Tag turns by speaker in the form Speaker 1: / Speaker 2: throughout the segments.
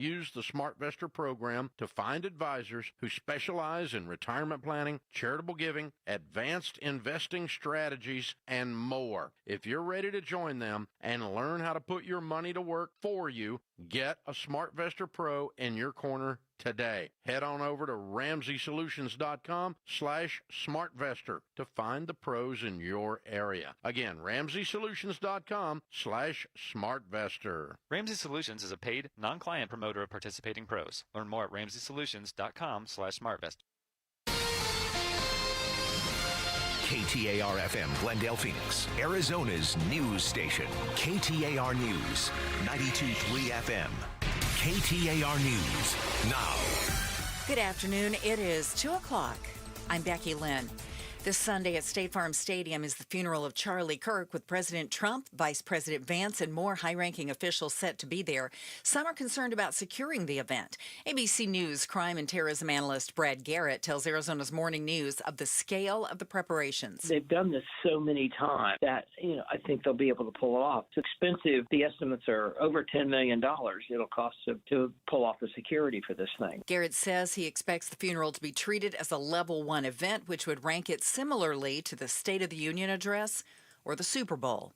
Speaker 1: Use the SmartVestor program to find advisors who specialize in retirement planning, charitable giving, advanced investing strategies, and more. If you're ready to join them and learn how to put your money to work for you, get a SmartVestor Pro in your corner today. Head on over to RamseySolutions.com/SmartVestor to find the pros in your area. Again, RamseySolutions.com/SmartVestor.
Speaker 2: Ramsey Solutions is a paid, non-client promoter of participating pros. Learn more at RamseySolutions.com/SmartVestor.
Speaker 3: KTAR-FM, Glendale, Phoenix, Arizona's news station. KTAR News, 92.3 FM. KTAR News, now.
Speaker 4: Good afternoon. It is 2 o'clock. I'm Becky Lynn. This Sunday at State Farm Stadium is the funeral of Charlie Kirk, with President Trump, Vice President Vance, and more high-ranking officials set to be there. Some are concerned about securing the event. ABC News crime and terrorism analyst Brad Garrett tells Arizona's Morning News of the scale of the preparations.
Speaker 5: They've done this so many times that, I think they'll be able to pull it off. It's expensive. The estimates are over $10 million it'll cost to pull off the security for this thing.
Speaker 4: Garrett says he expects the funeral to be treated as a Level 1 event, which would rank it similarly to the State of the Union address or the Super Bowl.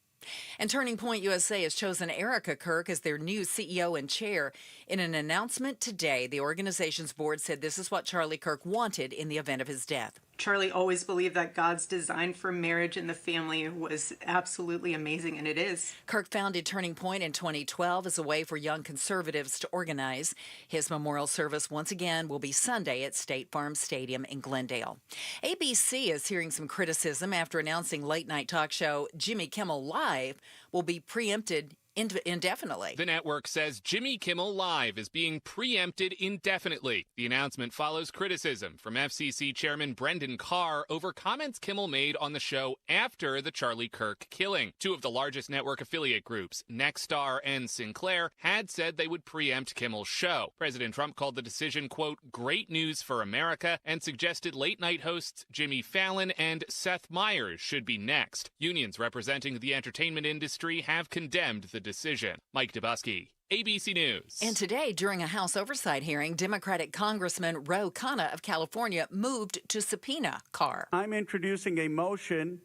Speaker 4: And Turning Point USA has chosen Erica Kirk as their new CEO and chair. In an announcement today, the organization's board said this is what Charlie Kirk wanted in the event of his death.
Speaker 6: Charlie always believed that God's design for marriage and the family was absolutely amazing, and it is.
Speaker 4: Kirk founded Turning Point in 2012 as a way for young conservatives to organize. His memorial service, once again, will be Sunday at State Farm Stadium in Glendale. ABC is hearing some criticism after announcing late-night talk show Jimmy Kimmel Live will be preempted indefinitely.
Speaker 7: The network says Jimmy Kimmel Live is being preempted indefinitely. The announcement follows criticism from FCC Chairman Brendan Carr over comments Kimmel made on the show after the Charlie Kirk killing. Two of the largest network affiliate groups, Nexstar and Sinclair, had said they would preempt Kimmel's show. President Trump called the decision, quote, great news for America, and suggested late-night hosts Jimmy Fallon and Seth Meyers should be next. Unions representing the entertainment industry have condemned the decision. Mike Dubusky, ABC News.
Speaker 4: And today, during a House oversight hearing, Democratic Congressman Ro Khanna of California moved to subpoena Carr.
Speaker 8: I'm introducing a motion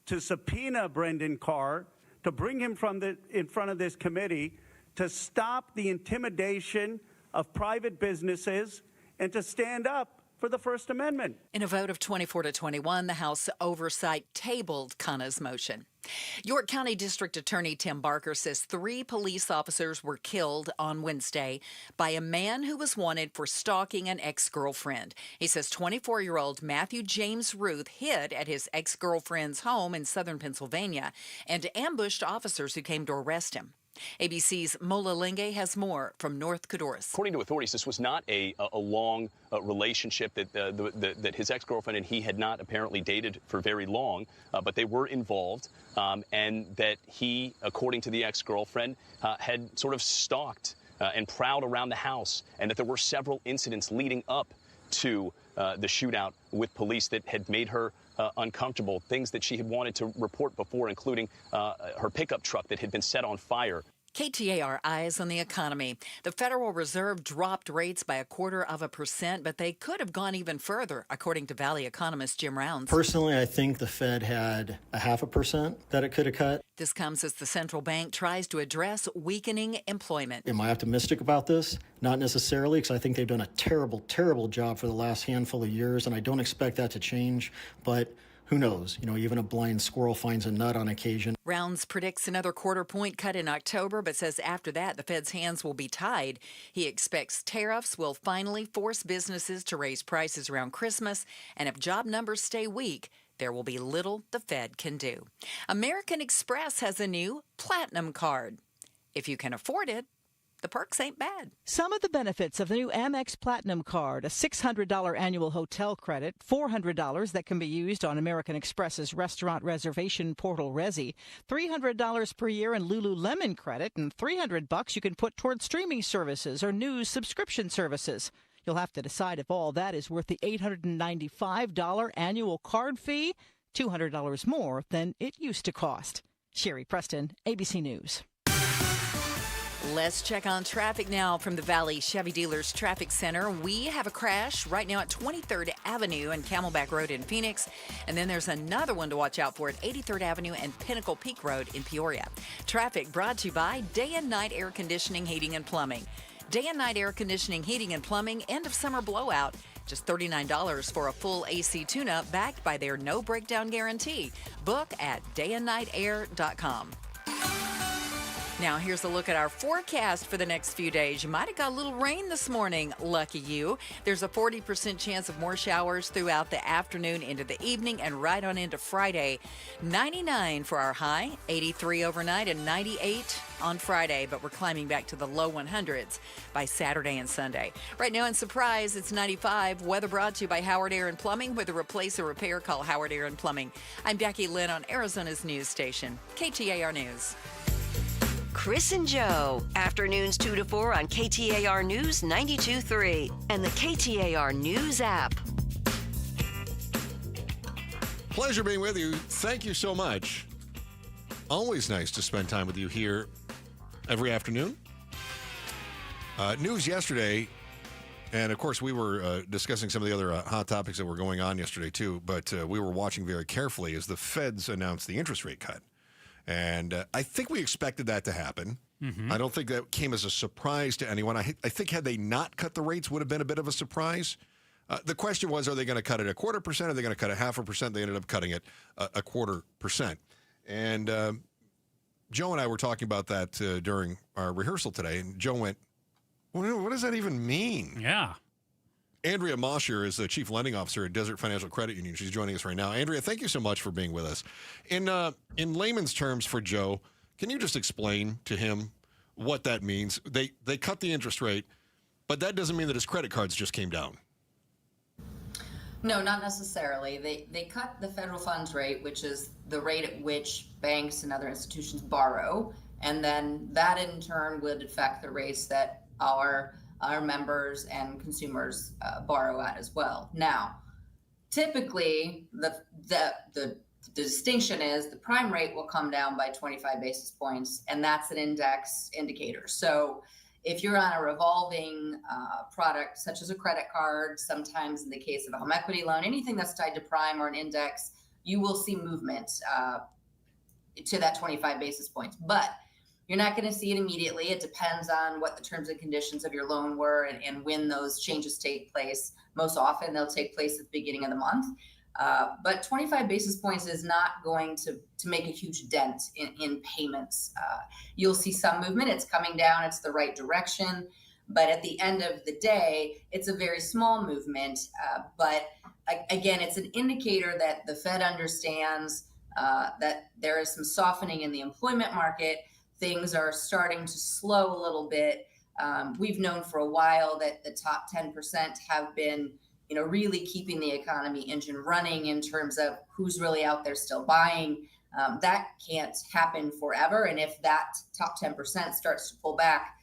Speaker 8: to subpoena Brendan Carr, to bring him in front of this committee, to stop the intimidation of private businesses and to stand up for the First Amendment.
Speaker 4: In a vote of 24-21, the House oversight tabled Khanna's motion. York County District Attorney Tim Barker says 3 police officers were killed on Wednesday by a man who was wanted for stalking an ex-girlfriend. He says 24-year-old Matthew James Ruth hid at his ex-girlfriend's home in southern Pennsylvania and ambushed officers who came to arrest him. ABC's Mola Lenge has more from North Codorus.
Speaker 9: According to authorities, this was not a long relationship that his ex-girlfriend and he had not apparently dated for very long, but they were involved, and that he, according to the ex-girlfriend, had sort of stalked and prowled around the house, and that there were several incidents leading up to the shootout with police that had made her uncomfortable, things that she had wanted to report before, including her pickup truck that had been set on fire.
Speaker 4: KTAR Eyes on the Economy. The Federal Reserve dropped rates by 0.25%, but they could have gone even further, according to Valley economist Jim Rounds.
Speaker 10: Personally, I think the Fed had 0.5% that it could have cut.
Speaker 4: This comes as the central bank tries to address weakening employment.
Speaker 10: Am I optimistic about this? Not necessarily, because I think they've done a terrible, terrible job for the last handful of years, and I don't expect that to change, but who knows? Even a blind squirrel finds a nut on occasion.
Speaker 4: Rounds predicts another 0.25 point cut in October, but says after that, the Fed's hands will be tied. He expects tariffs will finally force businesses to raise prices around Christmas, and if job numbers stay weak, there will be little the Fed can do. American Express has a new Platinum card. If you can afford it, the perks ain't bad.
Speaker 11: Some of the benefits of the new Amex Platinum card: a $600 annual hotel credit, $400 that can be used on American Express's restaurant reservation portal Resy, $300 per year in Lululemon credit, and $300 you can put toward streaming services or news subscription services. You'll have to decide if all that is worth the $895 annual card fee, $200 more than it used to cost. Sherry Preston, ABC News.
Speaker 4: Let's check on traffic now from the Valley Chevy Dealers Traffic Center. We have a crash right now at 23rd Avenue and Camelback Road in Phoenix. And then there's another one to watch out for at 83rd Avenue and Pinnacle Peak Road in Peoria. Traffic brought to you by Day and Night Air Conditioning, Heating and Plumbing. Day and Night Air Conditioning, Heating and Plumbing, end of summer blowout. Just $39 for a full AC tune-up backed by their no breakdown guarantee. Book at dayandnightair.com. Now, here's a look at our forecast for the next few days. You might have got a little rain this morning. Lucky you. There's a 40% chance of more showers throughout the afternoon into the evening and right on into Friday. 99 for our high, 83 overnight, and 98 on Friday, but we're climbing back to the low 100s by Saturday and Sunday. Right now in Surprise, it's 95. Weather brought to you by Howard Air and Plumbing. With a replace or repair, call Howard Air and Plumbing. I'm Becky Lynn on Arizona's news station, KTAR News.
Speaker 12: Chris and Joe, afternoons 2 to 4 on KTAR News 92.3 and the KTAR News app.
Speaker 13: Pleasure being with you. Thank you so much. Always nice to spend time with you here every afternoon. News yesterday, and of course we were discussing some of the other hot topics that were going on yesterday too, but we were watching very carefully as the Feds announced the interest rate cut. And I think we expected that to happen. I don't think that came as a surprise to anyone. I think had they not cut the rates would have been a bit of a surprise. The question was, are they going to cut it 0.25%? Are they going to cut it 0.5%? They ended up cutting it 0.25%. And Joe and I were talking about that during our rehearsal today. And Joe went, what does that even mean?
Speaker 14: Yeah.
Speaker 13: Andrea Mosher is the Chief Lending Officer at Desert Financial Credit Union. She's joining us right now. Andrea, thank you so much for being with us. In layman's terms for Joe, can you just explain to him what that means? They cut the interest rate, but that doesn't mean that his credit cards just came down.
Speaker 15: No, not necessarily. They cut the federal funds rate, which is the rate at which banks and other institutions borrow, and then that in turn would affect the rates that our members and consumers borrow at as well. Now, typically, the distinction is the prime rate will come down by 25 basis points, and that's an index indicator. So if you're on a revolving product, such as a credit card, sometimes in the case of a home equity loan, anything that's tied to prime or an index, you will see movement to that 25 basis points. But you're not going to see it immediately. It depends on what the terms and conditions of your loan were and when those changes take place. Most often, they'll take place at the beginning of the month. But 25 basis points is not going to make a huge dent in payments. You'll see some movement. It's coming down. It's the right direction. But at the end of the day, it's a very small movement. But again, it's an indicator that the Fed understands that there is some softening in the employment market. Things are starting to slow a little bit. We've known for a while that the top 10% have been, really keeping the economy engine running in terms of who's really out there still buying. That can't happen forever. And if that top 10% starts to pull back,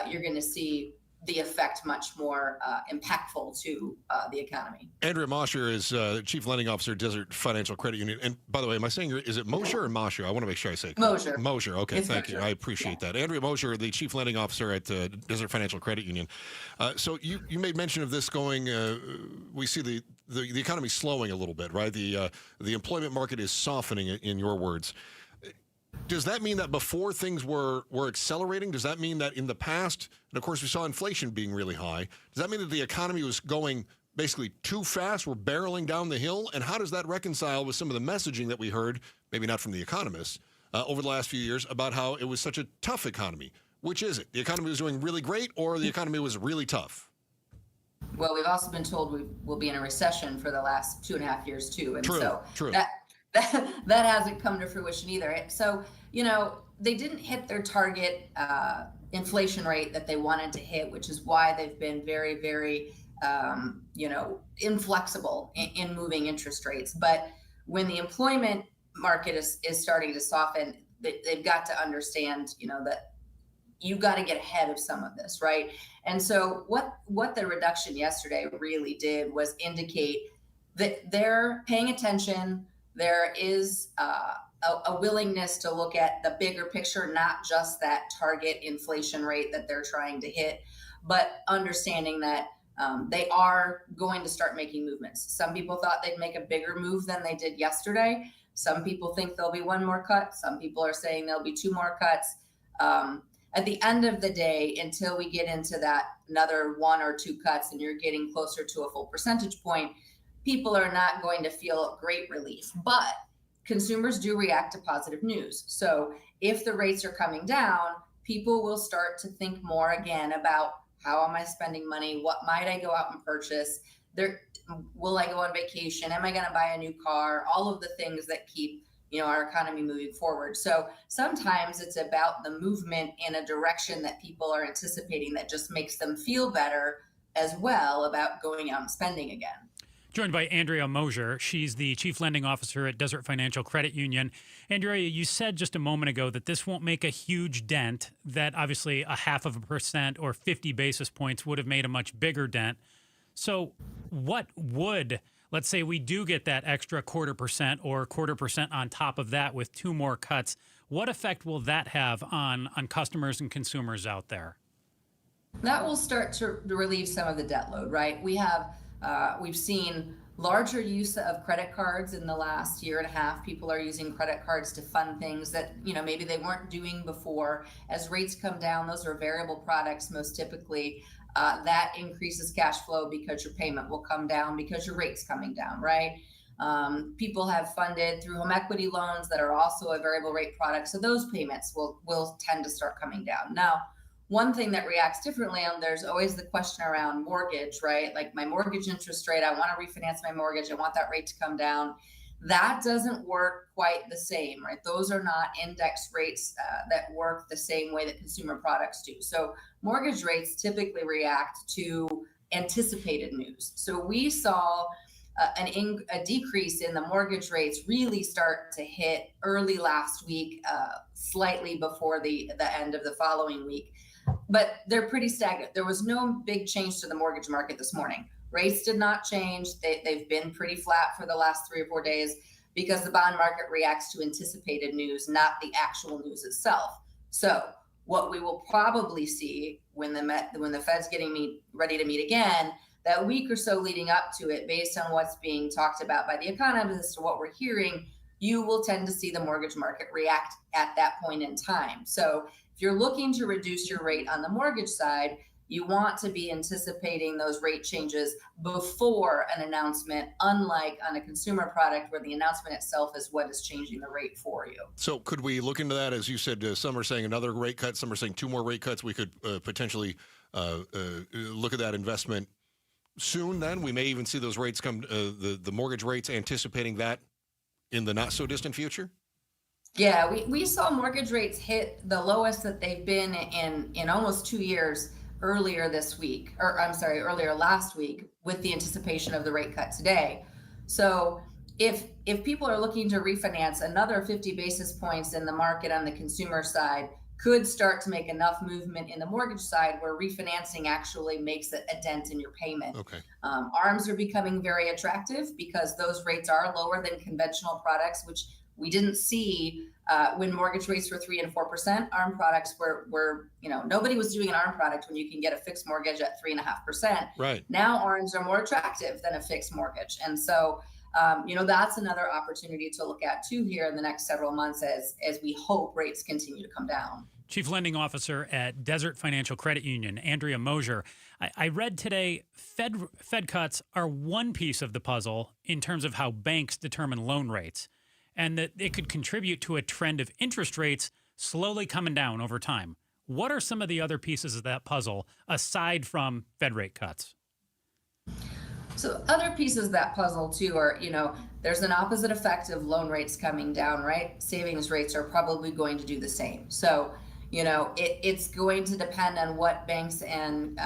Speaker 15: you're going to see the effect much more impactful to the economy.
Speaker 13: Andrea Mosher is Chief Lending Officer at Desert Financial Credit Union. And by the way, am I saying, is it Mosher or Mosher? I want to make sure I say it.
Speaker 15: Mosher.
Speaker 13: Mosher. Okay, thank you. I appreciate that. Andrea Mosher, the Chief Lending Officer at Desert Financial Credit Union. So you made mention of this going, we see the economy slowing a little bit, right? The employment market is softening, in your words. Does that mean that before things were accelerating? Does that mean that in the past, and of course we saw inflation being really high, does that mean that the economy was going basically too fast? We're barreling down the hill? And how does that reconcile with some of the messaging that we heard, maybe not from the economists, over the last few years about how it was such a tough economy? Which is it? The economy was doing really great or the economy was really tough?
Speaker 15: Well, we've also been told we will be in a recession for the last 2.5 years too. And
Speaker 13: True.
Speaker 15: That hasn't come to fruition either. So, they didn't hit their target inflation rate that they wanted to hit, which is why they've been very, very, inflexible in moving interest rates. But when the employment market is starting to soften, they've got to understand, that you got to get ahead of some of this, right? And so what the reduction yesterday really did was indicate that they're paying attention. There is a willingness to look at the bigger picture, not just that target inflation rate that they're trying to hit, but understanding that they are going to start making movements. Some people thought they'd make a bigger move than they did yesterday. Some people think there'll be one more cut. Some people are saying there'll be two more cuts. At the end of the day, until we get into that another one or two cuts and you're getting closer to a full percentage point, people are not going to feel great relief. But consumers do react to positive news. So if the rates are coming down, people will start to think more again about, how am I spending money? What might I go out and purchase? Will I go on vacation? Am I going to buy a new car? All of the things that keep, our economy moving forward. So sometimes it's about the movement in a direction that people are anticipating that just makes them feel better as well about going out and spending again.
Speaker 14: Joined by Andrea Mosier. She's the Chief Lending Officer at Desert Financial Credit Union. Andrea, you said just a moment ago that this won't make a huge dent, that obviously 0.5% or 50 basis points would have made a much bigger dent. So what would, let's say we do get that extra 0.25% or 0.25% on top of that with two more cuts, what effect will that have on customers and consumers out there?
Speaker 15: That will start to relieve some of the debt load, right? We've seen larger use of credit cards in the last year and a half. People are using credit cards to fund things that, maybe they weren't doing before. As rates come down, those are variable products most typically. That increases cash flow because your payment will come down because your rate's coming down, right? People have funded through home equity loans that are also a variable rate product. So those payments will tend to start coming down. Now, one thing that reacts differently, and there's always the question around mortgage, right? Like my mortgage interest rate, I want to refinance my mortgage. I want that rate to come down. That doesn't work quite the same, right? Those are not index rates that work the same way that consumer products do. So mortgage rates typically react to anticipated news. So we saw a decrease in the mortgage rates really start to hit early last week, slightly before the end of the following week. But they're pretty stagnant. There was no big change to the mortgage market this morning. Rates did not change. They've been pretty flat for the last 3 or 4 days because the bond market reacts to anticipated news, not the actual news itself. So what we will probably see when the Fed's getting ready to meet again, that week or so leading up to it, based on what's being talked about by the economists or what we're hearing, you will tend to see the mortgage market react at that point in time. So if you're looking to reduce your rate on the mortgage side, you want to be anticipating those rate changes before an announcement, unlike on a consumer product where the announcement itself is what is changing the rate for you.
Speaker 13: So could we look into that? As you said, some are saying another rate cut, some are saying two more rate cuts. We could potentially look at that investment soon then. We may even see those rates come, the mortgage rates, anticipating that in the not so distant future?
Speaker 15: Yeah, we saw mortgage rates hit the lowest that they've been in almost 2 years earlier last week, with the anticipation of the rate cut today. So if people are looking to refinance, another 50 basis points in the market on the consumer side could start to make enough movement in the mortgage side where refinancing actually makes a dent in your payment. Okay. ARMs are becoming very attractive because those rates are lower than conventional products, which we didn't see when mortgage rates were 3% and 4%. ARM products were nobody was doing an ARM product when you can get a fixed mortgage at 3.5%. Right. Now ARMs are more attractive than a fixed mortgage, and so that's another opportunity to look at too here in the next several months as we hope rates continue to come down.
Speaker 14: Chief Lending Officer at Desert Financial Credit Union, Andrea Mosier. I read today Fed cuts are one piece of the puzzle in terms of how banks determine loan rates, and that it could contribute to a trend of interest rates slowly coming down over time. What are some of the other pieces of that puzzle aside from Fed rate cuts?
Speaker 15: So other pieces of that puzzle too are, there's an opposite effect of loan rates coming down, right? Savings rates are probably going to do the same. So, it's going to depend on what banks and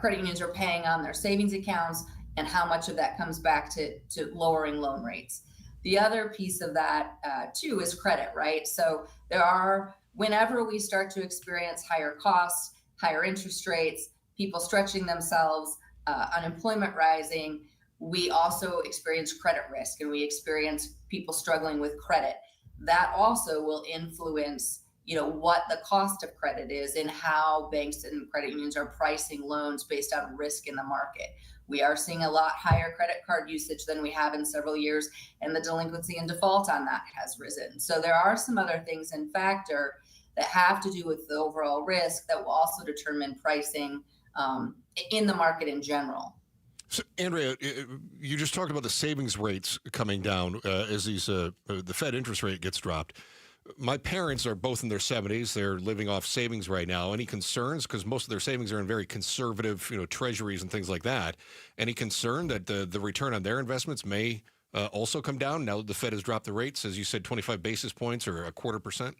Speaker 15: credit unions are paying on their savings accounts and how much of that comes back to lowering loan rates. The other piece of that too is credit, right? So whenever we start to experience higher costs, higher interest rates, people stretching themselves, unemployment rising, we also experience credit risk and we experience people struggling with credit. that also will influence, what the cost of credit is and how banks and credit unions are pricing loans based on risk in the market. We are seeing a lot higher credit card usage than we have in several years, and the delinquency and default on that has risen. So there are some other things in factor that have to do with the overall risk that will also determine pricing in the market in general.
Speaker 13: So, Andrea, you just talked about the savings rates coming down as the Fed interest rate gets dropped. My parents are both in their 70s. They're living off savings right now. Any concerns? Because most of their savings are in very conservative, treasuries and things like that. Any concern that the return on their investments may also come down now that the Fed has dropped the rates, as you said, 25 basis points or 0.25%?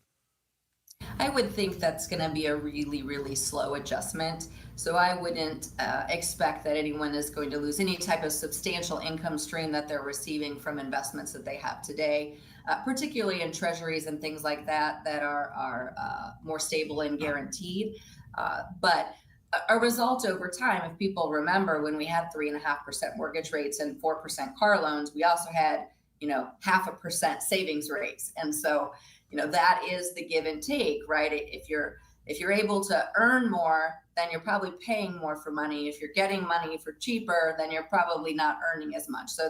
Speaker 15: I would think that's going to be a really, really slow adjustment. So I wouldn't expect that anyone is going to lose any type of substantial income stream that they're receiving from investments that they have today, particularly in treasuries and things like that are more stable and guaranteed. But a result over time, if people remember when we had 3.5% mortgage rates and 4% car loans, we also had, 0.5% savings rates. And so that is the give and take, right? If you're able to earn more, then you're probably paying more for money. If you're getting money for cheaper, then you're probably not earning as much. So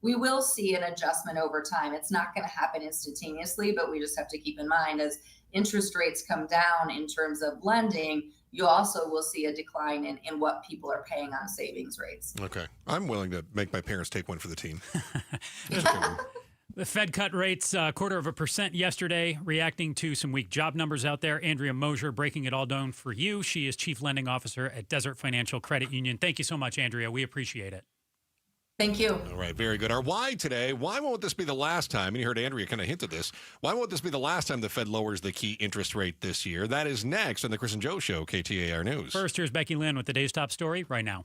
Speaker 15: we will see an adjustment over time. It's not going to happen instantaneously, but we just have to keep in mind as interest rates come down in terms of lending, you also will see a decline in what people are paying on savings rates.
Speaker 13: Okay. I'm willing to make my parents take one for the team.
Speaker 14: The Fed cut rates 0.25% yesterday, reacting to some weak job numbers out there. Andrea Mosier breaking it all down for you. She is Chief Lending Officer at Desert Financial Credit Union. Thank you so much, Andrea. We appreciate it.
Speaker 15: Thank you.
Speaker 13: All right, very good. Our why today, why won't this be the last time, and you heard Andrea kind of hint at this, why won't this be the last time the Fed lowers the key interest rate this year? That is next on the Chris and Joe Show, KTAR News.
Speaker 14: First, here's Becky Lynn with the day's top story right now.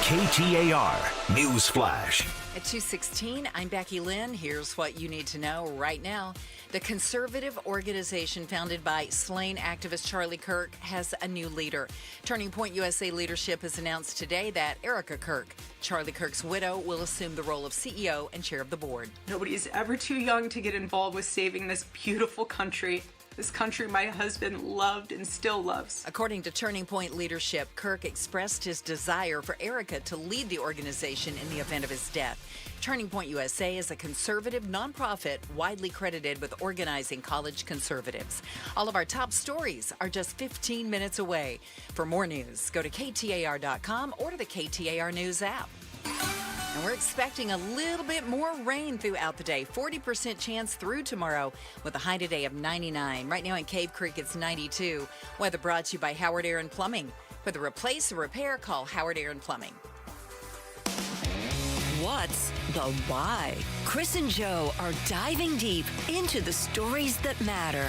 Speaker 3: KTAR News Flash.
Speaker 4: At 2:16, I'm Becky Lynn. Here's what you need to know right now. The conservative organization founded by slain activist Charlie Kirk has a new leader. Turning Point USA leadership has announced today that Erica Kirk, Charlie Kirk's widow, will assume the role of CEO and chair of the board.
Speaker 6: Nobody is ever too young to get involved with saving this beautiful country. This country my husband loved and still loves.
Speaker 4: According to Turning Point leadership, Kirk expressed his desire for Erica to lead the organization in the event of his death. Turning Point USA is a conservative nonprofit widely credited with organizing college conservatives. All of our top stories are just 15 minutes away. For more news, go to KTAR.com or to the KTAR News app. And we're expecting a little bit more rain throughout the day. 40% chance through tomorrow with a high today of 99. Right now in Cave Creek, it's 92. Weather brought to you by Howard Aaron Plumbing. For the replace or repair, call Howard Aaron Plumbing.
Speaker 12: What's the why? Chris and Joe are diving deep into the stories that matter.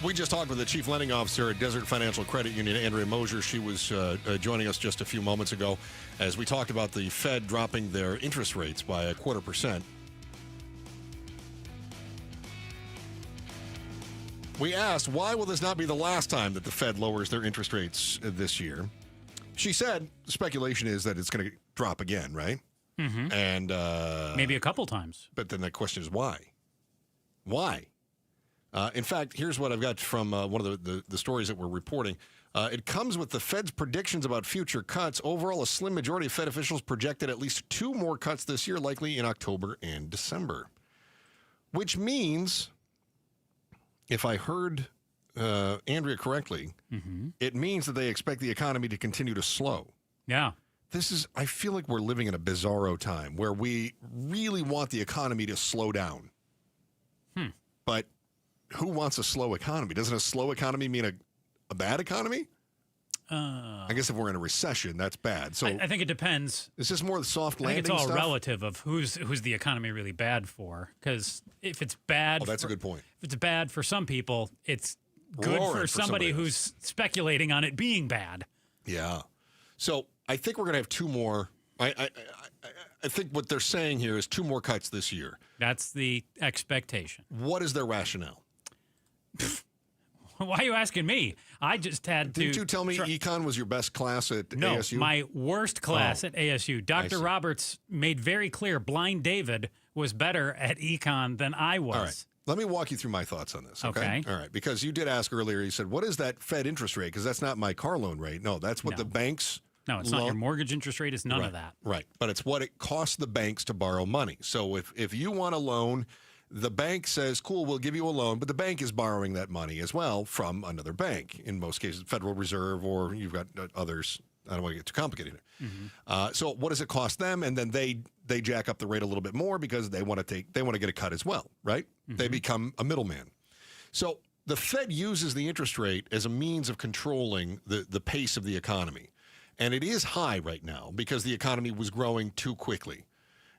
Speaker 13: We just talked with the Chief Lending Officer at Desert Financial Credit Union, Andrea Mosier. She was joining us just a few moments ago as we talked about the Fed dropping their interest rates by 0.25%. We asked, why will this not be the last time that the Fed lowers their interest rates this year? She said the speculation is that it's going to drop again, right?
Speaker 14: Mm-hmm.
Speaker 13: And
Speaker 14: maybe a couple times.
Speaker 13: But then the question is why? Why? In fact, here's what I've got from one of the stories that we're reporting. It comes with the Fed's predictions about future cuts. Overall, a slim majority of Fed officials projected at least 2 more cuts this year, likely in October and December. Which means, if I heard Andrea correctly, it means that they expect the economy to continue to slow.
Speaker 14: Yeah.
Speaker 13: I feel like we're living in a bizarro time where we really want the economy to slow down. But who wants a slow economy? Doesn't a slow economy mean a bad economy? I guess if we're in a recession, that's bad. So
Speaker 14: I think it depends.
Speaker 13: Is this more the soft landing stuff?
Speaker 14: I think it's all relative of who's the economy really bad for. Because if it's bad...
Speaker 13: Oh, that's a good point.
Speaker 14: If it's bad for some people, it's good for somebody who's speculating on it being bad.
Speaker 13: Yeah. So I think we're going to have 2 more... I think what they're saying here is 2 more cuts this year.
Speaker 14: That's the expectation.
Speaker 13: What is their rationale?
Speaker 14: Why are you asking me? I just had to.
Speaker 13: Didn't you tell me econ was your best class at ASU?
Speaker 14: No, my worst class at ASU. Dr. Roberts made very clear Blind David was better at econ than I was.
Speaker 13: All right. Let me walk you through my thoughts on this, okay? All right, because you did ask earlier, you said, what is that Fed interest rate? Because that's not my car loan rate. No, that's what the banks...
Speaker 14: No, it's not your mortgage interest rate. It's none of that.
Speaker 13: Right, but it's what it costs the banks to borrow money. So if you want a loan, the bank says, cool, we'll give you a loan, but the bank is borrowing that money as well from another bank, in most cases, Federal Reserve, or you've got others. I don't want to get too complicated here. So what does it cost them? And then they jack up the rate a little bit more because they want to get a cut as well, right? They become a middleman. So the Fed uses the interest rate as a means of controlling the pace of the economy. And it is high right now because the economy was growing too quickly.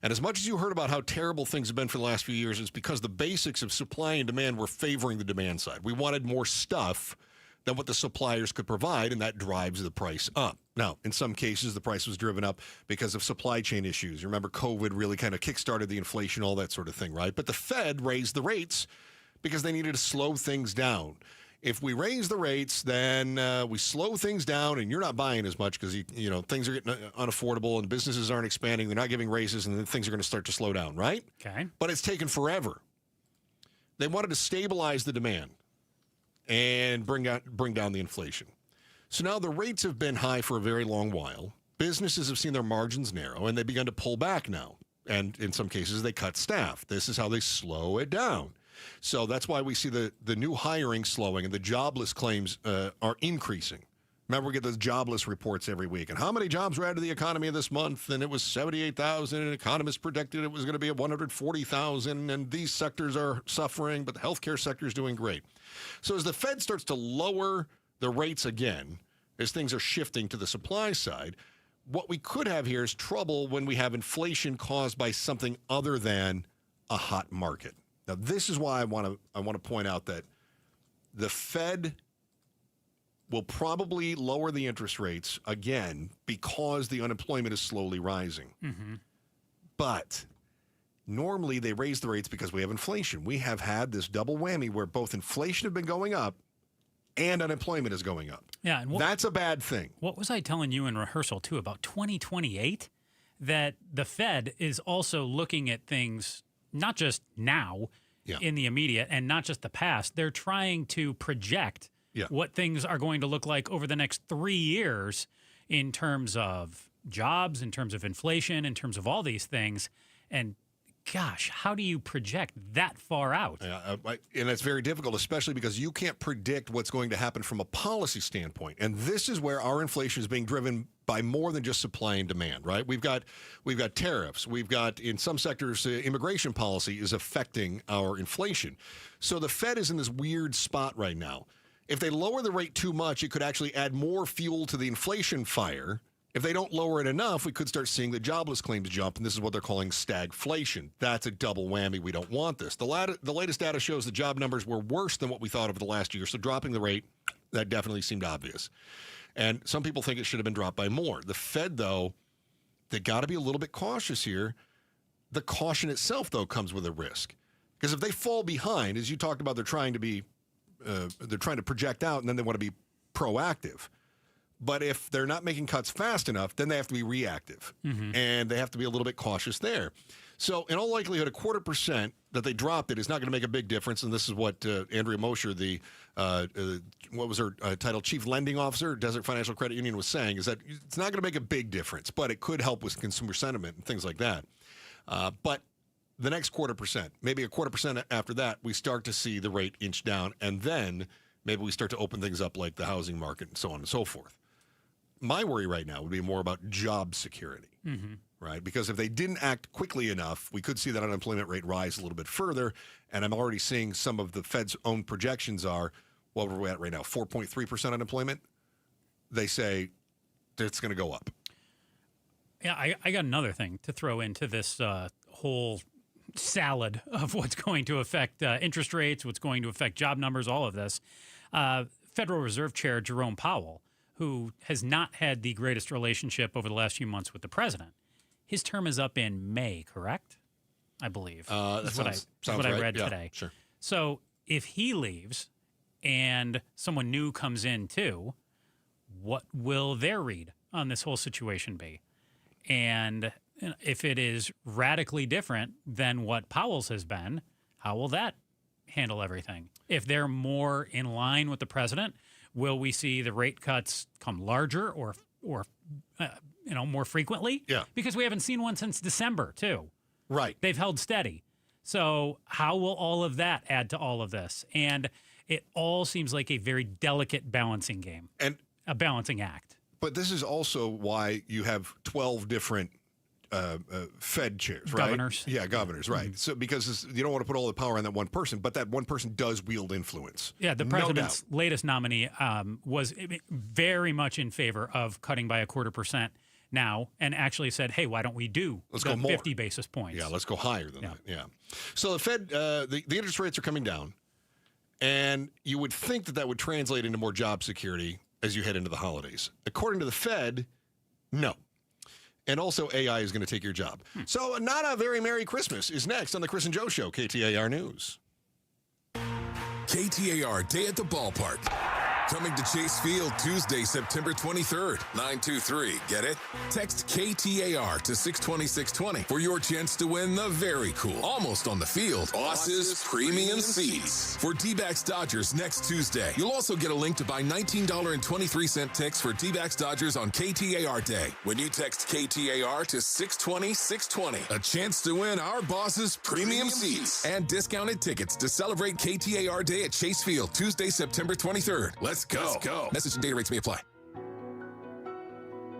Speaker 13: And as much as you heard about how terrible things have been for the last few years, it's because the basics of supply and demand were favoring the demand side. We wanted more stuff than what the suppliers could provide, and that drives the price up. Now, in some cases, the price was driven up because of supply chain issues. You remember COVID really kind of kickstarted the inflation, all that sort of thing, right? But the Fed raised the rates because they needed to slow things down. If we raise the rates, then we slow things down, and you're not buying as much because you know things are getting unaffordable, and businesses aren't expanding. They're not giving raises, and then things are going to start to slow down, right?
Speaker 14: Okay.
Speaker 13: But it's taken forever. They wanted to stabilize the demand and bring down the inflation. So now the rates have been high for a very long while. Businesses have seen their margins narrow, and they've begun to pull back now. And in some cases, they cut staff. This is how they slow it down. So that's why we see the new hiring slowing and the jobless claims are increasing. Remember, we get those jobless reports every week. And how many jobs were added to the economy this month? And it was 78,000. And economists predicted it was going to be at 140,000. And these sectors are suffering, but the healthcare sector is doing great. So as the Fed starts to lower the rates again, as things are shifting to the supply side, what we could have here is trouble when we have inflation caused by something other than a hot market. Now, this is why I want to point out that the Fed will probably lower the interest rates again because the unemployment is slowly rising. But normally they raise the rates because we have inflation. We have had this double whammy where both inflation have been going up and unemployment is going up.
Speaker 14: Yeah, and
Speaker 13: that's a bad thing.
Speaker 14: What was I telling you in rehearsal, too, about 2028? That the Fed is also looking at things not just now in the immediate and not just the past. They're trying to project what things are going to look like over the next 3 years in terms of jobs, in terms of inflation, in terms of all these things. And gosh, how do you project that far out?
Speaker 13: And it's very difficult, especially because you can't predict what's going to happen from a policy standpoint. And this is where our inflation is being driven by more than just supply and demand, right? We've got tariffs. We've got, in some sectors, immigration policy is affecting our inflation. So the Fed is in this weird spot right now. If they lower the rate too much, it could actually add more fuel to the inflation fire. If they don't lower it enough, we could start seeing the jobless claims jump, and this is what they're calling stagflation. That's a double whammy. We don't want this. The latest data shows the job numbers were worse than what we thought over the last year, so dropping the rate, that definitely seemed obvious. And some people think it should have been dropped by more. The Fed, though, they got to be a little bit cautious here. The caution itself, though, comes with a risk. Because if they fall behind, as you talked about, they're trying to project out, and then they want to be proactive. But if they're not making cuts fast enough, then they have to be reactive. And they have to be a little bit cautious there. So in all likelihood, 0.25% that they dropped it is not going to make a big difference. And this is what Andrea Mosher, what was her title, Chief Lending Officer, Desert Financial Credit Union, was saying, is that it's not going to make a big difference, but it could help with consumer sentiment and things like that. But the next 0.25%, maybe 0.25% after that, we start to see the rate inch down. And then maybe we start to open things up like the housing market and so on and so forth. My worry right now would be more about job security, right? Because if they didn't act quickly enough, we could see that unemployment rate rise a little bit further. And I'm already seeing some of the Fed's own projections are, what we're at right now, 4.3% unemployment. They say it's going to go up.
Speaker 14: Yeah, I got another thing to throw into this whole salad of what's going to affect interest rates, what's going to affect job numbers, all of this. Federal Reserve Chair Jerome Powell, who has not had the greatest relationship over the last few months with the president. His term is up in May, correct? I believe.
Speaker 13: That's
Speaker 14: what I read
Speaker 13: right.
Speaker 14: today.
Speaker 13: Sure.
Speaker 14: So if he leaves and someone new comes in too, what will their read on this whole situation be? And if it is radically different than what Powell's has been, how will that handle everything? If they're more in line with the president, will we see the rate cuts come larger or more frequently?
Speaker 13: Yeah.
Speaker 14: Because we haven't seen one since December, too.
Speaker 13: Right.
Speaker 14: They've held steady. So how will all of that add to all of this? And it all seems like a very delicate balancing game,
Speaker 13: and
Speaker 14: a balancing act.
Speaker 13: But this is also why you have 12 different Fed chairs, right?
Speaker 14: Governors.
Speaker 13: Yeah, governors, right.
Speaker 14: Mm-hmm.
Speaker 13: So because you don't want to put all the power on that one person, but that one person does wield influence.
Speaker 14: Yeah, the
Speaker 13: No
Speaker 14: president's
Speaker 13: doubt.
Speaker 14: latest nominee was very much in favor of cutting by 0.25% now, and actually said, hey, why don't we do
Speaker 13: Let's
Speaker 14: the
Speaker 13: go more.
Speaker 14: 50 basis points?
Speaker 13: Yeah, let's go higher than that. Yeah. So the Fed, the interest rates are coming down, and you would think that would translate into more job security as you head into the holidays. According to the Fed, no. And also AI is going to take your job. So not a very Merry Christmas is next on the Chris and Joe Show, KTAR News.
Speaker 16: KTAR Day at the Ballpark. Coming to Chase Field Tuesday, September 23rd, 923. Get it? Text KTAR to 620-620 for your chance to win the very cool, almost on the field, Boss's Premium Seats. For D-backs Dodgers next Tuesday, you'll also get a link to buy $19.23 ticks for D-backs Dodgers on KTAR Day. When you text KTAR to 620-620, a chance to win our Boss's Premium Seats and discounted tickets to celebrate KTAR Day at Chase Field Tuesday, September 23rd. Let's go. Message and data rates may apply.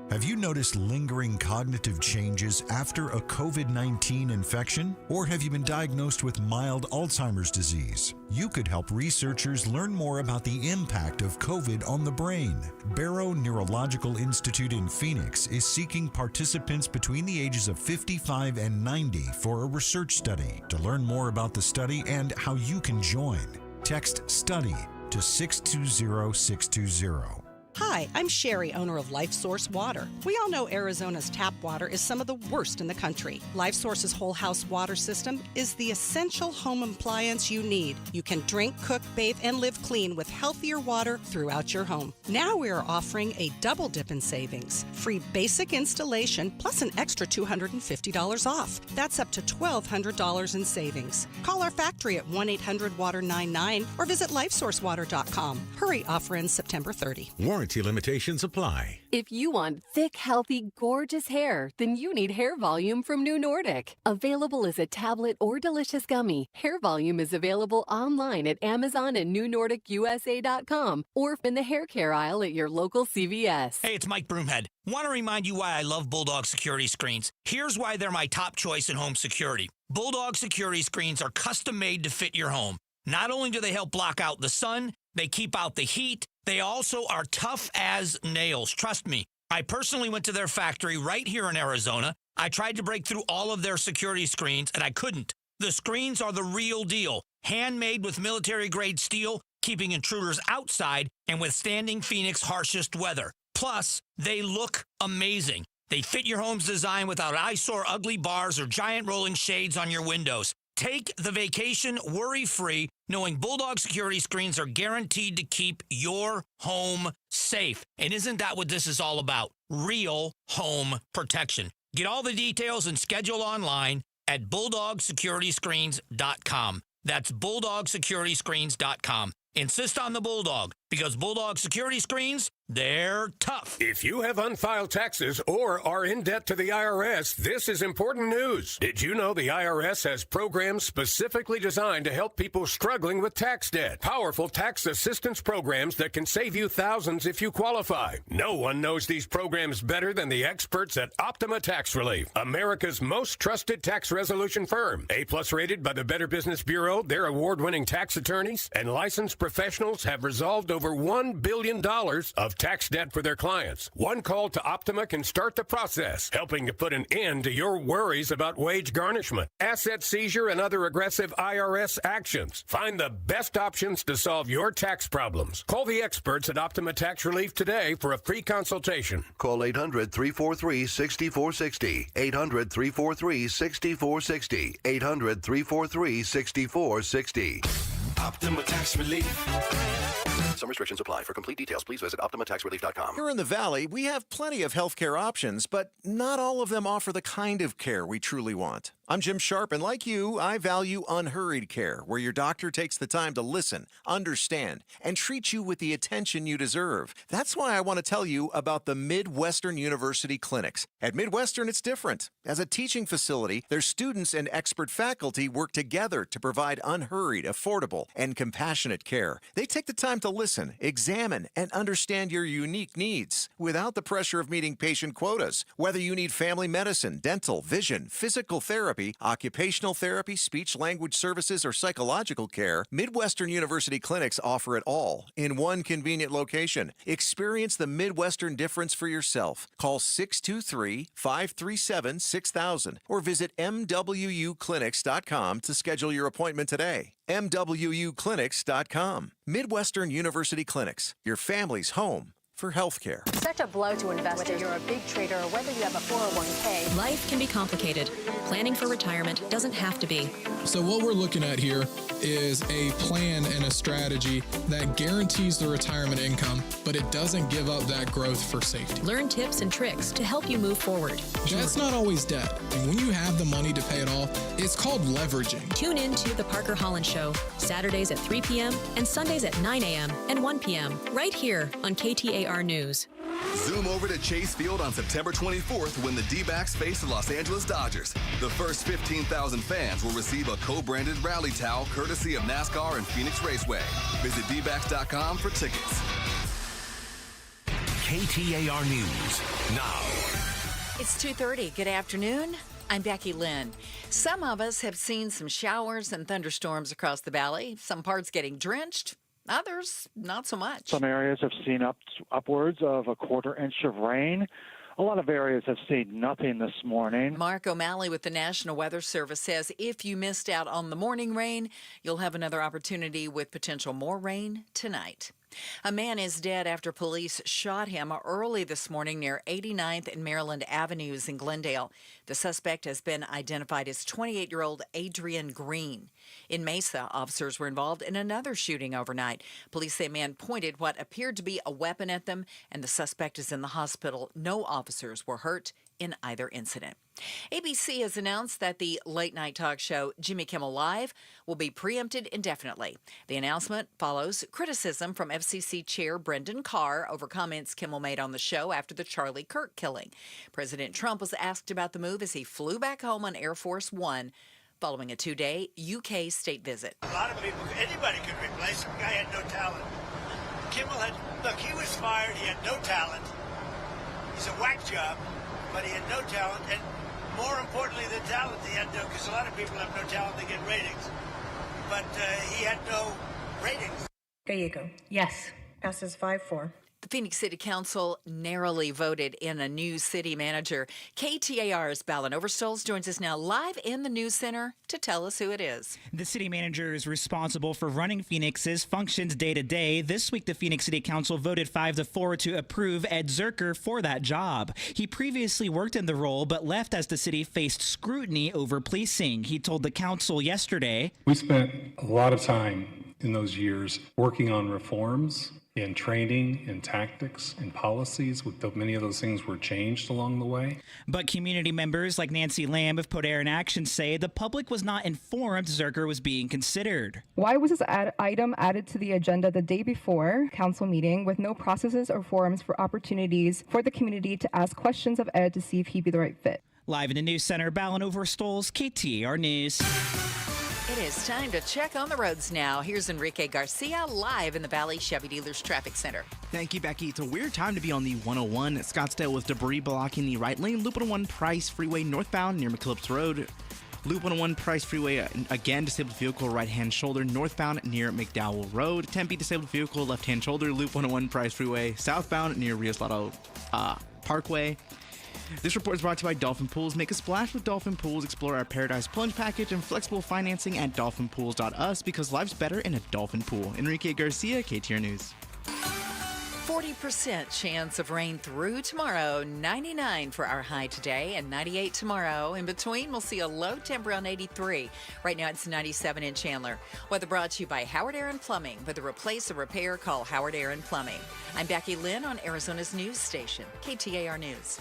Speaker 17: Have you noticed lingering cognitive changes after a COVID-19 infection? Or have you been diagnosed with mild Alzheimer's disease? You could help researchers learn more about the impact of COVID on the brain. Barrow Neurological Institute in Phoenix is seeking participants between the ages of 55 and 90 for a research study. To learn more about the study and how you can join, text STUDY to 620-620.
Speaker 18: Hi, I'm Sherry, owner of LifeSource Water. We all know Arizona's tap water is some of the worst in the country. LifeSource's whole house water system is the essential home appliance you need. You can drink, cook, bathe, and live clean with healthier water throughout your home. Now we are offering a double dip in savings. Free basic installation plus an extra $250 off. That's up to $1,200 in savings. Call our factory at 1-800-WATER-99 or visit LifeSourceWater.com. Hurry, offer ends September 30.
Speaker 19: Warranty limitations apply.
Speaker 20: If you want thick, healthy, gorgeous hair, then you need Hair Volume from New Nordic. Available as a tablet or delicious gummy, Hair Volume is available online at Amazon and NewNordicUSA.com or in the hair care aisle at your local CVS.
Speaker 21: Hey, it's Mike Broomhead. Want to remind you why I love Bulldog security screens. Here's why they're my top choice in home security. Bulldog security screens are custom made to fit your home. Not only do they help block out the sun, they keep out the heat, they also are tough as nails. Trust me. I personally went to their factory right here in Arizona. I tried to break through all of their security screens, and I couldn't. The screens are the real deal. Handmade with military-grade steel, keeping intruders outside and withstanding Phoenix's harshest weather. Plus, they look amazing. They fit your home's design without eyesore, ugly bars, or giant rolling shades on your windows. Take the vacation worry-free, knowing Bulldog security screens are guaranteed to keep your home safe. And isn't that what this is all about? Real home protection. Get all the details and schedule online at BulldogSecurityScreens.com. That's BulldogSecurityScreens.com. Insist on the Bulldog, because Bulldog security screens, they're tough.
Speaker 22: If you have unfiled taxes or are in debt to the IRS, this is important news. Did you know the IRS has programs specifically designed to help people struggling with tax debt? Powerful tax assistance programs that can save you thousands if you qualify. No one knows these programs better than the experts at Optima Tax Relief, America's most trusted tax resolution firm. A+ rated by the Better Business Bureau, their award-winning tax attorneys and licensed professionals have resolved over $1 billion of tax debt for their clients. One call to Optima can start the process, helping to put an end to your worries about wage garnishment, asset seizure, and other aggressive IRS actions. Find the best options to solve your tax problems. Call the experts at Optima Tax Relief today for a free consultation.
Speaker 23: Call 800-343-6460. 800-343-6460. 800-343-6460.
Speaker 1: Optima Tax Relief.
Speaker 2: Some restrictions apply. For complete details, please visit OptimaTaxRelief.com.
Speaker 23: Here in the Valley, we have plenty of healthcare options, but not all of them offer the kind of care we truly want. I'm Jim Sharp, and like you, I value unhurried care, where your doctor takes the time to listen, understand, and treat you with the attention you deserve. That's why I want to tell you about the Midwestern University Clinics. At Midwestern, it's different. As a teaching facility, their students and expert faculty work together to provide unhurried, affordable, and compassionate care. They take the time to listen, examine, and understand your unique needs without the pressure of meeting patient quotas. Whether you need family medicine, dental, vision, physical therapy, occupational therapy, speech-language services, or psychological care, Midwestern University Clinics offer it all in one convenient location. Experience the Midwestern difference for yourself. Call 623-537-6000 or visit MWUclinics.com to schedule your appointment today. MWUclinics.com. Midwestern University Clinics, your family's home for healthcare.
Speaker 24: Such a blow to investors. Whether you're a big trader or whether you have a 401k.
Speaker 25: Life can be complicated. Planning for retirement doesn't have to be.
Speaker 26: So what we're looking at here is a plan and a strategy that guarantees the retirement income, but it doesn't give up that growth for safety.
Speaker 25: Learn tips and tricks to help you move forward.
Speaker 26: That's not always debt. And when you have the money to pay it off, it's called leveraging.
Speaker 25: Tune in to The Parker Holland Show, Saturdays at 3 p.m. and Sundays at 9 a.m. and 1 p.m. right here on KTAR News.
Speaker 27: Zoom over to Chase Field on September 24th when the D-backs face the Los Angeles Dodgers. The first 15,000 fans will receive a co-branded rally towel courtesy of NASCAR and Phoenix Raceway. Visit dbacks.com for tickets.
Speaker 3: KTAR News now.
Speaker 4: It's 2:30. Good afternoon. I'm Becky Lynn. Some of us have seen some showers and thunderstorms across the valley, some parts getting drenched. Others, not so much.
Speaker 28: Some areas have seen upwards of a quarter inch of rain. A lot of areas have seen nothing this morning.
Speaker 4: Mark O'Malley with the National Weather Service says if you missed out on the morning rain, you'll have another opportunity with potential more rain tonight. A man is dead after police shot him early this morning near 89th and Maryland Avenues in Glendale. The suspect has been identified as 28-year-old Adrian Green. In Mesa, officers were involved in another shooting overnight. Police say a man pointed what appeared to be a weapon at them, and the suspect is in the hospital. No officers were hurt in either incident. ABC has announced that the late-night talk show Jimmy Kimmel Live will be preempted indefinitely. The announcement follows criticism from FCC Chair Brendan Carr over comments Kimmel made on the show after the Charlie Kirk killing. President Trump was asked about the move as he flew back home on Air Force One following a 2-day UK state visit.
Speaker 29: A lot of people, anybody could replace him. The guy had no talent. Kimmel he was fired, he had no talent. He's a whack job, but he had no talent, and more importantly than talent, he had no, because a lot of people have no talent, they get ratings. But he had no ratings.
Speaker 30: Gallego, yes. Passes 5-4.
Speaker 4: The Phoenix City Council narrowly voted in a new city manager. KTAR's Balin Overstoles joins us now live in the news center to tell us who it is.
Speaker 31: The city manager is responsible for running Phoenix's functions day to day. This week, the Phoenix City Council voted 5-4 to approve Ed Zerker for that job. He previously worked in the role, but left as the city faced scrutiny over policing. He told the council yesterday,
Speaker 32: "We spent a lot of time in those years working on reforms in training, in tactics, in policies. Many of those things were changed along the way."
Speaker 31: But community members like Nancy Lamb of Put Air in Action say the public was not informed Zerker was being considered.
Speaker 33: Why was this item added to the agenda the day before council meeting with no processes or forums for opportunities for the community to ask questions of Ed to see if he'd be the right fit?
Speaker 31: Live in the news center, Balin Overstoles, KTAR News.
Speaker 4: It is time to check on the roads now. Here's Enrique Garcia live in the Valley Chevy Dealers Traffic Center.
Speaker 34: Thank you, Becky. It's a weird time to be on the 101 at Scottsdale with debris blocking the right lane. Loop 101 Price Freeway northbound near McKillips Road. Loop 101 Price Freeway, again, disabled vehicle right-hand shoulder northbound near McDowell Road. Tempe disabled vehicle left-hand shoulder. Loop 101 Price Freeway southbound near Rios Lotto Parkway. This report is brought to you by Dolphin Pools. Make a splash with Dolphin Pools. Explore our Paradise Plunge package and flexible financing at dolphinpools.us because life's better in a dolphin pool. Enrique Garcia, KTAR News.
Speaker 4: 40% chance of rain through tomorrow, 99 for our high today, and 98 tomorrow. In between, we'll see a low temper on 83. Right now, it's 97 in Chandler. Weather brought to you by Howard Aaron Plumbing. With a replace or repair, call Howard Aaron Plumbing. I'm Becky Lynn on Arizona's news station, KTAR News.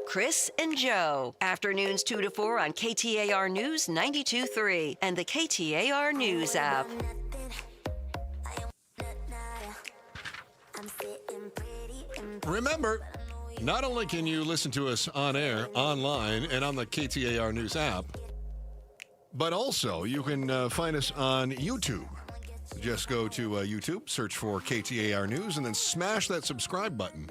Speaker 1: Chris and Joe. Afternoons 2 to 4 on KTAR News 92.3 and the KTAR News app.
Speaker 5: Remember, not only can you listen to us on air, online, and on the KTAR News app, but also you can find us on YouTube. Just go to YouTube, search for KTAR News, and then smash that subscribe button,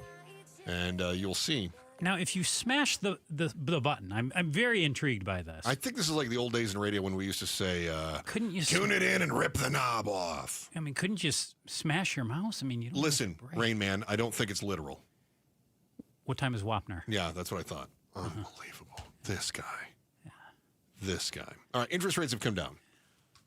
Speaker 5: and you'll see.
Speaker 6: Now, if you smash the button, I'm very intrigued by this.
Speaker 5: I think this is like the old days in radio when we used to say,
Speaker 6: couldn't you
Speaker 5: tune it in and rip the knob off.
Speaker 6: I mean, couldn't you smash your mouse? I mean, you don't
Speaker 5: listen, Rain Man, I don't think it's literal.
Speaker 6: What time is Wapner?
Speaker 5: Yeah, that's what I thought. Unbelievable. This guy. Yeah. This guy. All right, interest rates have come down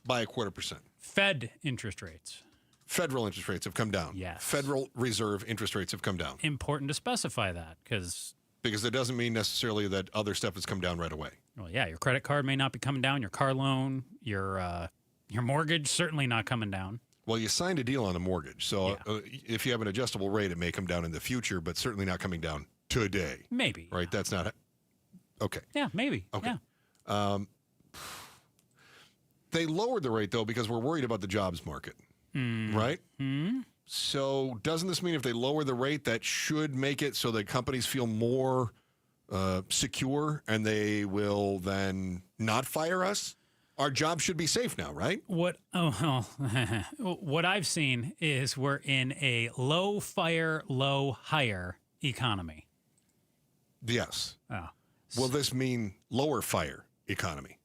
Speaker 5: by 0.25%.
Speaker 6: Fed interest rates.
Speaker 5: Federal interest rates have come down.
Speaker 6: Yes.
Speaker 5: Federal Reserve interest rates have come down.
Speaker 6: Important to specify that because
Speaker 5: that doesn't mean necessarily that other stuff has come down right away.
Speaker 6: Well, yeah, your credit card may not be coming down, your car loan, your mortgage certainly not coming down.
Speaker 5: Well, you signed a deal on the mortgage, so if you have an adjustable rate, it may come down in the future, but certainly not coming down today.
Speaker 6: Maybe.
Speaker 5: Right? That's not okay.
Speaker 6: Yeah, maybe.
Speaker 5: Okay.
Speaker 6: Yeah.
Speaker 5: They lowered the rate, though, because we're worried about the jobs market. Right? So doesn't this mean if they lower the rate, that should make it so that companies feel more secure and they will then not fire us? Our jobs should be safe now, right?
Speaker 6: What I've seen is we're in a low fire, low hire economy.
Speaker 5: Yes.
Speaker 6: Oh.
Speaker 5: Will this mean lower fire economy?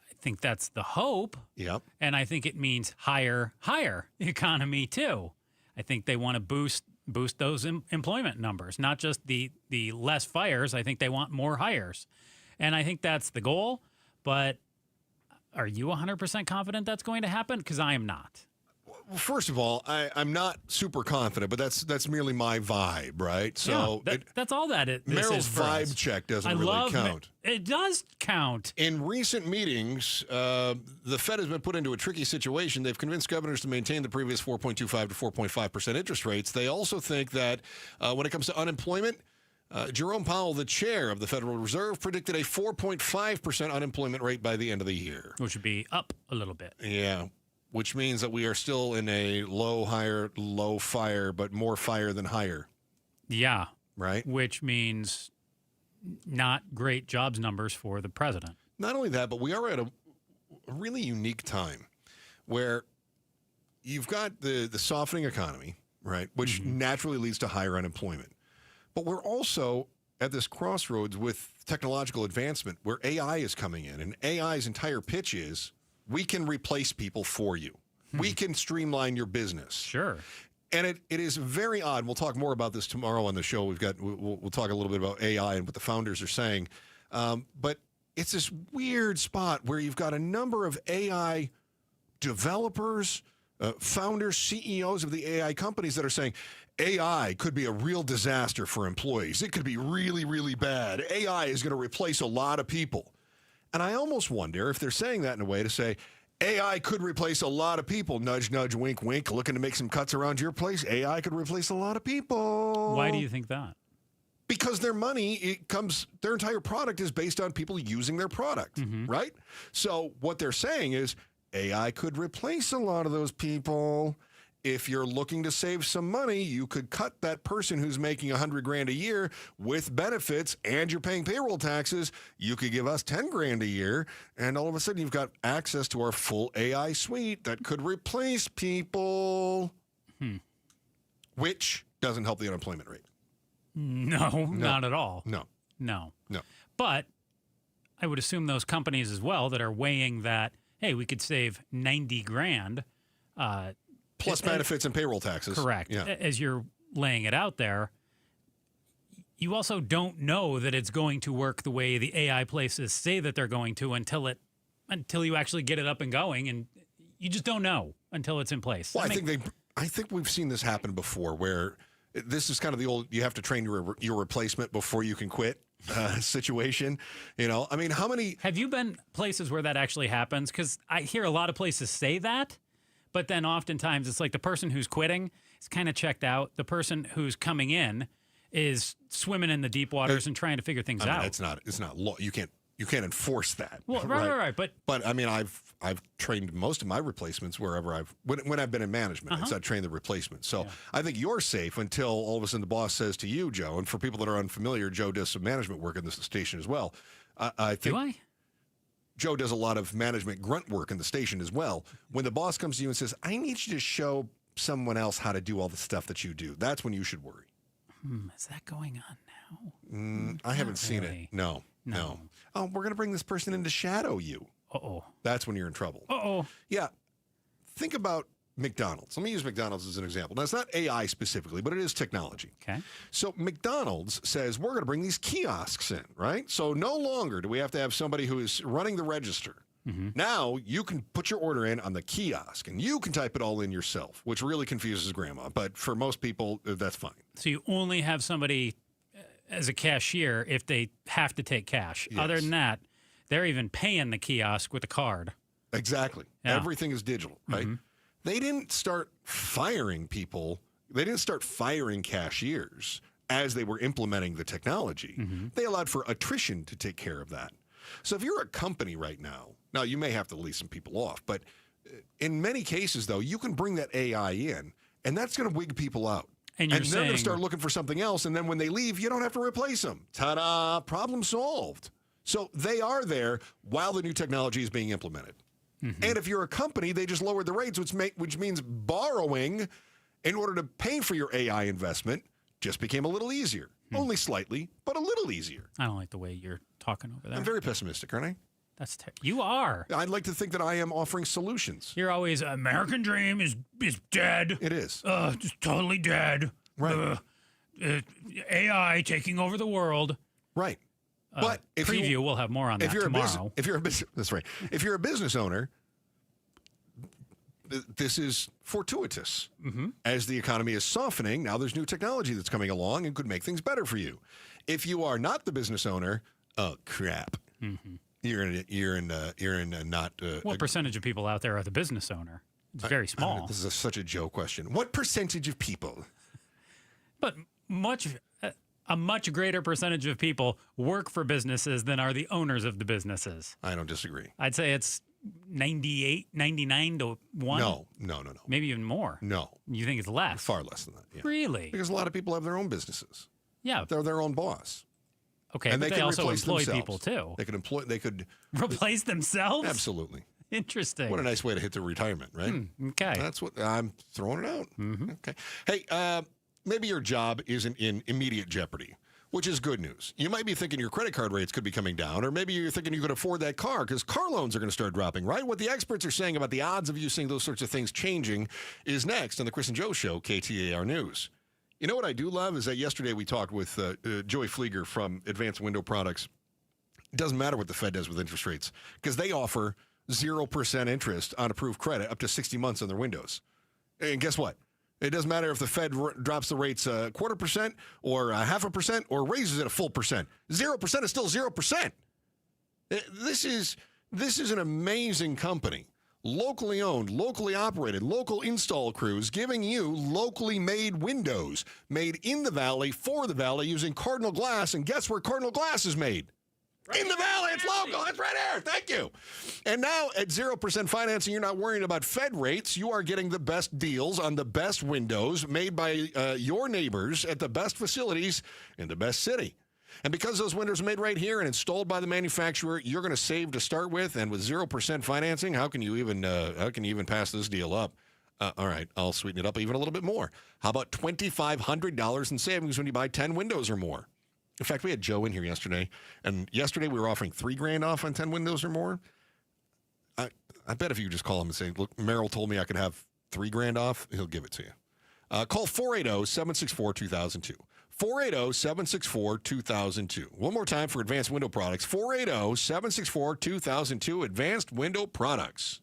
Speaker 6: I think that's the hope.
Speaker 5: Yep.
Speaker 6: And I think it means higher economy too. I think they want to boost those employment numbers, not just the less fires. I think they want more hires. And I think that's the goal. But are you 100% confident that's going to happen? Because I am not.
Speaker 5: Well, first of all, I'm not super confident, but that's merely my vibe, right? So
Speaker 6: that's all that it is.
Speaker 5: Merrill's vibe check doesn't really count.
Speaker 6: It does count.
Speaker 5: In recent meetings, the Fed has been put into a tricky situation. They've convinced governors to maintain the previous 4.25 to 4.5% interest rates. They also think that when it comes to unemployment, Jerome Powell, the chair of the Federal Reserve, predicted a 4.5% unemployment rate by the end of the year.
Speaker 6: Which would be up a little bit.
Speaker 5: Yeah. Which means that we are still in a low fire, but more fire than higher.
Speaker 6: Yeah.
Speaker 5: Right?
Speaker 6: Which means not great jobs numbers for the president.
Speaker 5: Not only that, but we are at a really unique time where you've got the softening economy, right, which naturally leads to higher unemployment. But we're also at this crossroads with technological advancement where AI is coming in, and AI's entire pitch is, we can replace people for you. We can streamline your business.
Speaker 6: Sure.
Speaker 5: And it is very odd. We'll talk more about this tomorrow on the show. We'll talk a little bit about AI and what the founders are saying. But it's this weird spot where you've got a number of AI developers, founders, CEOs of the AI companies that are saying, AI could be a real disaster for employees. It could be really, really bad. AI is going to replace a lot of people. And I almost wonder if they're saying that in a way to say, AI could replace a lot of people. Nudge, nudge, wink, wink, looking to make some cuts around your place. AI could replace a lot of people.
Speaker 6: Why do you think that?
Speaker 5: Because their money, their entire product is based on people using their product, right? So what they're saying is AI could replace a lot of those people. If you're looking to save some money, you could cut that person who's making $100,000 a year with benefits and you're paying payroll taxes. You could give us $10,000 a year, and all of a sudden you've got access to our full AI suite that could replace people, which doesn't help the unemployment rate.
Speaker 6: No, not at all.
Speaker 5: No.
Speaker 6: But I would assume those companies as well that are weighing that, hey, we could save $90,000.
Speaker 5: Plus benefits and payroll taxes.
Speaker 6: Correct.
Speaker 5: Yeah.
Speaker 6: As you're laying it out there, you also don't know that it's going to work the way the AI places say that they're going to until you actually get it up and going, and you just don't know until it's in place.
Speaker 5: Well, I think I think we've seen this happen before, where this is kind of the old you have to train your replacement before you can quit situation. You know, I mean, how many
Speaker 6: have you been places where that actually happens? Because I hear a lot of places say that, but then oftentimes it's like the person who's quitting is kind of checked out. The person who's coming in is swimming in the deep waters and trying to figure things out.
Speaker 5: It's not law. You can't enforce that.
Speaker 6: Well, right.
Speaker 5: But I mean, I've trained most of my replacements wherever when I've been in management. I've trained the replacement. So I think you're safe until all of a sudden the boss says to you, Joe. And for people that are unfamiliar, Joe does some management work in this station as well. I think. Do I? Joe does a lot of management grunt work in the station as well. When the boss comes to you and says, "I need you to show someone else how to do all the stuff that you do," that's when you should worry.
Speaker 6: Is that going on now?
Speaker 5: I haven't seen it. No. Oh, we're going to bring this person in to shadow you.
Speaker 6: Uh-oh.
Speaker 5: That's when you're in trouble.
Speaker 6: Uh-oh.
Speaker 5: Yeah. Think about McDonald's. Let me use McDonald's as an example. Now, it's not AI specifically, but it is technology.
Speaker 6: Okay.
Speaker 5: So McDonald's says, we're going to bring these kiosks in, right? So no longer do we have to have somebody who is running the register.
Speaker 6: Mm-hmm.
Speaker 5: Now you can put your order in on the kiosk, and you can type it all in yourself, which really confuses Grandma. But for most people, that's fine.
Speaker 6: So you only have somebody as a cashier if they have to take cash.
Speaker 5: Yes.
Speaker 6: Other than that, they're even paying the kiosk with a card.
Speaker 5: Exactly.
Speaker 6: Yeah.
Speaker 5: Everything is digital, right?
Speaker 6: Mm-hmm.
Speaker 5: They didn't start firing people. They didn't start firing cashiers as they were implementing the technology.
Speaker 6: Mm-hmm.
Speaker 5: They allowed for attrition to take care of that. So if you're a company right now you may have to leave some people off, but in many cases, though, you can bring that AI in, and that's going to wig people out.
Speaker 6: And
Speaker 5: they're going to start looking for something else, and then when they leave, you don't have to replace them. Ta-da! Problem solved. So they are there while the new technology is being implemented.
Speaker 6: Mm-hmm.
Speaker 5: And if you're a company, they just lowered the rates, which means borrowing in order to pay for your AI investment just became a little easier. Only slightly, but a little easier.
Speaker 6: I don't like the way you're talking over there.
Speaker 5: I'm very pessimistic, aren't I?
Speaker 6: You are.
Speaker 5: I'd like to think that I am offering solutions.
Speaker 6: You're always, American dream is dead.
Speaker 5: It is.
Speaker 6: Just totally dead.
Speaker 5: Right.
Speaker 6: AI taking over the world.
Speaker 5: Right. But if
Speaker 6: we'll have more on that tomorrow.
Speaker 5: That's right. If you're a business owner, this is fortuitous.
Speaker 6: Mm-hmm.
Speaker 5: As the economy is softening, now there's new technology that's coming along and could make things better for you. If you are not the business owner, oh crap.
Speaker 6: Mm-hmm.
Speaker 5: You're in a not.
Speaker 6: What percentage of people out there are the business owner? It's very small.
Speaker 5: This is such a Joe question. What percentage of people?
Speaker 6: But a much greater percentage of people work for businesses than are the owners of the businesses.
Speaker 5: I don't disagree.
Speaker 6: I'd say it's 98, 99 to 1.
Speaker 5: No.
Speaker 6: Maybe even more.
Speaker 5: No.
Speaker 6: You think it's less?
Speaker 5: Far less than that. Yeah.
Speaker 6: Really?
Speaker 5: Because a lot of people have their own businesses.
Speaker 6: Yeah.
Speaker 5: They're their own boss.
Speaker 6: Okay,
Speaker 5: and
Speaker 6: but they also employ
Speaker 5: themselves.
Speaker 6: people too.
Speaker 5: They could
Speaker 6: replace themselves?
Speaker 5: Absolutely.
Speaker 6: Interesting.
Speaker 5: What a nice way to hit the retirement, right?
Speaker 6: Okay.
Speaker 5: That's what I'm throwing it out.
Speaker 6: Mm-hmm.
Speaker 5: Okay. Hey, maybe your job isn't in immediate jeopardy, which is good news. You might be thinking your credit card rates could be coming down, or maybe you're thinking you could afford that car because car loans are going to start dropping, right? What the experts are saying about the odds of you seeing those sorts of things changing is next on the Chris and Joe Show, KTAR News. You know what I do love is that yesterday we talked with Joey Flieger from Advanced Window Products. It doesn't matter what the Fed does with interest rates because they offer 0% interest on approved credit up to 60 months on their windows. And guess what? It doesn't matter if the Fed drops the rates 0.25% or 0.5% or raises it a full percent. 0% is still 0%. This is an amazing company. Locally owned, locally operated, local install crews giving you locally made windows made in the Valley for the Valley using Cardinal glass. And guess where Cardinal glass is made? Right in the Valley. It's local. It's right here. Thank you. And now at 0% financing, you're not worrying about Fed rates. You are getting the best deals on the best windows made by your neighbors at the best facilities in the best city. And because those windows are made right here and installed by the manufacturer, you're going to save to start with. And with 0% financing, how can you even pass this deal up? All right, I'll sweeten it up even a little bit more. How about $2,500 in savings when you buy 10 windows or more? In fact, we had Joe in here yesterday, and yesterday we were offering $3,000 off on 10 windows or more. I bet if you just call him and say, "Look, Merrill told me I could have $3,000 off," he'll give it to you. Call 480-764-2002. 480-764-2002. One more time for Advanced Window Products. 480-764-2002. Advanced Window Products.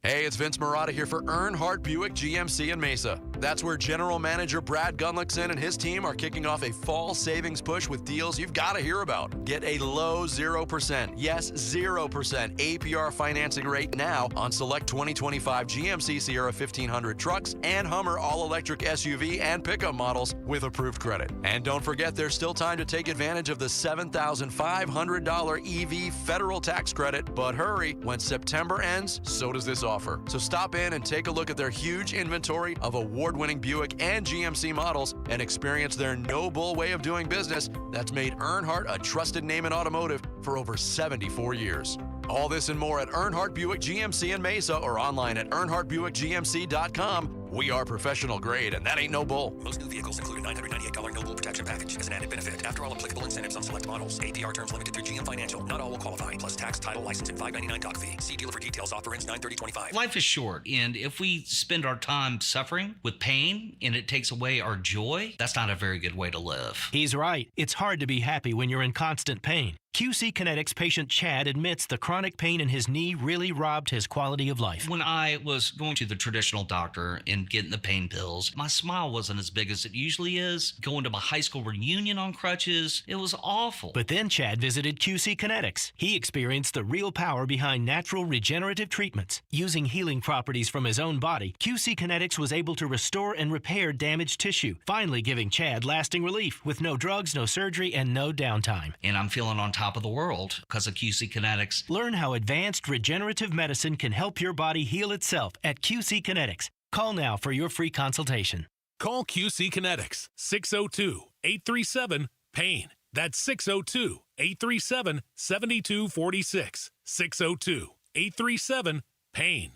Speaker 7: Hey, it's Vince Marotta here for Earnhardt Buick GMC in Mesa. That's where General Manager Brad Gunlickson and his team are kicking off a fall savings push with deals you've got to hear about. Get a low 0%, yes, 0% APR financing rate now on select 2025 GMC Sierra 1500 trucks and Hummer all-electric SUV and pickup models with approved credit. And don't forget, there's still time to take advantage of the $7,500 EV federal tax credit. But hurry, when September ends, so does this offer. So stop in and take a look at their huge inventory of award-winning Buick and GMC models and experience their no-bull way of doing business that's made Earnhardt a trusted name in automotive for over 74 years. All this and more at Earnhardt Buick GMC in Mesa or online at earnhardtbuickgmc.com. We are professional grade, and that ain't no bull.
Speaker 8: Most new vehicles include a $998 no bull protection package as an added benefit. After all applicable incentives on select models. APR terms limited through GM Financial. Not all will qualify. Plus tax, title, license, and $599 doc fee. See dealer for details. Offer ends 9/30/25.
Speaker 9: Life is short, and if we spend our time suffering with pain and it takes away our joy, that's not a very good way to live.
Speaker 10: He's right. It's hard to be happy when you're in constant pain. QC Kinetics patient Chad admits the chronic pain in his knee really robbed his quality of life.
Speaker 9: When I was going to the traditional doctor and getting the pain pills, my smile wasn't as big as it usually is. Going to my high school reunion on crutches, it was awful.
Speaker 10: But then Chad visited QC Kinetics. He experienced the real power behind natural regenerative treatments. Using healing properties from his own body, QC Kinetics was able to restore and repair damaged tissue, finally giving Chad lasting relief with no drugs, no surgery, and no downtime.
Speaker 9: And I'm feeling on top of the world because of QC Kinetics.
Speaker 10: Learn how advanced regenerative medicine can help your body heal itself at QC Kinetics. Call now for your free consultation.
Speaker 3: Call QC Kinetics 602-837-PAIN. That's 602-837-7246. 602-837-PAIN.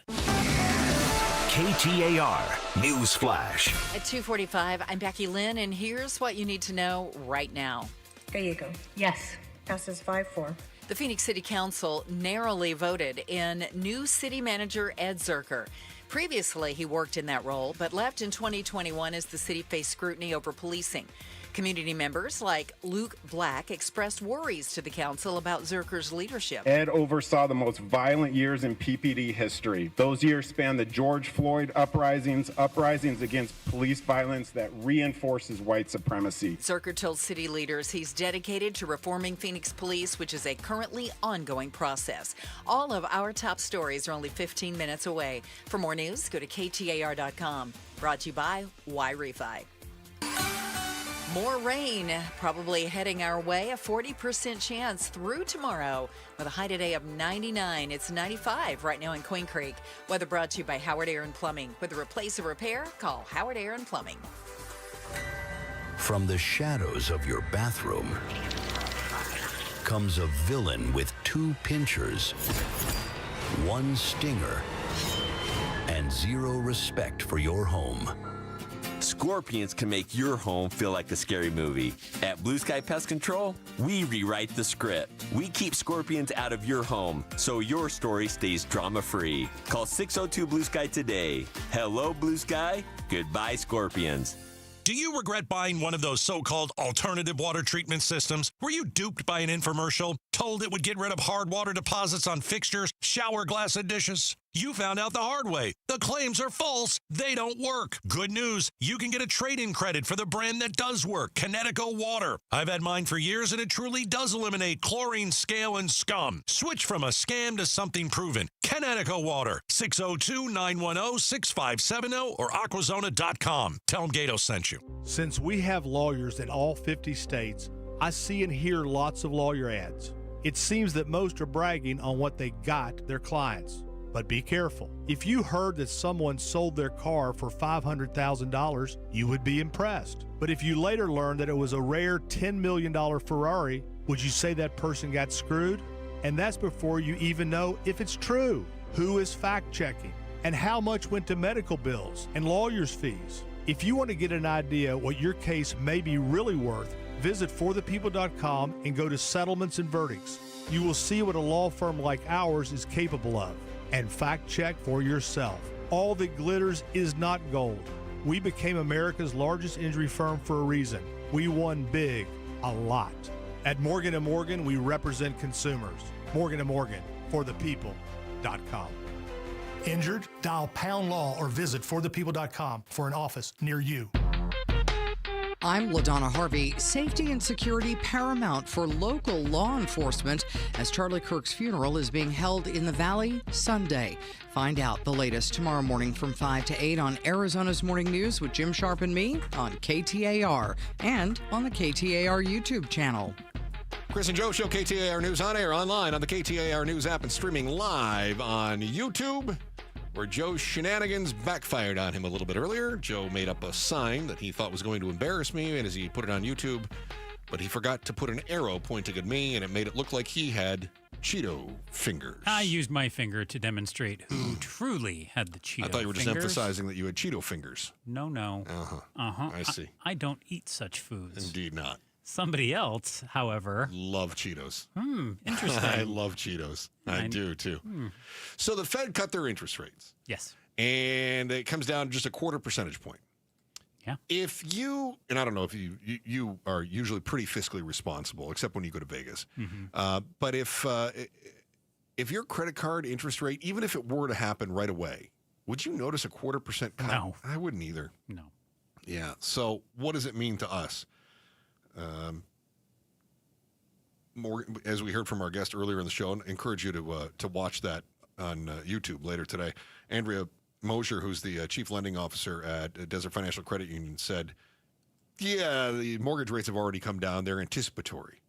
Speaker 11: KTAR News Flash.
Speaker 4: At 2:45, I'm Becky Lynn, and here's what you need to know right now.
Speaker 30: Gallego, yes. Passes 5-4.
Speaker 4: The Phoenix City Council narrowly voted in new city manager Ed Zerker. Previously, he worked in that role, but left in 2021 as the city faced scrutiny over policing. Community members like Luke Black expressed worries to the council about Zerker's leadership.
Speaker 12: Ed oversaw the most violent years in PPD history. Those years spanned the George Floyd uprisings against police violence that reinforces white supremacy.
Speaker 4: Zerker told city leaders he's dedicated to reforming Phoenix Police, which is a currently ongoing process. All of our top stories are only 15 minutes away. For more news, go to KTAR.com. Brought to you by Y-Refi. More rain probably heading our way, a 40% chance through tomorrow with a high today of 99. It's 95 right now in Queen Creek. Weather brought to you by Howard Air and Plumbing. With a replace or repair, call Howard Air and Plumbing.
Speaker 27: From the shadows of your bathroom comes a villain with 2 pinchers, 1 stinger, and 0 respect for your home.
Speaker 13: Scorpions can make your home feel like a scary movie. At Blue Sky Pest Control, we rewrite the script. We keep scorpions out of your home so your story stays drama-free. Call 602-BLUE-SKY today. Hello, Blue Sky. Goodbye, scorpions.
Speaker 21: Do you regret buying one of those so-called alternative water treatment systems? Were you duped by an infomercial, told it would get rid of hard water deposits on fixtures, shower glass, and dishes? You found out the hard way. The claims are false. They don't work. Good news. You can get a trade-in credit for the brand that does work, Connecticut Water. I've had mine for years, and it truly does eliminate chlorine, scale, and scum. Switch from a scam to something proven. Connecticut Water. 602-910-6570 or aquazona.com. Tell them Gato sent you.
Speaker 14: Since we have lawyers in all 50 states, I see and hear lots of lawyer ads. It seems that most are bragging on what they got their clients. But be careful. If you heard that someone sold their car for $500,000, you would be impressed. But if you later learned that it was a rare $10 million Ferrari, would you say that person got screwed? And that's before you even know if it's true. Who is fact-checking? And how much went to medical bills and lawyers' fees? If you want to get an idea what your case may be really worth, visit forthepeople.com and go to settlements and verdicts. You will see what a law firm like ours is capable of. And fact-check for yourself. All that glitters is not gold. We became America's largest injury firm for a reason. We won big, a lot. At Morgan & Morgan, we represent consumers. Morgan & Morgan, forthepeople.com.
Speaker 2: Injured? Dial Pound Law or visit forthepeople.com for an office near you.
Speaker 15: I'm LaDonna Harvey. Safety and security paramount for local law enforcement as Charlie Kirk's funeral is being held in the Valley Sunday. Find out the latest tomorrow morning from 5 to 8 on Arizona's Morning News with Jim Sharp and me on KTAR and on the KTAR YouTube channel.
Speaker 5: Chris and Joe Show, KTAR News on air, online on the KTAR News app, and streaming live on YouTube, where Joe's shenanigans backfired on him a little bit earlier. Joe made up a sign that he thought was going to embarrass me, and as he put it on YouTube, but he forgot to put an arrow pointing at me, and it made it look like he had Cheeto fingers.
Speaker 6: I used my finger to demonstrate who truly had the Cheeto fingers.
Speaker 5: I thought you were just emphasizing that you had Cheeto fingers.
Speaker 6: No.
Speaker 5: I see.
Speaker 6: I don't eat such foods.
Speaker 5: Indeed not.
Speaker 6: Somebody else, however.
Speaker 5: Love Cheetos.
Speaker 6: Interesting.
Speaker 5: I love Cheetos. I do, too. So the Fed cut their interest rates.
Speaker 6: Yes.
Speaker 5: And it comes down to just a 0.25 percentage point.
Speaker 6: Yeah.
Speaker 5: If you, and I don't know if you are usually pretty fiscally responsible, except when you go to Vegas. But if your credit card interest rate, even if it were to happen right away, would you notice a 0.25% cut?
Speaker 6: No.
Speaker 5: I wouldn't either.
Speaker 6: No.
Speaker 5: Yeah. So what does it mean to us? More, as we heard from our guest earlier in the show, and encourage you to watch that on YouTube later today. Andrea Mosier, who's the chief lending officer at Desert Financial Credit Union, said, yeah, the mortgage rates have already come down. They're anticipatory.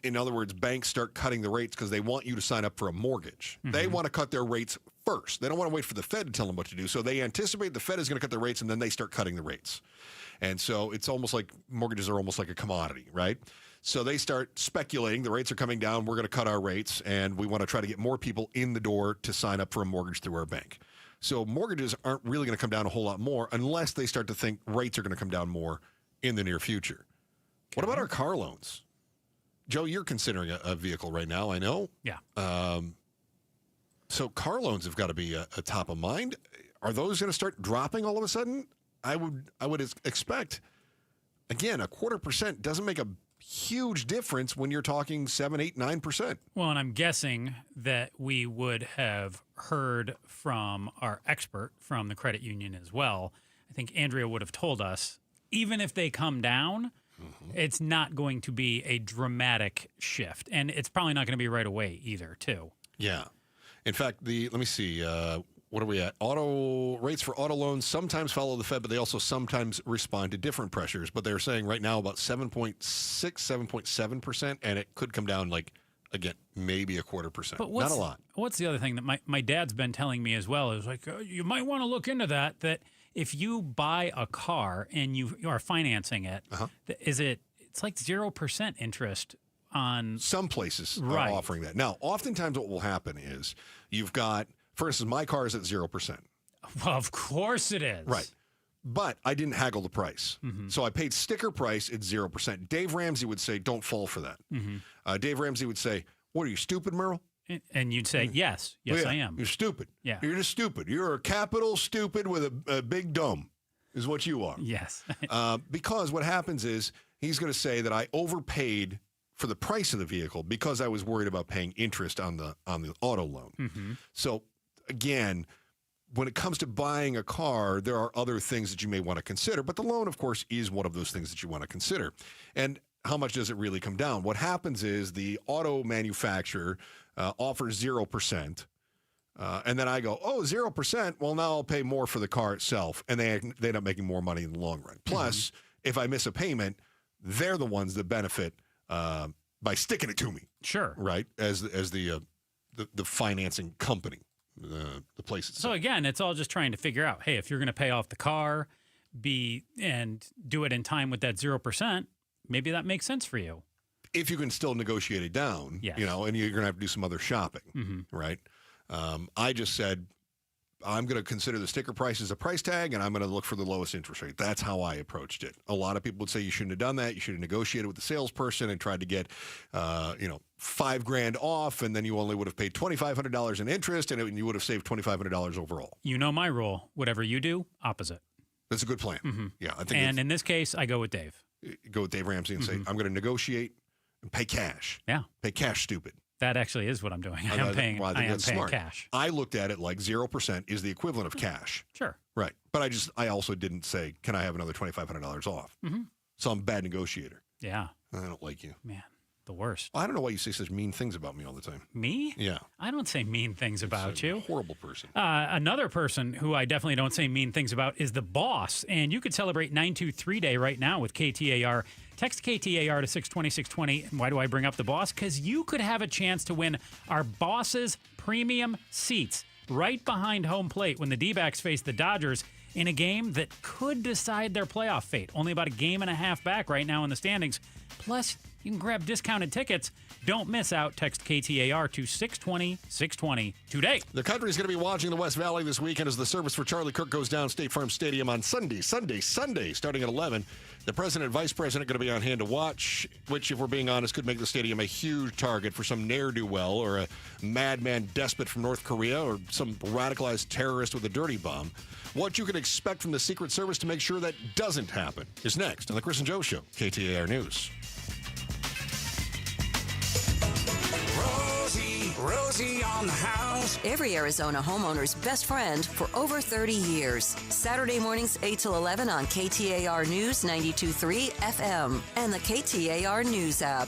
Speaker 5: In other words, banks start cutting the rates because they want you to sign up for a mortgage. They want to cut their rates first. They don't want to wait for the Fed to tell them what to do. So they anticipate the Fed is going to cut their rates, and then they start cutting the rates. And so it's almost like mortgages are almost like a commodity, right? So they start speculating, the rates are coming down, we're going to cut our rates, and we want to try to get more people in the door to sign up for a mortgage through our bank. So mortgages aren't really going to come down a whole lot more unless they start to think rates are going to come down more in the near future. What about our car loans? Joe, you're considering a vehicle right now, I know.
Speaker 6: Yeah.
Speaker 5: So car loans have got to be a top of mind. Are those going to start dropping all of a sudden? I would expect, again, a 0.25% doesn't make a huge difference when you're talking 7, 8, 9%.
Speaker 6: Well, and I'm guessing that we would have heard from our expert from the credit union as well. I think Andrea would have told us, even if they come down, it's not going to be a dramatic shift. And it's probably not going to be right away either, too.
Speaker 5: Yeah. In fact, let me see. What are we at? Auto rates for auto loans sometimes follow the Fed, but they also sometimes respond to different pressures. But they're saying right now about 7.6, 7.7%, and it could come down again, maybe a 0.25%.
Speaker 6: But
Speaker 5: not a lot.
Speaker 6: What's the other thing that my dad's been telling me as well is you might want to look into that if you buy a car and you are financing it, it's like 0% interest on.
Speaker 5: Some places
Speaker 6: right.
Speaker 5: are offering that. Now, oftentimes what will happen is you've got, for instance, my car is at 0%.
Speaker 6: Well, of course it is.
Speaker 5: Right. But I didn't haggle the price. So I paid sticker price at 0%. Dave Ramsey would say, don't fall for that. Dave Ramsey would say, what are you, stupid, Merrill?
Speaker 6: And you'd say, yes, I am.
Speaker 5: You're stupid.
Speaker 6: Yeah.
Speaker 5: You're just stupid. You're a capital stupid with a big dumb is what you are.
Speaker 6: Yes.
Speaker 5: Because what happens is he's going to say that I overpaid for the price of the vehicle because I was worried about paying interest on the auto loan. So again, when it comes to buying a car, there are other things that you may want to consider, but the loan, of course, is one of those things that you want to consider. And how much does it really come down? What happens is the auto manufacturer offers 0%, and then I go, 0%? Well, now I'll pay more for the car itself, and they end up making more money in the long run. Plus, if I miss a payment, they're the ones that benefit by sticking it to me.
Speaker 6: Sure.
Speaker 5: Right? As the financing company. The place itself.
Speaker 6: So again, it's all just trying to figure out, hey, if you're going to pay off the car, and do it in time with that 0%, maybe that makes sense for you.
Speaker 5: If you can still negotiate it down,
Speaker 6: yes.
Speaker 5: And you're going to have to do some other shopping, right? I just said, I'm going to consider the sticker price as a price tag, and I'm going to look for the lowest interest rate. That's how I approached it. A lot of people would say you shouldn't have done that. You should have negotiated with the salesperson and tried to get, $5,000 off, and then you only would have paid $2,500 in interest, and you would have saved $2,500 overall.
Speaker 6: You know my rule. Whatever you do, opposite.
Speaker 5: That's a good plan. Yeah, I think.
Speaker 6: And in this case, I go with Dave.
Speaker 5: Go with Dave Ramsey and say, I'm going to negotiate and pay cash.
Speaker 6: Yeah.
Speaker 5: Pay cash, stupid.
Speaker 6: That actually is what I'm doing. I am paying
Speaker 5: smart.
Speaker 6: cash.
Speaker 5: I looked at it like 0% is the equivalent of cash.
Speaker 6: Sure.
Speaker 5: Right. But I also didn't say, can I have another $2,500 off?
Speaker 6: Mm-hmm.
Speaker 5: So I'm a bad negotiator.
Speaker 6: Yeah.
Speaker 5: I don't like you.
Speaker 6: Man, the worst.
Speaker 5: I don't know why you say such mean things about me all the time.
Speaker 6: Me?
Speaker 5: Yeah.
Speaker 6: I don't say mean things about you.
Speaker 5: Horrible person.
Speaker 6: Another person who I definitely don't say mean things about is the boss. And you could celebrate 923 Day right now with KTAR. Text KTAR to 620-620. And why do I bring up the boss? Because you could have a chance to win our boss's premium seats right behind home plate when the D-backs face the Dodgers in a game that could decide their playoff fate. Only about a game and a half back right now in the standings. Plus, you can grab discounted tickets. Don't miss out. Text KTAR to 620-620 today.
Speaker 5: The country is going to be watching the West Valley this weekend as the service for Charlie Kirk goes down State Farm Stadium on Sunday, starting at 11. The president and vice president going to be on hand to watch, which, if we're being honest, could make the stadium a huge target for some ne'er-do-well or a madman despot from North Korea or some radicalized terrorist with a dirty bomb. What you can expect from the Secret Service to make sure that doesn't happen is next on The Chris and Joe Show, KTAR News.
Speaker 16: Rosie on the house.
Speaker 1: Every Arizona homeowner's best friend for over 30 years. Saturday mornings 8 till 11 on KTAR News 92.3 FM and the KTAR News app.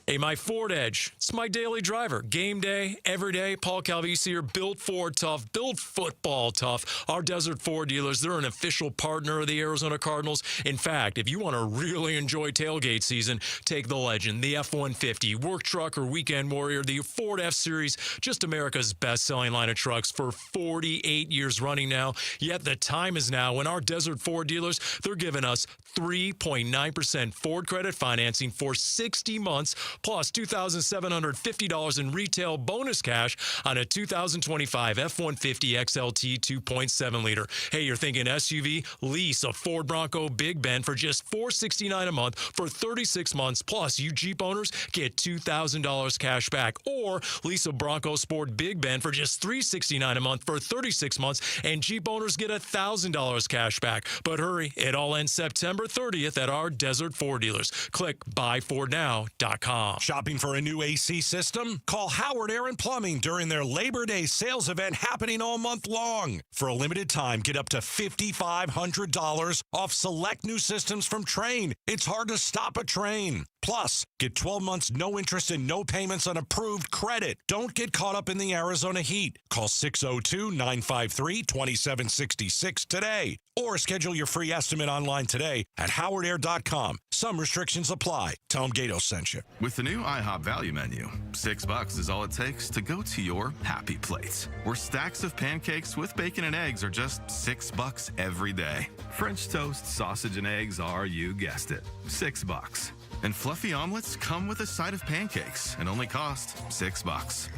Speaker 17: Hey, my Ford Edge. It's my daily driver. Game day, every day. Paul Calvisi here. Built Ford tough. Built football tough. Our Desert Ford dealers, they're an official partner of the Arizona Cardinals. In fact, if you want to really enjoy tailgate season, take the Legend, the F-150, work truck or weekend warrior, the Ford F-Series, just America's best-selling line of trucks for 48 years running now. Yet the time is now when our Desert Ford dealers, they're giving us 3.9% Ford credit financing for 60 months, plus $2,750 in retail bonus cash on a 2025 F-150 XLT 2.7 liter. Hey, you're thinking SUV? Lease a Ford Bronco Big Ben for just $469 a month for 36 months. Plus, you Jeep owners get $2,000 cash back. Or lease a Bronco Sport Big Ben for just $369 a month for 36 months, and Jeep owners get $1,000 cash back. But hurry, it all ends September 30th at our Desert Ford dealers. Click buyfordnow.com.
Speaker 18: Shopping for a new AC system? Call Howard Aaron Plumbing during their Labor Day sales event happening all month long. For a limited time, get up to $5,500 off select new systems from Trane. It's hard to stop a train. Plus, get 12 months no interest and no payments on approved credit. Don't get caught up in the Arizona heat. Call 602-953-2766 today. Or schedule your free estimate online today at howardair.com. Some restrictions apply. Tell them Gato sent you.
Speaker 27: With the new IHOP value menu, $6 is all it takes to go to your happy place, where stacks of pancakes with bacon and eggs are just $6 every day. French toast, sausage, and eggs are, you guessed it, $6. And fluffy omelets come with a side of pancakes and only cost $6.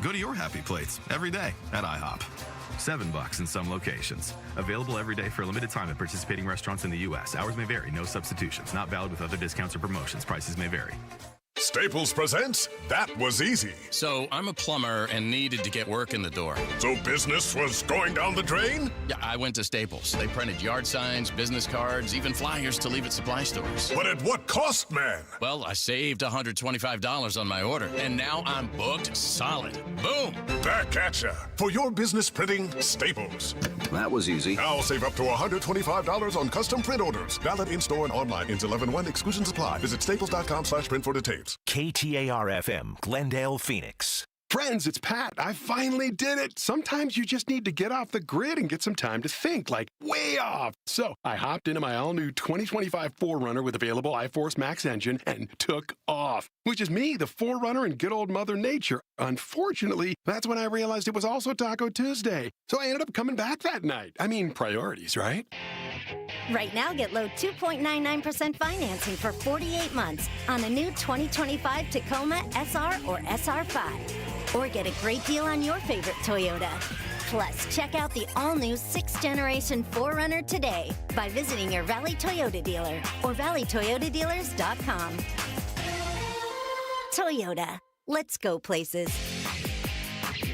Speaker 27: Go to your happy plates every day at IHOP. $7 in some locations. Available every day for a limited time at participating restaurants in the U.S. Hours may vary. No substitutions. Not valid with other discounts or promotions. Prices may vary.
Speaker 19: Staples presents That Was Easy.
Speaker 20: So, I'm a plumber and needed to get work in the door.
Speaker 19: So business was going down the drain?
Speaker 20: Yeah, I went to Staples. They printed yard signs, business cards, even flyers to leave at supply stores.
Speaker 19: But at what cost, man?
Speaker 20: Well, I saved $125 on my order, and now I'm booked solid. Boom!
Speaker 19: Back at ya. For your business printing, Staples.
Speaker 11: That was easy.
Speaker 19: Now save up to $125 on custom print orders. Valid in-store and online. Ends 11/1. Exclusions apply. Visit staples.com/print for details.
Speaker 11: KTAR-FM, Glendale, Phoenix.
Speaker 22: Friends, it's Pat. I finally did it. Sometimes you just need to get off the grid and get some time to think, like way off. So I hopped into my all-new 2025 4Runner with available iForce Max engine and took off, which is me, the 4Runner and good old Mother Nature. Unfortunately, that's when I realized it was also Taco Tuesday. So I ended up coming back that night. I mean, priorities, right?
Speaker 23: Right now, get low 2.99% financing for 48 months on a new 2025 Tacoma SR or SR5. Or get a great deal on your favorite Toyota. Plus, check out the all-new 6th generation 4Runner today by visiting your Valley Toyota dealer or valleytoyotadealers.com. Toyota. Let's go places.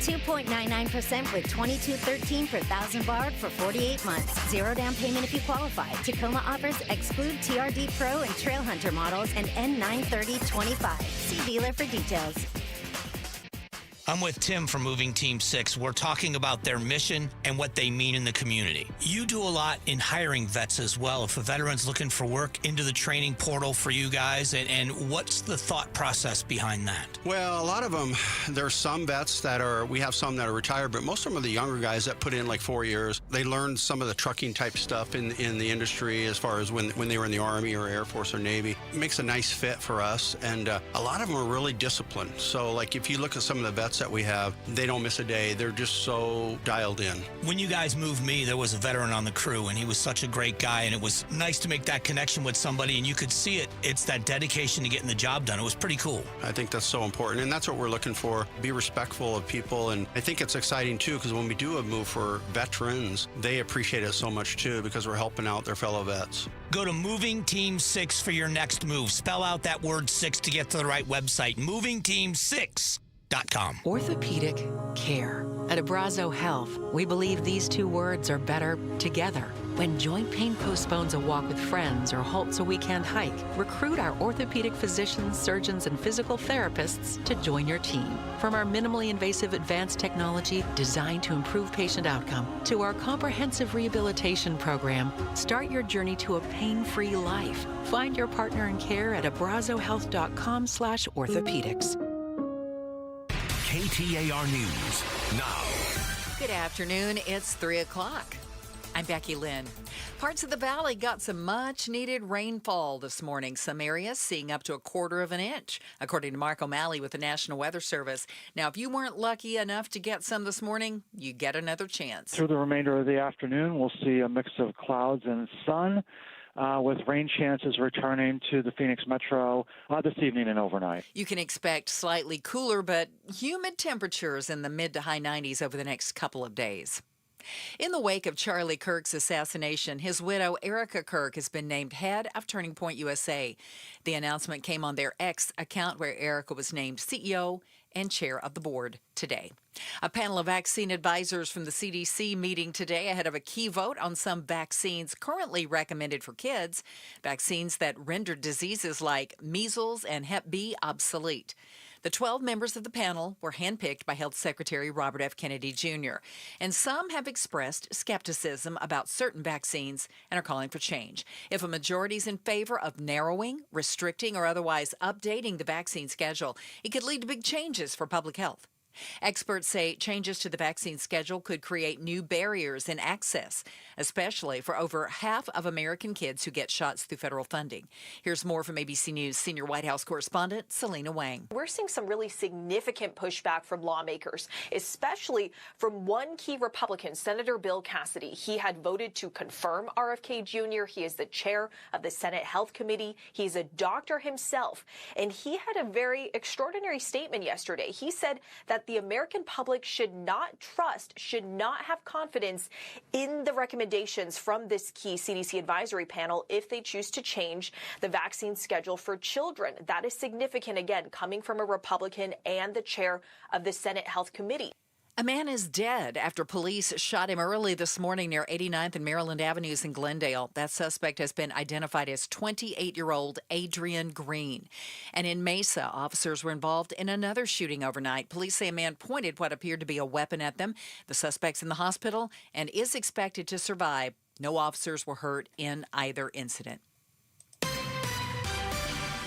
Speaker 23: 2.99% with $22.13 per thousand borrowed for 48 months. Zero down payment if you qualify. Tacoma offers exclude TRD Pro and Trail Hunter models and N93025. See dealer for details.
Speaker 21: I'm with Tim from Moving Team 6. We're talking about their mission and what they mean in the community. You do a lot in hiring vets as well. If a veteran's looking for work, into the training portal for you guys, and what's the thought process behind that?
Speaker 3: Well, a lot of them, there's some vets we have some that are retired, but most of them are the younger guys that put in like 4 years. They learned some of the trucking type stuff in the industry as far as when they were in the Army or Air Force or Navy. It makes a nice fit for us, and a lot of them are really disciplined. So like if you look at some of the vets that we have, they don't miss a day. They're just so dialed in.
Speaker 21: When you guys moved me, there was a veteran on the crew, and he was such a great guy, and it was nice to make that connection with somebody, and you could see it. It's that dedication to getting the job done. It was pretty cool.
Speaker 3: I think that's so important, and that's what we're looking for. Be respectful of people, and I think it's exciting too, because when we do a move for veterans, they appreciate it so much too, because we're helping out their fellow vets.
Speaker 21: Go to Moving Team 6 for your next move. Spell out that word 6 to get to the right website. MovingTeam6.com.
Speaker 7: Orthopedic care. At Abrazo Health, we believe these two words are better together. When joint pain postpones a walk with friends or halts a weekend hike, recruit our orthopedic physicians, surgeons, and physical therapists to join your team. From our minimally invasive advanced technology designed to improve patient outcome to our comprehensive rehabilitation program, start your journey to a pain-free life. Find your partner in care at abrazohealth.com/orthopedics.
Speaker 11: KTAR News now.
Speaker 4: Good afternoon. It's 3 o'clock. I'm Becky Lynn. Parts of the valley got some much-needed rainfall this morning. Some areas seeing up to 1/4 of an inch, according to Mark O'Malley with the National Weather Service. Now, if you weren't lucky enough to get some this morning, you get another chance.
Speaker 8: Through the remainder of the afternoon, we'll see a mix of clouds and sun, with rain chances returning to the Phoenix metro this evening and overnight.
Speaker 4: You can expect slightly cooler but humid temperatures in the mid to high 90s over the next couple of days. In the wake of Charlie Kirk's assassination, his widow, Erica Kirk, has been named head of Turning Point USA. The announcement came on their X account, where Erica was named CEO and chair of the board today. A panel of vaccine advisors from the CDC meeting today ahead of a key vote on some vaccines currently recommended for kids, vaccines that render diseases like measles and Hep B obsolete. The 12 members of the panel were handpicked by Health Secretary Robert F. Kennedy Jr., and some have expressed skepticism about certain vaccines and are calling for change. If a majority is in favor of narrowing, restricting, or otherwise updating the vaccine schedule, it could lead to big changes for public health. Experts say changes to the vaccine schedule could create new barriers in access, especially for over half of American kids who get shots through federal funding. Here's more from ABC News senior White House correspondent Selena Wang.
Speaker 9: We're seeing some really significant pushback from lawmakers, especially from one key Republican, Senator Bill Cassidy. He had voted to confirm RFK Jr. He is the chair of the Senate Health Committee. He's a doctor himself, and he had a very extraordinary statement yesterday. He said that the American public should not trust, should not have confidence in the recommendations from this key CDC advisory panel if they choose to change the vaccine schedule for children. That is significant, again, coming from a Republican and the chair of the Senate Health Committee.
Speaker 4: A man is dead after police shot him early this morning near 89th and Maryland Avenues in Glendale. That suspect has been identified as 28-year-old Adrian Green. And in Mesa, officers were involved in another shooting overnight. Police say a man pointed what appeared to be a weapon at them. The suspect's in the hospital and is expected to survive. No officers were hurt in either incident.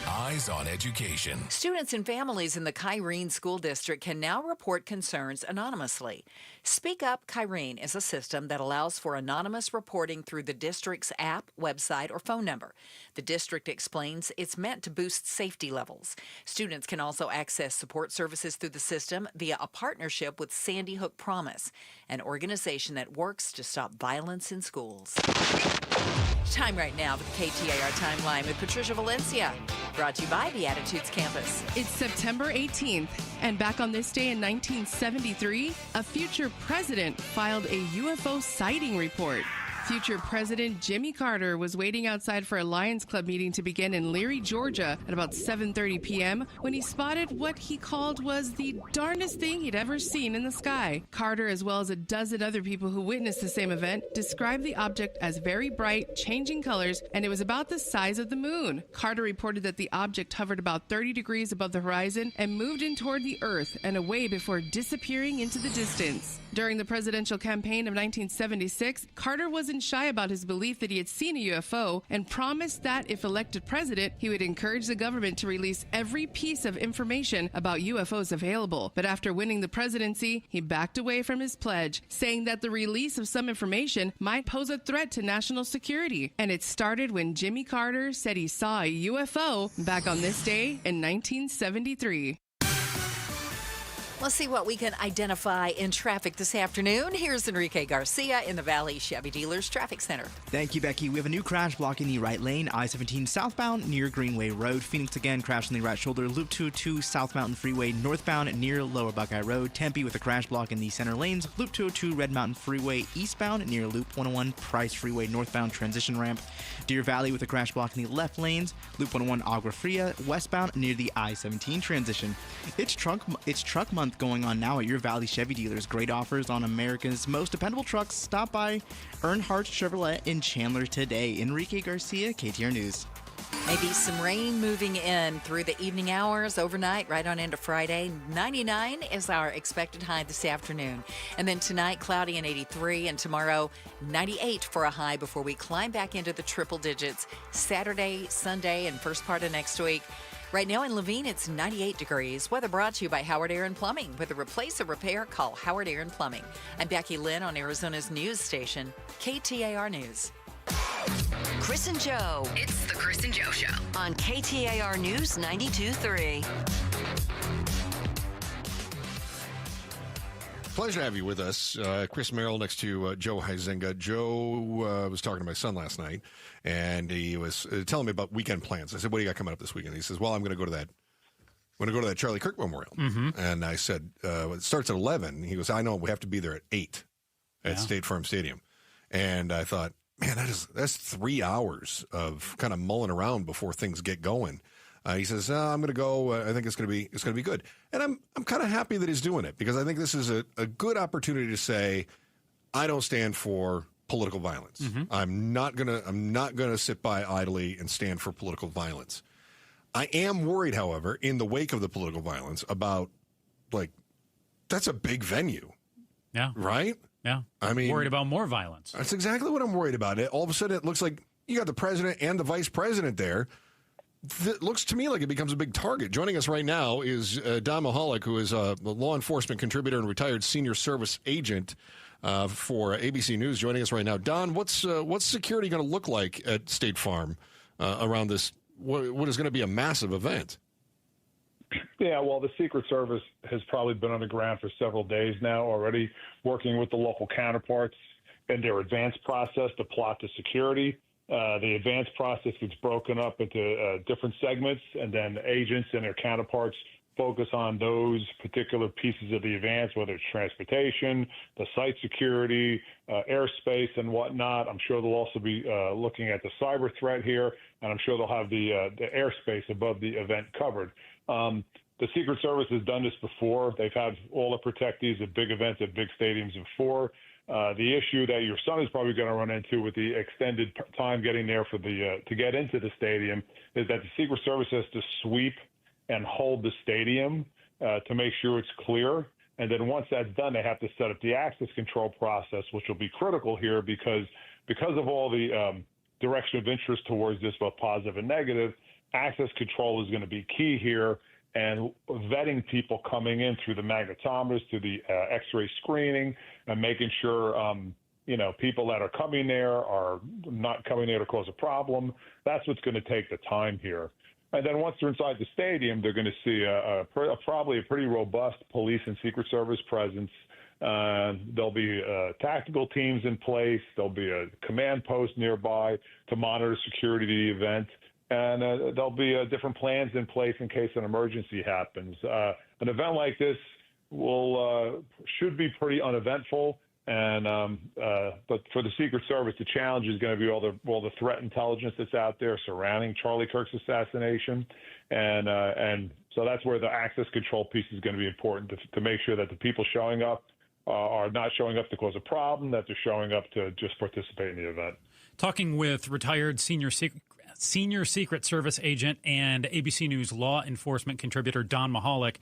Speaker 10: Eyes on Education.
Speaker 4: Students and families in the Kyrene School District can now report concerns anonymously. Speak Up Kyrene is a system that allows for anonymous reporting through the district's app, website, or phone number. The district explains it's meant to boost safety levels. Students can also access support services through the system via a partnership with Sandy Hook Promise, an organization that works to stop violence in schools. Time right now for the KTAR Timeline with Patricia Valencia. Brought to you by the Attitudes Campus.
Speaker 24: It's September 18th, and back on this day in 1973, a future president filed a UFO sighting report. Future President Jimmy Carter was waiting outside for a Lions Club meeting to begin in Leary, Georgia at about 7:30 p.m. when he spotted what he called was the darndest thing he'd ever seen in the sky. Carter, as well as a dozen other people who witnessed the same event, described the object as very bright, changing colors, and it was about the size of the moon. Carter reported that the object hovered about 30 degrees above the horizon and moved in toward the Earth and away before disappearing into the distance. During the presidential campaign of 1976, Carter wasn't shy about his belief that he had seen a UFO and promised that if elected president, he would encourage the government to release every piece of information about UFOs available. But after winning the presidency, he backed away from his pledge, saying that the release of some information might pose a threat to national security. And it started when Jimmy Carter said he saw a UFO back on this day in 1973.
Speaker 4: Let's see what we can identify in traffic this afternoon. Here's Enrique Garcia in the Valley Chevy Dealers Traffic Center.
Speaker 2: Thank you, Becky. We have a new crash blocking the right lane, I-17 southbound near Greenway Road. Phoenix again, crash on the right shoulder, Loop 202 South Mountain Freeway northbound near Lower Buckeye Road. Tempe with a crash block in the center lanes, Loop 202 Red Mountain Freeway eastbound near Loop 101 Price Freeway northbound transition ramp. Deer Valley with a crash block in the left lanes, Loop 101 Agua Fria westbound near the I-17 transition. It's truck month going on now at your Valley Chevy Dealers. Great offers on America's most dependable trucks. Stop by Earnhardt Chevrolet in Chandler today. Enrique Garcia, KTAR News.
Speaker 4: Maybe some rain moving in through the evening hours, overnight, right on into Friday. 99 is our expected high this afternoon. And then tonight, cloudy and 83. And tomorrow, 98 for a high before we climb back into the triple digits. Saturday, Sunday, and first part of next week. Right now in Levine, it's 98 degrees. Weather brought to you by Howard Air and Plumbing. With a replace or repair, call Howard Air and Plumbing. I'm Becky Lynn on Arizona's news station, KTAR News.
Speaker 1: Chris and Joe.
Speaker 12: It's the Chris and Joe Show
Speaker 1: On KTAR News 92.3.
Speaker 5: Pleasure to have you with us. Chris Merrill next to Joe Huizenga. Joe was talking to my son last night, and he was telling me about weekend plans. I said, what do you got coming up this weekend? He says, well, I'm going to go to that Charlie Kirk Memorial. Mm-hmm. And I said, it starts at 11. He goes, I know, we have to be there at 8 at State Farm Stadium. And I thought, man, that's 3 hours of kind of mulling around before things get going. He says, I'm going to go. I think it's going to be good. And I'm kind of happy that he's doing it, because I think this is a good opportunity to say, I don't stand for political violence. Mm-hmm. I'm not going to sit by idly and stand for political violence. I am worried, however, in the wake of the political violence about, like, that's a big venue.
Speaker 6: Yeah.
Speaker 5: Right?
Speaker 6: Yeah.
Speaker 5: I mean,
Speaker 6: worried about more violence.
Speaker 5: That's exactly what I'm worried about. All of a sudden, it looks like you got the president and the vice president there. It looks to me like it becomes a big target. Joining us right now is Don Mahalik, who is a law enforcement contributor and retired senior service agent for ABC News. Joining us right now. Don, what's security going to look like at State Farm around this, what is going to be a massive event?
Speaker 13: Yeah, well, the Secret Service has probably been on the ground for several days now already, working with the local counterparts in their advanced process to plot the security. The advanced process gets broken up into different segments, and then agents and their counterparts focus on those particular pieces of the advance, whether it's transportation, the site security, airspace, and whatnot. I'm sure they'll also be looking at the cyber threat here, and I'm sure they'll have the airspace above the event covered. The Secret Service has done this before. They've had all the protectees at big events at big stadiums before. The issue that your son is probably going to run into with the extended time getting there for to get into the stadium is that the Secret Service has to sweep and hold the stadium to make sure it's clear. And then once that's done, they have to set up the access control process, which will be critical here because of all the direction of interest towards this, both positive and negative. Access control is going to be key here. And vetting people coming in through the magnetometers, through the X-ray screening, and making sure, people that are coming there are not coming there to cause a problem. That's what's going to take the time here. And then once they're inside the stadium, they're going to see probably a pretty robust police and Secret Service presence. There'll be tactical teams in place. There'll be a command post nearby to monitor security of the event. And there'll be different plans in place in case an emergency happens. An event like this should be pretty uneventful, But for the Secret Service, the challenge is going to be all the threat intelligence that's out there surrounding Charlie Kirk's assassination, and so that's where the access control piece is going to be important to make sure that the people showing up are not showing up to cause a problem, that they're showing up to just participate in the event.
Speaker 6: Talking with retired senior Secret Service agent and ABC News law enforcement contributor Don Mahalik.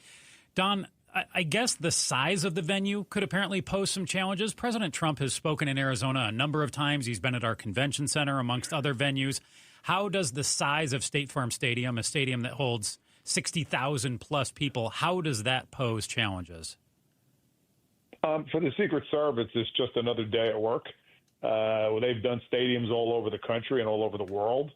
Speaker 6: Don, I guess the size of the venue could apparently pose some challenges. President Trump has spoken in Arizona a number of times. He's been at our convention center, amongst other venues. How does the size of State Farm Stadium, a stadium that holds 60,000 plus people, how does that pose challenges?
Speaker 13: For the Secret Service, it's just another day at work. They've done stadiums all over the country and all over the world.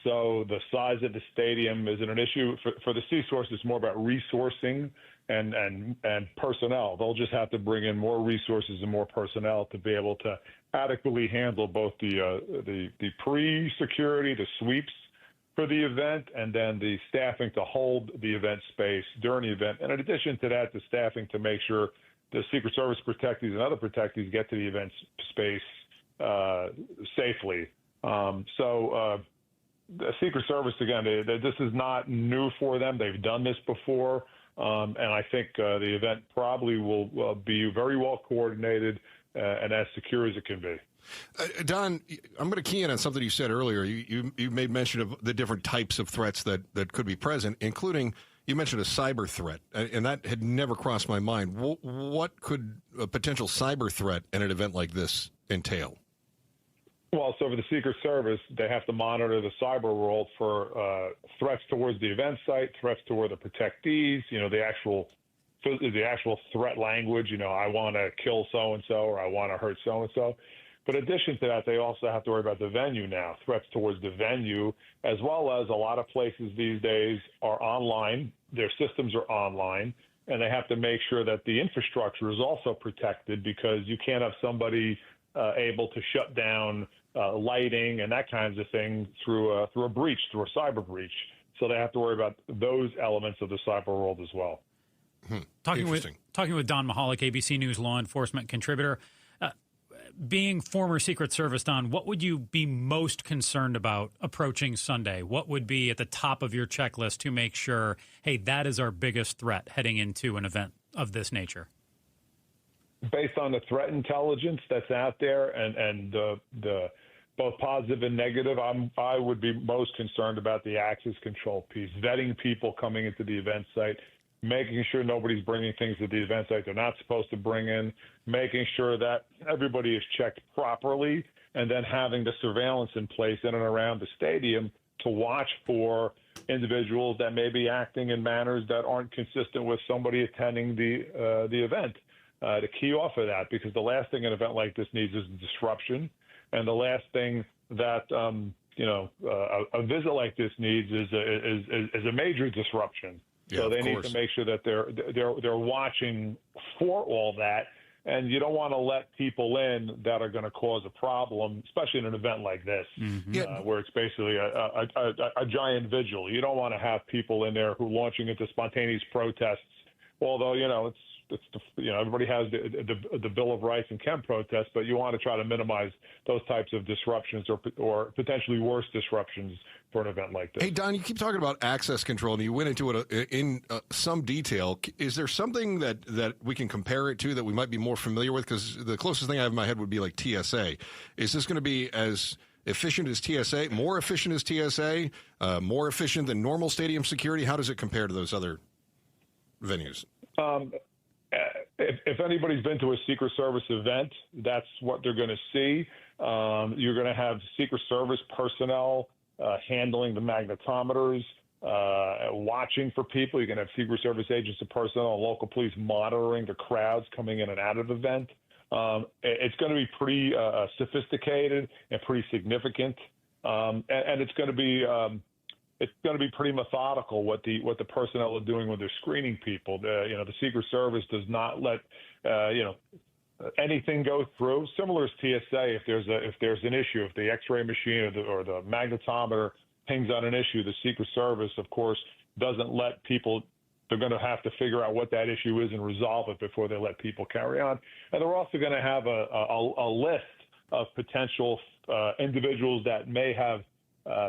Speaker 13: So the size of the stadium isn't an issue. For the C-Source, it's more about resourcing and personnel. They'll just have to bring in more resources and more personnel to be able to adequately handle both the pre-security, the sweeps for the event, and then the staffing to hold the event space during the event. And in addition to that, the staffing to make sure the Secret Service protectees and other protectees get to the event space safely. The Secret Service, again, this is not new for them. They've done this before, and I think the event probably will be very well coordinated and as secure as it can be.
Speaker 5: Don, I'm going to key in on something you said earlier. You made mention of the different types of threats that could be present, including you mentioned a cyber threat, and that had never crossed my mind. What could a potential cyber threat in an event like this entail?
Speaker 13: Well, so for the Secret Service, they have to monitor the cyber world for threats towards the event site, threats toward the protectees, the actual threat language, I want to kill so-and-so or I want to hurt so-and-so. But in addition to that, they also have to worry about the venue now, threats towards the venue, as well as a lot of places these days are online. Their systems are online, and they have to make sure that the infrastructure is also protected because you can't have somebody able to shut down lighting and that kinds of thing through a breach, through a cyber breach. So they have to worry about those elements of the cyber world as well.
Speaker 6: Talking with Don Mahalik, ABC News law enforcement contributor. Being former Secret Service, Don, what would you be most concerned about approaching Sunday? What would be at the top of your checklist to make sure, hey, that is our biggest threat heading into an event of this nature?
Speaker 13: Based on the threat intelligence that's out there and the both positive and negative, I would be most concerned about the access control piece, vetting people coming into the event site, making sure nobody's bringing things to the event site they're not supposed to bring in, making sure that everybody is checked properly, and then having the surveillance in place in and around the stadium to watch for individuals that may be acting in manners that aren't consistent with somebody attending the event. To key off of that, because the last thing an event like this needs is disruption, and the last thing that a visit like this needs is a major disruption.
Speaker 5: Yeah,
Speaker 13: so they need to make sure that they're watching for all that, and you don't want to let people in that are going to cause a problem, especially in an event like this, where it's basically a giant vigil. You don't want to have people in there who are launching into spontaneous protests, although everybody has the Bill of Rights and can protest, but you want to try to minimize those types of disruptions or potentially worse disruptions for an event like this.
Speaker 5: Hey, Don, you keep talking about access control, and you went into it in some detail. Is there something that we can compare it to that we might be more familiar with? Because the closest thing I have in my head would be like TSA. Is this going to be as efficient as TSA, more efficient as TSA, more efficient than normal stadium security? How does it compare to those other venues?
Speaker 13: If anybody's been to a Secret Service event, that's what they're going to see. You're going to have Secret Service personnel handling the magnetometers, watching for people. You're going to have Secret Service agents and personnel and local police monitoring the crowds coming in and out of the event. It's going to be pretty sophisticated and pretty significant, and it's going to be pretty methodical what the personnel are doing when they're screening people. The Secret Service does not let anything go through. Similar as TSA, if there's an issue, if the X-ray machine or the magnetometer pings on an issue, the Secret Service, of course, doesn't let people they're going to have to figure out what that issue is and resolve it before they let people carry on. And they're also going to have a list of potential individuals that may have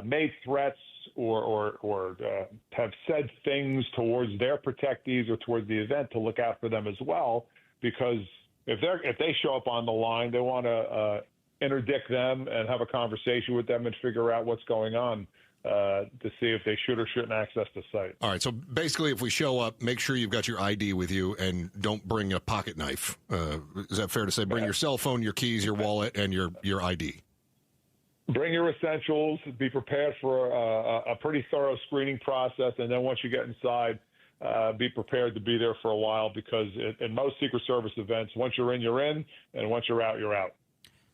Speaker 13: made threats or have said things towards their protectees or towards the event to look out for them as well. Because if they show up on the line, they want to interdict them and have a conversation with them and figure out what's going on to see if they should or shouldn't access the site.
Speaker 5: All right. So basically, if we show up, make sure you've got your ID with you and don't bring a pocket knife. Is that fair to say? Bring your cell phone, your keys, your wallet, and your ID.
Speaker 13: Bring your essentials. Be prepared for a pretty thorough screening process. And then once you get inside, be prepared to be there for a while because in most Secret Service events, once you're in, you're in. And once you're out, you're out.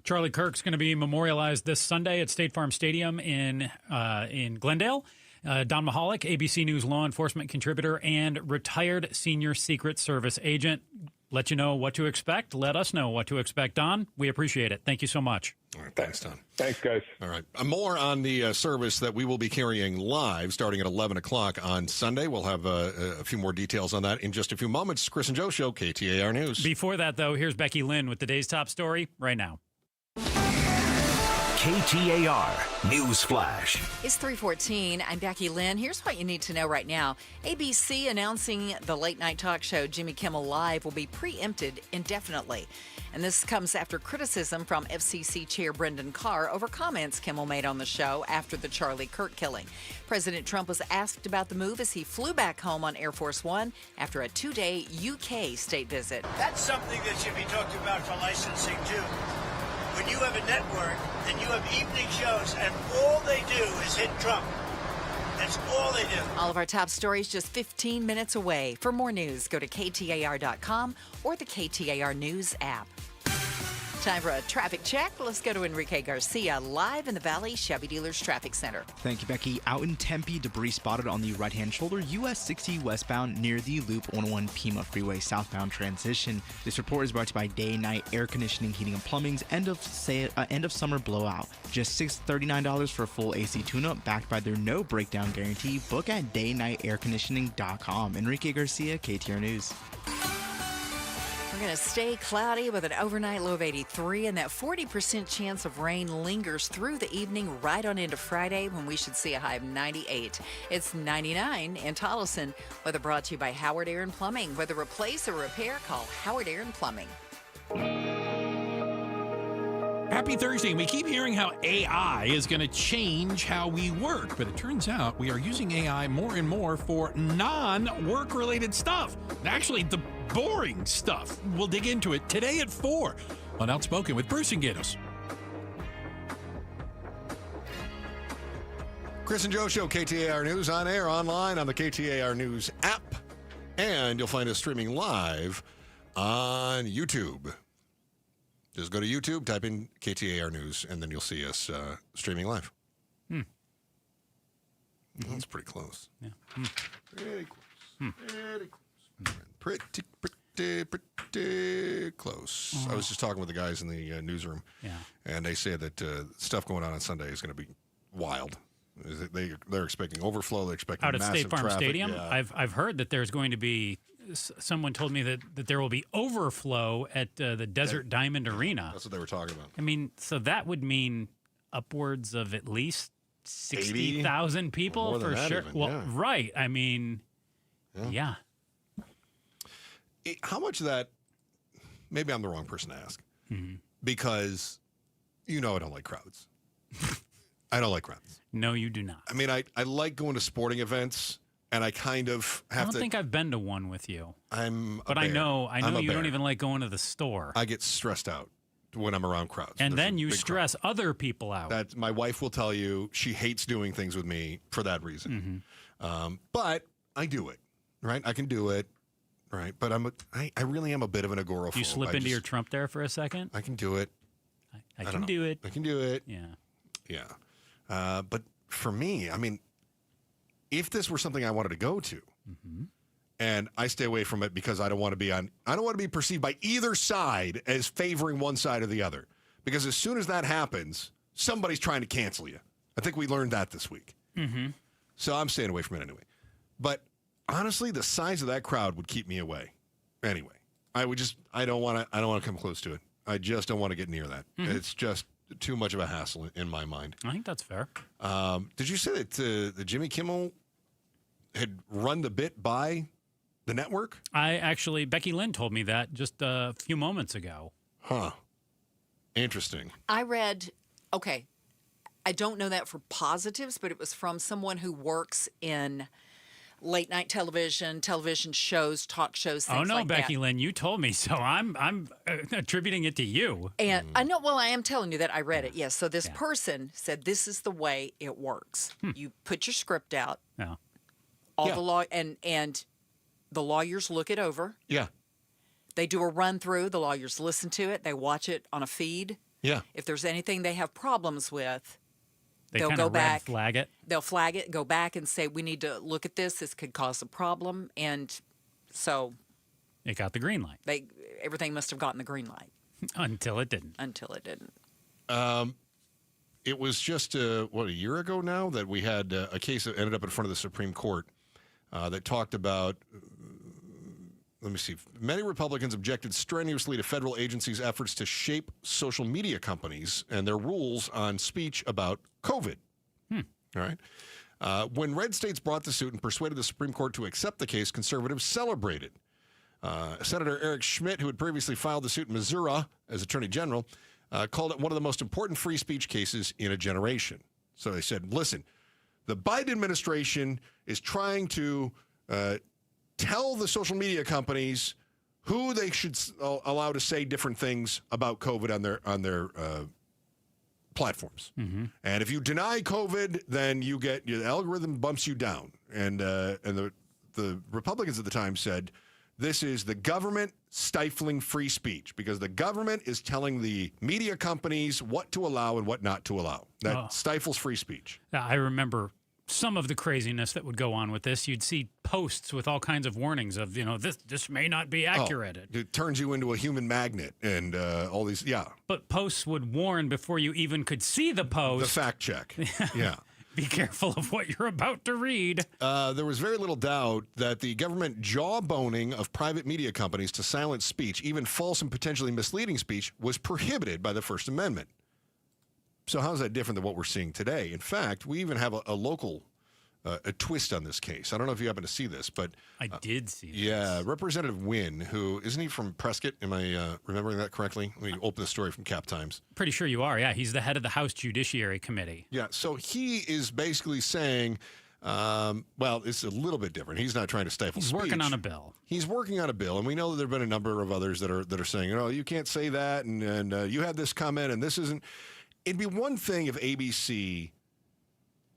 Speaker 6: Charlie Kirk's going to be memorialized this Sunday at State Farm Stadium in Glendale. Don Mahalik, ABC News law enforcement contributor and retired senior Secret Service agent. Let you know what to expect. Let us know what to expect, Don. We appreciate it. Thank you so much.
Speaker 5: All right. Thanks, Don.
Speaker 13: Thanks, guys.
Speaker 5: All right. More on the service that we will be carrying live starting at 11 o'clock on Sunday. We'll have a few more details on that in just a few moments. Chris and Joe Show, KTAR News.
Speaker 6: Befor that, though, here's Becky Lynn with the day's top story right now.
Speaker 11: KTAR News Flash.
Speaker 4: It's 3:14. I'm Becky Lynn. Here's what you need to know right now. ABC announcing the late-night talk show Jimmy Kimmel Live will be preempted indefinitely. And this comes after criticism from FCC Chair Brendan Carr over comments Kimmel made on the show after the Charlie Kirk killing. President Trump was asked about the move as he flew back home on Air Force One after a 2-day UK state visit.
Speaker 12: That's something that should be talked about for licensing, too. When you have a network, then you have evening shows, and all they do is hit Trump. That's all they do.
Speaker 4: All of our top stories just 15 minutes away. For more news, go to KTAR.com or the KTAR News app. Time for a traffic check. Let's go to Enrique Garcia, live in the Valley Chevy Dealers Traffic Center.
Speaker 2: Thank you, Becky. Out in Tempe, debris spotted on the right-hand shoulder, US 60 westbound near the Loop 101 Pima Freeway southbound transition. This report is brought to you by Day Night Air Conditioning, Heating, and Plumbing's end of summer blowout. Just $639 for a full AC tune-up, backed by their no breakdown guarantee. Book at daynightairconditioning.com. Enrique Garcia, KTAR News.
Speaker 4: We're going to stay cloudy with an overnight low of 83, and that 40% chance of rain lingers through the evening right on into Friday when we should see a high of 98. It's 99 in Tolleson. Weather brought to you by Howard Air and Plumbing. Whether replace or repair, call Howard Air and Plumbing.
Speaker 14: Happy Thursday. We keep hearing how AI is going to change how we work, but it turns out we are using AI more and more for non-work related stuff. Actually, the boring stuff. We'll dig into it today at 4 on Outspoken with Bruce and Gatos.
Speaker 5: Chris and Joe Show, KTAR News, on air, online, on the KTAR News app, and you'll find us streaming live on YouTube. Just go to YouTube, type in KTAR News, and then you'll see us streaming live. That's pretty close.
Speaker 6: Yeah.
Speaker 5: Pretty close. Pretty close. Pretty close. I was just talking with the guys in the newsroom, and they say that stuff going on Sunday is going to be wild. They're expecting overflow. They're expecting
Speaker 6: out at
Speaker 5: massive
Speaker 6: State Farm
Speaker 5: traffic.
Speaker 6: Stadium.
Speaker 5: Yeah.
Speaker 6: I've heard that there's going to be. Someone told me that there will be overflow at the Desert Diamond Arena.
Speaker 5: That's what they were talking about.
Speaker 6: I mean, so that would mean upwards of at least 60,000 people
Speaker 5: more than
Speaker 6: for
Speaker 5: that
Speaker 6: sure.
Speaker 5: even,
Speaker 6: Well,
Speaker 5: yeah.
Speaker 6: right. I mean, yeah.
Speaker 5: How much of that? Maybe I'm the wrong person to ask because I don't like crowds. I don't like crowds.
Speaker 6: No, you do not.
Speaker 5: I mean, I like going to sporting events. And I kind of have to.
Speaker 6: I don't think I've been to one with you.
Speaker 5: I
Speaker 6: know you don't even like going to the store.
Speaker 5: I get stressed out when I'm around crowds.
Speaker 6: And then you stress other people out.
Speaker 5: That my wife will tell you she hates doing things with me for that reason. But I do it, right? I can do it, right? But I really am a bit of an agoraphobe.
Speaker 6: You slip into your Trump there for a second?
Speaker 5: I can do it.
Speaker 6: I can do it.
Speaker 5: I can do it.
Speaker 6: Yeah.
Speaker 5: But for me, I mean, if this were something I wanted to go to, and I stay away from it because I don't want to be perceived by either side as favoring one side or the other. Because as soon as that happens, somebody's trying to cancel you. I think we learned that this week. So I'm staying away from it anyway. But honestly, the size of that crowd would keep me away. Anyway, I don't want to come close to it. I just don't want to get near that.
Speaker 6: Mhm.
Speaker 5: It's just too much of a hassle in my mind.
Speaker 6: I think that's fair.
Speaker 5: Did you say that the Jimmy Kimmel had run the bit by the network?
Speaker 6: Becky Lynn told me that just a few moments ago.
Speaker 5: Huh. Interesting.
Speaker 4: I read, okay, I don't know that for positives, but it was from someone who works in late night television shows, talk shows, things like that.
Speaker 6: Becky Lynn, you told me, so I'm attributing it to you.
Speaker 4: And I know, well, I am telling you that I read it, yes. So this person said this is the way it works. You put your script out.
Speaker 6: Yeah.
Speaker 4: The law and the lawyers look it over.
Speaker 5: Yeah.
Speaker 4: They do a run through. The lawyers listen to it. They watch it on a feed.
Speaker 5: Yeah.
Speaker 4: If there's anything they have problems with, they'll
Speaker 6: kinda
Speaker 4: go back.
Speaker 6: flag it.
Speaker 4: They'll flag it, go back and say, we need to look at this. This could cause a problem. And so
Speaker 6: it got the green light.
Speaker 4: Everything must have gotten the green light.
Speaker 6: Until it didn't.
Speaker 5: It was just, a year ago now that we had a case that ended up in front of the Supreme Court that talked about, let me see, many Republicans objected strenuously to federal agencies' efforts to shape social media companies and their rules on speech about COVID. All right. When red states brought the suit and persuaded the Supreme Court to accept the case, conservatives celebrated. Senator Eric Schmidt, who had previously filed the suit in Missouri as Attorney General, called it one of the most important free speech cases in a generation. So they said, listen, the Biden administration is trying to tell the social media companies who they should allow to say different things about COVID on their platforms.
Speaker 6: Mm-hmm.
Speaker 5: And if you deny COVID, then the algorithm bumps you down. And the Republicans at the time said, this is the government stifling free speech because the government is telling the media companies what to allow and what not to allow. That stifles free speech.
Speaker 6: I remember some of the craziness that would go on with this. You'd see posts with all kinds of warnings of, this may not be accurate.
Speaker 5: It turns you into a human magnet and all these,
Speaker 6: But posts would warn before you even could see the post.
Speaker 5: The fact check. Yeah.
Speaker 6: Be careful of what you're about to read.
Speaker 5: There was very little doubt that the government jawboning of private media companies to silence speech, even false and potentially misleading speech, was prohibited by the First Amendment. So how is that different than what we're seeing today? In fact, we even have a local a twist on this case. I don't know if you happen to see this, but
Speaker 6: I did see this.
Speaker 5: Yeah, Representative Wynn, who isn't he from Prescott? Am I remembering that correctly? Let me open the story from Cap Times.
Speaker 6: Pretty sure you are. Yeah, he's the head of the House Judiciary Committee.
Speaker 5: Yeah, so he is basically saying, it's a little bit different. He's not trying to stifle speech.
Speaker 6: He's working on a bill.
Speaker 5: He's working on a bill, and we know that there have been a number of others that are saying, you can't say that, and you had this comment, and this isn't. It'd be one thing if ABC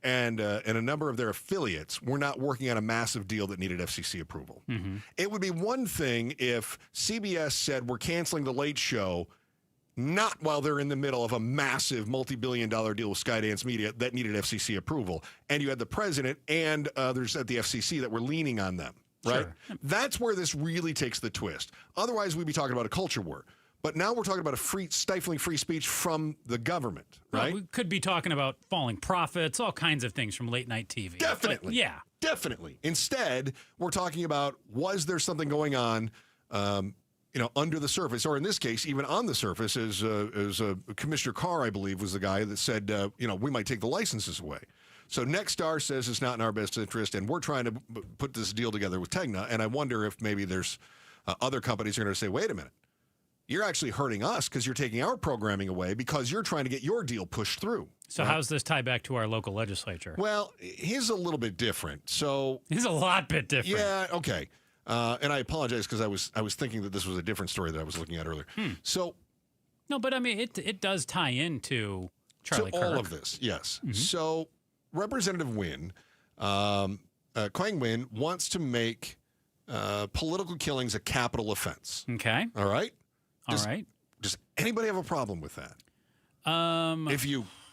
Speaker 5: and a number of their affiliates were not working on a massive deal that needed FCC approval.
Speaker 6: Mm-hmm.
Speaker 5: It would be one thing if CBS said we're canceling The Late Show, not while they're in the middle of a massive multi-billion-dollar deal with Skydance Media that needed FCC approval, and you had the president and others at the FCC that were leaning on them, right?
Speaker 6: Sure.
Speaker 5: That's where this really takes the twist. Otherwise, we'd be talking about a culture war. But now we're talking about stifling free speech from the government, right?
Speaker 6: Well, we could be talking about falling profits, all kinds of things from late night TV.
Speaker 5: Definitely.
Speaker 6: But, yeah.
Speaker 5: Definitely. Instead, we're talking about, was there something going on, under the surface, or in this case, even on the surface, as Commissioner Carr, I believe, was the guy that said, we might take the licenses away. So Nexstar says it's not in our best interest, and we're trying to put this deal together with Tegna, and I wonder if maybe there's other companies who are going to say, wait a minute. You're actually hurting us because you're taking our programming away because you're trying to get your deal pushed through.
Speaker 6: So
Speaker 5: right?
Speaker 6: How's this tie back to our local legislature?
Speaker 5: Well, his a little bit different. So
Speaker 6: he's a lot bit different.
Speaker 5: Yeah, okay. And I apologize because I was thinking that this was a different story that I was looking at earlier. So
Speaker 6: no, but I mean it does tie into Charlie Kirk.
Speaker 5: All of this, yes. Mm-hmm. So Representative Wynn, Quang Wynn, wants to make political killings a capital offense.
Speaker 6: Okay.
Speaker 5: All right.
Speaker 6: All right.
Speaker 5: Does anybody have a problem with that?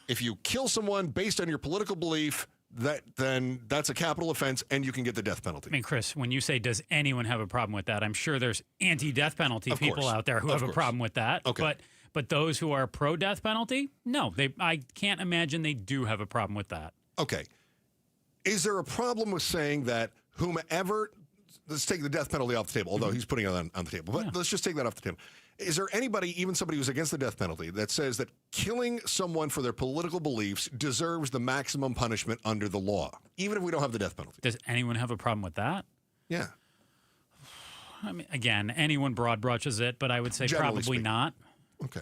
Speaker 5: If you kill someone based on your political belief, then that's a capital offense, and you can get the death penalty.
Speaker 6: I mean, Chris, when you say does anyone have a problem with that, I'm sure there's anti-death penalty people out there who have a problem with that.
Speaker 5: Okay.
Speaker 6: But those who are pro-death penalty, no, I can't imagine they do have a problem with that.
Speaker 5: Okay. Is there a problem with saying that whomever, let's take the death penalty off the table, although he's putting it on the table. But let's just take that off the table. Is there anybody, even somebody who's against the death penalty, that says that killing someone for their political beliefs deserves the maximum punishment under the law, even if we don't have the death penalty?
Speaker 6: Does anyone have a problem with that?
Speaker 5: Yeah.
Speaker 6: I mean, again, anyone broad brushes it, but I would say
Speaker 5: Generally
Speaker 6: probably
Speaker 5: speaking.
Speaker 6: not.
Speaker 5: Okay.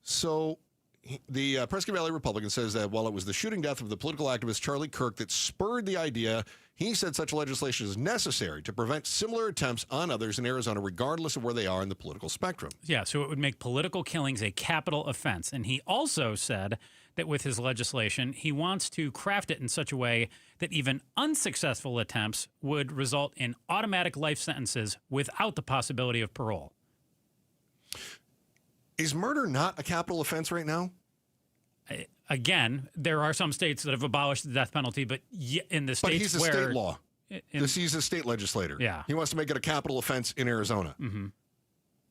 Speaker 5: So the Prescott Valley Republican says that while it was the shooting death of the political activist Charlie Kirk that spurred the idea, he said such legislation is necessary to prevent similar attempts on others in Arizona, regardless of where they are in the political spectrum.
Speaker 6: Yeah, so it would make political killings a capital offense. And he also said that with his legislation, he wants to craft it in such a way that even unsuccessful attempts would result in automatic life sentences without the possibility of parole.
Speaker 5: Is murder not a capital offense right now?
Speaker 6: Again, there are some states that have abolished the death penalty, but in the states
Speaker 5: But he's a
Speaker 6: where
Speaker 5: state law. He's a state legislator.
Speaker 6: Yeah.
Speaker 5: He wants to make it a capital offense in Arizona.
Speaker 6: Mm-hmm.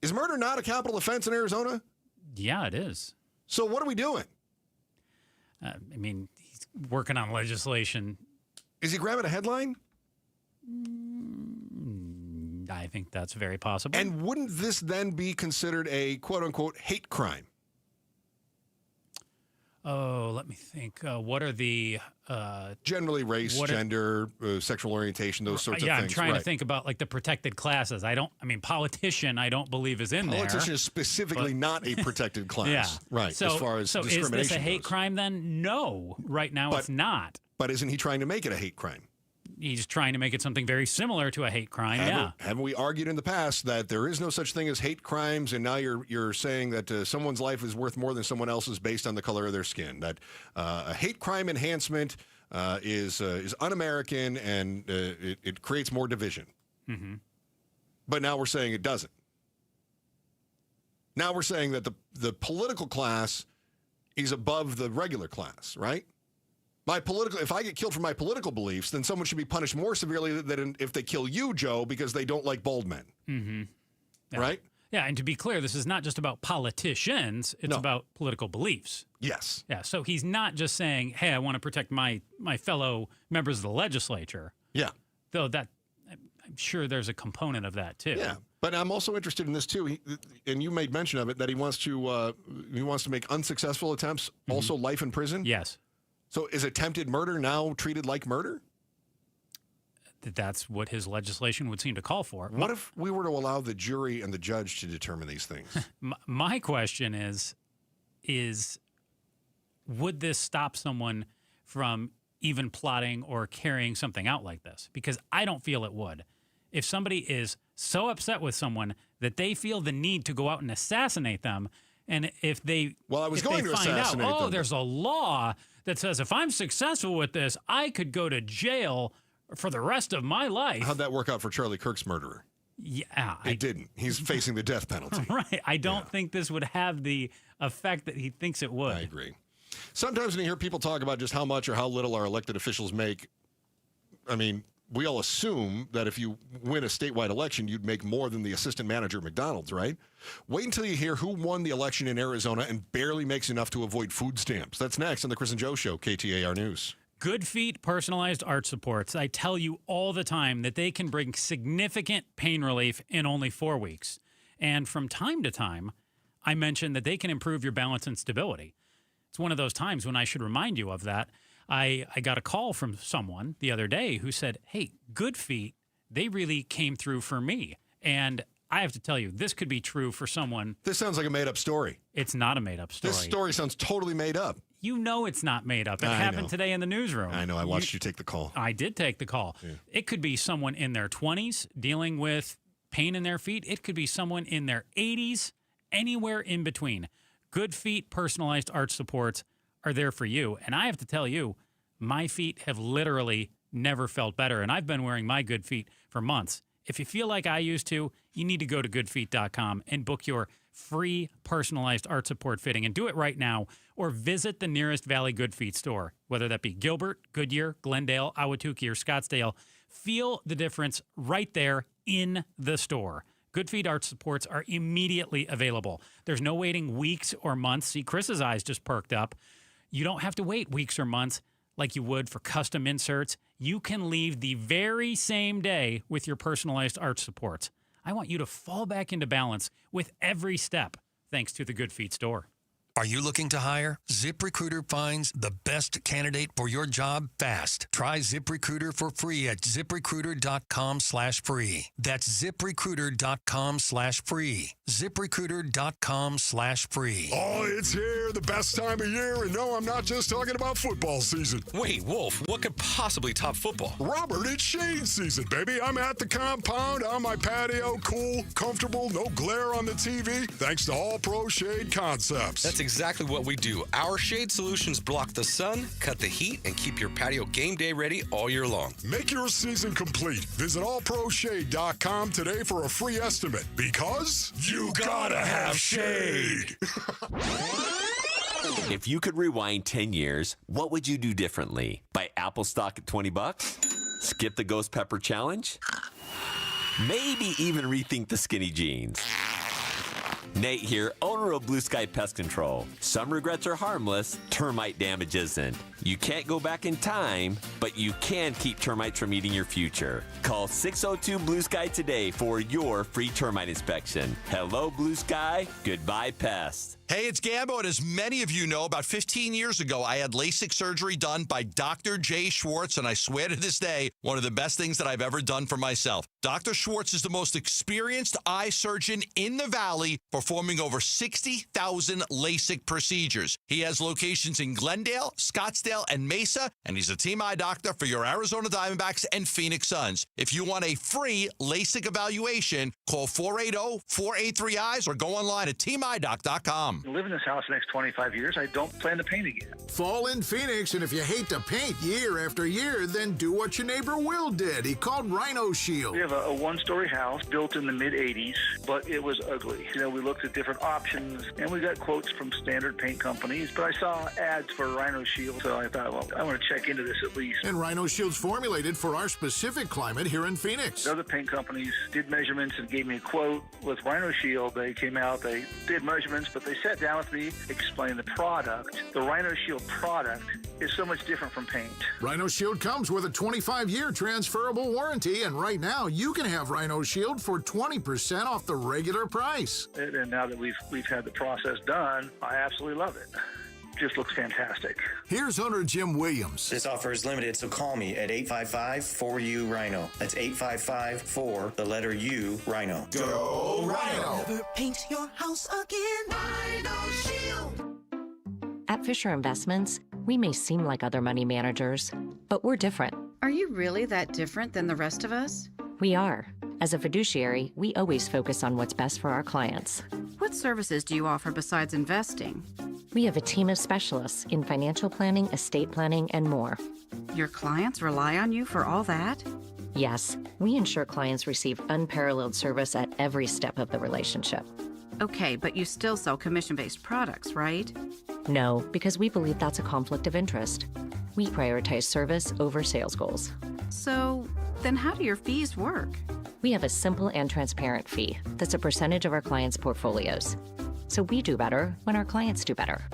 Speaker 5: Is murder not a capital offense in Arizona?
Speaker 6: Yeah, it is.
Speaker 5: So what are we doing?
Speaker 6: I mean, he's working on legislation.
Speaker 5: Is he grabbing a headline?
Speaker 6: I think that's very possible.
Speaker 5: And wouldn't this then be considered a quote-unquote hate crime?
Speaker 6: Oh, let me think. What are the...
Speaker 5: Generally race, gender, sexual orientation, those sorts of things.
Speaker 6: Yeah, I'm trying to think about like the protected classes. Politician, I don't believe is in there.
Speaker 5: Politician is specifically not a protected class.
Speaker 6: Yeah.
Speaker 5: Right,
Speaker 6: So,
Speaker 5: as far as discrimination
Speaker 6: is this a hate
Speaker 5: goes.
Speaker 6: crime then? No. Right now it's not.
Speaker 5: But isn't he trying to make it a hate crime?
Speaker 6: He's trying to make it something very similar to a hate crime,
Speaker 5: Haven't we argued in the past that there is no such thing as hate crimes, and now you're saying that someone's life is worth more than someone else's based on the color of their skin? That a hate crime enhancement is un-American, and it creates more division.
Speaker 6: Mm-hmm.
Speaker 5: But now we're saying it doesn't. Now we're saying that the political class is above the regular class, right? If I get killed for my political beliefs, then someone should be punished more severely than if they kill you, Joe, because they don't like bald men.
Speaker 6: Mm-hmm. Yeah.
Speaker 5: Right?
Speaker 6: Yeah, and to be clear, this is not just about politicians. It's about political beliefs.
Speaker 5: Yes.
Speaker 6: Yeah, so he's not just saying, hey, I want to protect my fellow members of the legislature.
Speaker 5: Yeah.
Speaker 6: Though I'm sure there's a component of that, too.
Speaker 5: Yeah, but I'm also interested in this, too, and you made mention of it, that he wants to make unsuccessful attempts, also life in prison?
Speaker 6: Yes.
Speaker 5: So is attempted murder now treated like murder?
Speaker 6: That's what his legislation would seem to call for.
Speaker 5: What if we were to allow the jury and the judge to determine these things?
Speaker 6: My question is would this stop someone from even plotting or carrying something out like this? Because I don't feel it would. If somebody is so upset with someone that they feel the need to go out and assassinate them, and if they find out, there's a law that says if I'm successful with this, I could go to jail for the rest of my life.
Speaker 5: How'd that work out for Charlie Kirk's murderer?
Speaker 6: Yeah.
Speaker 5: It didn't. He's facing the death penalty.
Speaker 6: Right. I don't think this would have the effect that he thinks it would.
Speaker 5: I agree. Sometimes when you hear people talk about just how much or how little our elected officials make, I mean, we all assume that if you win a statewide election, you'd make more than the assistant manager at McDonald's, right? Wait until you hear who won the election in Arizona and barely makes enough to avoid food stamps. That's next on the Chris and Joe Show, KTAR News.
Speaker 6: Good Feet personalized arch supports. I tell you all the time that they can bring significant pain relief in only 4 weeks. And from time to time, I mention that they can improve your balance and stability. It's one of those times when I should remind you of that. I got a call from someone the other day who said, hey, Good Feet, they really came through for me. And I have to tell you, this could be true for someone.
Speaker 5: This sounds like a made-up story.
Speaker 6: It's not a made-up story.
Speaker 5: This story sounds totally made up.
Speaker 6: You know it's not made up. It happened today in the newsroom.
Speaker 5: I know. I watched you take the call.
Speaker 6: I did take the call. Yeah. It could be someone in their 20s dealing with pain in their feet. It could be someone in their 80s, anywhere in between. Good Feet personalized arch supports are there for you. And I have to tell you, my feet have literally never felt better. And I've been wearing my Good Feet for months. If you feel like I used to, you need to go to goodfeet.com and book your free personalized arch support fitting, and do it right now, or visit the nearest Valley Good Feet store, whether that be Gilbert, Goodyear, Glendale, Ahwatukee, or Scottsdale. Feel the difference right there in the store. Good Feet arch supports are immediately available. There's no waiting weeks or months. See, Chris's eyes just perked up. You don't have to wait weeks or months. like you would for custom inserts, you can leave the very same day with your personalized arch supports. I want you to fall back into balance with every step, thanks to the Good Feet store.
Speaker 15: Are you looking to hire? ZipRecruiter finds the best candidate for your job fast. Try ZipRecruiter for free at ZipRecruiter.com/free. That's ZipRecruiter.com/free. ZipRecruiter.com/free.
Speaker 19: Oh, it's here, the best time of year, and no, I'm not just talking about football season.
Speaker 16: Wait, Wolf, what could possibly top football?
Speaker 19: Robert, it's shade season, baby. I'm at the compound, on my patio, cool, comfortable, no glare on the TV, thanks to All Pro Shade Concepts.
Speaker 16: That's exactly what we do. Our shade solutions block the sun, cut the heat, and keep your patio game day ready all year long.
Speaker 19: Make your season complete. Visit allproshade.com today for a free estimate, because you gotta have shade.
Speaker 17: If you could rewind 10 years, what would you do differently? Buy Apple stock at $20? Skip the Ghost Pepper Challenge? Maybe even rethink the skinny jeans. Nate here, owner of Blue Sky Pest Control. Some regrets are harmless, termite damage isn't. You can't go back in time, but you can keep termites from eating your future. Call 602 Blue Sky today for your free termite inspection. Hello, Blue Sky. Goodbye, pests.
Speaker 18: Hey, it's Gambo, and as many of you know, about 15 years ago, I had LASIK surgery done by Dr. Jay Schwartz, and I swear to this day, one of the best things that I've ever done for myself. Dr. Schwartz is the most experienced eye surgeon in the Valley, performing over 60,000 LASIK procedures. He has locations in Glendale, Scottsdale, and Mesa, and he's a team eye doctor for your Arizona Diamondbacks and Phoenix Suns. If you want a free LASIK evaluation, call 480-483-EYES or go online at teamidoc.com.
Speaker 25: Live in this house the next 25 years. I don't plan to paint again.
Speaker 26: Fall in Phoenix, and if you hate to paint year after year, then do what your neighbor Will did. He called Rhino Shield.
Speaker 25: We have a one-story house built in the mid-'80s, but it was ugly. You know, we looked at different options, and we got quotes from standard paint companies, but I saw ads for Rhino Shield, so I thought, well, I want to check into this at least.
Speaker 26: And Rhino Shield's formulated for our specific climate here in Phoenix.
Speaker 25: Other paint companies did measurements and gave me a quote. With Rhino Shield, they came out, they did measurements, but they sat down with me, explained the product. The Rhino Shield product is so much different from paint.
Speaker 26: Rhino Shield comes with a 25-year transferable warranty, and right now you can have Rhino Shield for 20% off the regular price.
Speaker 25: And now that we've had the process done, I absolutely love it. Just looks fantastic.
Speaker 26: Here's owner Jim Williams.
Speaker 27: This offer is limited, so call me at 855-4U-RHINO. That's 855-4, the letter U, Rhino.
Speaker 26: Go Rhino!
Speaker 28: Never paint your house again. Rhino Shield.
Speaker 29: At Fisher Investments, we may seem like other money managers, but we're different.
Speaker 30: Are you really that different than the rest of us?
Speaker 29: We are. As a fiduciary, we always focus on what's best for our clients.
Speaker 30: What services do you offer besides investing?
Speaker 29: We have a team of specialists in financial planning, estate planning, and more.
Speaker 30: Your clients rely on you for all that?
Speaker 29: Yes, we ensure clients receive unparalleled service at every step of the relationship.
Speaker 30: Okay, but you still sell commission-based products, right?
Speaker 29: No, because we believe that's a conflict of interest. We prioritize service over sales goals.
Speaker 30: So, then how do your fees work?
Speaker 29: We have a simple and transparent fee that's a percentage of our clients' portfolios. So we do better when our clients do better.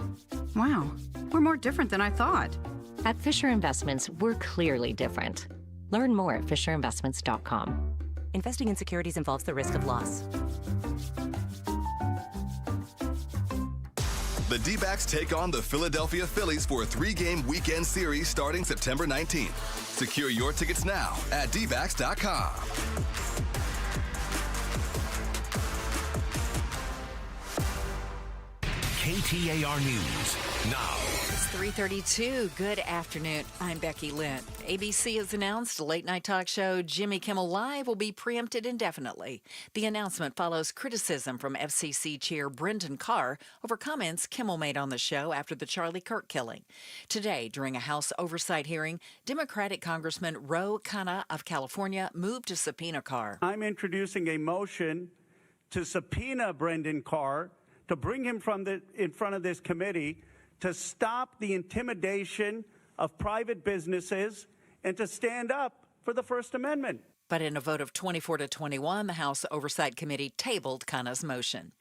Speaker 30: Wow, we're more different than I thought.
Speaker 29: At Fisher Investments, we're clearly different. Learn more at FisherInvestments.com.
Speaker 31: Investing in securities involves the risk of loss.
Speaker 32: The D-backs take on the Philadelphia Phillies for a 3-game weekend series starting September 19th. Secure your tickets now at dbacks.com.
Speaker 11: KTAR News now.
Speaker 4: It's 3:32. Good afternoon. I'm Becky Lynn. ABC has announced a late-night talk show Jimmy Kimmel Live will be preempted indefinitely. The announcement follows criticism from FCC Chair Brendan Carr over comments Kimmel made on the show after the Charlie Kirk killing. Today, during a House oversight hearing, Democratic Congressman Ro Khanna of California moved to subpoena Carr.
Speaker 33: I'm introducing a motion to subpoena Brendan Carr to bring him in front of this committee to stop the intimidation of private businesses and to stand up for the First Amendment.
Speaker 4: But in a vote of 24-21, the House Oversight Committee tabled Khanna's motion.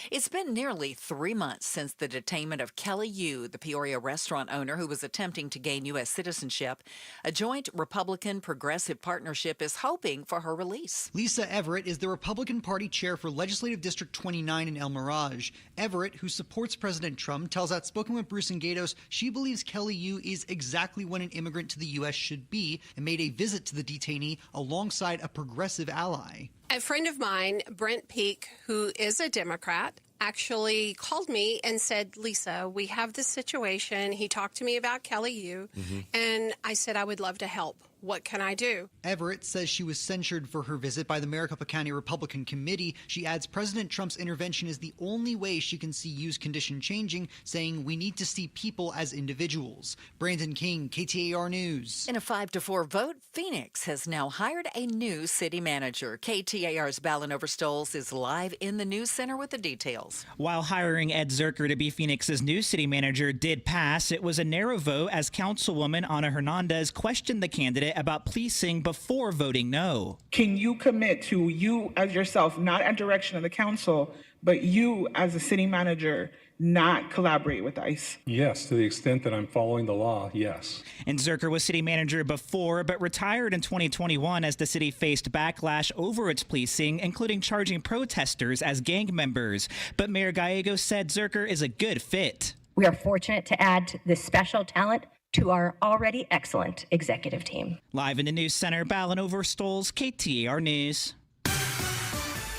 Speaker 4: It's been nearly 3 months since the detainment of Kelly Yu, the Peoria restaurant owner who was attempting to gain U.S. citizenship. A joint Republican-Progressive partnership is hoping for her release.
Speaker 1: Lisa Everett is the Republican Party chair for Legislative District 29 in El Mirage. Everett, who supports President Trump, tells Outspoken with Bruce and Gatos she believes Kelly Yu is exactly what an immigrant to the U.S. should be and made a visit to the detainee alongside a progressive ally.
Speaker 3: A friend of mine, Brent Peake, who is a Democrat, actually called me and said, Lisa, we have this situation. He talked to me about Kelly Yu, and I said I would love to help. What can I do?
Speaker 1: Everett says she was censured for her visit by the Maricopa County Republican Committee. She adds President Trump's intervention is the only way she can see Yu's condition changing, saying we need to see people as individuals. Brandon King, KTAR News.
Speaker 4: In a 5-4 vote, Phoenix has now hired a new city manager. KTAR's Ballin Overstoles is live in the news center with the details.
Speaker 7: While hiring Ed Zerker to be Phoenix's new city manager did pass, it was a narrow vote as Councilwoman Ana Hernandez questioned the candidate about policing before voting no.
Speaker 8: Can you commit to you as yourself, not at direction of the council, but you as a city manager not collaborate with ICE?
Speaker 9: Yes, to the extent that I'm following the law, yes.
Speaker 7: And Zerker was city manager before, but retired in 2021 as the city faced backlash over its policing, including charging protesters as gang members. But Mayor Gallegos said Zerker is a good fit.
Speaker 10: We are fortunate to add this special talent to our already excellent executive team.
Speaker 7: Live in the news center, Ballin Overstoles, KTAR News.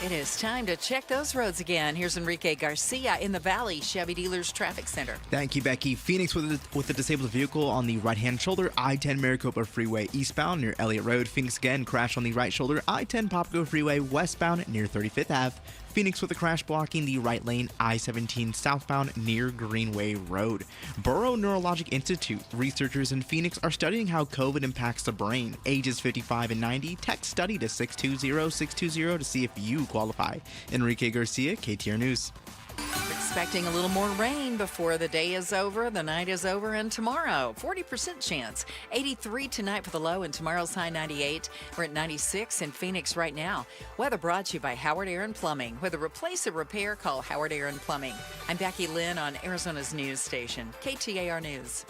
Speaker 4: It is time to check those roads again. Here's Enrique Garcia in the Valley Chevy Dealers Traffic Center.
Speaker 2: Thank you, Becky. Phoenix with a disabled vehicle on the right-hand shoulder, I-10 Maricopa Freeway eastbound near Elliott Road. Phoenix again, crash on the right shoulder, I-10 Popco Freeway westbound near 35th Ave. Phoenix with a crash blocking the right lane, I-17 southbound near Greenway Road. Burrow Neurologic Institute researchers in Phoenix are studying how COVID impacts the brain. Ages 55 and 90, text study to 620-620 to see if you qualify. Enrique Garcia, KTAR News.
Speaker 4: Expecting a little more rain before the day is over, the night is over, and tomorrow, 40% chance. 83 tonight for the low, and tomorrow's high 98. We're at 96 in Phoenix right now. Weather brought to you by Howard Aaron Plumbing. Whether replace or repair, call Howard Aaron Plumbing. I'm Becky Lynn on Arizona's news station, KTAR News.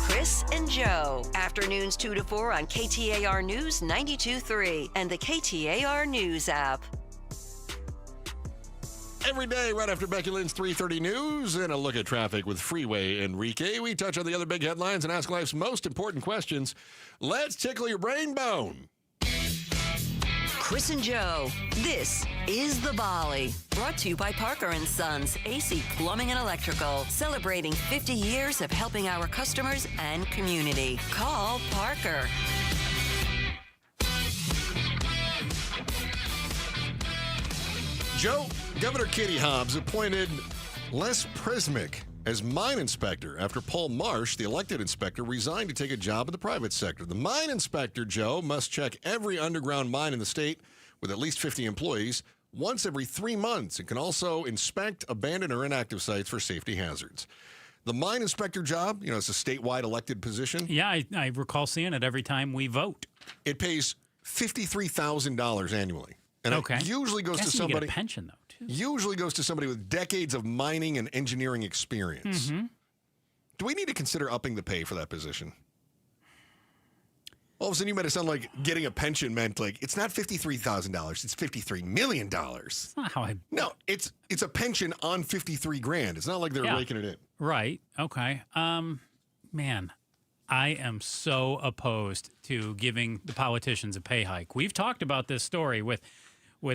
Speaker 12: Chris and Joe, afternoons 2 to 4 on KTAR News 92.3 and the KTAR News app.
Speaker 5: Every day, right after Becky Lynn's 3:30 news and a look at traffic with Freeway Enrique, we touch on the other big headlines and ask life's most important questions. Let's tickle your brain bone.
Speaker 12: Chris and Joe, this is The Volley. Brought to you by Parker & Sons, AC Plumbing and Electrical. Celebrating 50 years of helping our customers and community. Call Parker.
Speaker 5: Joe, Governor Katie Hobbs appointed Les Prismic as mine inspector after Paul Marsh, the elected inspector, resigned to take a job in the private sector. The mine inspector, Joe, must check every underground mine in the state with at least 50 employees once every 3 months and can also inspect abandoned or inactive sites for safety hazards. The mine inspector job, it's a statewide elected position.
Speaker 6: Yeah, I recall seeing it every time we vote.
Speaker 5: It pays $53,000 annually. And it usually goes to somebody.
Speaker 6: You get a pension, though, too.
Speaker 5: Usually goes to somebody with decades of mining and engineering experience.
Speaker 6: Mm-hmm.
Speaker 5: Do we need to consider upping the pay for that position? All of a sudden, you made it sound like getting a pension meant like it's not $53,000; it's $53 million. That's
Speaker 6: not how I.
Speaker 5: No, it's a pension on $53,000. It's not like they're raking it in.
Speaker 6: Right. Okay. Man, I am so opposed to giving the politicians a pay hike. We've talked about this story with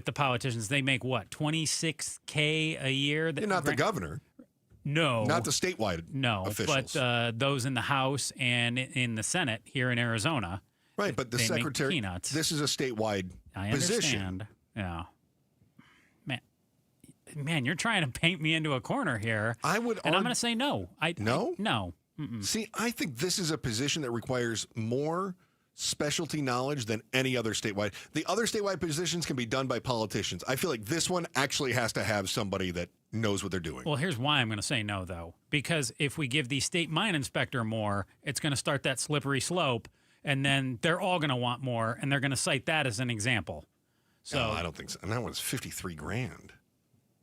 Speaker 6: the politicians. They make what, $26K a year?
Speaker 5: You're not the governor.
Speaker 6: No.
Speaker 5: Not the statewide officials.
Speaker 6: But those in the House and in the Senate here in Arizona.
Speaker 5: Right, but the secretary,
Speaker 6: peanuts.
Speaker 5: This is a statewide
Speaker 6: I
Speaker 5: position.
Speaker 6: Understand. Yeah. Man, you're trying to paint me into a corner here.
Speaker 5: I'm going
Speaker 6: to say no.
Speaker 5: No?
Speaker 6: No. Mm-mm.
Speaker 5: See, I think this is a position that requires more specialty knowledge than any other statewide. The other statewide positions can be done by politicians. I feel like this one actually has to have somebody that knows what they're doing.
Speaker 6: Well, here's why I'm going to say no, though. Because if we give the state mine inspector more, it's going to start that slippery slope. and then they're all going to want more, and they're going to cite that as an example. So
Speaker 5: no, I don't think so. And that one's $53,000.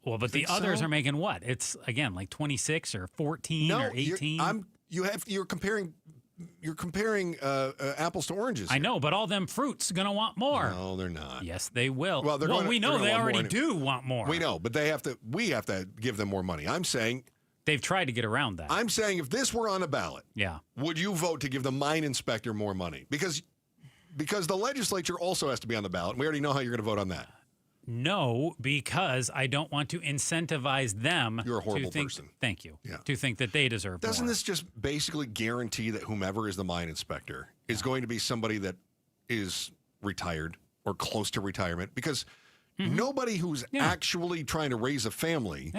Speaker 6: Well, but the others are making what? It's again like 26 or 14 or 18.
Speaker 5: You're comparing apples to oranges.
Speaker 6: I know, but all them fruits gonna want more.
Speaker 5: No, they're not.
Speaker 6: Yes, they will.
Speaker 5: Well,
Speaker 6: we know they already do want more.
Speaker 5: We know, but we have to give them more money. I'm saying
Speaker 6: they've tried to get around that.
Speaker 5: I'm saying if this were on a ballot, would you vote to give the mine inspector more money? Because the legislature also has to be on the ballot. And we already know how you're going to vote on that.
Speaker 6: No, because I don't want to incentivize them.
Speaker 5: You're a horrible person.
Speaker 6: Thank you.
Speaker 5: Yeah.
Speaker 6: To think that they deserve
Speaker 5: Doesn't
Speaker 6: more.
Speaker 5: this just basically guarantee that whomever is the mine inspector is going to be somebody that is retired or close to retirement? Because nobody who's actually trying to raise a family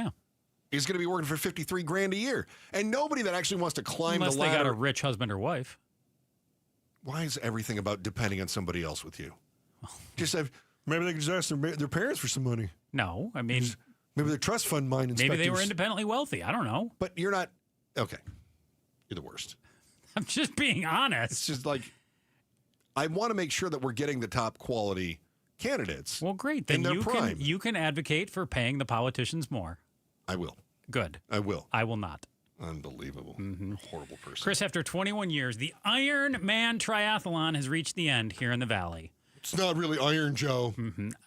Speaker 5: is going to be working for $53,000 a year. And nobody that actually wants to climb
Speaker 6: Unless
Speaker 5: the ladder.
Speaker 6: they got a rich husband or wife.
Speaker 5: Why is everything about depending on somebody else with you? Just have... Maybe they could just ask their parents for some money.
Speaker 6: No, I mean...
Speaker 5: Maybe their trust fund mine inspectors.
Speaker 6: Maybe they were independently wealthy. I don't know.
Speaker 5: But you're not... Okay. You're the worst.
Speaker 6: I'm just being honest.
Speaker 5: It's just like... I want to make sure that we're getting the top quality candidates.
Speaker 6: Well, great. Then you can advocate for paying the politicians more.
Speaker 5: I will.
Speaker 6: Good.
Speaker 5: I will.
Speaker 6: I will not.
Speaker 5: Unbelievable. Horrible person.
Speaker 6: Chris, after 21 years, the Iron Man Triathlon has reached the end here in the Valley.
Speaker 5: It's not really iron, Joe.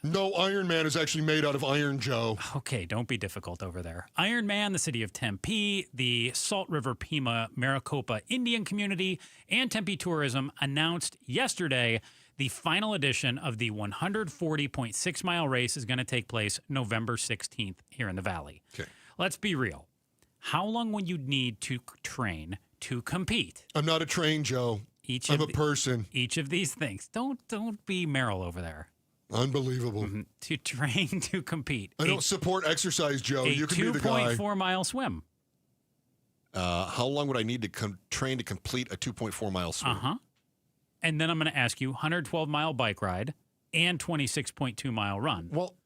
Speaker 5: No Iron Man is actually made out of iron, Joe.
Speaker 6: Okay, don't be difficult over there. Iron Man, the city of Tempe, the Salt River Pima Maricopa Indian community, and Tempe Tourism announced yesterday the final edition of the 140.6-mile race is going to take place November 16th here in the Valley.
Speaker 5: Okay.
Speaker 6: Let's be real. How long would you need to train to compete?
Speaker 5: I'm not a train, Joe. I'm a person.
Speaker 6: Each of these things. Don't be Merrill over there.
Speaker 5: Unbelievable.
Speaker 6: To train to compete.
Speaker 5: I don't support exercise, Joe. You can be the guy.
Speaker 6: 2.4-mile swim.
Speaker 5: How long would I need to train to complete a 2.4-mile swim?
Speaker 6: And then I'm going to ask you 112-mile bike ride and 26.2-mile run.
Speaker 5: Well,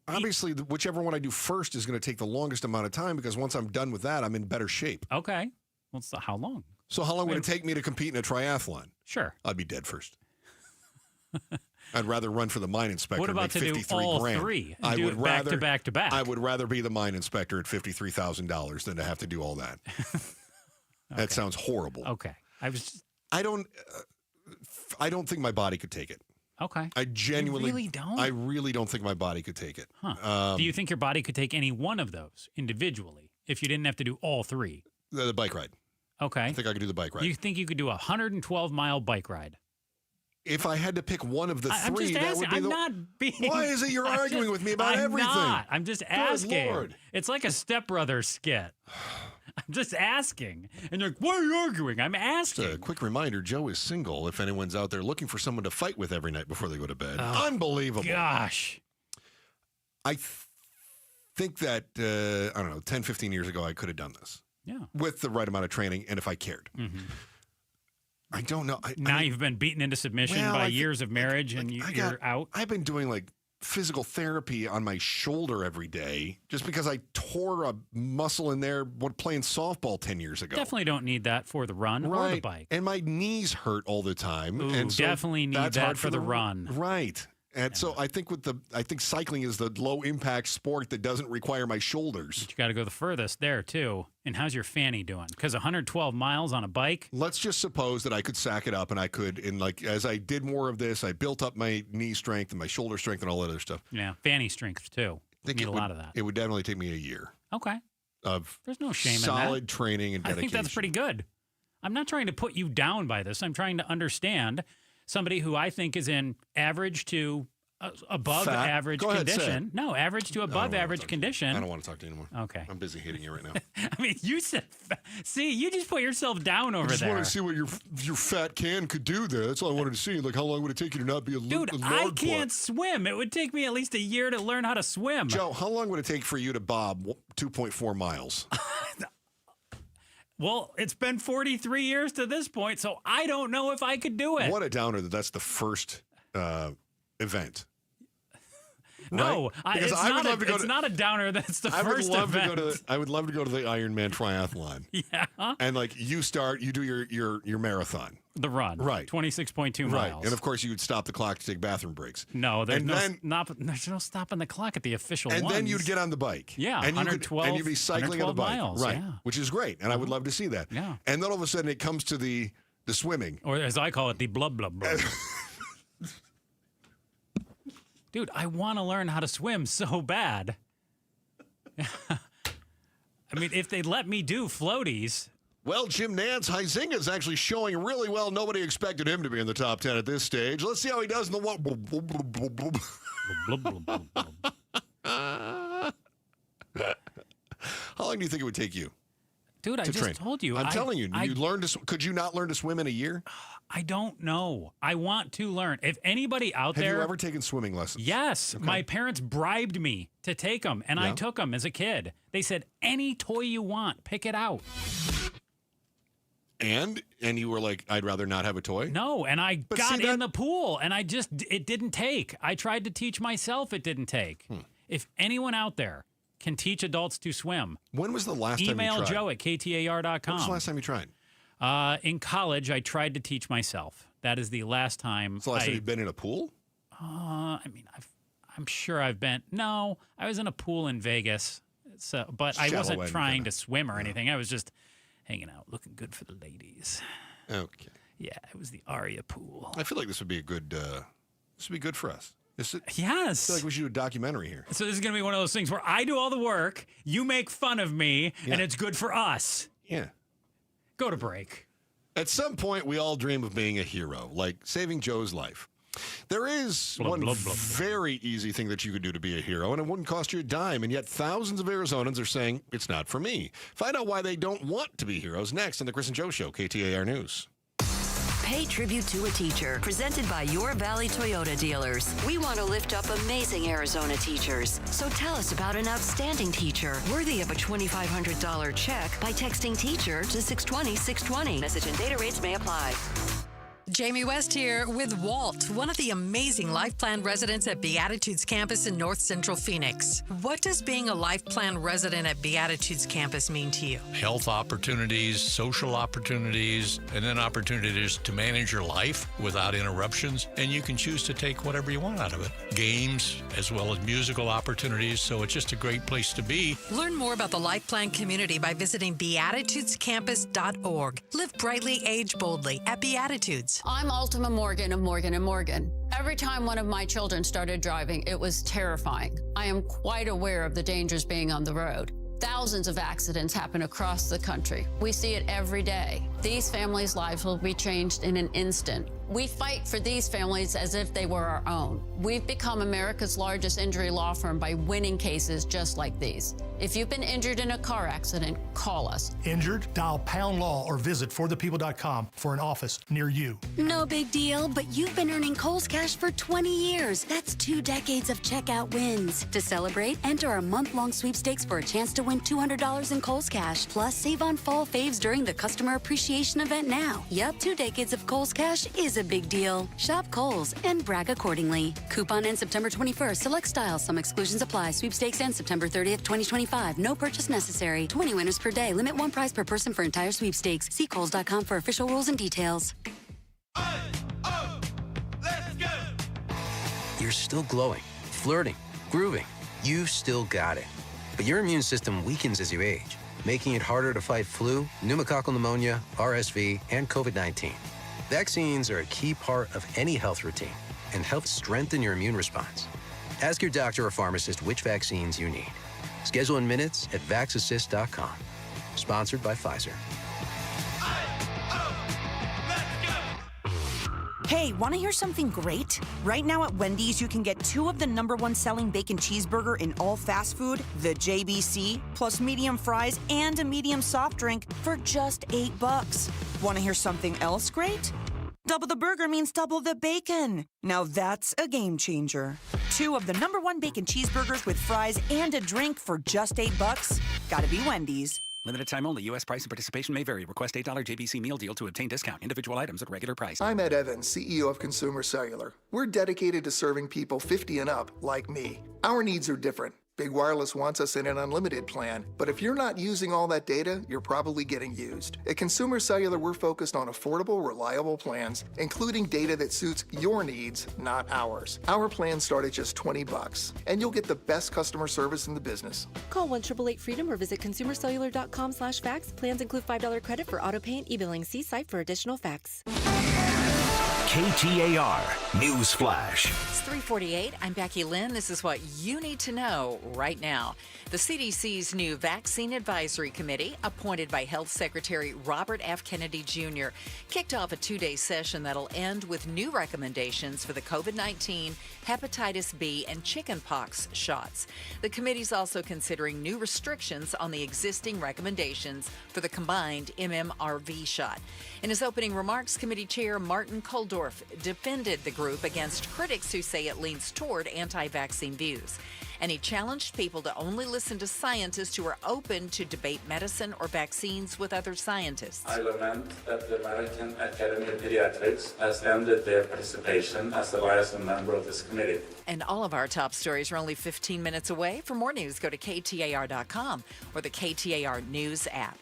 Speaker 5: obviously, whichever one I do first is going to take the longest amount of time because once I'm done with that, I'm in better shape.
Speaker 6: Okay. Well, so how long?
Speaker 5: So how long would it take me to compete in a triathlon?
Speaker 6: Sure.
Speaker 5: I'd be dead first. I'd rather run for the mine inspector.
Speaker 6: What about
Speaker 5: and make
Speaker 6: to do all
Speaker 5: $53,000.
Speaker 6: three? I would rather back to back to back.
Speaker 5: I would rather be the mine inspector at $53,000 than to have to do all that. That sounds horrible.
Speaker 6: Okay.
Speaker 5: I don't think my body could take it.
Speaker 6: Okay.
Speaker 5: I genuinely
Speaker 6: You really don't?
Speaker 5: I really don't think my body could take it.
Speaker 6: Do you think your body could take any one of those individually if you didn't have to do all three?
Speaker 5: The bike ride.
Speaker 6: Okay.
Speaker 5: I think I could do the bike ride.
Speaker 6: You think you could do a 112-mile bike ride?
Speaker 5: If I had to pick one of the three,
Speaker 6: that would be
Speaker 5: the...
Speaker 6: not being...
Speaker 5: Why is it you're arguing with me about everything?
Speaker 6: I'm just asking.
Speaker 5: Lord.
Speaker 6: It's like a Step Brothers skit. I'm just asking. And you're like, why are you arguing? I'm asking.
Speaker 5: Just a quick reminder, Joe is single if anyone's out there looking for someone to fight with every night before they go to bed. Unbelievable.
Speaker 6: Gosh.
Speaker 5: I think that, I don't know, 10, 15 years ago, I could have done this.
Speaker 6: Yeah.
Speaker 5: With the right amount of training and if I cared. I don't know.
Speaker 6: Now you've been beaten into submission by years of marriage and you're out?
Speaker 5: I've been doing like physical therapy on my shoulder every day just because I tore a muscle in there playing softball 10 years ago.
Speaker 6: Definitely don't need that for the run or the bike.
Speaker 5: And my knees hurt all the time.
Speaker 6: Ooh,
Speaker 5: and so
Speaker 6: definitely need that for the run.
Speaker 5: Right. And so I think cycling is the low impact sport that doesn't require my shoulders.
Speaker 6: But you got to go the furthest there too. And how's your fanny doing? Because 112 miles on a bike.
Speaker 5: Let's just suppose that I could sack it up and I could, as I did more of this, I built up my knee strength and my shoulder strength and all that other stuff.
Speaker 6: Yeah, fanny strength too. I think need a lot of that.
Speaker 5: It would definitely take me a year.
Speaker 6: Okay.
Speaker 5: There's
Speaker 6: no shame in that.
Speaker 5: Solid training and dedication.
Speaker 6: I think that's pretty good. I'm not trying to put you down by this. I'm trying to understand somebody who I think is in average to above average condition. No, average to above average condition.
Speaker 5: I don't want to talk to you anymore.
Speaker 6: Okay.
Speaker 5: I'm busy hating you right now.
Speaker 6: I mean, you said, see, you just put yourself down over there.
Speaker 5: I just wanted to see what your fat can could do there. That's all I wanted to see. Like, how long would it take you to not be a
Speaker 6: Dude, I can't swim. It would take me at least a year to learn how to swim.
Speaker 5: Joe, how long would it take for you to bob 2.4 miles?
Speaker 6: Well, it's been 43 years to this point, so I don't know if I could do it.
Speaker 5: What a downer that's the first event.
Speaker 6: No,
Speaker 5: Right? Because
Speaker 6: it's not a downer. That's the first event.
Speaker 5: I would love to go to the Ironman triathlon.
Speaker 6: Yeah.
Speaker 5: And like you do your marathon.
Speaker 6: The run.
Speaker 5: Right.
Speaker 6: 26.2 miles.
Speaker 5: Right. And of course you would stop the clock to take bathroom breaks.
Speaker 6: No, there's no stopping the clock at the official
Speaker 5: And
Speaker 6: ones.
Speaker 5: then you'd get on the bike.
Speaker 6: Yeah,
Speaker 5: and
Speaker 6: 112
Speaker 5: and you'd be cycling on the bike.
Speaker 6: miles,
Speaker 5: right.
Speaker 6: yeah.
Speaker 5: Which is great. And I would love to see that.
Speaker 6: Yeah.
Speaker 5: And then all of a sudden it comes to the swimming.
Speaker 6: Or as I call it, the blub blub blub. Dude, I want to learn how to swim so bad. I mean, if they let me do floaties.
Speaker 5: Well, Jim Nance, Huizinga is actually showing really well. Nobody expected him to be in the top 10 at this stage. Let's see how he does in the one. How long do you think it would take you?
Speaker 6: Dude, I just told you.
Speaker 5: I'm telling you. Could you not learn to swim in a year?
Speaker 6: I don't know. I want to learn. If anybody out there...
Speaker 5: Have you ever taken swimming lessons?
Speaker 6: Yes. Okay. My parents bribed me to take them, and I took them as a kid. They said, any toy you want, pick it out.
Speaker 5: And you were like, I'd rather not have a toy?
Speaker 6: No, and I got in the pool, and it didn't take. I tried to teach myself, it didn't take. If anyone out there can teach adults to swim,
Speaker 5: when was the last time you tried?
Speaker 6: Email Joe at KTAR.com.
Speaker 5: When was the last time you tried?
Speaker 6: In college, I tried to teach myself. That is the last time.
Speaker 5: So last time you've been in a pool?
Speaker 6: I mean, I'm sure I've been. No, I was in a pool in Vegas, but I wasn't trying to swim or anything. I was just hanging out, looking good for the ladies.
Speaker 5: Okay.
Speaker 6: Yeah, it was the Aria pool.
Speaker 5: I feel like this would be good for us.
Speaker 6: Yes.
Speaker 5: I feel like we should do a documentary here.
Speaker 6: So this is going to be one of those things where I do all the work, you make fun of me, and it's good for us.
Speaker 5: Yeah.
Speaker 6: Go to break.
Speaker 5: At some point, we all dream of being a hero, like saving Joe's life. There is one very easy thing that you could do to be a hero, and it wouldn't cost you a dime, and yet thousands of Arizonans are saying, it's not for me. Find out why they don't want to be heroes next on The Chris and Joe Show, KTAR News.
Speaker 12: Pay tribute to a teacher, presented by Your Valley Toyota dealers. We want to lift up amazing Arizona teachers. So tell us about an outstanding teacher worthy of a $2,500 check by texting teacher to 620-620. Message and data rates may apply.
Speaker 13: Jamie West here with Walt, one of the amazing Life Plan residents at Beatitudes Campus in North Central Phoenix. What does being a Life Plan resident at Beatitudes Campus mean to you?
Speaker 14: Health opportunities, social opportunities, and then opportunities to manage your life without interruptions. And you can choose to take whatever you want out of it. Games, as well as musical opportunities. So it's just a great place to be.
Speaker 13: Learn more about the Life Plan community by visiting beatitudescampus.org. Live brightly, age boldly at Beatitudes.
Speaker 15: I'm Ultima Morgan of Morgan & Morgan. Every time one of my children started driving, it was terrifying. I am quite aware of the dangers being on the road. Thousands of accidents happen across the country. We see it every day. These families' lives will be changed in an instant. We fight for these families as if they were our own. We've become America's largest injury law firm by winning cases just like these. If you've been injured in a car accident, call us.
Speaker 16: Injured? Dial #law or visit forthepeople.com for an office near you.
Speaker 17: No big deal, but you've been earning Kohl's Cash for 20 years. That's 2 decades of checkout wins. To celebrate, enter our month-long sweepstakes for a chance to win $200 in Kohl's Cash. Plus, save on fall faves during the Customer Appreciation event now. Yep, 2 decades of Kohl's Cash is a big deal. Shop Kohl's and brag accordingly. Coupon ends September 21st. Select styles. Some exclusions apply. Sweepstakes ends September 30th, 2025. No purchase necessary. 20 winners per day. Limit 1 prize per person for entire sweepstakes. See Kohls.com for official rules and details.
Speaker 18: You're still glowing, flirting, grooving. You've still got it. But your immune system weakens as you age, making it harder to fight flu, pneumococcal pneumonia, RSV, and COVID-19. Vaccines are a key part of any health routine and help strengthen your immune response. Ask your doctor or pharmacist which vaccines you need. Schedule in minutes at vaxassist.com. Sponsored by Pfizer.
Speaker 19: Hey, want to hear something great? Right now at Wendy's, you can get 2 of the #1 selling bacon cheeseburger in all fast food, the JBC, plus medium fries and a medium soft drink for just $8. Want to hear something else great? Double the burger means double the bacon. Now that's a game changer. 2 of the #1 bacon cheeseburgers with fries and a drink for just $8. Gotta be Wendy's.
Speaker 20: Limited time only. U.S. price and participation may vary. Request $8 JBC meal deal to obtain discount. Individual items at regular price.
Speaker 21: I'm Ed Evans, CEO of Consumer Cellular. We're dedicated to serving people 50 and up like me. Our needs are different. Big Wireless wants us in an unlimited plan, but if you're not using all that data, you're probably getting used. At Consumer Cellular, we're focused on affordable, reliable plans, including data that suits your needs, not ours. Our plans start at just $20, and you'll get the best customer service in the business.
Speaker 22: Call 1-888-FREEDOM or visit consumercellular.com/facts. Plans include $5 credit for auto pay and e-billing. See site for additional facts.
Speaker 11: KTAR News Flash.
Speaker 4: It's 3:48. I'm Becky Lynn. This is what you need to know right now. The CDC's new Vaccine Advisory Committee, appointed by Health Secretary Robert F. Kennedy Jr., kicked off a 2-day session that'll end with new recommendations for the COVID-19, hepatitis B, and chickenpox shots. The committee's also considering new restrictions on the existing recommendations for the combined MMRV shot. In his opening remarks, Committee Chair Martin Kulldorff defended the group against critics who say it leans toward anti-vaccine views. And he challenged people to only listen to scientists who are open to debate medicine or vaccines with other scientists.
Speaker 23: I lament that the American Academy of Pediatrics has ended their participation as a liaison member of this committee.
Speaker 4: And all of our top stories are only 15 minutes away. For more news, go to KTAR.com or the KTAR News app.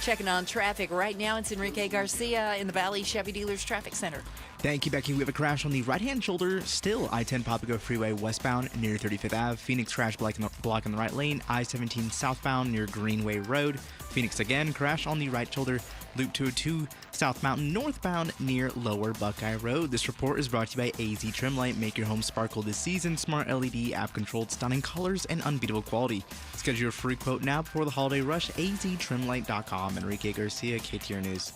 Speaker 4: Checking on traffic right now, it's Enrique Garcia in the Valley Chevy Dealers Traffic Center.
Speaker 2: Thank you, Becky. We have a crash on the right-hand shoulder, still I-10 Papago Freeway westbound near 35th Ave. Phoenix crash block in the right lane, I-17 southbound near Greenway Road. Phoenix again, crash on the right shoulder, Loop 202 South Mountain northbound near Lower Buckeye Road. This report is brought to you by AZ Trimlight. Make your home sparkle this season. Smart LED, app-controlled, stunning colors, and unbeatable quality. Schedule your free quote now before the holiday rush. aztrimlight.com. Enrique Garcia, KTAR News.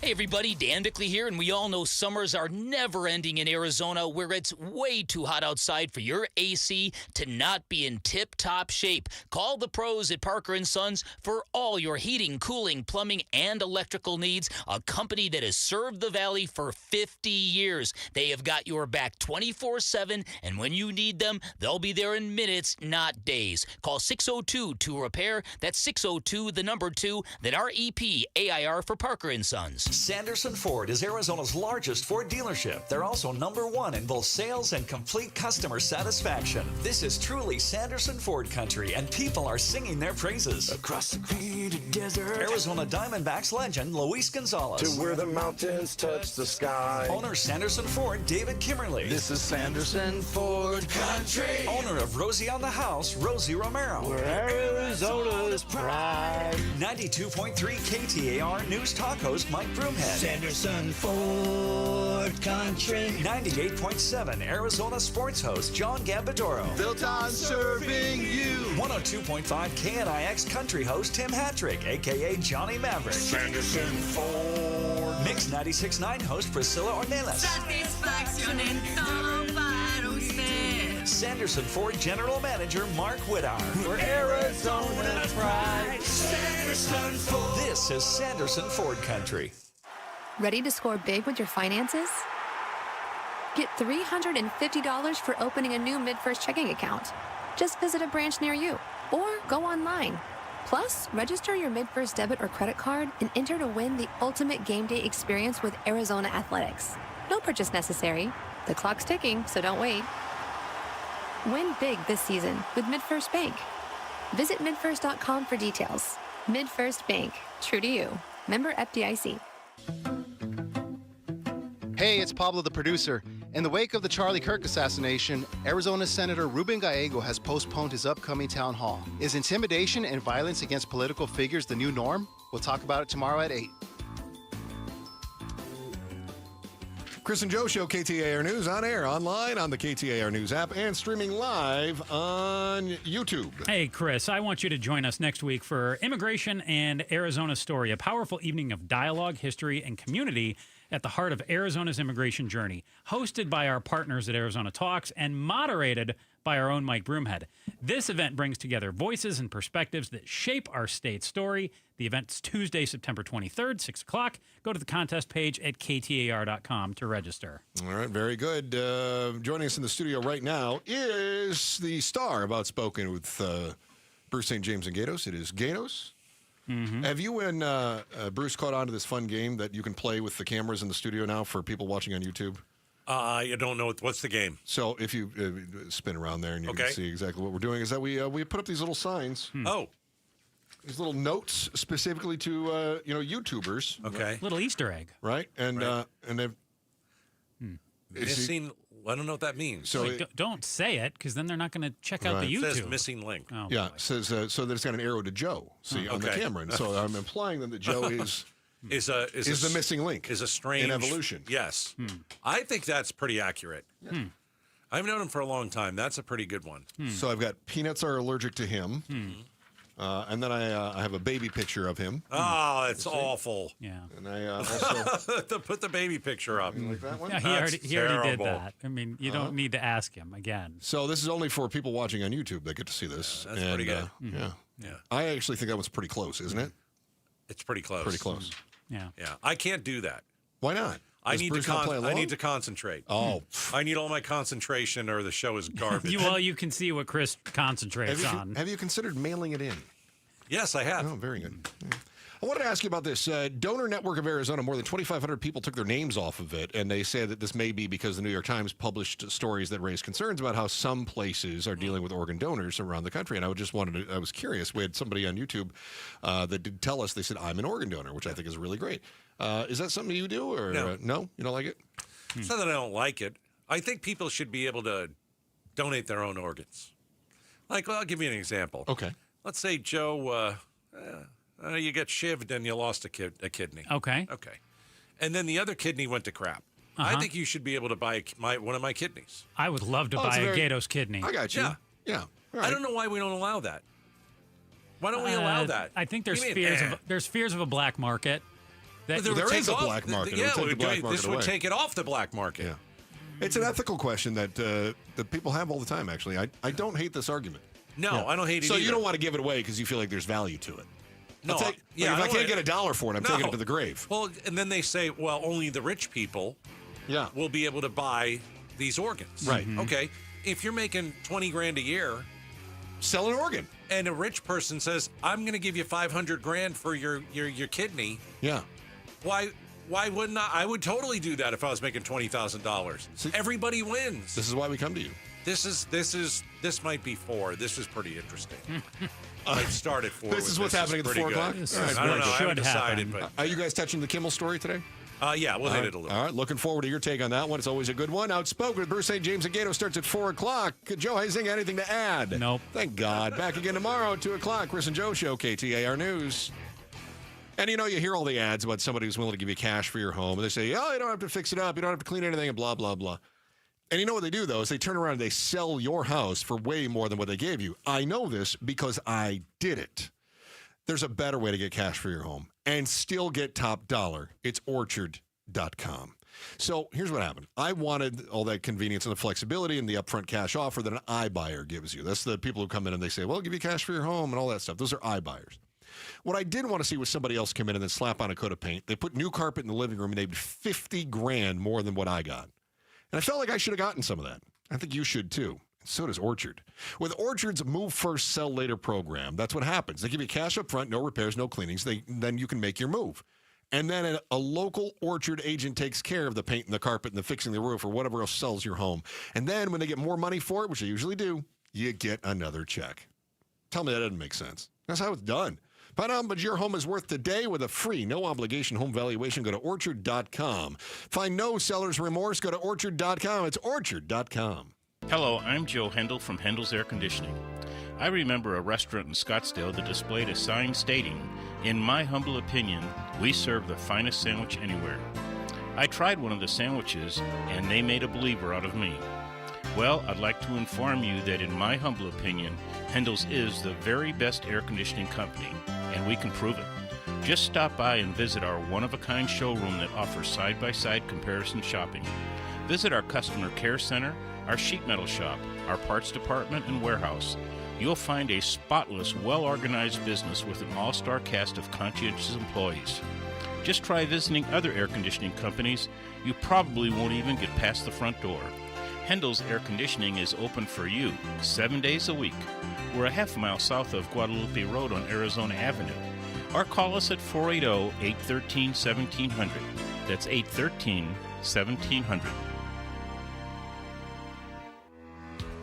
Speaker 24: Hey everybody, Dan Bickley here, and we all know summers are never ending in Arizona, where it's way too hot outside for your AC to not be in tip-top shape. Call the pros at Parker & Sons for all your heating, cooling, plumbing, and electrical needs, a company that has served the Valley for 50 years. They have got your back 24/7, and when you need them, they'll be there in minutes, not days. Call 602-2-REPAIR. That's 602-2, then REP-AIR for Parker & Sons.
Speaker 25: Sanderson Ford is Arizona's largest Ford dealership. They're also #1 in both sales and complete customer satisfaction. This is truly Sanderson Ford country, and people are singing their praises.
Speaker 26: Across the green desert,
Speaker 25: Arizona Diamondbacks legend Luis Gonzalez.
Speaker 26: to where the mountains touch the sky.
Speaker 25: Owner Sanderson Ford David Kimmerly.
Speaker 26: This is Sanderson Ford country.
Speaker 25: Owner of Rosie on the House Rosie Romero.
Speaker 26: Where Arizona's pride.
Speaker 25: 92.3 KTAR News Talk host Mike Broomhead.
Speaker 26: Sanderson Ford country.
Speaker 25: 98.7 Arizona sports host John Gambadoro.
Speaker 26: Built on serving you.
Speaker 25: 102.5 KNIX country host Tim Hattrick, a.k.a. Johnny Maverick.
Speaker 26: Sanderson Ford.
Speaker 25: Mix 96.9 host Priscilla Ornelas.
Speaker 26: Satisfaction en todo para usted.
Speaker 25: Sanderson Ford General Manager Mark Whittar.
Speaker 26: Where Arizona's pride. Sanderson Ford.
Speaker 25: This is Sanderson Ford country.
Speaker 27: Ready to score big with your finances? Get $350 for opening a new MidFirst checking account. Just visit a branch near you or go online. Plus, register your MidFirst debit or credit card and enter to win the ultimate game day experience with Arizona Athletics. No purchase necessary. The clock's ticking, so don't wait. Win big this season with MidFirst Bank. Visit midfirst.com for details. MidFirst Bank. True to you. Member FDIC.
Speaker 28: Hey, it's Pablo the producer. In the wake of the Charlie Kirk assassination, Arizona Senator Ruben Gallego has postponed his upcoming town hall. Is intimidation and violence against political figures the new norm? We'll talk about it tomorrow at 8.
Speaker 5: Chris and Joe Show, KTAR News, on air, online, on the KTAR News app, and streaming live on YouTube.
Speaker 6: Hey, Chris, I want you to join us next week for Immigration and Arizona Story, a powerful evening of dialogue, history, and community at the heart of Arizona's immigration journey, hosted by our partners at Arizona Talks and moderated by our own Mike Broomhead. This event brings together voices and perspectives that shape our state's story. The event's Tuesday, September 23rd, 6 o'clock. Go to the contest page at KTAR.com to register.
Speaker 5: All right, very good. Joining us in the studio right now is the star of Outspoken with Bruce St. James and Gatos. It is Gatos.
Speaker 6: Mm-hmm.
Speaker 5: Have you and Bruce caught on to this fun game that you can play with the cameras in the studio now for people watching on YouTube?
Speaker 1: I don't know. What's the game?
Speaker 5: So if you spin around there and you can see exactly what we're doing, is that we put up these little signs.
Speaker 1: Oh.
Speaker 5: These little notes specifically to YouTubers.
Speaker 1: Okay.
Speaker 6: Little Easter egg.
Speaker 5: Right? And they've...
Speaker 1: Missing... I don't know what that means.
Speaker 5: So
Speaker 6: don't say it, because then they're not going to check out the YouTube.
Speaker 1: It says missing link.
Speaker 6: Oh,
Speaker 5: yeah, it says so that it's got an arrow to Joe. See on the camera, and so I'm implying then that Joe is the missing link.
Speaker 1: Is a strange
Speaker 5: in evolution.
Speaker 1: Yes, I think that's pretty accurate. I've known him for a long time. That's a pretty good one.
Speaker 5: So I've got peanuts are allergic to him. And then I have a baby picture of him.
Speaker 1: Oh, it's awful.
Speaker 6: Yeah.
Speaker 5: And I also...
Speaker 1: Put the baby picture up.
Speaker 5: You like that one?
Speaker 6: Yeah, he already did that. I mean, you don't need to ask him again.
Speaker 5: So this is only for people watching on YouTube that get to see this.
Speaker 1: That's pretty good.
Speaker 5: Yeah.
Speaker 1: Yeah.
Speaker 5: I actually think that one's pretty close, isn't it?
Speaker 1: It's pretty close.
Speaker 5: Pretty close.
Speaker 6: Yeah.
Speaker 1: Yeah. I can't do that.
Speaker 5: Why not?
Speaker 1: I need to concentrate.
Speaker 5: Oh.
Speaker 1: I need all my concentration or the show is garbage.
Speaker 6: You can see what Chris concentrates on.
Speaker 5: Have you considered mailing it in?
Speaker 1: Yes, I have.
Speaker 5: Oh, very good. I wanted to ask you about this. Donor Network of Arizona, more than 2,500 people took their names off of it, and they say that this may be because the New York Times published stories that raise concerns about how some places are dealing with organ donors around the country. And I was curious. We had somebody on YouTube that did tell us, they said, I'm an organ donor, which I think is really great. Is that something you do, or no? You don't like it?
Speaker 1: It's not that I don't like it. I think people should be able to donate their own organs. I'll give you an example.
Speaker 5: Okay.
Speaker 1: Let's say, Joe, you get shivved and you lost a kidney.
Speaker 6: Okay.
Speaker 1: Okay. And then the other kidney went to crap. I think you should be able to buy one of my kidneys.
Speaker 6: I would love to buy a Gatos kidney.
Speaker 5: I got you. Yeah. Right.
Speaker 1: I don't know why we don't allow that. Why don't we allow that?
Speaker 6: I think there's fears of a black market.
Speaker 5: There is a black market.
Speaker 1: This would take it off the black market.
Speaker 5: Yeah. It's an ethical question that people have all the time, actually. I don't hate this argument.
Speaker 1: No, I don't hate it
Speaker 5: So
Speaker 1: either.
Speaker 5: you don't want to give it away because you feel like there's value to it.
Speaker 1: No,
Speaker 5: if I can't get $1 for it, I'm taking it to the grave.
Speaker 1: Well, and then they say, well, only the rich people will be able to buy these organs.
Speaker 5: Right.
Speaker 1: Okay. If you're making $20,000 a year,
Speaker 5: sell an organ.
Speaker 1: And a rich person says, I'm going to give you $500,000 for your kidney.
Speaker 5: Yeah.
Speaker 1: Why wouldn't I? I would totally do that if I was making $20,000. Everybody wins.
Speaker 5: This is why we come to you.
Speaker 1: This might be 4. This is pretty interesting. I started 4.
Speaker 5: This is what's happening at the 4 o'clock?
Speaker 1: I don't know. I haven't decided. But
Speaker 5: are you guys touching the Kimmel story today?
Speaker 1: Yeah, we'll hit it a little.
Speaker 5: All right, looking forward to your take on that one. It's always a good one. Outspoken with Bruce St. James and Gato starts at 4 o'clock. Joe Hazing, anything to add?
Speaker 6: Nope.
Speaker 5: Thank God. Back again tomorrow at 2 o'clock. Chris and Joe Show, KTAR News. And, you hear all the ads about somebody who's willing to give you cash for your home. And they say, you don't have to fix it up. You don't have to clean anything and blah, blah, blah. And you know what they do, though, is they turn around and they sell your house for way more than what they gave you. I know this because I did it. There's a better way to get cash for your home and still get top dollar. It's Orchard.com. So here's what happened. I wanted all that convenience and the flexibility and the upfront cash offer that an iBuyer gives you. That's the people who come in and they say, well, I'll give you cash for your home and all that stuff. Those are iBuyers. What I did want to see was somebody else come in and then slap on a coat of paint. They put new carpet in the living room and they paid $50,000 more than what I got. And I felt like I should have gotten some of that. I think you should too. So does Orchard. With Orchard's Move First, Sell Later program, that's what happens. They give you cash up front, no repairs, no cleanings. Then you can make your move. And then a local Orchard agent takes care of the paint and the carpet and the fixing the roof or whatever else sells your home. And then when they get more money for it, which they usually do, you get another check. Tell me that doesn't make sense. That's how it's done. Find out how much your home is worth today with a free, no-obligation home valuation. Go to Orchard.com. Find no seller's remorse. Go to Orchard.com. It's Orchard.com.
Speaker 3: Hello, I'm Joe Hendel from Hendel's Air Conditioning. I remember a restaurant in Scottsdale that displayed a sign stating, "In my humble opinion, we serve the finest sandwich anywhere." I tried one of the sandwiches, and they made a believer out of me. Well, I'd like to inform you that in my humble opinion, Hendel's is the very best air conditioning company, and we can prove it. Just stop by and visit our one-of-a-kind showroom that offers side-by-side comparison shopping. Visit our customer care center, our sheet metal shop, our parts department and warehouse. You'll find a spotless, well-organized business with an all-star cast of conscientious employees. Just try visiting other air conditioning companies. You probably won't even get past the front door. Hendel's Air Conditioning is open for you 7 days a week. We're a half mile south of Guadalupe Road on Arizona Avenue. Or call us at 480-813-1700. That's 813-1700.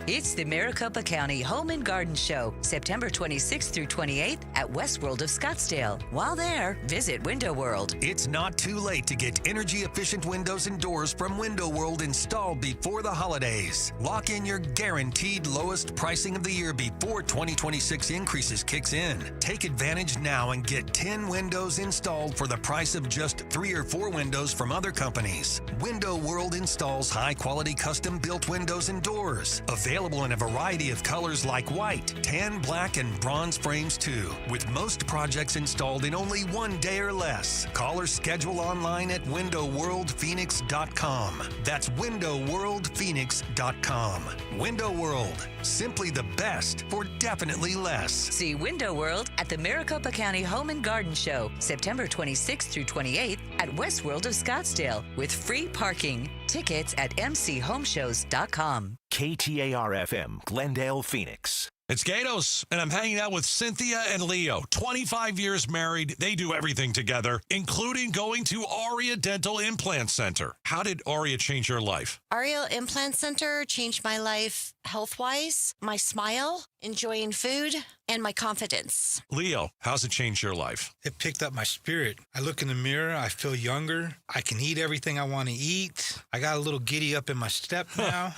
Speaker 7: It's the Maricopa County Home and Garden Show, September 26th through 28th at Westworld of Scottsdale. While there, visit Window World.
Speaker 8: It's not too late to get energy-efficient windows and doors from Window World installed before the holidays. Lock in your guaranteed lowest pricing of the year before 2026 increases kicks in. Take advantage now and get 10 windows installed for the price of just 3 or 4 windows from other companies. Window World installs high-quality custom-built windows and doors. Available in a variety of colors like white, tan, black, and bronze frames too, with most projects installed in only 1 day or less. Call or schedule online at windowworldphoenix.com. That's windowworldphoenix.com. Window World, simply the best for definitely less.
Speaker 7: See Window World at the Maricopa County Home and Garden Show, September 26th through 28th at Westworld of Scottsdale, with free parking. Tickets at mchomeshows.com.
Speaker 11: KTAR-FM, Glendale, Phoenix.
Speaker 1: It's Gatos, and I'm hanging out with Cynthia and Leo. 25 years married. They do everything together, including going to Aria Dental Implant Center. How did Aria change your life?
Speaker 9: Aria Implant Center changed my life health-wise, my smile, enjoying food, and my confidence.
Speaker 1: Leo, how's it changed your life?
Speaker 10: It picked up my spirit. I look in the mirror, I feel younger. I can eat everything I want to eat. I got a little giddy up in my step now,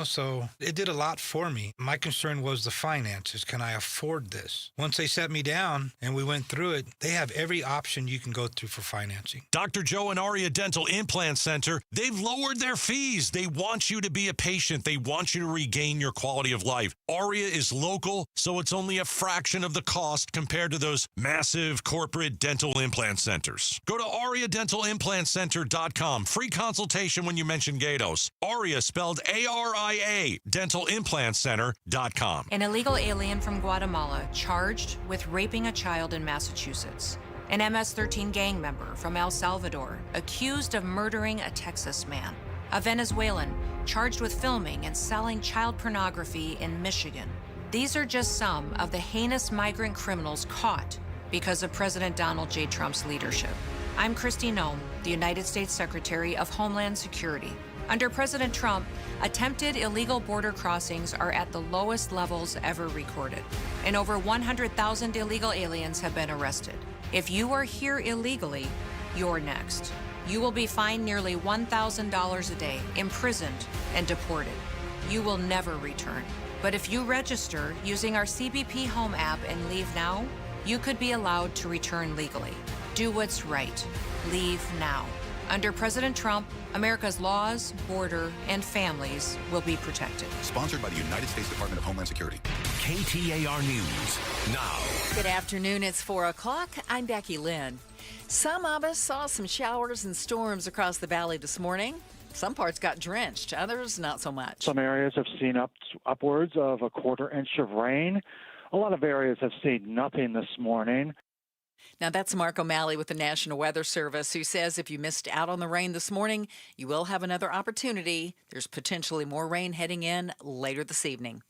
Speaker 10: so it did a lot for me. My concern was the finances. Can I afford this? Once they set me down and we went through it, they have every option you can go through for financing.
Speaker 1: Dr. Joe and Aria Dental Implant Center, they've lowered their fees. They want you to be a patient. They want you to regain your quality of life. Aria is local, so it's only a fraction of the cost compared to those massive corporate dental implant centers. Go to ariadentalimplantcenter.com. Free consultation when you mention Gatos. Aria, spelled A-R-I-A, dentalimplantcenter.com.
Speaker 12: An illegal alien from Guatemala charged with raping a child in Massachusetts. An MS-13 gang member from El Salvador accused of murdering a Texas man. A Venezuelan charged with filming and selling child pornography in Michigan. These are just some of the heinous migrant criminals caught because of President Donald J. Trump's leadership. I'm Kristi Noem, the United States Secretary of Homeland Security. Under President Trump, attempted illegal border crossings are at the lowest levels ever recorded, and over 100,000 illegal aliens have been arrested. If you are here illegally, you're next. You will be fined nearly $1,000 a day, imprisoned, and deported. You will never return. But if you register using our CBP Home app and leave now, you could be allowed to return legally. Do what's right. Leave now. Under President Trump, America's laws, border, and families will be protected.
Speaker 13: Sponsored by the United States Department of Homeland Security.
Speaker 11: KTAR News now.
Speaker 4: Good afternoon. It's 4 o'clock. I'm Becky Lynn. Some of us saw some showers and storms across the valley this morning. Some parts got drenched, others not so much.
Speaker 14: Some areas have seen upwards of a quarter-inch of rain. A lot of areas have seen nothing this morning.
Speaker 4: Now, that's Mark O'Malley with the National Weather Service, who says if you missed out on the rain this morning, you will have another opportunity. There's potentially more rain heading in later this evening.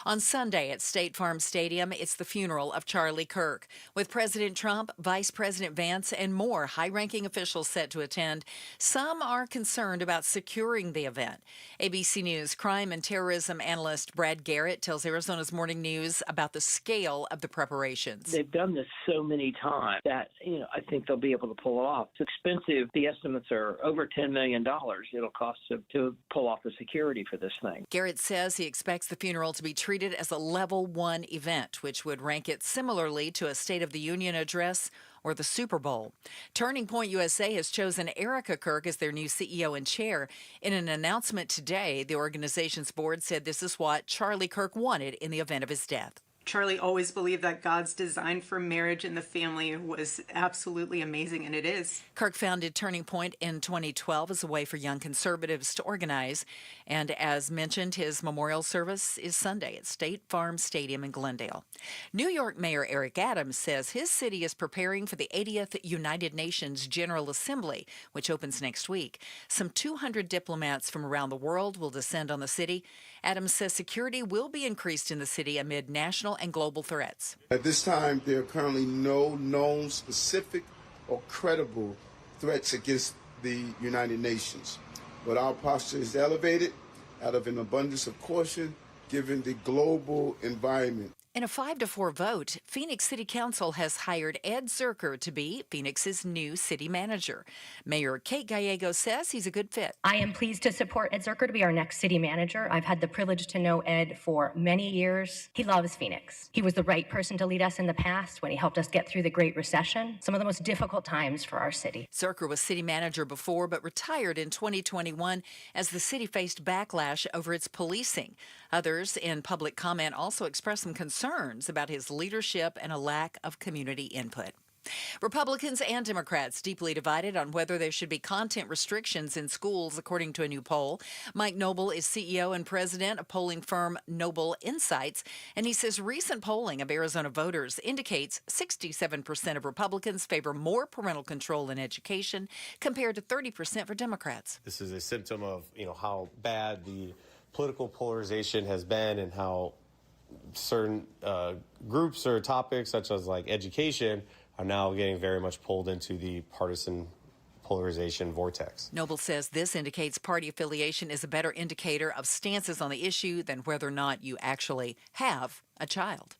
Speaker 4: On Sunday at State Farm Stadium, it's the funeral of Charlie Kirk. With President Trump, Vice President Vance, and more high-ranking officials set to attend, some are concerned about securing the event. ABC News crime and terrorism analyst Brad Garrett tells Arizona's Morning News about the scale of the preparations.
Speaker 15: They've done this so many times that, I think they'll be able to pull it off. It's expensive. The estimates are over $10 million it'll cost to pull off the security for this thing.
Speaker 4: Garrett says he expects the funeral to be treated as a Level 1 event, which would rank it similarly to a State of the Union address or the Super Bowl. Turning Point USA has chosen Erica Kirk as their new CEO and chair. In an announcement today, the organization's board said this is what Charlie Kirk wanted in the event of his death.
Speaker 16: Charlie always believed that God's design for marriage and the family was absolutely amazing, and it is.
Speaker 4: Kirk founded Turning Point in 2012 as a way for young conservatives to organize. And as mentioned, his memorial service is Sunday at State Farm Stadium in Glendale. New York Mayor Eric Adams says his city is preparing for the 80th United Nations General Assembly, which opens next week. Some 200 diplomats from around the world will descend on the city. Adams says security will be increased in the city amid national and global threats.
Speaker 17: At this time, there are currently no known specific or credible threats against the United Nations. But our posture is elevated out of an abundance of caution given the global environment.
Speaker 4: In a 5-4 vote, Phoenix City Council has hired Ed Zerker to be Phoenix's new city manager. Mayor Kate Gallego says he's a good fit.
Speaker 18: I am pleased to support Ed Zerker to be our next city manager. I've had the privilege to know Ed for many years. He loves Phoenix. He was the right person to lead us in the past when he helped us get through the Great Recession, some of the most difficult times for our city.
Speaker 4: Zerker was city manager before, but retired in 2021 as the city faced backlash over its policing. Others in public comment also expressed some concerns about his leadership and a lack of community input. Republicans and Democrats deeply divided on whether there should be content restrictions in schools, according to a new poll. Mike Noble is CEO and president of polling firm Noble Insights, and he says recent polling of Arizona voters indicates 67% of Republicans favor more parental control in education compared to 30% for Democrats.
Speaker 19: This is a symptom of, how bad the political polarization has been and how certain groups or topics such as like education are now getting very much pulled into the partisan polarization vortex.
Speaker 4: Noble says this indicates party affiliation is a better indicator of stances on the issue than whether or not you actually have a child.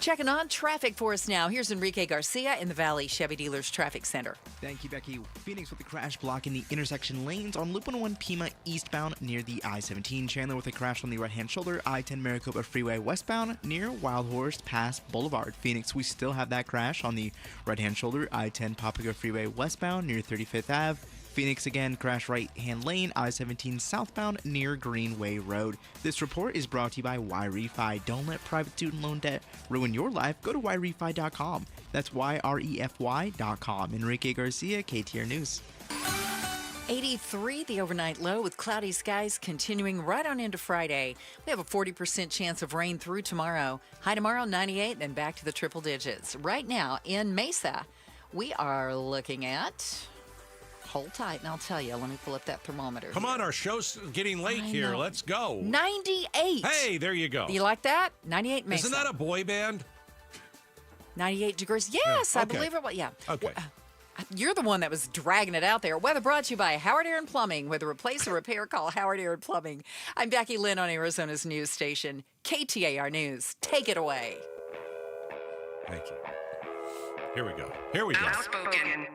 Speaker 4: Checking on traffic for us now. Here's Enrique Garcia in the Valley Chevy Dealers Traffic Center.
Speaker 2: Thank you, Becky. Phoenix with a crash blocking the intersection lanes on Loop 101 Pima eastbound near the I-17. Chandler with a crash on the right-hand shoulder, I-10 Maricopa Freeway westbound near Wild Horse past Boulevard. Phoenix, we still have that crash on the right-hand shoulder, I-10 Papago Freeway westbound near 35th Ave. Phoenix again, crash right-hand lane, I-17 southbound near Greenway Road. This report is brought to you by YRefi. Don't let private student loan debt ruin your life. Go to YRefi.com. That's YREFY.com. Enrique Garcia, KTAR News.
Speaker 4: 83, the overnight low with cloudy skies continuing right on into Friday. We have a 40% chance of rain through tomorrow. High tomorrow, 98, then back to the triple digits. Right now in Mesa, we are looking at... Hold tight, and I'll tell you. Let me pull up that thermometer.
Speaker 1: Come on, our show's getting late here. Let's go.
Speaker 4: 98.
Speaker 1: Hey, there you go.
Speaker 4: Do you like that? 98 Mesa.
Speaker 1: Isn't that a boy band?
Speaker 4: 98 degrees. Yes,
Speaker 1: Yeah.
Speaker 4: I
Speaker 1: Okay.
Speaker 4: believe it. Yeah.
Speaker 1: Okay.
Speaker 4: You're the one that was dragging it out there. Weather brought to you by Howard Aaron Plumbing. Whether replace or repair, call Howard Aaron Plumbing. I'm Becky Lynn on Arizona's news station, KTAR News. Take it away.
Speaker 1: Thank you. Here we go. Here we go.
Speaker 26: Outspoken.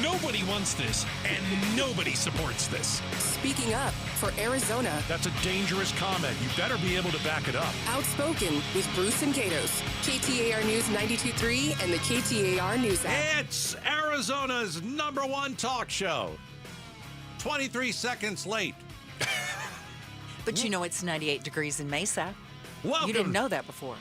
Speaker 20: Nobody wants this, and nobody supports this.
Speaker 21: Speaking up for Arizona.
Speaker 1: That's a dangerous comment. You better be able to back it up.
Speaker 21: Outspoken with Bruce and Gatos. KTAR News 92.3 and the KTAR News app.
Speaker 1: It's Arizona's #1 talk show. 23 seconds late.
Speaker 4: But you know it's 98 degrees in Mesa.
Speaker 1: Welcome.
Speaker 4: You didn't know that before.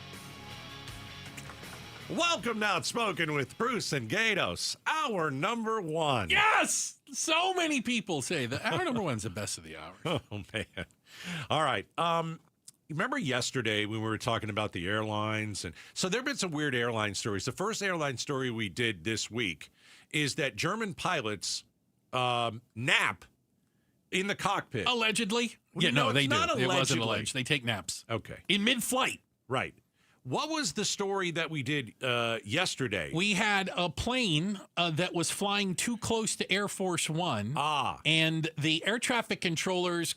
Speaker 1: Welcome to Outspoken with Bruce and Gatos, our #1.
Speaker 20: Yes! So many people say that our #1's the best of the hours.
Speaker 1: Oh, man. All right. Remember yesterday when we were talking about the airlines? And so there have been some weird airline stories. The first airline story we did this week is that German pilots nap in the cockpit.
Speaker 20: Allegedly.
Speaker 1: Well,
Speaker 20: Yeah, no, they do.
Speaker 1: not
Speaker 20: It wasn't
Speaker 1: allegedly.
Speaker 20: alleged. They take naps.
Speaker 1: Okay.
Speaker 20: In mid-flight.
Speaker 1: Right. What was the story that we did yesterday?
Speaker 20: We had a plane that was flying too close to Air Force One. And the air traffic controllers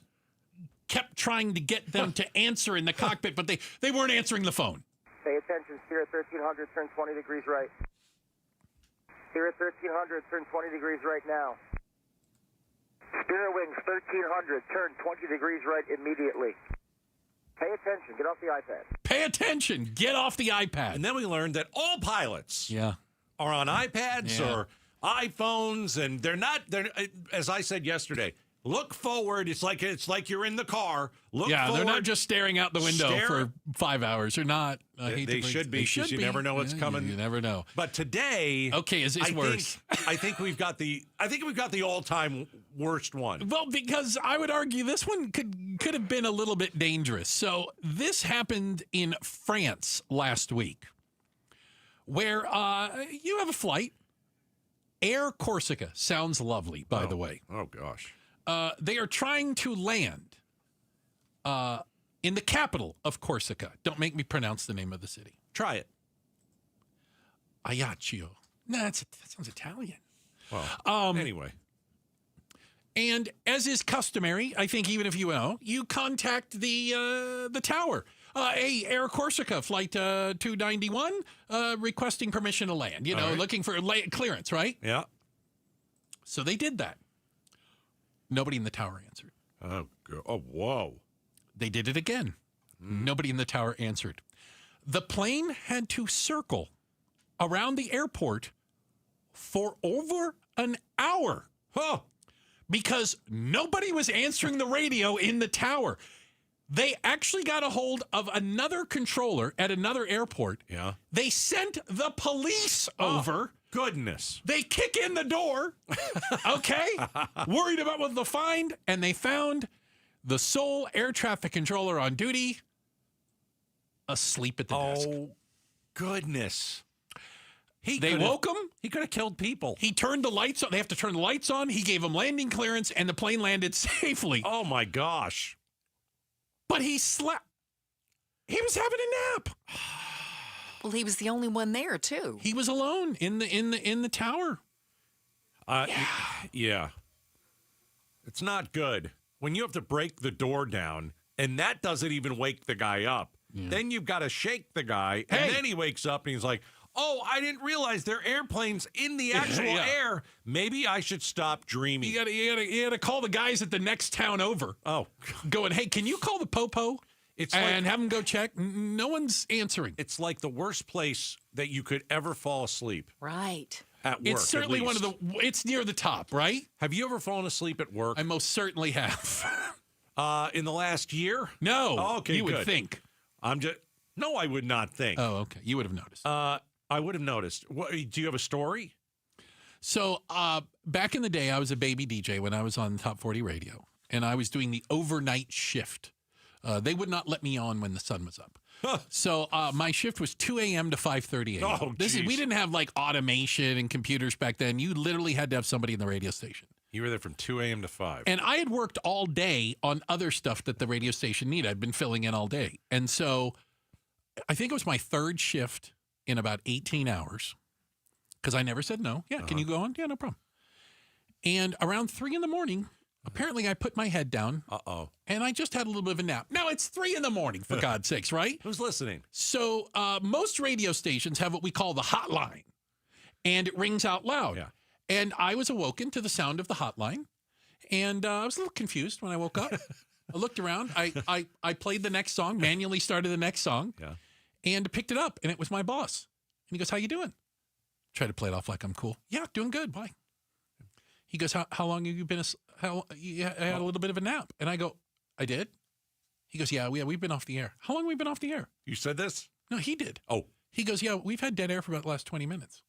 Speaker 20: kept trying to get them to answer in the cockpit, but they weren't answering the phone.
Speaker 22: Pay attention, Spirit 1300, turn 20 degrees right. Spirit 1300, turn 20 degrees right now. Spirit Wings 1300, turn 20 degrees right immediately. Pay attention, get off the iPad.
Speaker 20: Pay attention, get off the iPad.
Speaker 1: And then we learned that all pilots
Speaker 20: are
Speaker 1: on iPads or iPhones, and they're, as I said yesterday, Look forward. It's like you're in the car. Look forward.
Speaker 20: They're not just staring out the window for 5 hours. They're not.
Speaker 1: They should be, because you never know what's coming.
Speaker 20: You never know.
Speaker 1: But today,
Speaker 20: is worse?
Speaker 1: I think we've got the all-time worst one.
Speaker 20: Well, because I would argue this one could have been a little bit dangerous. So this happened in France last week, where you have a flight. Air Corsica sounds lovely, by the way.
Speaker 1: Oh gosh.
Speaker 20: They are trying to land in the capital of Corsica. Don't make me pronounce the name of the city.
Speaker 1: Try it.
Speaker 20: Ajaccio. No, that sounds Italian.
Speaker 1: Well, anyway.
Speaker 20: And as is customary, I think even if you contact the tower. Hey, Air Corsica, flight 291, requesting permission to land. Looking for clearance, right?
Speaker 1: Yeah.
Speaker 20: So they did that. Nobody in the tower answered.
Speaker 1: Oh, whoa.
Speaker 20: They did it again. Nobody in the tower answered. The plane had to circle around the airport for over an hour. Because nobody was answering the radio in the tower. They actually got a hold of another controller at another airport.
Speaker 1: Yeah.
Speaker 20: They sent the police over.
Speaker 1: Goodness.
Speaker 20: They kick in the door, okay? Worried about what they'll find, and they found the sole air traffic controller on duty asleep at the desk.
Speaker 1: Oh, goodness.
Speaker 20: They woke him.
Speaker 1: He could have killed people.
Speaker 20: He turned the lights on. They have to turn the lights on. He gave them landing clearance, and the plane landed safely.
Speaker 1: Oh, my gosh.
Speaker 20: But he slept. He was having a nap.
Speaker 4: Well, he was the only one there too.
Speaker 20: He was alone in the tower.
Speaker 1: Yeah. It's not good when you have to break the door down, and that doesn't even wake the guy up. Yeah. Then you've got to shake the guy, and then he wakes up and he's like, "Oh, I didn't realize there are airplanes in the actual air. Maybe I should stop dreaming."
Speaker 20: You gotta call the guys at the next town over.
Speaker 1: Oh,
Speaker 20: going, hey, can you call the Popo? And have them go check. No one's answering.
Speaker 1: It's like the worst place that you could ever fall asleep.
Speaker 4: Right.
Speaker 1: At work.
Speaker 20: It's certainly one of the. It's near the top, right?
Speaker 1: Have you ever fallen asleep at work?
Speaker 20: I most certainly have.
Speaker 1: In the last year?
Speaker 20: No.
Speaker 1: Oh, okay,
Speaker 20: you would think.
Speaker 1: No, I would not think.
Speaker 20: Oh, okay. You would have noticed.
Speaker 1: I would have noticed. Do you have a story?
Speaker 20: So back in the day, I was a baby DJ when I was on Top 40 Radio, and I was doing the overnight shift. They would not let me on when the sun was up. So my shift was 2 a.m. to 5:30 a.m.
Speaker 1: Oh,
Speaker 20: we didn't have like automation and computers back then. You literally had to have somebody in the radio station.
Speaker 1: You were there from 2 a.m. to 5.
Speaker 20: And I had worked all day on other stuff that the radio station needed. I'd been filling in all day. And so I think it was my third shift in about 18 hours because I never said no. Yeah, can you go on? Yeah, no problem. And around 3 in the morning, apparently I put my head down. And I just had a little bit of a nap. Now it's 3 in the morning, for God's sakes, right?
Speaker 1: Who's listening?
Speaker 20: So most radio stations have what we call the hotline, and it rings out loud.
Speaker 1: Yeah.
Speaker 20: And I was awoken to the sound of the hotline, and I was a little confused when I woke up. I looked around. I played the next song, manually started the next song, and picked it up, and it was my boss. And he goes, "How you doing?" Try to play it off like I'm cool. "Yeah, doing good. Why?" He goes, "How long have you been? You had a little bit of a nap?" And I go, "I did." He goes, "Yeah, we've been off the air." "How long have we been off the air?"
Speaker 1: You said this?
Speaker 20: No, he did.
Speaker 1: Oh.
Speaker 20: He goes, "Yeah, we've had dead air for about the last 20 minutes."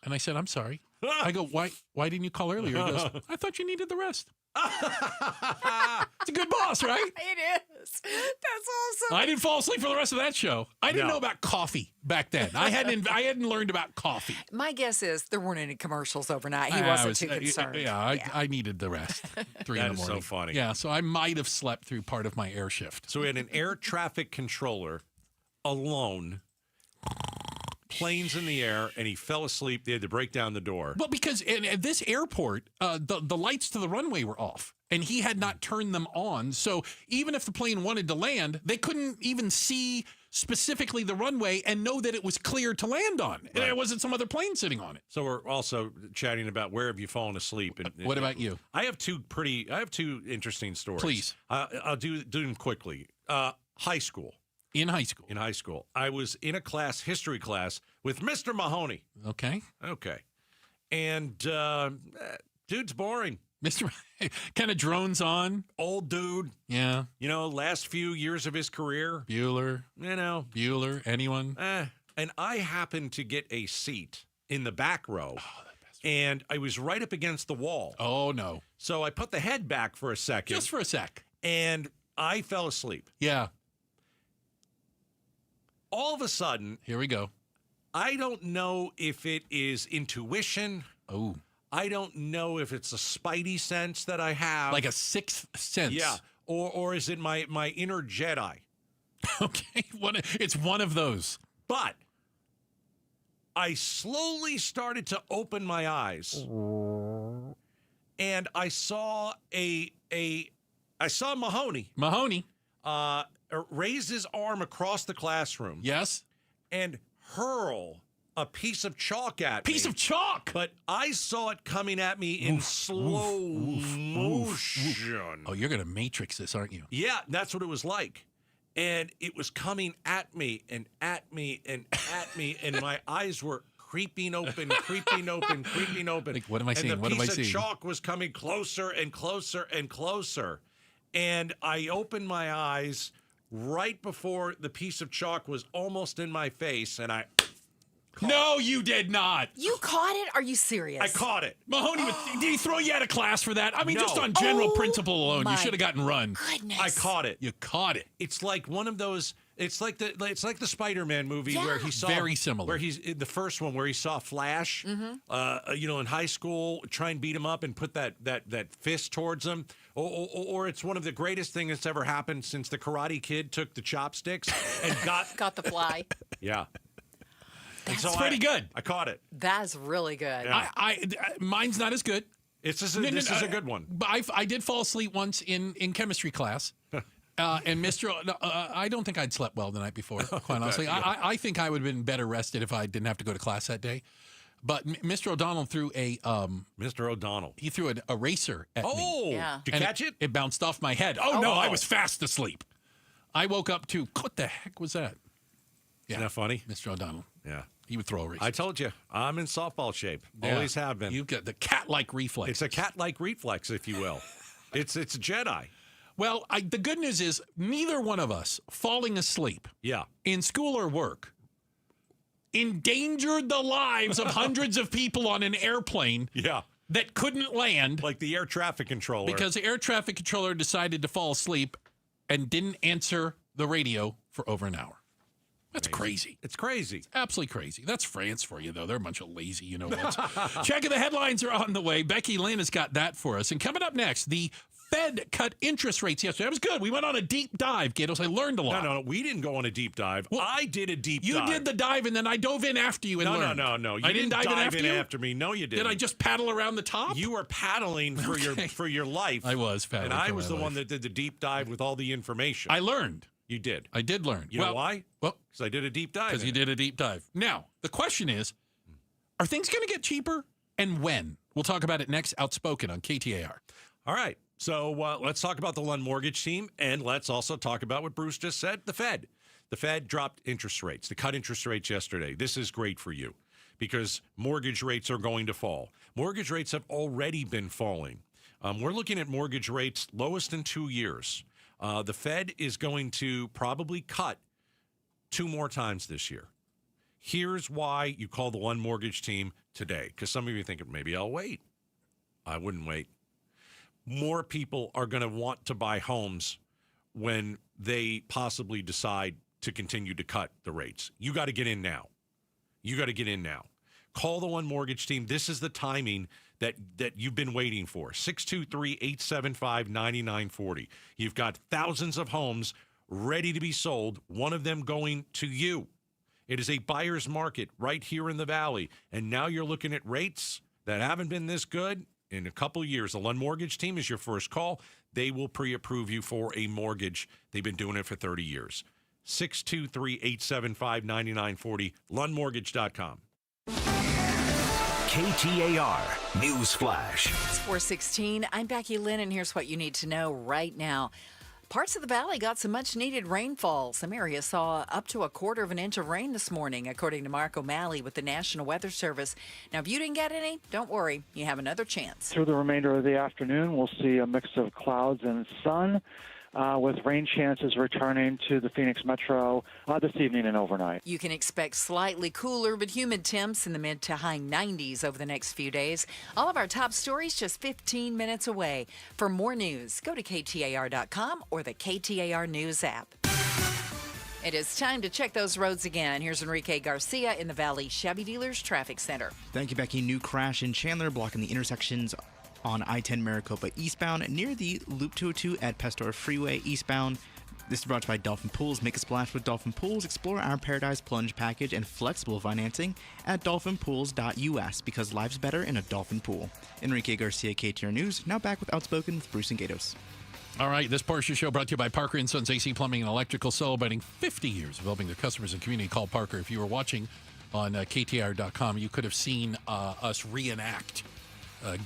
Speaker 20: And I said, "I'm sorry." I go, why didn't you call earlier?" He goes, "I thought you needed the rest." It's a good boss, right?
Speaker 4: It is. That's awesome.
Speaker 20: I didn't fall asleep for the rest of that show. I didn't know about coffee back then. I hadn't learned about coffee.
Speaker 4: My guess is there weren't any commercials overnight. He wasn't too concerned.
Speaker 20: I needed the rest. 3 in the morning.
Speaker 1: That is so funny.
Speaker 20: Yeah, so I might have slept through part of my air shift.
Speaker 1: So we had an air traffic controller alone, planes in the air, and he fell asleep. They had to break down the door.
Speaker 20: Well, because at this airport, the lights to the runway were off, and he had not turned them on. So even if the plane wanted to land, they couldn't even see specifically the runway and know that it was clear to land on. Right. There wasn't some other plane sitting on it.
Speaker 1: So we're also chatting about where have you fallen asleep. And
Speaker 20: what about you?
Speaker 1: I have two interesting stories.
Speaker 20: Please.
Speaker 1: I'll do them quickly. High school.
Speaker 20: In high school.
Speaker 1: In high school. I was in a history class, with Mr. Mahoney.
Speaker 20: Okay.
Speaker 1: And dude's boring.
Speaker 20: Mr. kind of drones on.
Speaker 1: Old dude.
Speaker 20: Yeah.
Speaker 1: Last few years of his career.
Speaker 20: Bueller. Bueller. Anyone?
Speaker 1: And I happened to get a seat in the back row. And I was right up against the wall.
Speaker 20: Oh, no.
Speaker 1: So I put the head back for a second.
Speaker 20: Just for a sec.
Speaker 1: And I fell asleep.
Speaker 20: Yeah.
Speaker 1: All of a sudden.
Speaker 20: Here we go.
Speaker 1: I don't know if it is intuition.
Speaker 20: Oh.
Speaker 1: I don't know if it's a spidey sense that I have.
Speaker 20: Like a sixth sense.
Speaker 1: Yeah. Or is it my inner Jedi?
Speaker 20: Okay. It's one of those.
Speaker 1: But I slowly started to open my eyes. And I saw Mahoney. Raise his arm across the classroom.
Speaker 20: Yes.
Speaker 1: And hurl a piece of chalk at me.
Speaker 20: Piece of chalk!
Speaker 1: But I saw it coming at me in slow motion.
Speaker 20: Oh, you're going to Matrix this, aren't you?
Speaker 1: Yeah, that's what it was like. And it was coming at me and at me and at me, and my eyes were creeping open.
Speaker 20: Like, what am I seeing? What am I seeing?
Speaker 1: And the piece of chalk was coming closer and closer and closer. And I opened my eyes right before the piece of chalk was almost in my face, and I...
Speaker 20: No, you did not.
Speaker 4: You caught it? Are you serious?
Speaker 1: I caught it.
Speaker 20: Mahoney, did he throw you out of class for that? I mean, just on general principle alone, you should have gotten run.
Speaker 4: Goodness.
Speaker 1: I caught it.
Speaker 20: You caught it.
Speaker 1: It's like one of those. It's like the Spider-Man movie where he saw
Speaker 20: very similar.
Speaker 1: Where he's in the first one where he saw Flash, in high school, try and beat him up and put that fist towards him. Or it's one of the greatest things that's ever happened since the Karate Kid took the chopsticks and got
Speaker 4: the fly.
Speaker 1: Yeah.
Speaker 20: That's pretty good.
Speaker 1: I caught it.
Speaker 4: That's really good.
Speaker 1: Yeah.
Speaker 20: Mine's not as good.
Speaker 1: This is a good one.
Speaker 20: But I did fall asleep once in chemistry class. And Mr. I don't think I'd slept well the night before, quite honestly. I think I would have been better rested if I didn't have to go to class that day. But Mr. O'Donnell threw
Speaker 1: Mr. O'Donnell.
Speaker 20: He threw an eraser at me.
Speaker 1: Oh, yeah. Did you catch it?
Speaker 20: It bounced off my head. Oh, no, I was fast asleep. I woke up to, what the heck was that? Yeah.
Speaker 1: Isn't that funny?
Speaker 20: Mr. O'Donnell.
Speaker 1: Yeah.
Speaker 20: He would throw erasers.
Speaker 1: I told you, I'm in softball shape.
Speaker 20: Yeah.
Speaker 1: Always have been.
Speaker 20: You've got the cat-like reflex.
Speaker 1: It's a cat-like reflex, if you will. It's a Jedi.
Speaker 20: Well, the good news is neither one of us falling asleep in school or work endangered the lives of hundreds of people on an airplane that couldn't land.
Speaker 1: Like the air traffic controller.
Speaker 20: Because the air traffic controller decided to fall asleep and didn't answer the radio for over an hour. That's crazy.
Speaker 1: It's crazy.
Speaker 20: It's absolutely crazy. That's France for you, though. They're a bunch of lazy, you-know-whats. Checking the headlines are on the way. Becky Lynn has got that for us. And coming up next, the Fed cut interest rates yesterday. That was good. We went on a deep dive, Gatos. I learned a lot.
Speaker 1: No, we didn't go on a deep dive. Well, I did a deep dive.
Speaker 20: You did the dive, and then I dove in after you and learned.
Speaker 1: No.
Speaker 20: I didn't dive in after
Speaker 1: me. No, you didn't.
Speaker 20: Did I just paddle around the top?
Speaker 1: You were paddling for your life.
Speaker 20: I was paddling.
Speaker 1: And I was the one that did the deep dive with all the information.
Speaker 20: I learned.
Speaker 1: You did.
Speaker 20: I did learn.
Speaker 1: You know why?
Speaker 20: Well,
Speaker 1: because I did a deep dive.
Speaker 20: Because you did a deep dive. Now, the question is, are things going to get cheaper, and when? We'll talk about it next. Outspoken on KTAR.
Speaker 1: All right. So let's talk about the Lund Mortgage team, and let's also talk about what Bruce just said, the Fed. The Fed dropped interest rates. They cut interest rates yesterday. This is great for you because mortgage rates are going to fall. Mortgage rates have already been falling. We're looking at mortgage rates lowest in 2 years. The Fed is going to probably cut 2 more times this year. Here's why you call the Lund Mortgage team today, because some of you think maybe I'll wait. I wouldn't wait. More people are going to want to buy homes when they possibly decide to continue to cut the rates. You got to get in now. Call the Lund Mortgage team. This is the timing that you've been waiting for. 623-875-9940. You've got thousands of homes ready to be sold, one of them going to you. It is a buyer's market right here in the Valley, and now you're looking at rates that haven't been this good in a couple of years. The Lund Mortgage team is your first call. They will pre-approve you for a mortgage. They've been doing it for 30 years. 623-875-9940, lundmortgage.com.
Speaker 11: KTAR News Flash.
Speaker 4: It's 4:16. I'm Becky Lynn, and here's what you need to know right now. Parts of the valley got some much-needed rainfall. Some areas saw up to 1/4 inch of rain this morning, according to Mark O'Malley with the National Weather Service. Now, if you didn't get any, don't worry. You have another chance.
Speaker 14: Through the remainder of the afternoon, we'll see a mix of clouds and sun, with rain chances returning to the Phoenix metro this evening and overnight.
Speaker 4: You can expect slightly cooler but humid temps in the mid to high 90s over the next few days. All of our top stories just 15 minutes away. For more news, go to KTAR.com or the KTAR News app. It is time to check those roads again. Here's Enrique Garcia in the Valley Chevy Dealers Traffic Center.
Speaker 2: Thank you, Becky. New crash in Chandler blocking the intersections on I-10 Maricopa eastbound near the Loop 202 at Pastor Freeway eastbound. This is brought to you by Dolphin Pools. Make a splash with Dolphin Pools. Explore our Paradise Plunge package and flexible financing at dolphinpools.us because life's better in a Dolphin Pool. Enrique Garcia, KTAR News. Now back with Outspoken with Bruce and Gatos.
Speaker 20: All right, this portion of the show brought to you by Parker & Sons AC Plumbing and Electrical, celebrating 50 years of helping their customers and community. Call Parker. If you were watching on KTAR.com, you could have seen us reenact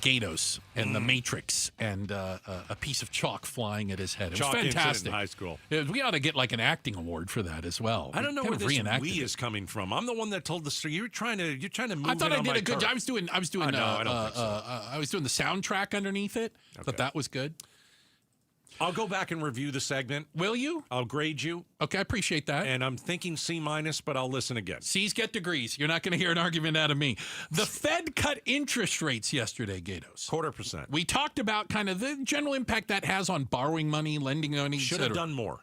Speaker 20: Gatos and the Matrix and a piece of chalk flying at his head. It was fantastic.
Speaker 1: In high school.
Speaker 20: We ought to get like an acting award for that as well.
Speaker 1: I don't know where this "we" is coming from. I'm the one that told the story. You're trying to move.
Speaker 20: I thought
Speaker 1: in
Speaker 20: I
Speaker 1: on
Speaker 20: did
Speaker 1: my
Speaker 20: a good
Speaker 1: turf.
Speaker 20: job. I was doing
Speaker 1: I don't think so.
Speaker 20: I was doing the soundtrack underneath it.
Speaker 1: Okay.
Speaker 20: Thought that was good.
Speaker 1: I'll go back and review the segment.
Speaker 20: Will you?
Speaker 1: I'll grade you.
Speaker 20: Okay, I appreciate that.
Speaker 1: And I'm thinking C-, but I'll listen again.
Speaker 20: C's get degrees. You're not going to hear an argument out of me. The Fed cut interest rates yesterday, Gatos.
Speaker 1: 0.25%.
Speaker 20: We talked about kind of the general impact that has on borrowing money, lending money,
Speaker 1: Should have done more.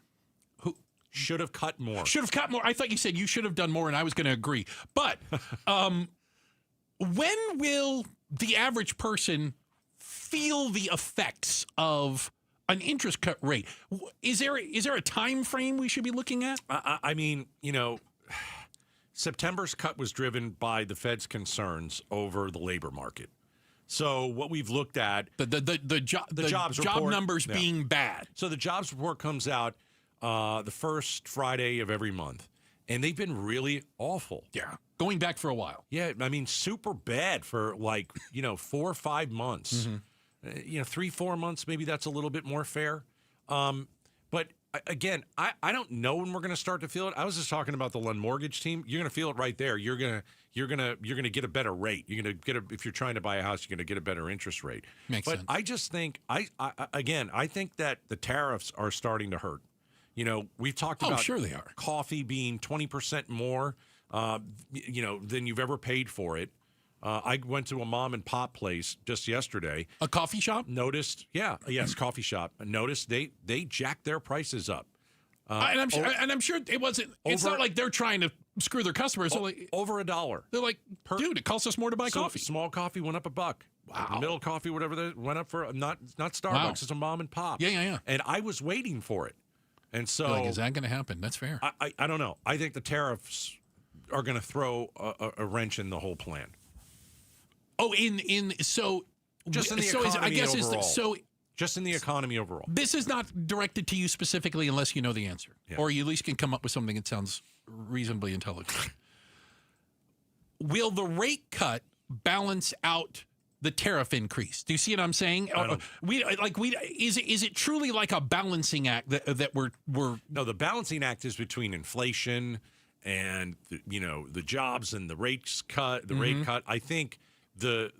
Speaker 20: Who
Speaker 1: should have cut more?
Speaker 20: Should have cut more. I thought you said you should have done more, and I was going to agree. But when will the average person feel the effects of an interest cut rate? Is there a time frame we should be looking at?
Speaker 1: I mean, September's cut was driven by the Fed's concerns over the labor market. So what we've looked at
Speaker 20: the
Speaker 1: jobs
Speaker 20: job
Speaker 1: report,
Speaker 20: numbers being bad.
Speaker 1: So the jobs report comes out the first Friday of every month, and they've been really awful.
Speaker 20: Yeah, going back for a while.
Speaker 1: Yeah, I mean, super bad for 4 or 5 months.
Speaker 20: Mm-hmm.
Speaker 1: 3-4 months, maybe that's a little bit more fair. But again, I don't know when we're going to start to feel it. I was just talking about the Lund Mortgage team. You're going to feel it right there. You're going to get a better rate. You're going to get if you're trying to buy a house, you're going to get a better interest rate.
Speaker 20: Makes sense.
Speaker 1: I just think I think that the tariffs are starting to hurt. We've talked about
Speaker 20: sure they are.
Speaker 1: Coffee being 20% more, than you've ever paid for it. I went to a mom and pop place just yesterday.
Speaker 20: A coffee shop?
Speaker 1: Noticed, coffee shop. Noticed they jacked their prices up.
Speaker 20: And I'm sure it wasn't. It's not like they're trying to screw their customers. They're like,
Speaker 1: over $1.
Speaker 20: They're like, dude, it costs us more to buy coffee.
Speaker 1: Small coffee went up $1.
Speaker 20: Wow.
Speaker 1: Middle coffee, whatever, that went up for not Starbucks.
Speaker 20: Wow.
Speaker 1: It's a mom and pop.
Speaker 20: Yeah.
Speaker 1: And I was waiting for it, and so
Speaker 20: is that going to happen? That's fair.
Speaker 1: I don't know. I think the tariffs are going to throw a wrench in the whole plan.
Speaker 20: Oh, just in the economy overall.
Speaker 1: Just in the economy overall.
Speaker 20: This is not directed to you specifically unless you know the answer.
Speaker 1: Yeah.
Speaker 20: Or you at least can come up with something that sounds reasonably intelligent. Will the rate cut balance out the tariff increase? Do you see what I'm saying? Is it truly like a balancing act that we're
Speaker 1: No, the balancing act is between inflation and the jobs and the rates cut, rate cut. I think the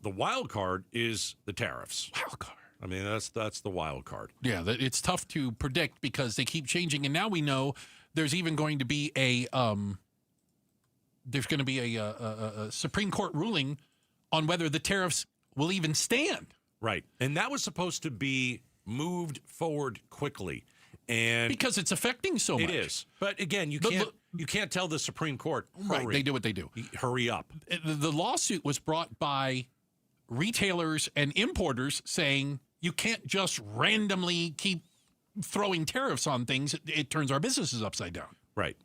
Speaker 1: wild card is the tariffs.
Speaker 20: Wild card.
Speaker 1: I mean, that's the wild card.
Speaker 20: Yeah, it's tough to predict because they keep changing, and now we know there's even going to be a Supreme Court ruling on whether the tariffs will even stand.
Speaker 1: Right, and that was supposed to be moved forward quickly, and
Speaker 20: because it's affecting so much.
Speaker 1: It is, but again, you can't tell the Supreme Court. Hurry.
Speaker 20: Right, they do what they do.
Speaker 1: Hurry up.
Speaker 20: The lawsuit was brought by retailers and importers saying you can't just randomly keep throwing tariffs on things. It turns our businesses upside down.
Speaker 1: Right.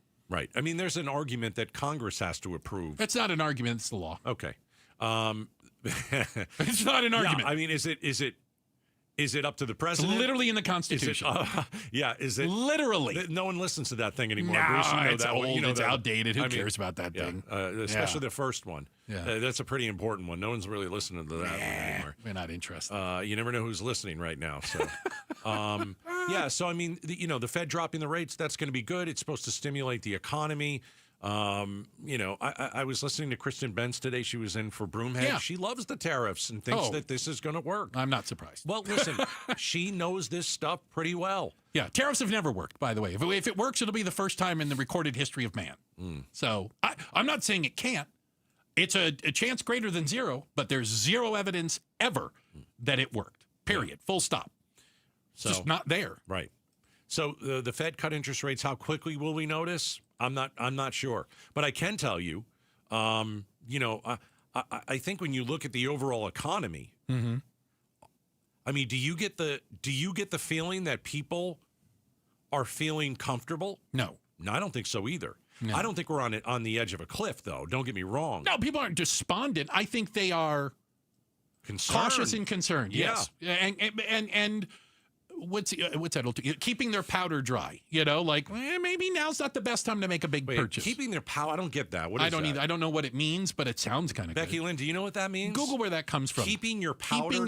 Speaker 1: I mean, there's an argument that Congress has to approve.
Speaker 20: That's not an argument. It's the law.
Speaker 1: Okay.
Speaker 20: It's not an argument.
Speaker 1: Yeah, I mean, is it up to the president?
Speaker 20: It's literally in the Constitution.
Speaker 1: Is it
Speaker 20: literally?
Speaker 1: No one listens to that thing anymore.
Speaker 20: No,
Speaker 1: Bruce,
Speaker 20: it's old. It's outdated. Who cares about that thing?
Speaker 1: Especially the first one.
Speaker 20: Yeah.
Speaker 1: That's a pretty important one. No one's really listening to that one anymore.
Speaker 20: We're not interested.
Speaker 1: You never know who's listening right now. So, Yeah, so I mean, the Fed dropping the rates, that's going to be good. It's supposed to stimulate the economy. I was listening to Kristen Benz today. She was in for Broomhead.
Speaker 20: Yeah.
Speaker 1: She loves the tariffs and thinks that this is going to work.
Speaker 20: I'm not surprised.
Speaker 1: Well, listen, she knows this stuff pretty well.
Speaker 20: Yeah, tariffs have never worked, by the way. If it works, it'll be the first time in the recorded history of man. So I'm not saying it can't. It's a chance greater than zero, but there's zero evidence ever that it worked, period, full stop. It's just not there.
Speaker 1: Right. So the Fed cut interest rates. How quickly will we notice? I'm not sure. But I can tell you, I think when you look at the overall economy, I mean, do you get the feeling that people are feeling comfortable?
Speaker 20: No,
Speaker 1: I don't think so either.
Speaker 20: No.
Speaker 1: I don't think we're on the edge of a cliff, though. Don't get me wrong.
Speaker 20: No, people aren't despondent. I think they are
Speaker 1: concerned.
Speaker 20: Cautious and concerned.
Speaker 1: Yeah.
Speaker 20: Yes, and what's that? Keeping their powder dry. Maybe now's not the best time to make a big purchase.
Speaker 1: Keeping their powder. I don't get that. What is
Speaker 20: I don't
Speaker 1: that?
Speaker 20: either. I don't know what it means, but it sounds kind of
Speaker 1: Becky Lynn, do you know what that means?
Speaker 20: Google where that comes from.
Speaker 1: Keeping your powder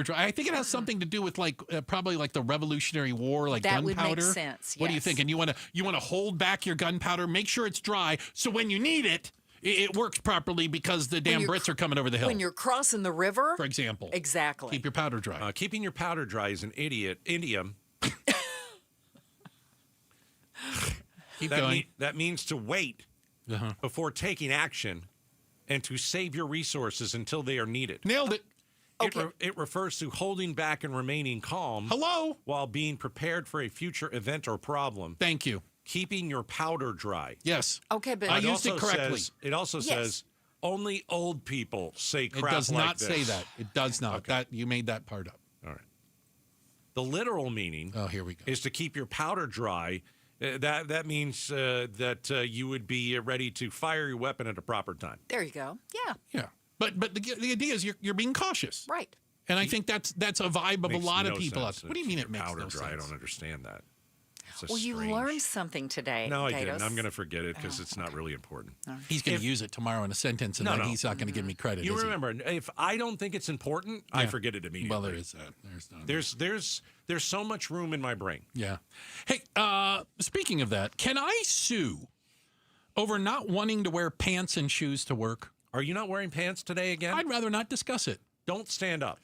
Speaker 1: dry?
Speaker 20: I think it has something to do with probably like the Revolutionary War, like
Speaker 4: that
Speaker 20: gunpowder.
Speaker 4: Would make sense.
Speaker 20: What do you think? And you want to hold back your gunpowder, make sure it's dry, so when you need it, it works properly because the damn Brits are coming over the hill.
Speaker 4: When you're crossing the river,
Speaker 20: for example.
Speaker 4: Exactly.
Speaker 20: Keep your powder dry.
Speaker 1: Keeping your powder dry is an idiom.
Speaker 20: Keep going.
Speaker 1: That means to wait before taking action and to save your resources until they are needed.
Speaker 20: Nailed it.
Speaker 1: Okay. It refers to holding back and remaining calm.
Speaker 20: Hello.
Speaker 1: While being prepared for a future event or problem.
Speaker 20: Thank you.
Speaker 1: Keeping your powder dry.
Speaker 20: Yes.
Speaker 4: Okay, but
Speaker 20: I used it correctly.
Speaker 1: It also says only old people say crap like this.
Speaker 20: It does not say that. It does not.
Speaker 1: Okay.
Speaker 20: You made that part up.
Speaker 1: All right. The literal meaning
Speaker 20: here we go.
Speaker 1: is to keep your powder dry. That means that you would be ready to fire your weapon at a proper time.
Speaker 4: There you go. Yeah.
Speaker 20: Yeah. But the idea is you're being cautious.
Speaker 4: Right.
Speaker 20: And I think that's a vibe of a lot of people.
Speaker 1: Sense.
Speaker 20: What do you mean it makes
Speaker 1: powder
Speaker 20: no
Speaker 1: dry?
Speaker 20: sense?
Speaker 1: I don't understand that.
Speaker 4: Well, you learned something today.
Speaker 1: No, I
Speaker 4: Gatos.
Speaker 1: didn't. I'm going to forget it because it's not really important.
Speaker 20: He's going to use it tomorrow in a sentence, and then he's not going to give me credit.
Speaker 1: You remember, if I don't think it's important, I forget it immediately.
Speaker 20: Well, there is that.
Speaker 1: There's so much room in my brain.
Speaker 20: Yeah. Hey, speaking of that, can I sue over not wanting to wear pants and shoes to work?
Speaker 1: Are you not wearing pants today again?
Speaker 20: I'd rather not discuss it.
Speaker 1: Don't stand up.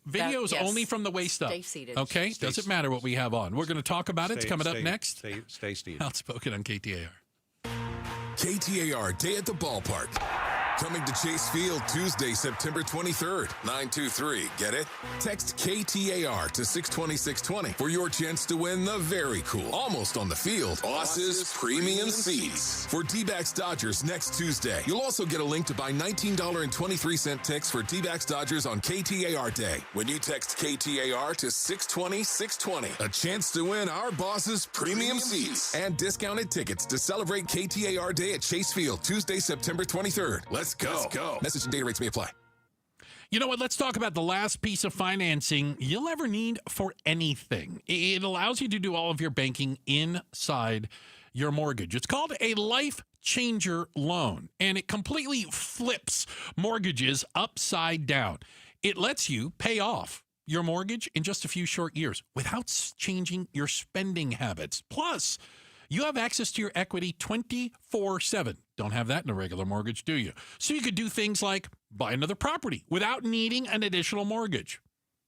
Speaker 20: Videos only from the waist up.
Speaker 4: Stay seated.
Speaker 20: Okay? Doesn't matter what we have on. We're going to talk about it. It's coming up next.
Speaker 1: Stay seated.
Speaker 20: Outspoken on KTAR.
Speaker 3: KTAR Day at the Ballpark. Coming to Chase Field Tuesday, September 23rd, 923. Get it? Text KTAR to 620-620 for your chance to win the very cool, almost on the field, Boss's Premium Seats for D-backs Dodgers next Tuesday. You'll also get a link to buy $19.23 ticks for D-backs Dodgers on KTAR Day when you text KTAR to 620-620. A chance to win our Boss's Premium Seats and discounted tickets to celebrate KTAR Day at Chase Field Tuesday, September 23rd. Let's go. Message and data rates may apply.
Speaker 20: You know what? Let's talk about the last piece of financing you'll ever need for anything. It allows you to do all of your banking inside your mortgage. It's called a Life Changer loan, and it completely flips mortgages upside down. It lets you pay off your mortgage in just a few short years without changing your spending habits. Plus, you have access to your equity 24/7. Don't have that in a regular mortgage, do you? So you could do things like buy another property without needing an additional mortgage.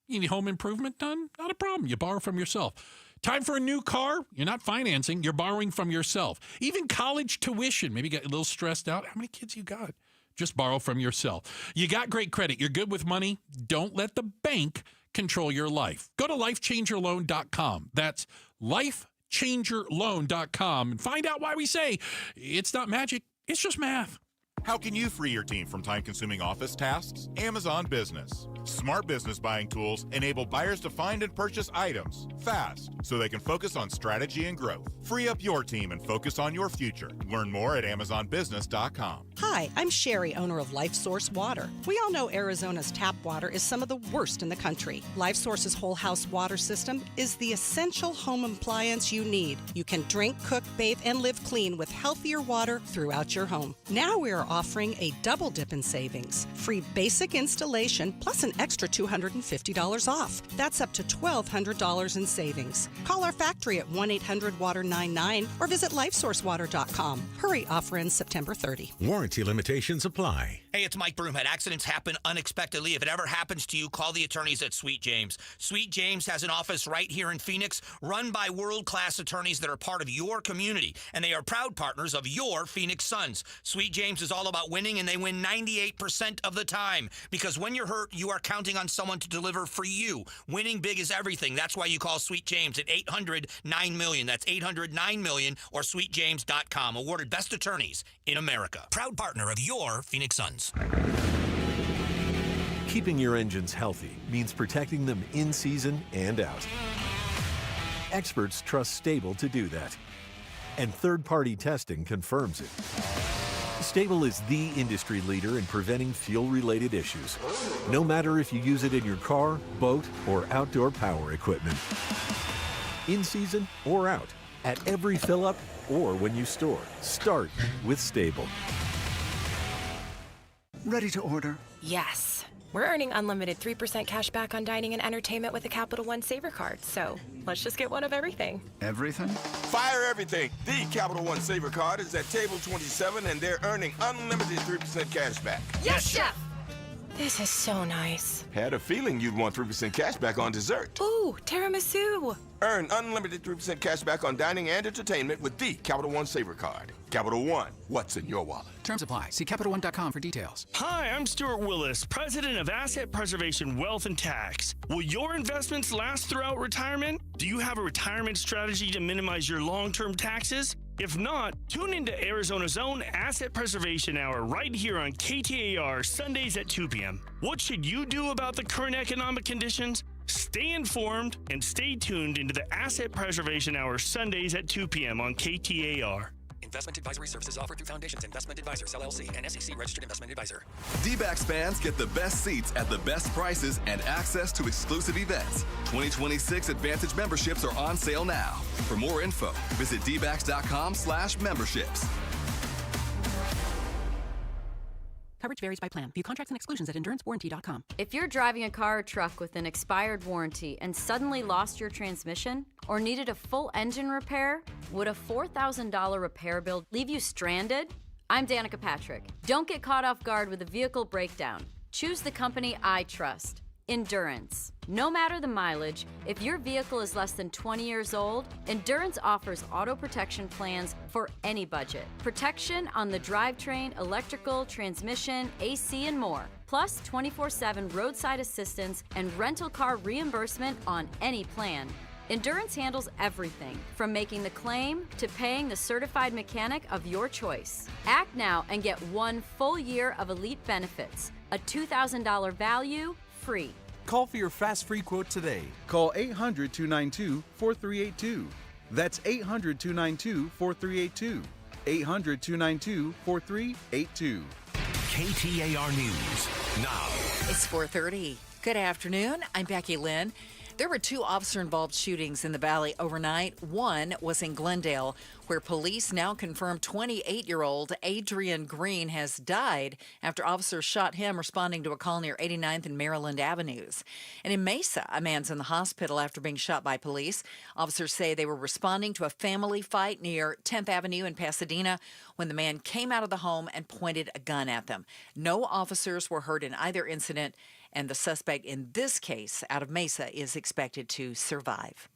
Speaker 20: You need home improvement done? Not a problem. You borrow from yourself. Time for a new car? You're not financing. You're borrowing from yourself. Even college tuition. Maybe you got a little stressed out. How many kids you got? Just borrow from yourself. You got great credit. You're good with money. Don't let the bank control your life. Go to lifechangerloan.com. That's lifechangerloan.com and find out why we say it's not magic, it's just math.
Speaker 5: How can you free your team from time-consuming office tasks? Amazon Business. Smart business buying tools enable buyers to find and purchase items fast so they can focus on strategy and growth. Free up your team and focus on your future. Learn more at amazonbusiness.com.
Speaker 6: Hi, I'm Sherry, owner of Life Source Water. We all know Arizona's tap water is some of the worst in the country. Life Source's whole house water system is the essential home appliance you need. You can drink, cook, bathe, and live clean with healthier water throughout your home. Now we are offering a double dip in savings. Free basic installation plus an extra $250 off. That's up to $1,200 in savings. Call our factory at 1-800-WATER-99 or visit LifeSourceWater.com. Hurry, offer ends September 30.
Speaker 7: Warranty limitations apply.
Speaker 8: Hey, it's Mike Broomhead. Accidents happen unexpectedly. If it ever happens to you, call the attorneys at Sweet James. Sweet James has an office right here in Phoenix, run by world-class attorneys that are part of your community, and they are proud partners of your Phoenix Suns. Sweet James is all about winning, and they win 98% of the time. Because when you're hurt, you are counting on someone to deliver for you. Winning big is everything. That's why you call Sweet James at 800-9-million. That's 800-9-million or sweetjames.com. Awarded best attorneys in America. Proud partner of your Phoenix Suns.
Speaker 9: Keeping your engines healthy means protecting them in season and out. Experts trust Stable to do that. And third-party testing confirms it. Stable is the industry leader in preventing fuel-related issues, no matter if you use it in your car, boat, or outdoor power equipment. In season or out, at every fill-up or when you store, start with Stable.
Speaker 23: Ready to order?
Speaker 24: Yes. We're earning unlimited 3% cash back on dining and entertainment with a Capital One Saver card, so let's just get one of everything.
Speaker 23: Everything?
Speaker 25: Fire everything. The Capital One Saver card is at table 27, and they're earning unlimited 3% cash back.
Speaker 24: Yes, Chef! This is so nice.
Speaker 25: Had a feeling you'd want 3% cash back on dessert.
Speaker 24: Ooh, tiramisu.
Speaker 25: Earn unlimited 3% cash back on dining and entertainment with the Capital One Saver card. Capital One, what's in your wallet?
Speaker 27: Terms apply. See CapitalOne.com for details.
Speaker 28: Hi, I'm Stuart Willis, President of Asset Preservation Wealth and Tax. Will your investments last throughout retirement? Do you have a retirement strategy to minimize your long-term taxes? If not, tune into Arizona's own Asset Preservation Hour right here on KTAR Sundays at 2 p.m. What should you do about the current economic conditions? Stay informed and stay tuned into the Asset Preservation Hour Sundays at 2 p.m. on KTAR.
Speaker 29: Investment advisory services offered through Foundations Investment Advisors, LLC, and SEC Registered Investment Advisor.
Speaker 30: D-backs fans get the best seats at the best prices and access to exclusive events. 2026 Advantage memberships are on sale now. For more info, visit dbacks.com/memberships.
Speaker 31: Coverage varies by plan. View contracts and exclusions at endurancewarranty.com.
Speaker 32: If you're driving a car or truck with an expired warranty and suddenly lost your transmission or needed a full engine repair, would a $4,000 repair bill leave you stranded? I'm Danica Patrick. Don't get caught off guard with a vehicle breakdown. Choose the company I trust. Endurance. No matter the mileage, if your vehicle is less than 20 years old, Endurance offers auto protection plans for any budget. Protection on the drivetrain, electrical, transmission, AC, and more. Plus 24/7 roadside assistance and rental car reimbursement on any plan. Endurance handles everything, from making the claim to paying the certified mechanic of your choice. Act now and get 1 full year of elite benefits. A $2,000 value, free.
Speaker 33: Call for your fast free quote today. Call 800-292-4382. That's 800-292-4382. 800-292-4382.
Speaker 11: KTAR News now.
Speaker 4: It's 4:30. Good afternoon. I'm Becky Lynn. There were 2 officer-involved shootings in the Valley overnight. One was in Glendale, where police now confirm 28-year-old Adrian Green has died after officers shot him responding to a call near 89th and Maryland Avenues. And in Mesa, a man's in the hospital after being shot by police. Officers say they were responding to a family fight near 10th Avenue in Pasadena when the man came out of the home and pointed a gun at them. No officers were hurt in either incident, and the suspect in this case out of Mesa is expected to survive.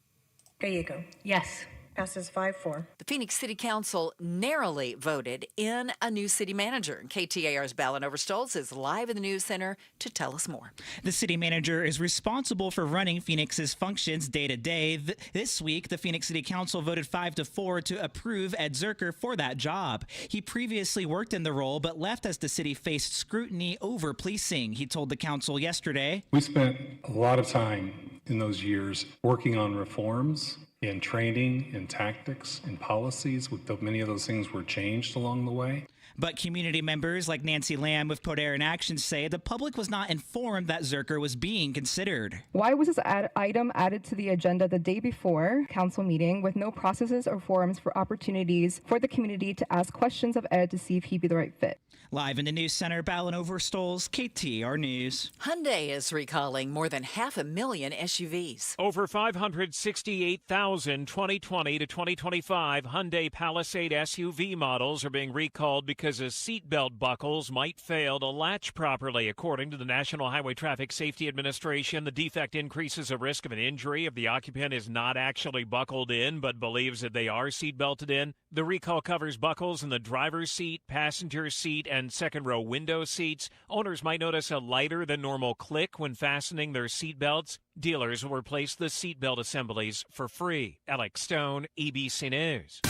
Speaker 18: There you go. Yes. Passes 5-4.
Speaker 4: The Phoenix City Council narrowly voted in a new city manager. KTAR's Ballin Overstolz is live in the news center to tell us more.
Speaker 34: The city manager is responsible for running Phoenix's functions day to day. This week, the Phoenix City Council voted 5-4 to approve Ed Zerker for that job. He previously worked in the role, but left as the city faced scrutiny over policing. He told the council yesterday,
Speaker 35: "We spent a lot of time in those years working on reforms in training, in tactics, in policies. Many of those things were changed along the way.
Speaker 34: But community members like Nancy Lamb with Poder in Action say the public was not informed that Zerker was being considered.
Speaker 1: Why was this item added to the agenda the day before council meeting with no processes or forums for opportunities for the community to ask questions of Ed to see if he'd be the right fit?
Speaker 34: Live in the News Center, Ballin Overstoles, KTAR News.
Speaker 4: Hyundai is recalling more than 500,000 SUVs.
Speaker 2: Over 568,000 2020 to 2025 Hyundai Palisade SUV models are being recalled because the seatbelt buckles might fail to latch properly. According to the National Highway Traffic Safety Administration, the defect increases the risk of an injury if the occupant is not actually buckled in but believes that they are seatbelted in. The recall covers buckles in the driver's seat, passenger seat, and second row window seats. Owners might notice a lighter than normal click when fastening their seat belts. Dealers will replace the seatbelt assemblies for free. Alex Stone, ABC News.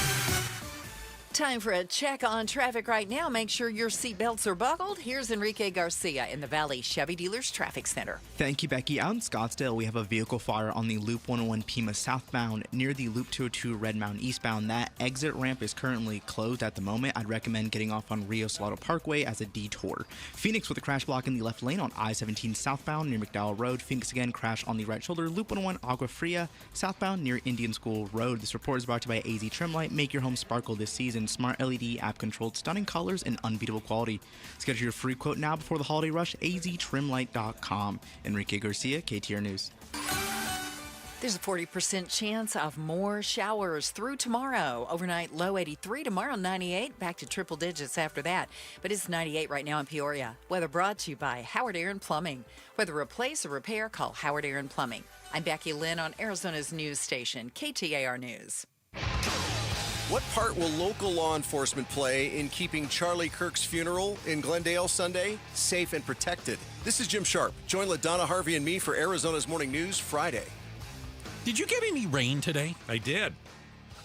Speaker 4: Time for a check on traffic right now. Make sure your seatbelts are buckled. Here's Enrique Garcia in the Valley Chevy Dealers Traffic Center.
Speaker 3: Thank you, Becky. Out in Scottsdale, we have a vehicle fire on the Loop 101 Pima southbound near the Loop 202 Red Mountain eastbound. That exit ramp is currently closed at the moment. I'd recommend getting off on Rio Salado Parkway as a detour. Phoenix with a crash block in the left lane on I-17 southbound near McDowell Road. Phoenix again, crash on the right shoulder. Loop 101 Agua Fria southbound near Indian School Road. This report is brought to you by AZ Trim Light. Make your home sparkle this season. Smart LED, app-controlled, stunning colors, and unbeatable quality. Schedule your free quote now before the holiday rush. aztrimlight.com. Enrique Garcia, KTAR News.
Speaker 4: There's a 40% chance of more showers through tomorrow. Overnight low 83, tomorrow 98, back to triple digits after that. But it's 98 right now in Peoria. Weather brought to you by Howard Aaron Plumbing. Whether replace or repair, call Howard Aaron Plumbing. I'm Becky Lynn on Arizona's news station, KTAR News.
Speaker 10: What part will local law enforcement play in keeping Charlie Kirk's funeral in Glendale Sunday safe and protected? This is Jim Sharp. Join LaDonna Harvey and me for Arizona's Morning News Friday.
Speaker 20: Did you get any rain today?
Speaker 12: I did.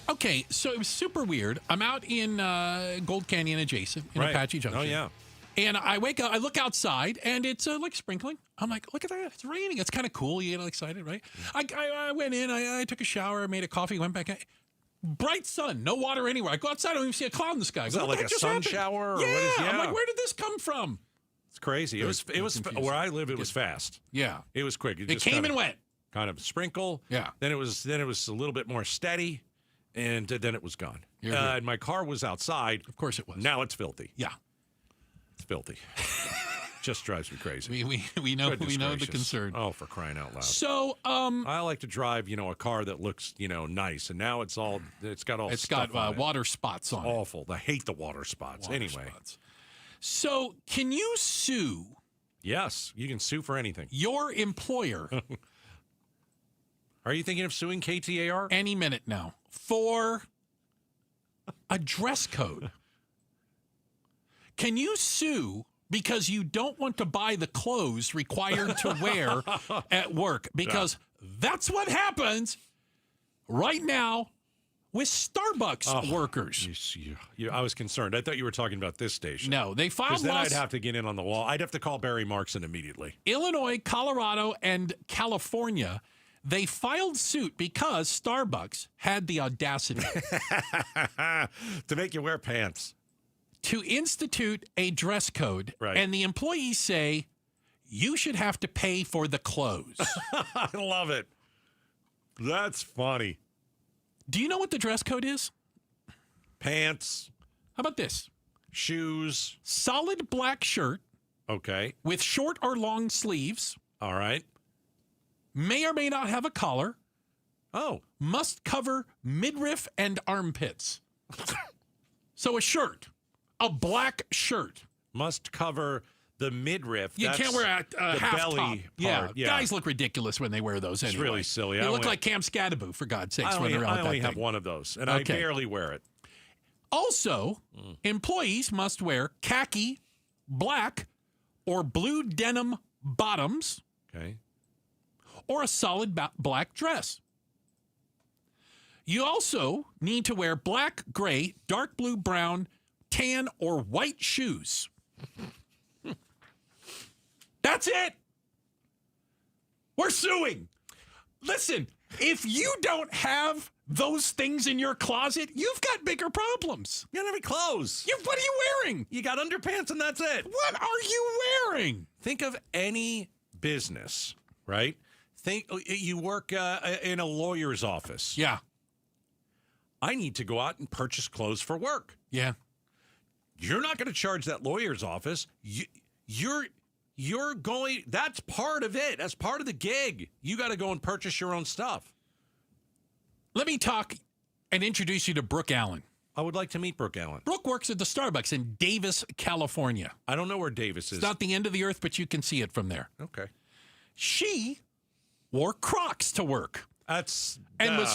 Speaker 20: Okay, so it was super weird. I'm out in Gold Canyon adjacent in Apache Junction.
Speaker 12: Oh, yeah.
Speaker 20: And I wake up, I look outside, and it's like sprinkling. I'm like, look at that. It's raining. It's kind of cool. You get excited, right? I went in, I took a shower, made a coffee, went back out. Bright sun, no water anywhere. I go outside, I don't even see a cloud in the sky.
Speaker 12: Is that like a sun shower? Or
Speaker 20: yeah.
Speaker 12: What is, yeah.
Speaker 20: I'm like, where did this come from?
Speaker 12: It's crazy. It was where I live. It was fast.
Speaker 20: Yeah,
Speaker 12: it was quick.
Speaker 20: It came and went.
Speaker 12: Kind of sprinkle.
Speaker 20: Yeah.
Speaker 12: Then it was a little bit more steady, and then it was gone. And my car was outside.
Speaker 20: Of course it was.
Speaker 12: Now it's filthy.
Speaker 20: Yeah,
Speaker 12: it's filthy. Just drives me crazy.
Speaker 20: We know the concern.
Speaker 12: Oh, for crying out loud!
Speaker 20: So
Speaker 12: I like to drive, a car that looks, nice, and now it's got
Speaker 20: water spots on
Speaker 12: Awful. I hate the water spots. Spots.
Speaker 20: So can you sue?
Speaker 12: Yes, you can sue for anything.
Speaker 20: Your employer.
Speaker 12: Are you thinking of suing KTAR?
Speaker 20: Any minute now for a dress code. Can you sue? Because you don't want to buy the clothes required to wear at work. Because that's what happens right now with Starbucks workers.
Speaker 12: I was concerned. I thought you were talking about this station.
Speaker 20: No, they filed
Speaker 12: because then I'd have to get in on the wall. I'd have to call Barry Markson immediately.
Speaker 20: Illinois, Colorado, and California, they filed suit because Starbucks had the audacity
Speaker 12: to make you wear pants.
Speaker 20: To institute a dress code, and the employees say, you should have to pay for the clothes.
Speaker 12: I love it. That's funny.
Speaker 20: Do you know what the dress code is?
Speaker 12: Pants.
Speaker 20: How about this?
Speaker 12: Shoes.
Speaker 20: Solid black shirt.
Speaker 12: Okay.
Speaker 20: With short or long sleeves.
Speaker 12: All right.
Speaker 20: May or may not have a collar.
Speaker 12: Oh.
Speaker 20: Must cover midriff and armpits. So a shirt. A black shirt.
Speaker 12: Must cover the midriff.
Speaker 20: You can't wear a half
Speaker 12: belly
Speaker 20: top.
Speaker 12: part.
Speaker 20: Yeah, guys look ridiculous when they wear those anyway.
Speaker 12: It's really silly.
Speaker 20: They look like Cam Scadaboo, for God's sakes.
Speaker 12: I only have one of those, and I barely wear it.
Speaker 20: Also, employees must wear khaki, black, or blue denim bottoms.
Speaker 12: Okay.
Speaker 20: Or a solid black dress. You also need to wear black, gray, dark blue, brown, tan, or white shoes. That's it. We're suing. Listen, If you don't have those things in your closet, you've got bigger problems.
Speaker 12: You don't have any clothes.
Speaker 20: What are you wearing?
Speaker 12: You got underpants and that's it.
Speaker 20: What are you wearing?
Speaker 12: Think of any business, right? Think you work in a lawyer's office.
Speaker 20: Yeah.
Speaker 12: I need to go out and purchase clothes for work.
Speaker 20: Yeah.
Speaker 12: You're not going to charge that lawyer's office. You're going, that's part of it. That's part of the gig. You got to go and purchase your own stuff.
Speaker 20: Let me talk and introduce you to Brooke Allen.
Speaker 12: I would like to meet Brooke Allen.
Speaker 20: Brooke works at the Starbucks in Davis, California.
Speaker 12: I don't know where Davis is.
Speaker 20: It's not the end of the earth, but you can see it from there.
Speaker 12: Okay.
Speaker 20: She wore Crocs to work.
Speaker 12: Was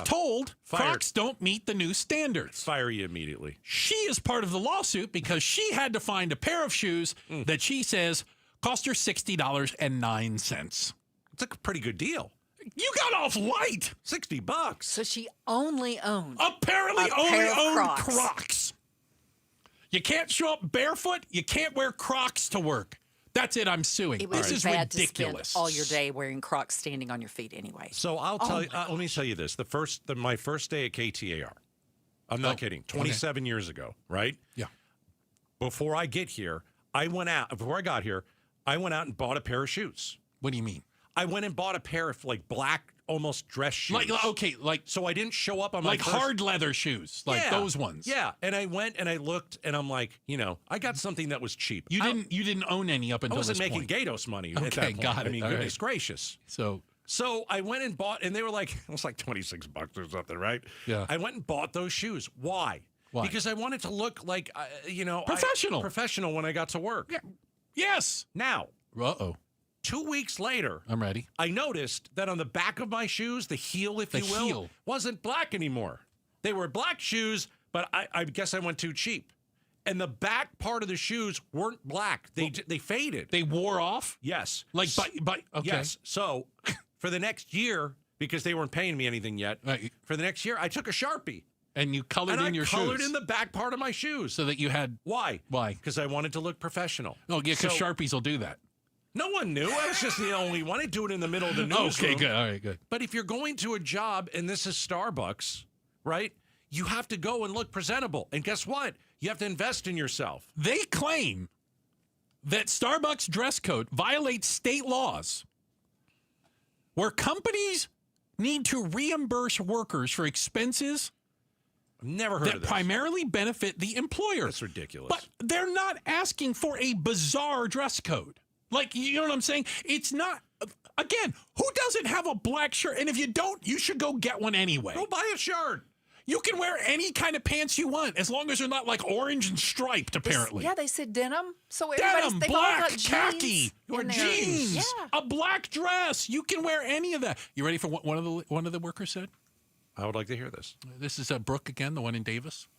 Speaker 20: told Crocs don't meet the new standards.
Speaker 12: Fire you immediately.
Speaker 20: She is part of the lawsuit because she had to find a pair of shoes that she says cost her $60.09.
Speaker 12: It's a pretty good deal.
Speaker 20: You got off light.
Speaker 12: $60.
Speaker 4: So she only owned
Speaker 20: apparently only owned Crocs. You can't show up barefoot. You can't wear Crocs to work. That's it. I'm suing. This is
Speaker 4: bad
Speaker 20: ridiculous.
Speaker 4: To spend all your day wearing Crocs standing on your feet anyway.
Speaker 12: So I'll tell you. Let me tell you this: my first day at KTAR. I'm not kidding. 27 years ago, right?
Speaker 20: Yeah.
Speaker 12: Before I got here, I went out and bought a pair of shoes.
Speaker 20: What do you mean?
Speaker 12: I went and bought a pair of black, almost dress shoes. So I didn't show up on my
Speaker 20: hard leather shoes, those ones.
Speaker 12: Yeah, and I went and I looked, and I'm like, I got something that was cheap.
Speaker 20: You didn't own any up until this point.
Speaker 12: I wasn't making Gatos money
Speaker 20: okay,
Speaker 12: at that point.
Speaker 20: Got it.
Speaker 12: I mean, goodness gracious.
Speaker 20: So
Speaker 12: I went and bought, and they were like, it was like $26 or something, right?
Speaker 20: Yeah.
Speaker 12: I went and bought those shoes. Why? Because I wanted to look like, professional when I got to work.
Speaker 20: Yeah. Yes.
Speaker 12: Now. 2 weeks later,
Speaker 20: I'm ready.
Speaker 12: I noticed that on the back of my shoes, the heel, if you will, wasn't black anymore. They were black shoes, but I guess I went too cheap. And the back part of the shoes weren't black. They faded.
Speaker 20: They wore off?
Speaker 12: Yes.
Speaker 20: Okay.
Speaker 12: Yes. So for the next year, because they weren't paying me anything yet, for the next year, I took a Sharpie.
Speaker 20: And you colored in your shoes.
Speaker 12: I colored in the back part of my shoes.
Speaker 20: So that you had...
Speaker 12: Why?
Speaker 20: Why?
Speaker 12: Because I wanted to look professional.
Speaker 20: Oh, yeah, because Sharpies will do that.
Speaker 12: No one knew. I was just the only one. I do it in the middle of the newsroom.
Speaker 20: Okay, good. All right, good.
Speaker 12: But if you're going to a job and this is Starbucks, right, you have to go and look presentable. And guess what? You have to invest in yourself.
Speaker 20: They claim that Starbucks dress code violates state laws where companies need to reimburse workers for expenses
Speaker 12: Never heard of this.
Speaker 20: Primarily benefit the employer.
Speaker 12: That's ridiculous.
Speaker 20: But they're not asking for a bizarre dress code. You know what I'm saying? It's not, again, who doesn't have a black shirt? And if you don't, you should go get one anyway.
Speaker 12: Go buy a shirt.
Speaker 20: You can wear any kind of pants you want, as long as they're not orange and striped, apparently.
Speaker 4: They said denim. So
Speaker 20: denim, black, khaki,
Speaker 4: jeans
Speaker 20: or jeans. Yeah. A black dress. You can wear any of that. You ready for what one of the workers said?
Speaker 12: I would like to hear this.
Speaker 20: This is Brooke again, the one in Davis.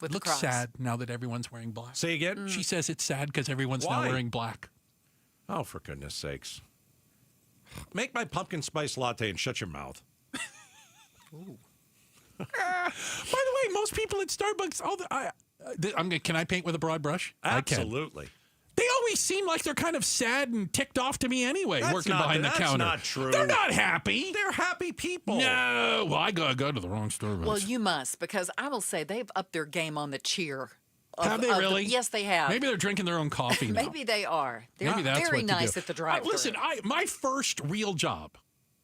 Speaker 4: With
Speaker 20: looks sad now that everyone's wearing black.
Speaker 12: Say again?
Speaker 20: She says it's sad because everyone's now wearing black.
Speaker 12: Oh, for goodness sakes. Make my pumpkin spice latte and shut your mouth.
Speaker 20: Ooh. By the way, most people at Starbucks, can I paint with a broad brush?
Speaker 12: Absolutely.
Speaker 20: They always seem like they're kind of sad and ticked off to me anyway, working behind the counter.
Speaker 12: That's not true.
Speaker 20: They're not happy.
Speaker 12: They're happy people.
Speaker 20: No. Well, I go to the wrong Starbucks.
Speaker 4: Well, you must, because I will say they've upped their game on the cheer.
Speaker 20: Have they really?
Speaker 4: Yes, they have.
Speaker 20: Maybe they're drinking their own coffee now.
Speaker 4: Maybe they are. They're
Speaker 20: Maybe that's
Speaker 4: very
Speaker 20: what
Speaker 4: nice
Speaker 20: do.
Speaker 4: at the drive-thru.
Speaker 20: Listen, my first real job.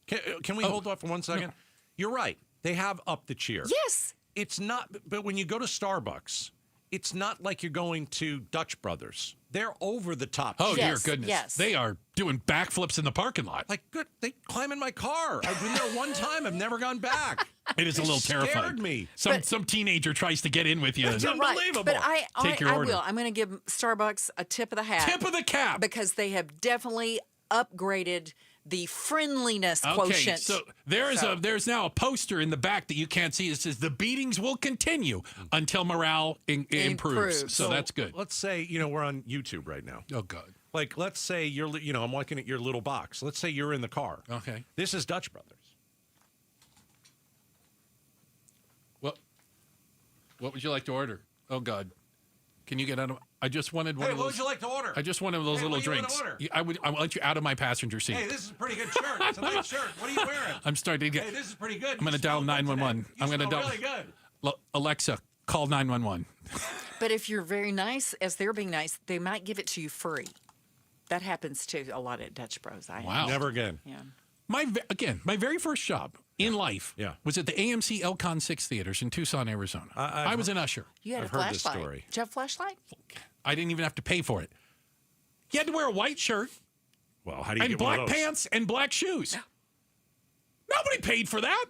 Speaker 12: Can we hold off for 1 second? No. You're right. They have upped the cheer.
Speaker 4: Yes.
Speaker 12: It's not, but when you go to Starbucks, it's not like you're going to Dutch Brothers. They're over the top.
Speaker 20: Oh, dear goodness.
Speaker 4: Yes.
Speaker 20: They are doing backflips in the parking lot.
Speaker 12: Good. They climb in my car. I've been there one time. I've never gone back.
Speaker 20: It is a little terrifying.
Speaker 12: Scared me.
Speaker 20: Some teenager tries to get in with you.
Speaker 12: That's unbelievable.
Speaker 4: But
Speaker 20: Take your order.
Speaker 4: will. I'm going to give Starbucks a tip of the hat.
Speaker 20: Tip of the cap.
Speaker 4: Because they have definitely upgraded the friendliness quotient.
Speaker 20: So there's now a poster in the back that you can't see that says the beatings will continue until morale improves. So that's good.
Speaker 12: Let's say, we're on YouTube right now.
Speaker 20: Oh, God.
Speaker 12: Let's say I'm looking at your little box. Let's say you're in the car.
Speaker 20: Okay.
Speaker 12: This is Dutch Brothers.
Speaker 20: What would you like to order? Oh, God. Can you get out of? I just wanted one
Speaker 12: Hey,
Speaker 20: of
Speaker 12: what
Speaker 20: those.
Speaker 12: would you like to order?
Speaker 20: I just wanted those little
Speaker 12: what do you
Speaker 20: drinks.
Speaker 12: wanna order?
Speaker 20: I want you out of my passenger seat.
Speaker 12: Hey, this is a pretty good shirt. It's a nice shirt. What are you wearing?
Speaker 20: I'm starting to get.
Speaker 12: Hey, this is pretty good.
Speaker 20: I'm going to dial 911. I'm going to dial.
Speaker 12: Really good.
Speaker 20: Alexa, call 911.
Speaker 4: But if you're very nice, as they're being nice, they might give it to you free. That happens to a lot at Dutch Bros.
Speaker 20: Wow.
Speaker 12: Never again.
Speaker 4: Yeah.
Speaker 20: My very first job in life was at the AMC Elcon 6 theaters in Tucson, Arizona. I was an usher.
Speaker 4: You had
Speaker 12: I've
Speaker 4: a
Speaker 12: heard this
Speaker 4: flashlight.
Speaker 12: story.
Speaker 4: Did you have a flashlight?
Speaker 20: I didn't even have to pay for it. You had to wear a white shirt.
Speaker 12: Well, how do you
Speaker 20: and
Speaker 12: get
Speaker 20: black
Speaker 12: one of those?
Speaker 20: pants and black shoes. Nobody paid for that.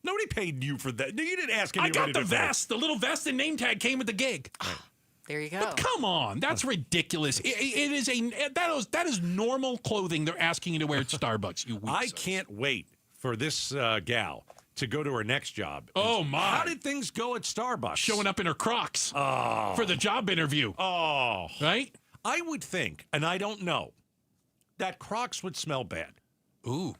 Speaker 12: Nobody paid you for that. You didn't ask
Speaker 20: I
Speaker 12: anybody
Speaker 20: got the
Speaker 12: to pay.
Speaker 20: vest. The little vest and name tag came with the gig.
Speaker 4: There you go.
Speaker 20: But come on, that's ridiculous. That is normal clothing they're asking you to wear at Starbucks. You
Speaker 12: I can't wait for this gal to go to her next job.
Speaker 20: Oh, my.
Speaker 12: How did things go at Starbucks?
Speaker 20: Showing up in her Crocs for the job interview.
Speaker 12: Oh.
Speaker 20: Right?
Speaker 12: I would think, and I don't know, that Crocs would smell bad.
Speaker 20: Ooh.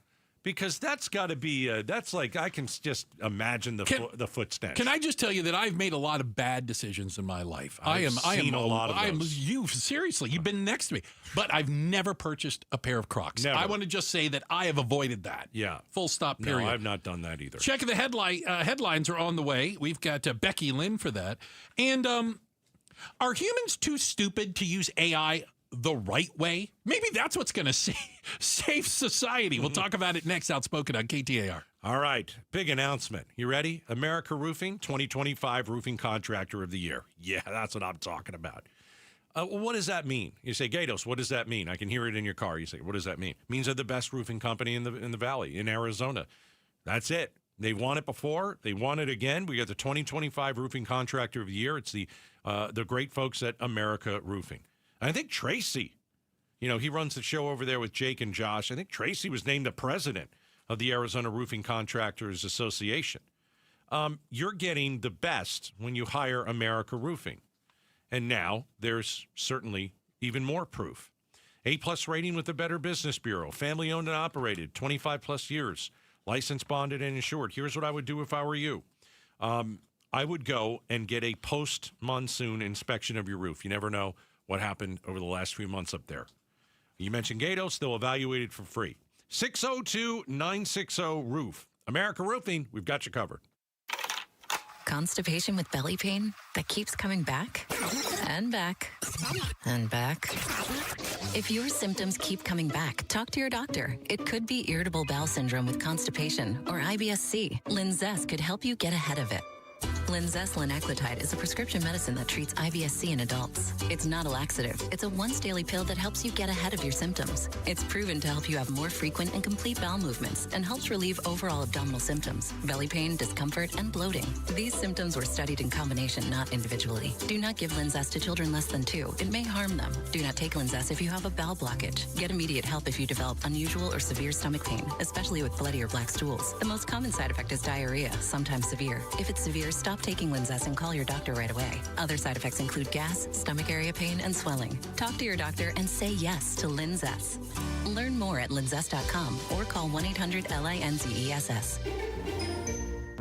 Speaker 12: Because that's got to be, that's like, I can just imagine the foot stench.
Speaker 20: Can I just tell you that I've made a lot of bad decisions in my life?
Speaker 12: I've seen a lot of those.
Speaker 20: Seriously, you've been next to me. But I've never purchased a pair of Crocs.
Speaker 12: Never.
Speaker 20: I want to just say that I have avoided that.
Speaker 12: Yeah.
Speaker 20: Full stop, period.
Speaker 12: No, I've not done that either.
Speaker 20: Check the headlines are on the way. We've got Becky Lynn for that. And are humans too stupid to use AI the right way? Maybe that's what's going to save society. We'll talk about it next. Outspoken on KTAR.
Speaker 12: All right. Big announcement. You ready? America Roofing, 2025 Roofing Contractor of the Year. Yeah, that's what I'm talking about. What does that mean? You say, Gatos, what does that mean? I can hear it in your car. You say, what does that mean? It means they're the best roofing company in the valley, in Arizona. That's it. They won it before. They won it again. We got the 2025 Roofing Contractor of the Year. It's the great folks at America Roofing. I think Tracy, he runs the show over there with Jake and Josh. I think Tracy was named the president of the Arizona Roofing Contractors Association. You're getting the best when you hire America Roofing. And now there's certainly even more proof. A-plus rating with the Better Business Bureau, family owned and operated, 25 plus years, licensed, bonded, and insured. Here's what I would do if I were you. I would go and get a post-monsoon inspection of your roof. You never know what happened over the last few months up there. You mentioned Gatos, they'll evaluate it for free. 602-960-ROOF. America Roofing, we've got you covered.
Speaker 5: Constipation with belly pain that keeps coming back and back and back. If your symptoms keep coming back, talk to your doctor. It could be irritable bowel syndrome with constipation or IBS-C. Linzess could help you get ahead of it. Linzess linaclotide is a prescription medicine that treats IBS-C in adults. It's not a laxative. It's a once-daily pill that helps you get ahead of your symptoms. It's proven to help you have more frequent and complete bowel movements and helps relieve overall abdominal symptoms, belly pain, discomfort, and bloating. These symptoms were studied in combination, not individually. Do not give Linzess to children less than 2. It may harm them. Do not take Linzess if you have a bowel blockage. Get immediate help if you develop unusual or severe stomach pain, especially with bloody or black stools. The most common side effect is diarrhea, sometimes severe. If it's severe, stop taking Linzess and call your doctor right away. Other side effects include gas, stomach area pain, and swelling. Talk to your doctor and say yes to Linzess. Learn more at linzess.com or call 1-800-LINZESS.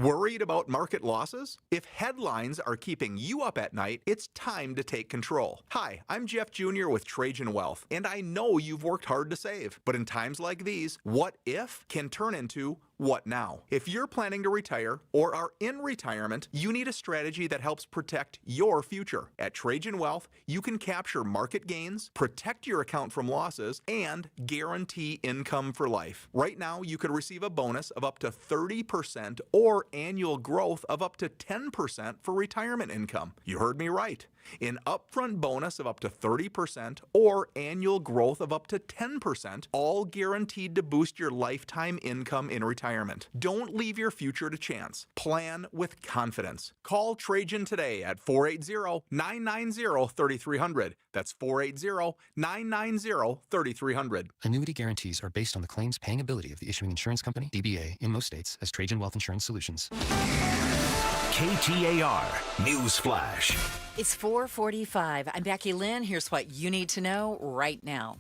Speaker 6: Worried about market losses? If headlines are keeping you up at night, it's time to take control. Hi, I'm Jeff Jr. with Trajan Wealth, and I know you've worked hard to save. But in times like these, what if can turn into what now? If you're planning to retire or are in retirement, you need a strategy that helps protect your future. At Trajan Wealth, you can capture market gains, protect your account from losses, and guarantee income for life. Right now, you could receive a bonus of up to 30% or annual growth of up to 10% for retirement income. You heard me right. An upfront bonus of up to 30% or annual growth of up to 10%, all guaranteed to boost your lifetime income in retirement. Don't leave your future to chance. Plan with confidence. Call Trajan today at 480-990-3300. That's 480-990-3300.
Speaker 31: Annuity guarantees are based on the claims paying ability of the issuing insurance company, DBA, in most states as Trajan Wealth Insurance Solutions.
Speaker 11: KTAR News Flash.
Speaker 4: It's 4:45. I'm Becky Lynn. Here's what you need to know right now.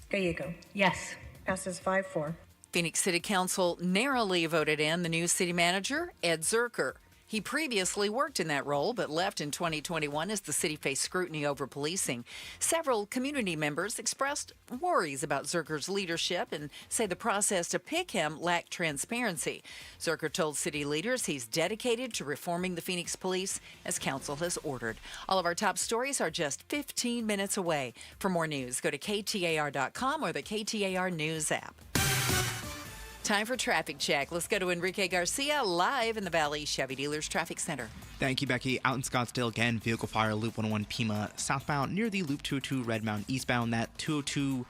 Speaker 18: There you go. Yes. Passes 5-4.
Speaker 4: Phoenix City Council narrowly voted in the new city manager, Ed Zerker. He previously worked in that role, but left in 2021 as the city faced scrutiny over policing. Several community members expressed worries about Zuercher's leadership and say the process to pick him lacked transparency. Zuercher told city leaders he's dedicated to reforming the Phoenix Police as council has ordered. All of our top stories are just 15 minutes away. For more news, go to KTAR.com or the KTAR News app. Time for Traffic Check. Let's go to Enrique Garcia live in the Valley Chevy Dealers Traffic Center.
Speaker 3: Thank you, Becky. Out in Scottsdale again, vehicle fire, Loop 101 Pima southbound near the Loop 202 Red Mountain eastbound. That 202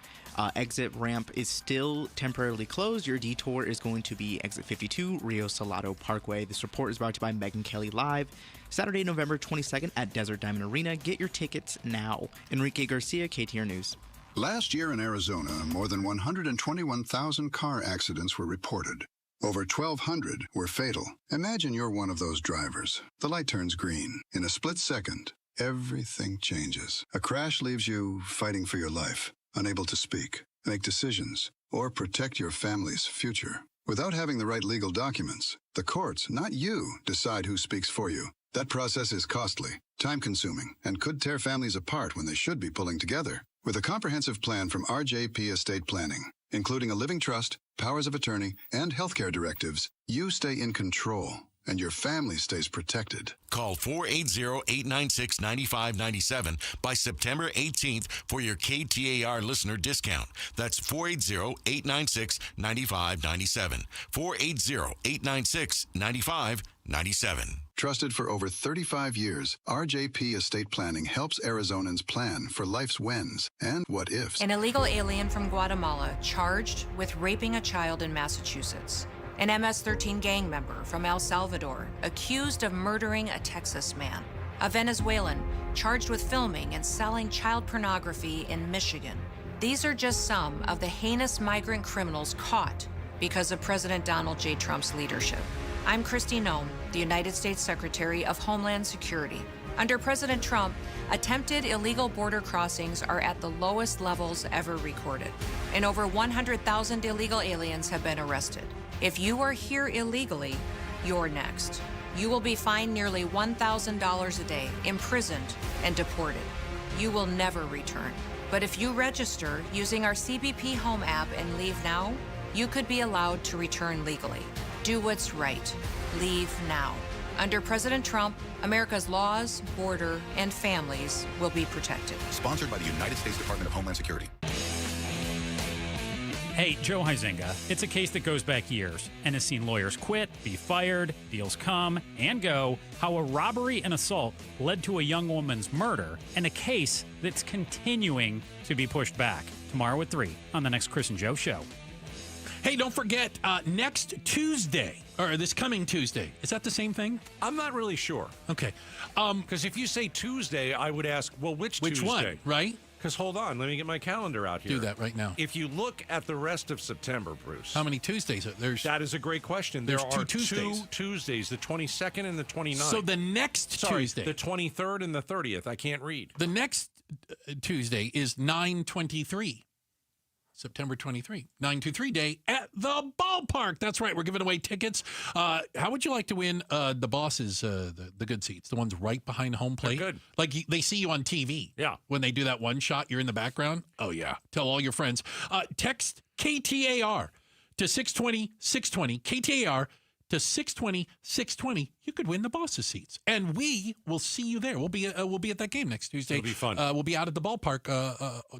Speaker 3: exit ramp is still temporarily closed. Your detour is going to be exit 52, Rio Salado Parkway. This report is brought to you by Megan Kelly Live. Saturday, November 22nd at Desert Diamond Arena. Get your tickets now. Enrique Garcia, KTAR News.
Speaker 7: Last year in Arizona, more than 121,000 car accidents were reported. Over 1,200 were fatal. Imagine you're one of those drivers. The light turns green. In a split second, everything changes. A crash leaves you fighting for your life, unable to speak, make decisions, or protect your family's future. Without having the right legal documents, the courts, not you, decide who speaks for you. That process is costly, time-consuming, and could tear families apart when they should be pulling together. With a comprehensive plan from RJP Estate Planning, including a living trust, powers of attorney, and healthcare directives, you stay in control and your family stays protected.
Speaker 8: Call 480-896-9597 by September 18th for your KTAR listener discount. That's 480-896-9597. 480-896-9597.
Speaker 7: Trusted for over 35 years, RJP Estate Planning helps Arizonans plan for life's whens and what ifs.
Speaker 9: An illegal alien from Guatemala charged with raping a child in Massachusetts. An MS-13 gang member from El Salvador accused of murdering a Texas man. A Venezuelan charged with filming and selling child pornography in Michigan. These are just some of the heinous migrant criminals caught because of President Donald J. Trump's leadership. I'm Kristi Noem, the United States Secretary of Homeland Security. Under President Trump, attempted illegal border crossings are at the lowest levels ever recorded, and over 100,000 illegal aliens have been arrested. If you are here illegally, you're next. You will be fined nearly $1,000 a day, imprisoned, and deported. You will never return. But if you register using our CBP Home app and leave now, you could be allowed to return legally. Do what's right. Leave now. Under President Trump, America's laws, border, and families will be protected.
Speaker 7: Sponsored by the United States Department of Homeland Security.
Speaker 13: Hey, Joe Huizenga. It's a case that goes back years and has seen lawyers quit, be fired, deals come and go, how a robbery and assault led to a young woman's murder, and a case that's continuing to be pushed back. Tomorrow at 3 on the next Chris and Joe Show.
Speaker 20: Hey, don't forget, next Tuesday, or this coming Tuesday, is that the same thing?
Speaker 12: I'm not really sure.
Speaker 20: Okay.
Speaker 12: Because if you say Tuesday, I would ask, well, which Tuesday?
Speaker 20: One, right?
Speaker 12: Because hold on, let me get my calendar out here.
Speaker 20: Do that right now.
Speaker 12: If you look at the rest of September, Bruce.
Speaker 20: How many Tuesdays?
Speaker 12: That is a great question.
Speaker 20: There's
Speaker 12: there
Speaker 20: two
Speaker 12: are
Speaker 20: Tuesdays.
Speaker 12: 2 Tuesdays, the 22nd and the 29th.
Speaker 20: So the next Tuesday.
Speaker 12: The 23rd and the 30th. I can't read.
Speaker 20: The next Tuesday is 9/23. September 23, 923 day at the ballpark. That's right. We're giving away tickets. How would you like to win the bosses, the good seats, the ones right behind home plate?
Speaker 12: They're good.
Speaker 20: Like they see you on TV.
Speaker 12: Yeah.
Speaker 20: When they do that one shot, you're in the background. Oh, yeah. Tell all your friends. Text KTAR to 620-620. KTAR to 620-620. You could win the bosses seats. And we will see you there. We'll be at that game next Tuesday.
Speaker 12: It'll be fun.
Speaker 20: We'll be out at the ballpark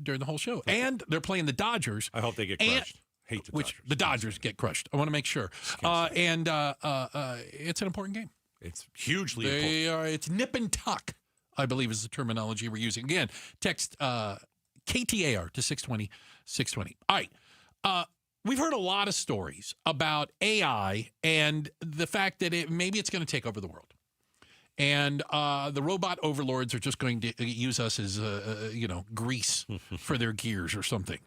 Speaker 20: during the whole show. Okay. And they're playing the Dodgers.
Speaker 12: I hope they get crushed. Hate the Dodgers.
Speaker 20: The Dodgers get crushed. I want to make sure. It's an important game.
Speaker 12: It's hugely important.
Speaker 20: It's nip and tuck, I believe is the terminology we're using. Again, text KTAR to 620-620. All right. We've heard a lot of stories about AI and the fact that maybe it's going to take over the world. And the robot overlords are just going to use us as, grease for their gears or something.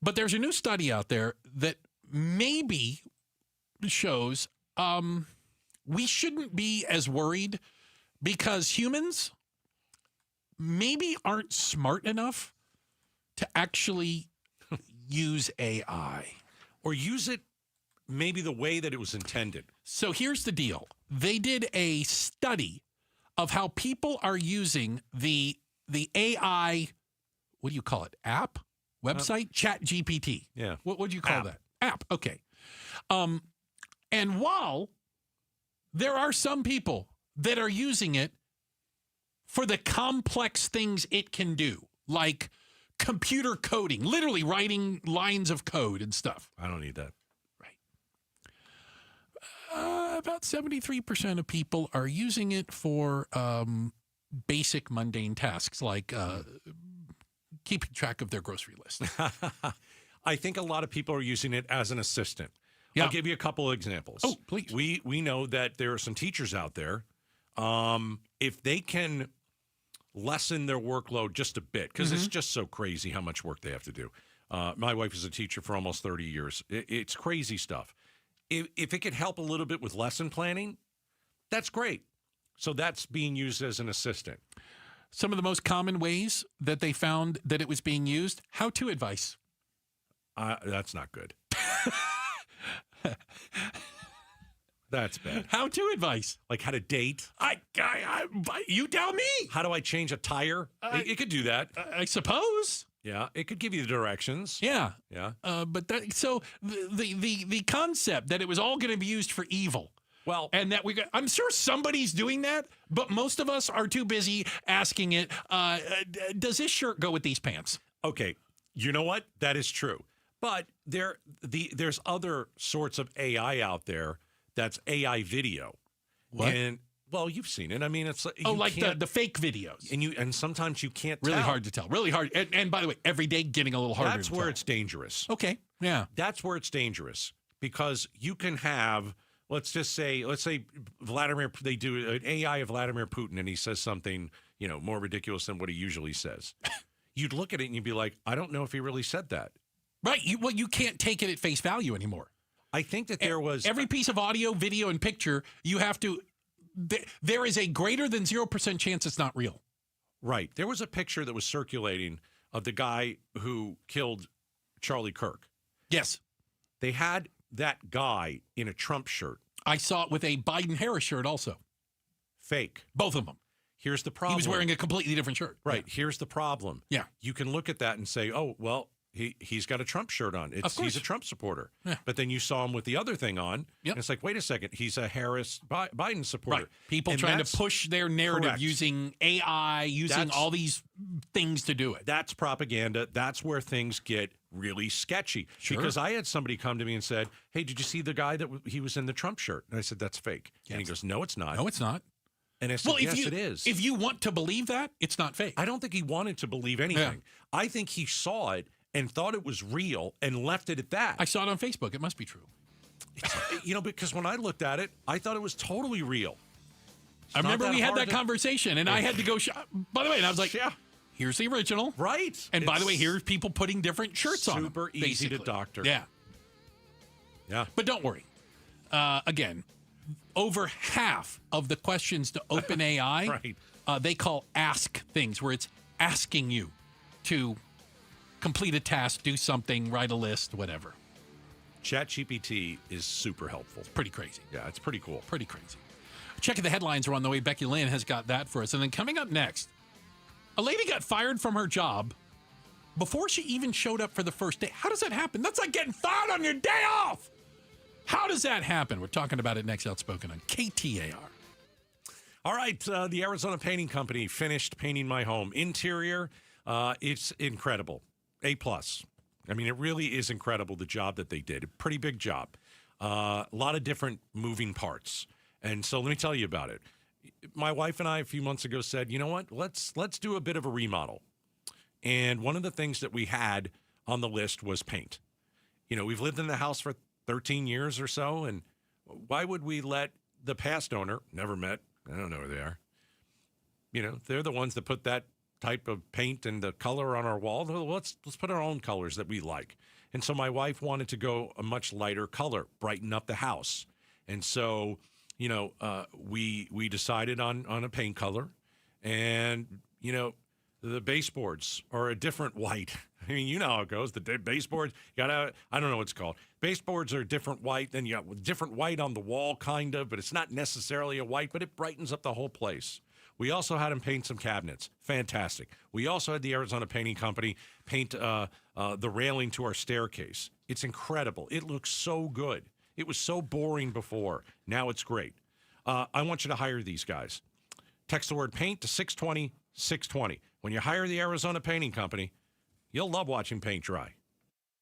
Speaker 20: But there's a new study out there that maybe shows we shouldn't be as worried because humans maybe aren't smart enough to actually use AI
Speaker 12: or use it maybe the way that it was intended.
Speaker 20: So here's the deal. They did a study of how people are using the AI, what do you call it? App? Website? ChatGPT.
Speaker 12: Yeah.
Speaker 20: What would you call that? App. Okay. And while there are some people that are using it for the complex things it can do, like computer coding, literally writing lines of code and stuff.
Speaker 12: I don't need that.
Speaker 20: About 73% of people are using it for basic mundane tasks like keeping track of their grocery list.
Speaker 12: I think a lot of people are using it as an assistant.
Speaker 20: Yeah.
Speaker 12: I'll give you a couple of examples.
Speaker 20: Oh, please.
Speaker 12: We know that there are some teachers out there. If they can lessen their workload just a bit, because it's just so crazy how much work they have to do. My wife is a teacher for almost 30 years. It's crazy stuff. If it could help a little bit with lesson planning, that's great. So that's being used as an assistant.
Speaker 20: Some of the most common ways that they found that it was being used, how-to advice.
Speaker 12: That's not good. That's bad.
Speaker 20: How-to advice.
Speaker 12: Like how to date.
Speaker 20: You tell me.
Speaker 12: How do I change a tire? It could do that.
Speaker 20: I suppose.
Speaker 12: Yeah, it could give you the directions.
Speaker 20: Yeah.
Speaker 12: Yeah.
Speaker 20: But the concept that it was all going to be used for evil.
Speaker 12: Well,
Speaker 20: and that I'm sure somebody's doing that, but most of us are too busy asking it, does this shirt go with these pants?
Speaker 12: Okay. You know what? That is true. But there's other sorts of AI out there that's AI video.
Speaker 20: What?
Speaker 12: And well, you've seen it. I mean, it's like
Speaker 20: the fake videos,
Speaker 12: and sometimes you can't.
Speaker 20: Really
Speaker 12: tell.
Speaker 20: hard to tell. Really hard. And by the way, every day getting a little harder.
Speaker 12: That's where it's dangerous.
Speaker 20: Okay. Yeah.
Speaker 12: That's where it's dangerous because you can have. Let's say Vladimir. They do an AI of Vladimir Putin, and he says something more ridiculous than what he usually says. You'd look at it and you'd be like, I don't know if he really said that.
Speaker 20: Right. You can't take it at face value anymore.
Speaker 12: I think that there was
Speaker 20: every piece of audio, video, and picture. You have to. There is a greater than 0% chance it's not real.
Speaker 12: Right. There was a picture that was circulating of the guy who killed Charlie Kirk.
Speaker 20: Yes.
Speaker 12: They had that guy in a Trump shirt.
Speaker 20: I saw it with a Biden-Harris shirt also.
Speaker 12: Fake.
Speaker 20: Both of them.
Speaker 12: Here's the problem.
Speaker 20: He was wearing a completely different shirt.
Speaker 12: Right. Yeah. Here's the problem.
Speaker 20: Yeah.
Speaker 12: You can look at that and say, oh, well, he's got a Trump shirt on. He's a Trump supporter.
Speaker 20: Yeah.
Speaker 12: But then you saw him with the other thing on.
Speaker 20: Yep.
Speaker 12: And it's like, wait a second. He's a Harris-Biden supporter.
Speaker 20: Right. People trying to push their narrative
Speaker 12: correct.
Speaker 20: Using AI, using all these things to do it.
Speaker 12: That's propaganda. That's where things get really sketchy.
Speaker 20: Sure.
Speaker 12: Because I had somebody come to me and said, hey, did you see the guy that he was in the Trump shirt? And I said, that's fake. Yes. And he goes, no, it's not.
Speaker 20: No, it's not.
Speaker 12: And I said, yes, it is.
Speaker 20: If you want to believe that, it's not fake.
Speaker 12: I don't think he wanted to believe anything. Yeah. I think he saw it and thought it was real and left it at that.
Speaker 20: I saw it on Facebook. It must be true.
Speaker 12: Because when I looked at it, I thought it was totally real.
Speaker 20: I remember we had that conversation, and I had to go. By the way, and I was like, here's the original.
Speaker 12: Right.
Speaker 20: And by the way, here's people putting different shirts on them.
Speaker 12: Super easy to doctor.
Speaker 20: Yeah.
Speaker 12: Yeah.
Speaker 20: But don't worry. Again, over half of the questions to OpenAI,
Speaker 12: right.
Speaker 20: They call ask things, where it's asking you to complete a task, do something, write a list, whatever.
Speaker 12: ChatGPT is super helpful.
Speaker 20: It's pretty crazy.
Speaker 12: Yeah, it's pretty cool.
Speaker 20: Pretty crazy. Checking the headlines are on the way. Becky Lynn has got that for us. And then coming up next, a lady got fired from her job before she even showed up for the first day. How does that happen? That's like getting fired on your day off. How does that happen? We're talking about it next. Outspoken on KTAR.
Speaker 12: All right. The Arizona Painting Company finished painting my home. Interior, it's incredible. A+. I mean, it really is incredible, the job that they did. A pretty big job. A lot of different moving parts. And so let me tell you about it. My wife and I a few months ago said, you know what, let's do a bit of a remodel. And one of the things that we had on the list was paint. We've lived in the house for 13 years or so, and why would we let the past owner, never met, I don't know who they are, they're the ones that put that type of paint and the color on our wall. Let's put our own colors that we like. And so my wife wanted to go a much lighter color, brighten up the house. And so, we decided on a paint color, and, the baseboards are a different white. I mean, you know how it goes. The baseboards, I don't know what it's called. Baseboards are different white. Then you got different white on the wall, kind of, but it's not necessarily a white, but it brightens up the whole place. We also had them paint some cabinets. Fantastic. We also had the Arizona Painting Company paint the railing to our staircase. It's incredible. It looks so good. It was so boring before. Now it's great. I want you to hire these guys. Text the word paint to 620-620. When you hire the Arizona Painting Company, you'll love watching paint dry.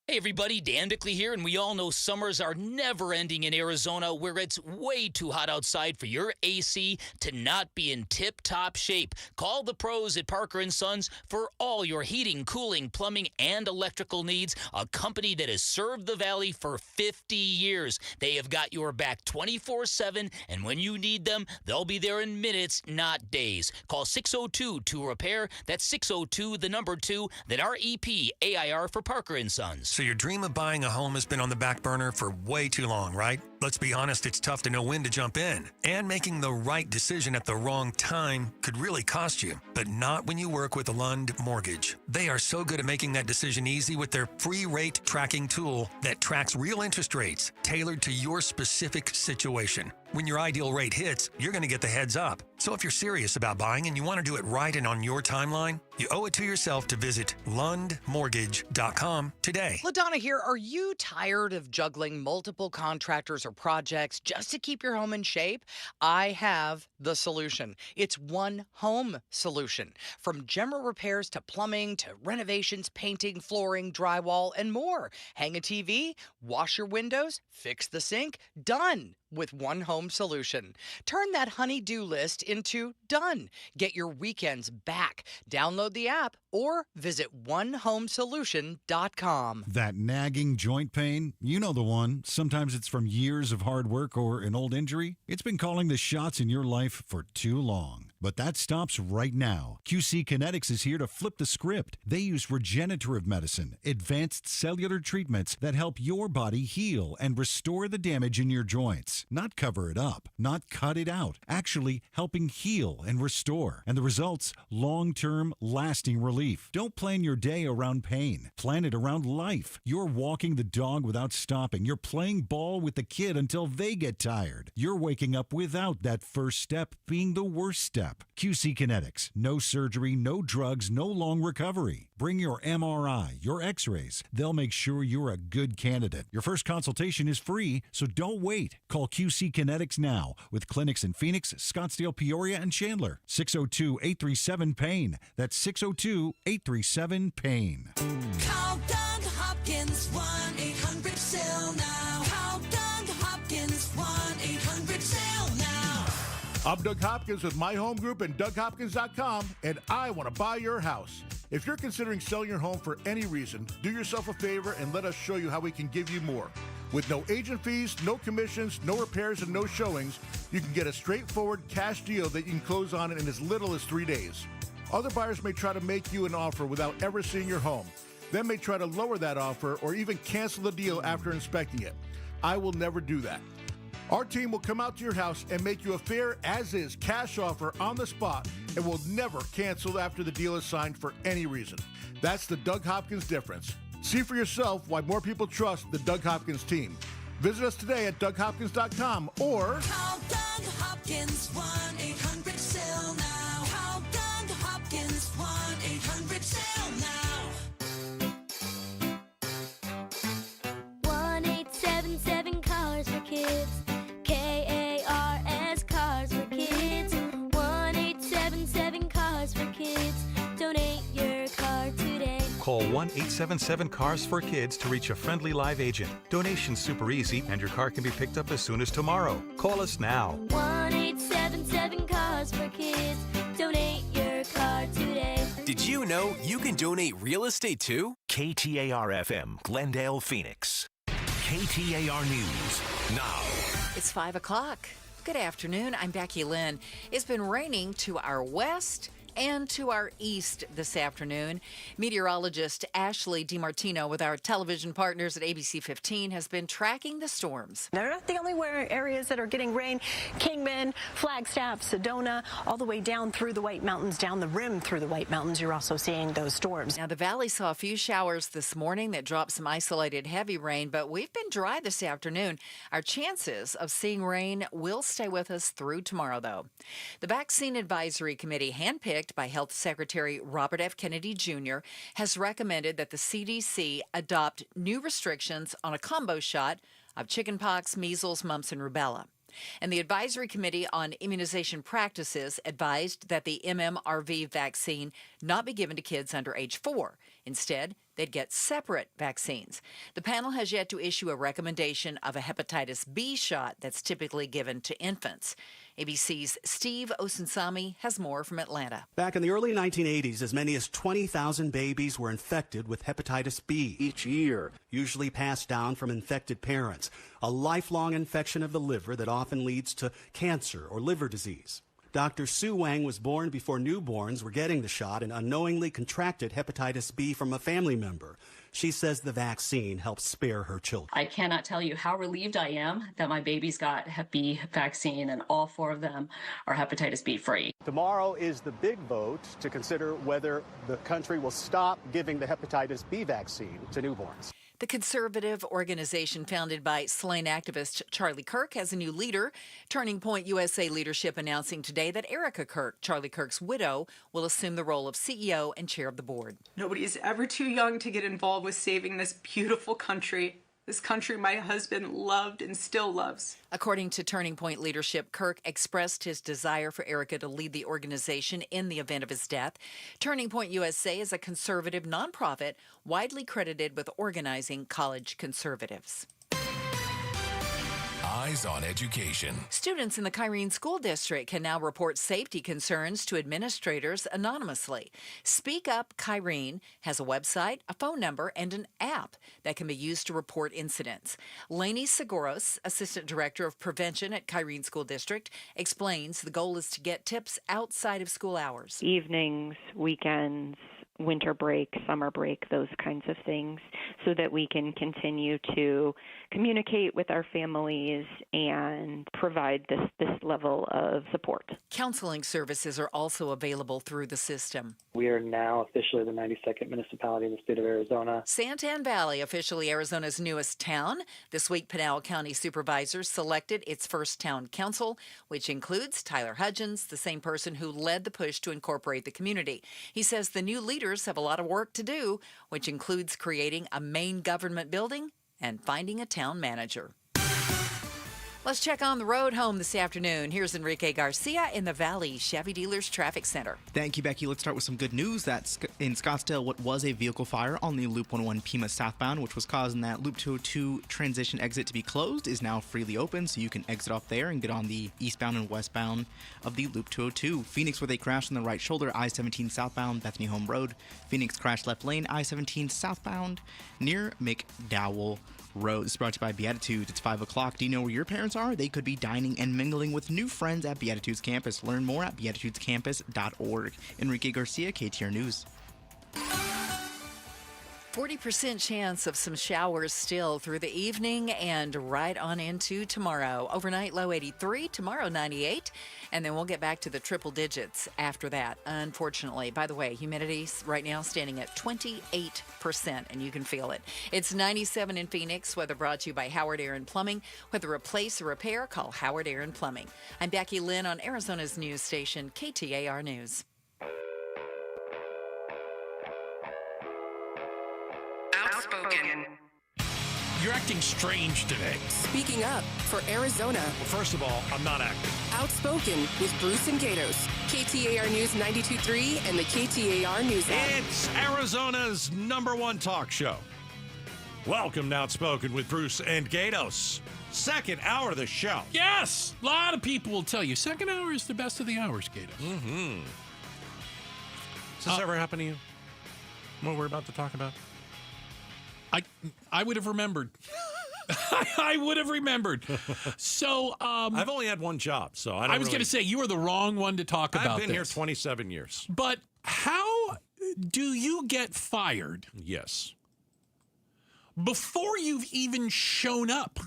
Speaker 14: Hey everybody, Dan Bickley here, and we all know summers are never ending in Arizona, where it's way too hot outside for your AC to not be in tip-top shape. Call the pros at Parker & Sons for all your heating, cooling, plumbing, and electrical needs, a company that has served the Valley for 50 years. They have got your back 24/7, and when you need them, they'll be there in minutes, not days. Call 602-2-REPAIR. That's 602, the number 2, then REPAIR for Parker & Sons.
Speaker 15: So your dream of buying a home has been on the back burner for way too long, right? Let's be honest, it's tough to know when to jump in. And making the right decision at the wrong time could really cost you. But not when you work with Lund Mortgage. They are so good at making that decision easy with their free rate tracking tool that tracks real interest rates tailored to your specific situation. When your ideal rate hits, you're going to get the heads up. So if you're serious about buying and you want to do it right and on your timeline, you owe it to yourself to visit lundmortgage.com today.
Speaker 16: LaDonna here. Are you tired of juggling multiple contractors or projects just to keep your home in shape? I have the solution. It's One Home Solution. From general repairs to plumbing to renovations, painting, flooring, drywall, and more. Hang a TV, wash your windows, fix the sink, done with One Home Solution. Turn that honey-do list into done. Get your weekends back. Download the app or visit onehomesolution.com.
Speaker 17: That nagging joint pain, you know the one. Sometimes it's from years of hard work or an old injury. It's been calling the shots in your life for too long. But that stops right now. QC Kinetics is here to flip the script. They use regenerative medicine, advanced cellular treatments that help your body heal and restore the damage in your joints. Not cover it up, not cut it out, actually helping heal and restore. And the results, long-term, lasting relief. Don't plan your day around pain. Plan it around life. You're walking the dog without stopping. You're playing ball with the kid until they get tired. You're waking up without that first step being the worst step. QC Kinetics. No surgery, no drugs, no long recovery. Bring your MRI, your x-rays. They'll make sure you're a good candidate. Your first consultation is free, so don't wait. Call QC Kinetics now with clinics in Phoenix, Scottsdale, Peoria, and Chandler. 602-837-PAIN. That's 602-837-PAIN.
Speaker 19: Call Doug Hopkins, 1-800-SELL now. Call Doug Hopkins, 1-800-SELL now.
Speaker 21: I'm Doug Hopkins with My Home Group and DougHopkins.com, and I want to buy your house. If you're considering selling your home for any reason, do yourself a favor and let us show you how we can give you more. With no agent fees, no commissions, no repairs, and no showings, you can get a straightforward cash deal that you can close on in as little as 3 days. Other buyers may try to make you an offer without ever seeing your home. They may try to lower that offer or even cancel the deal after inspecting it. I will never do that. Our team will come out to your house and make you a fair as-is cash offer on the spot and will never cancel after the deal is signed for any reason. That's the Doug Hopkins difference. See for yourself why more people trust the Doug Hopkins team. Visit us today at DougHopkins.com or
Speaker 19: call Doug Hopkins, 1-800-SELL now. Call Doug Hopkins, 1-800-SELL now.
Speaker 22: 1-877 Cars for Kids. KARS Cars for Kids. 1-877 Cars for Kids. Donate your car today.
Speaker 23: Call 1-877 Cars for Kids to reach a friendly live agent. Donation's super easy, and your car can be picked up as soon as tomorrow. Call us now.
Speaker 22: 1-877 Cars for Kids. Donate your car today.
Speaker 11: Did you know you can donate real estate too?
Speaker 8: KTAR-FM, Glendale, Phoenix. KTAR News now.
Speaker 4: It's 5 o'clock. Good afternoon. I'm Becky Lynn. It's been raining to our west And to our east this afternoon, meteorologist Ashley DiMartino with our television partners at ABC 15 has been tracking the storms.
Speaker 1: They're not the only areas that are getting rain. Kingman, Flagstaff, Sedona, all the way down through the White Mountains, down the rim through the White Mountains, you're also seeing those storms.
Speaker 4: Now, the valley saw a few showers this morning that dropped some isolated heavy rain, but we've been dry this afternoon. Our chances of seeing rain will stay with us through tomorrow, though. The Vaccine Advisory Committee, handpicked by Health Secretary Robert F. Kennedy Jr., has recommended that the CDC adopt new restrictions on a combo shot of chickenpox, measles, mumps, and rubella. And the Advisory Committee on Immunization Practices advised that the MMRV vaccine not be given to kids under age 4. Instead, they'd get separate vaccines. The panel has yet to issue a recommendation of a hepatitis B shot that's typically given to infants. ABC's Steve Osunsami has more from Atlanta.
Speaker 2: Back in the early 1980s, as many as 20,000 babies were infected with hepatitis B each year, usually passed down from infected parents, a lifelong infection of the liver that often leads to cancer or liver disease. Dr. Sue Wang was born before newborns were getting the shot and unknowingly contracted hepatitis B from a family member. She says the vaccine helps spare her children.
Speaker 5: I cannot tell you how relieved I am that my babies got Hep B vaccine, and all 4 of them are hepatitis B free.
Speaker 2: Tomorrow is the big vote to consider whether the country will stop giving the hepatitis B vaccine to newborns.
Speaker 4: The conservative organization founded by slain activist Charlie Kirk has a new leader. Turning Point USA leadership announcing today that Erica Kirk, Charlie Kirk's widow, will assume the role of CEO and chair of the board.
Speaker 10: Nobody is ever too young to get involved with saving this beautiful country. This country my husband loved and still loves.
Speaker 4: According to Turning Point leadership, Kirk expressed his desire for Erica to lead the organization in the event of his death. Turning Point USA is a conservative nonprofit widely credited with organizing college conservatives.
Speaker 8: Eyes on Education.
Speaker 4: Students in the Kyrene School District can now report safety concerns to administrators anonymously. Speak Up Kyrene has a website, a phone number, and an app that can be used to report incidents. Lainey Seguros, Assistant Director of Prevention at Kyrene School District, explains the goal is to get tips outside of school hours.
Speaker 24: Evenings, weekends, winter break, summer break, those kinds of things, so that we can continue to communicate with our families and provide this level of support.
Speaker 4: Counseling services are also available through the system.
Speaker 25: We are now officially the 92nd municipality in the state of Arizona.
Speaker 4: Santan Valley, officially Arizona's newest town. This week, Pinal County supervisors selected its first town council, which includes Tyler Hudgens, the same person who led the push to incorporate the community. He says the new leaders have a lot of work to do, which includes creating a main government building and finding a town manager. Let's check on the road home this afternoon. Here's Enrique Garcia in the Valley Chevy Dealers Traffic Center.
Speaker 3: Thank you, Becky. Let's start with some good news. That in Scottsdale, what was a vehicle fire on the Loop 101 Pima southbound, which was causing that Loop 202 transition exit to be closed, is now freely open, so you can exit off there and get on the eastbound and westbound of the Loop 202. Phoenix, where they crashed on the right shoulder, I-17 southbound, Bethany Home Road. Phoenix crashed left lane, I-17 southbound, near McDowell Road. This is brought to you by Beatitudes. It's 5 o'clock. Do you know where your parents are? They could be dining and mingling with new friends at Beatitudes Campus. Learn more at beatitudescampus.org. Enrique Garcia, KTAR News.
Speaker 4: 40% chance of some showers still through the evening and right on into tomorrow. Overnight low 83, tomorrow 98, and then we'll get back to the triple digits after that, unfortunately. By the way, humidity right now standing at 28%, and you can feel it. It's 97 in Phoenix. Weather brought to you by Howard Air and Plumbing. Whether replace or repair, call Howard Air and Plumbing. I'm Becky Lynn on Arizona's news station, KTAR News.
Speaker 26: Outspoken.
Speaker 20: You're acting strange today.
Speaker 26: Speaking up for Arizona.
Speaker 20: Well, first of all, I'm not acting.
Speaker 26: Outspoken with Bruce and Gatos. KTAR News 92.3 and the KTAR News app.
Speaker 12: It's Arizona's #1 talk show. Welcome to Outspoken with Bruce and Gatos. Second hour of the show.
Speaker 20: Yes! A lot of people will tell you second hour is the best of the hours, Gatos.
Speaker 12: Mm-hmm. Has this ever happened to you? What we're about to talk about?
Speaker 20: I would have remembered. I would have remembered. So
Speaker 12: I've only had one job, so I was
Speaker 20: going to say you are the wrong one to talk about.
Speaker 12: I've been here 27 years.
Speaker 20: But how do you get fired?
Speaker 12: Yes.
Speaker 20: Before you've even shown up.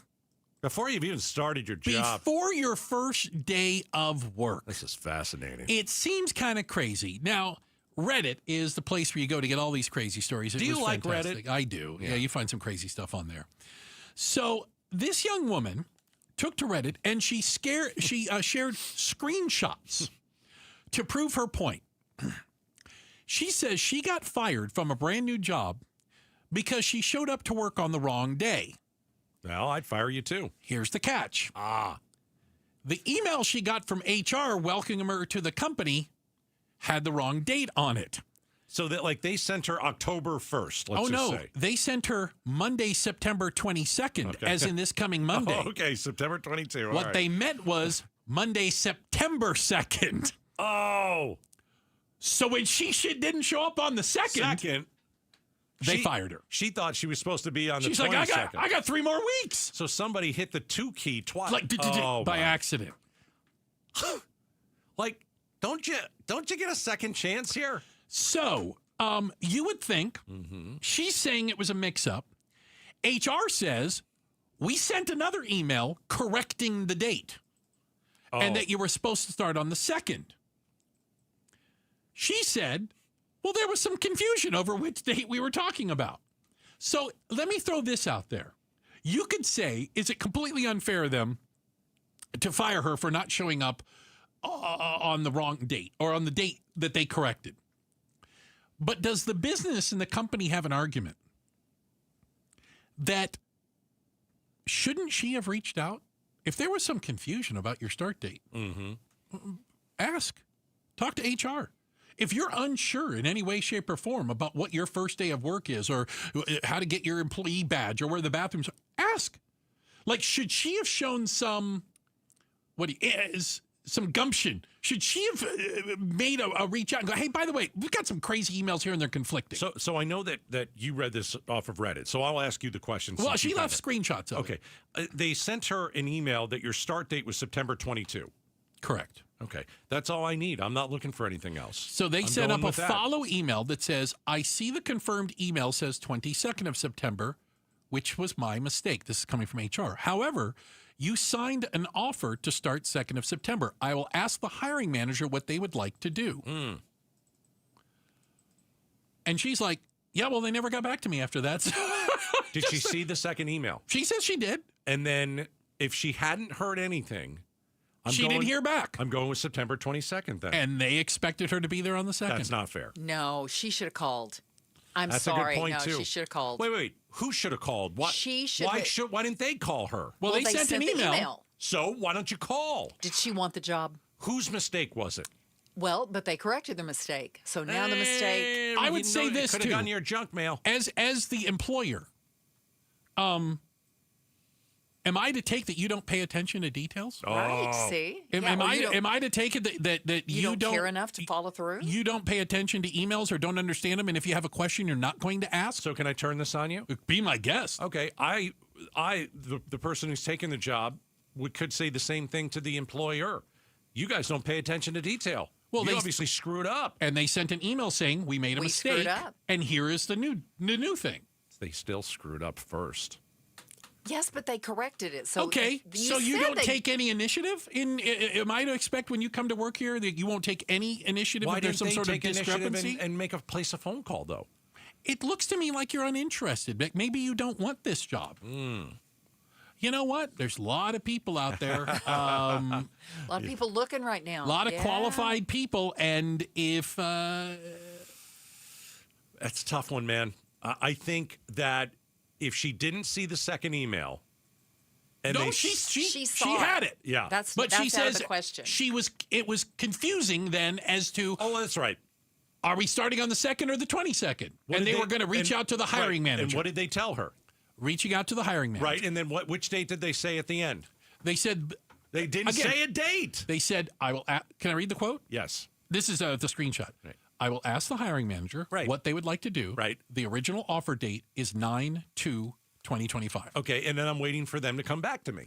Speaker 12: Before you've even started your job.
Speaker 20: Before your first day of work.
Speaker 12: This is fascinating.
Speaker 20: It seems kind of crazy. Now, Reddit is the place where you go to get all these crazy stories.
Speaker 12: Do you like Reddit?
Speaker 20: I do. Yeah, you find some crazy stuff on there. So this young woman took to Reddit and she shared screenshots to prove her point. She says she got fired from a brand new job because she showed up to work on the wrong day.
Speaker 12: Well, I'd fire you too.
Speaker 20: Here's the catch. The email she got from HR welcoming her to the company had the wrong date on it.
Speaker 12: So that they sent her October 1st, let's just say.
Speaker 20: They sent her Monday, September 22nd, as in this coming Monday.
Speaker 12: Oh, okay, September 22.
Speaker 20: What they meant was Monday, September 2nd.
Speaker 12: Oh.
Speaker 20: So when she didn't show up on the 2nd, they fired her.
Speaker 12: She thought she was supposed to be on the 22nd.
Speaker 20: She's like, I got 3 more weeks.
Speaker 12: So somebody hit the 2 key twice.
Speaker 20: By accident.
Speaker 12: Don't you get a second chance here?
Speaker 20: So, you would think she's saying it was a mix-up. HR says we sent another email correcting the date and that you were supposed to start on the 2nd. She said, well, there was some confusion over which date we were talking about. So let me throw this out there. You could say, is it completely unfair of them to fire her for not showing up on the wrong date or on the date that they corrected? But does the business and the company have an argument that shouldn't she have reached out? If there was some confusion about your start date, talk to HR. If you're unsure in any way, shape, or form about what your first day of work is or how to get your employee badge or where the bathrooms are, ask. Should she have shown some gumption? Should she have made a reach out and go, hey, by the way, we've got some crazy emails here and they're conflicting.
Speaker 12: So I know that you read this off of Reddit, so I'll ask you the question.
Speaker 20: Well, she left screenshots of it.
Speaker 12: Okay. They sent her an email that your start date was September 22.
Speaker 20: Correct.
Speaker 12: Okay. That's all I need. I'm not looking for anything else.
Speaker 20: So they set up a follow email that says, I see the confirmed email says 22nd of September, which was my mistake. This is coming from HR. However, you signed an offer to start 2nd of September. I will ask the hiring manager what they would like to do. And she's like, yeah, well, they never got back to me after that.
Speaker 12: Did she see the second email?
Speaker 20: She says she did.
Speaker 12: And then if she hadn't heard anything,
Speaker 20: she didn't hear back.
Speaker 12: I'm going with September 22nd then.
Speaker 20: And they expected her to be there on the 2nd.
Speaker 12: That's not fair.
Speaker 4: No, she should have called.
Speaker 12: That's
Speaker 4: sorry.
Speaker 12: a good point,
Speaker 4: no,
Speaker 12: too.
Speaker 4: She should have called.
Speaker 12: Wait. Who should have called? What?
Speaker 4: She should.
Speaker 12: Why didn't they call her?
Speaker 20: Well, they sent an email.
Speaker 12: So why don't you call?
Speaker 4: Did she want the job?
Speaker 12: Whose mistake was it?
Speaker 4: Well, but they corrected the mistake. So now the mistake.
Speaker 20: I would say this
Speaker 12: too. Could have gone to your junk mail.
Speaker 20: As the employer, am I to take that you don't pay attention to details?
Speaker 4: Right. See.
Speaker 20: Am I to take it that you don't
Speaker 4: care enough to follow through?
Speaker 20: You don't pay attention to emails or don't understand them, and if you have a question, you're not going to ask?
Speaker 12: So can I turn this on you?
Speaker 20: Be my guest.
Speaker 12: Okay. The person who's taking the job could say the same thing to the employer. You guys don't pay attention to detail. Well, you obviously screwed up.
Speaker 20: And they sent an email saying we made a mistake.
Speaker 4: Screwed up.
Speaker 20: And here is the new thing.
Speaker 12: They still screwed up first.
Speaker 4: Yes, but they corrected it. So
Speaker 20: okay, so you don't take any initiative? Am I to expect when you come to work here that you won't take any initiative if there's some sort of discrepancy?
Speaker 12: And make place a phone call, though?
Speaker 20: It looks to me like you're uninterested. Maybe you don't want this job. You know what? There's a lot of people out there.
Speaker 4: A lot of people looking right now.
Speaker 20: A lot of qualified people. And if...
Speaker 12: That's a tough one, man. I think that if she didn't see the second email...
Speaker 20: she had it.
Speaker 12: Yeah.
Speaker 4: That's
Speaker 20: she says
Speaker 4: out of the question.
Speaker 20: It was confusing then as to...
Speaker 12: Oh, that's right.
Speaker 20: Are we starting on the 2nd or the 22nd? And they were going to reach out to the hiring manager.
Speaker 12: And what did they tell her?
Speaker 20: Reaching out to the hiring manager.
Speaker 12: Right, and then which date did they say at the end?
Speaker 20: They said...
Speaker 12: They didn't say a date.
Speaker 20: They said, I will... Can I read the quote?
Speaker 12: Yes.
Speaker 20: This is the screenshot.
Speaker 12: Right.
Speaker 20: I will ask the hiring manager what they would like to do.
Speaker 12: Right.
Speaker 20: The original offer date is 9/2/2020. 2025.
Speaker 12: Okay, and then I'm waiting for them to come back to me.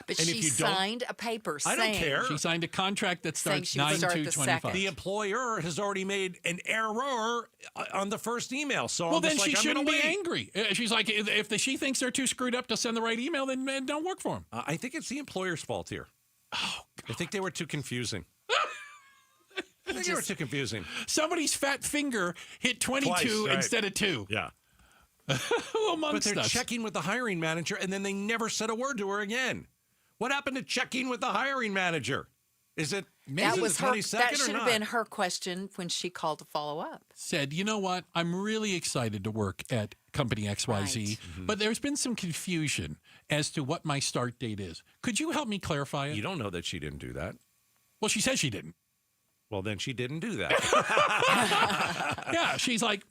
Speaker 4: But
Speaker 12: and
Speaker 4: she
Speaker 12: if you don't,
Speaker 4: signed a paper
Speaker 12: I
Speaker 4: saying...
Speaker 12: don't care.
Speaker 20: She signed a contract that starts
Speaker 4: she would start the
Speaker 20: 9/2/25.
Speaker 12: The employer has already made an error on the first email, so
Speaker 20: Well,
Speaker 12: I'm
Speaker 20: then
Speaker 12: just
Speaker 20: she
Speaker 12: like,
Speaker 20: shouldn't
Speaker 12: I'm
Speaker 20: be
Speaker 12: gonna wait.
Speaker 20: angry. She's like, if she thinks they're too screwed up to send the right email, then don't work for them.
Speaker 12: I think it's the employer's fault here.
Speaker 20: Oh, God.
Speaker 12: I think they were too confusing. I think they were too confusing.
Speaker 20: Somebody's fat finger hit 22
Speaker 12: Twice, right.
Speaker 20: instead of 2.
Speaker 12: Yeah.
Speaker 20: But
Speaker 12: But they're checking with the hiring manager, and then they never said a word to her again. What happened to checking with the hiring manager? Is it
Speaker 4: That was her.
Speaker 12: 22nd
Speaker 4: That
Speaker 12: or
Speaker 4: should have
Speaker 12: not?
Speaker 4: been her question when she called to follow up.
Speaker 20: Said, you know what? I'm really excited to work at company XYZ,
Speaker 4: Right.
Speaker 12: Mm-hmm.
Speaker 20: but there's been some confusion as to what my start date is. Could you help me clarify it?
Speaker 12: You don't know that she didn't do that.
Speaker 20: Well, she says she didn't.
Speaker 12: Well, then she didn't do that.
Speaker 20: Yeah, she's like,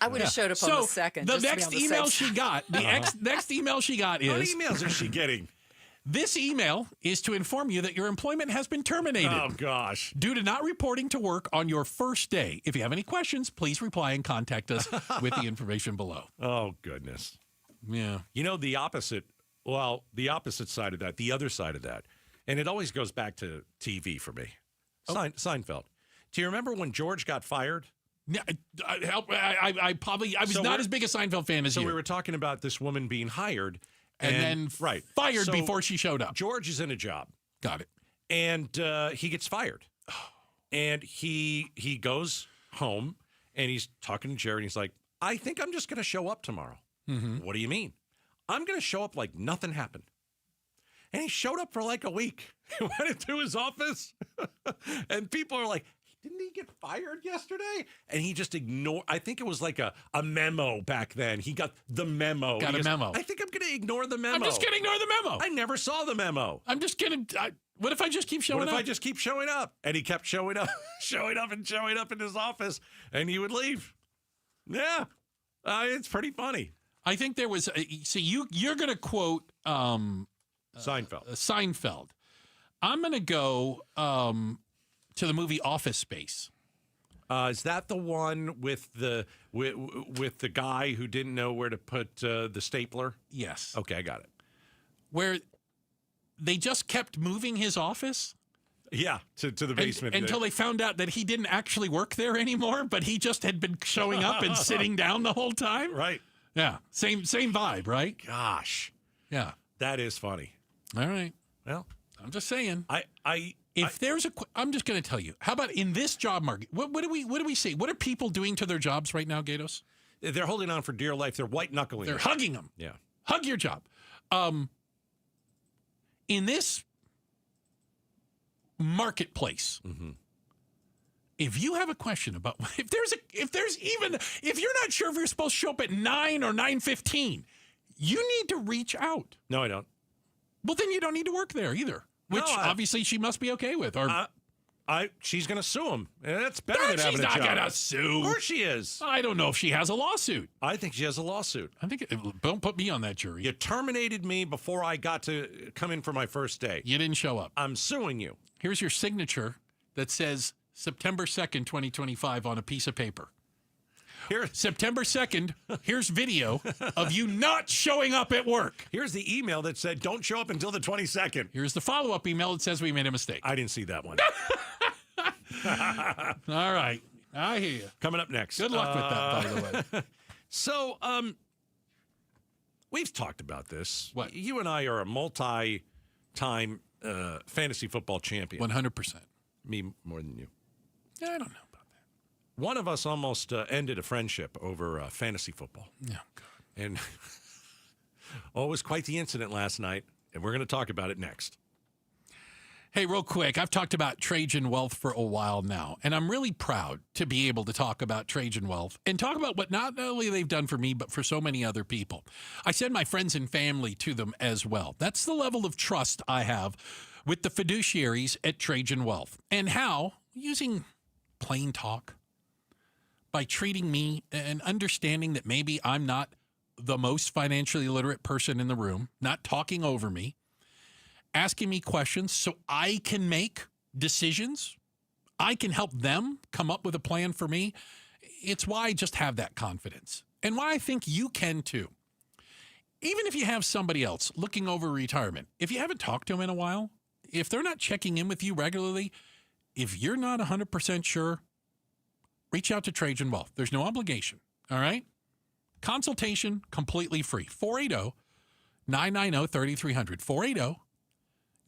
Speaker 4: I would have showed up on the second.
Speaker 20: The
Speaker 4: just to be
Speaker 20: next
Speaker 4: on the
Speaker 20: email
Speaker 4: safe
Speaker 20: she
Speaker 4: side.
Speaker 20: got, next email she got
Speaker 12: What
Speaker 20: is,
Speaker 12: emails is she getting?
Speaker 20: this email is to inform you that your employment has been terminated.
Speaker 12: Oh, gosh.
Speaker 20: Due to not reporting to work on your first day. If you have any questions, please reply and contact us with the information below.
Speaker 12: Oh, goodness.
Speaker 20: Yeah.
Speaker 12: You know, the opposite side of that, the other side of that, and it always goes back to TV for me. Seinfeld. Do you remember when George got fired?
Speaker 20: Yeah, I was not as big a Seinfeld fan as
Speaker 12: so
Speaker 20: you.
Speaker 12: we were talking about this woman being hired.
Speaker 20: and then fired
Speaker 12: So
Speaker 20: before she showed up.
Speaker 12: George is in a job.
Speaker 20: Got it.
Speaker 12: And he gets fired. And he goes home and he's talking to Jared. And he's like, I think I'm just going to show up tomorrow.
Speaker 20: Mm-hmm.
Speaker 12: What do you mean? I'm going to show up like nothing happened. And he showed up for like a week. He went into his office and people are like, didn't he get fired yesterday? And he just ignored. I think it was like a memo back then. He got the memo.
Speaker 20: Got
Speaker 12: He
Speaker 20: a
Speaker 12: goes,
Speaker 20: memo.
Speaker 12: I think I'm going to ignore the memo.
Speaker 20: I'm just going to ignore the memo.
Speaker 12: I never saw the memo.
Speaker 20: I'm just going to. What if I just keep showing
Speaker 12: What
Speaker 20: up?
Speaker 12: if I just keep showing up? And he kept showing up, showing up in his office, and he would leave. Yeah, it's pretty funny.
Speaker 20: I think there was. See, you're going to quote
Speaker 12: Seinfeld.
Speaker 20: Seinfeld. I'm going to go to the movie Office Space.
Speaker 12: Is that the one with the guy who didn't know where to put the stapler?
Speaker 20: Yes.
Speaker 12: Okay, I got it.
Speaker 20: Where they just kept moving his office.
Speaker 12: Yeah, to the basement.
Speaker 20: Until they found out that he didn't actually work there anymore, but he just had been showing up and sitting down the whole time.
Speaker 12: Right.
Speaker 20: Yeah. Same vibe, right?
Speaker 12: Gosh.
Speaker 20: Yeah.
Speaker 12: That is funny.
Speaker 20: All right.
Speaker 12: Well,
Speaker 20: I'm just saying.
Speaker 12: There's
Speaker 20: I'm just going to tell you. How about in this job market? What do we see? What are people doing to their jobs right now, Gatos?
Speaker 12: They're holding on for dear life. They're white knuckling.
Speaker 20: They're hugging them.
Speaker 12: Yeah.
Speaker 20: Hug your job. In this marketplace, if you have a question about if you're not sure if you're supposed to show up at 9 or 9:15, you need to reach out.
Speaker 12: No, I don't.
Speaker 20: Well, then you don't need to work there either. Which obviously she must be okay with. Or
Speaker 12: she's going to sue him. And that's better than having
Speaker 20: she's
Speaker 12: a job.
Speaker 20: not going to sue.
Speaker 12: Of course she is.
Speaker 20: I don't know if she has a lawsuit.
Speaker 12: I think she has a lawsuit.
Speaker 20: I think don't put me on that jury.
Speaker 12: You terminated me before I got to come in for my first day.
Speaker 20: You didn't show up.
Speaker 12: I'm suing you.
Speaker 20: Here's your signature that says September 2nd, 2025 on a piece of paper.
Speaker 12: Here,
Speaker 20: September 2nd, here's video of you not showing up at work.
Speaker 12: Here's the email that said, don't show up until the 22nd.
Speaker 20: Here's the follow-up email that says we made a mistake.
Speaker 12: I didn't see that one.
Speaker 20: All right. I hear you.
Speaker 12: Coming up next.
Speaker 20: Good luck with that, by the way.
Speaker 12: So, we've talked about this.
Speaker 20: What?
Speaker 12: You and I are a multi-time fantasy football champion.
Speaker 20: 100%.
Speaker 12: Me more than you.
Speaker 20: Yeah, I don't know.
Speaker 12: One of us almost ended a friendship over fantasy football.
Speaker 20: Yeah, God.
Speaker 12: And it was quite the incident last night, and we're going to talk about it next.
Speaker 20: Hey, real quick, I've talked about Trajan Wealth for a while now, and I'm really proud to be able to talk about Trajan Wealth and talk about what not only they've done for me, but for so many other people. I send my friends and family to them as well. That's the level of trust I have with the fiduciaries at Trajan Wealth, and how, using plain talk, by treating me and understanding that maybe I'm not the most financially literate person in the room, not talking over me, asking me questions so I can make decisions. I can help them come up with a plan for me. It's why I just have that confidence and why I think you can too. even if you have somebody else looking over retirement, if you haven't talked to them in a while, if they're not checking in with you regularly, if you're not 100% sure, reach out to Trajan Wealth. There's no obligation, all right? Consultation completely free. 480-990-3300.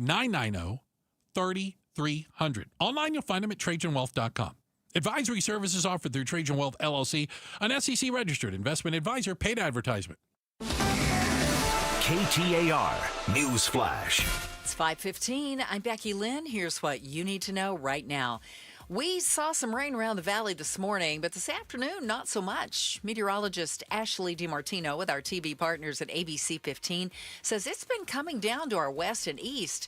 Speaker 20: 480-990-3300. Online, you'll find them at TrajanWealth.com. Advisory services offered through Trajan Wealth, LLC, an SEC-registered investment advisor, paid advertisement.
Speaker 6: KTAR News Flash.
Speaker 4: It's 5:15. I'm Becky Lynn. Here's what you need to know right now. We saw some rain around the valley this morning, but this afternoon, not so much. Meteorologist Ashley DiMartino with our TV partners at ABC 15 says it's been coming down to our west and east.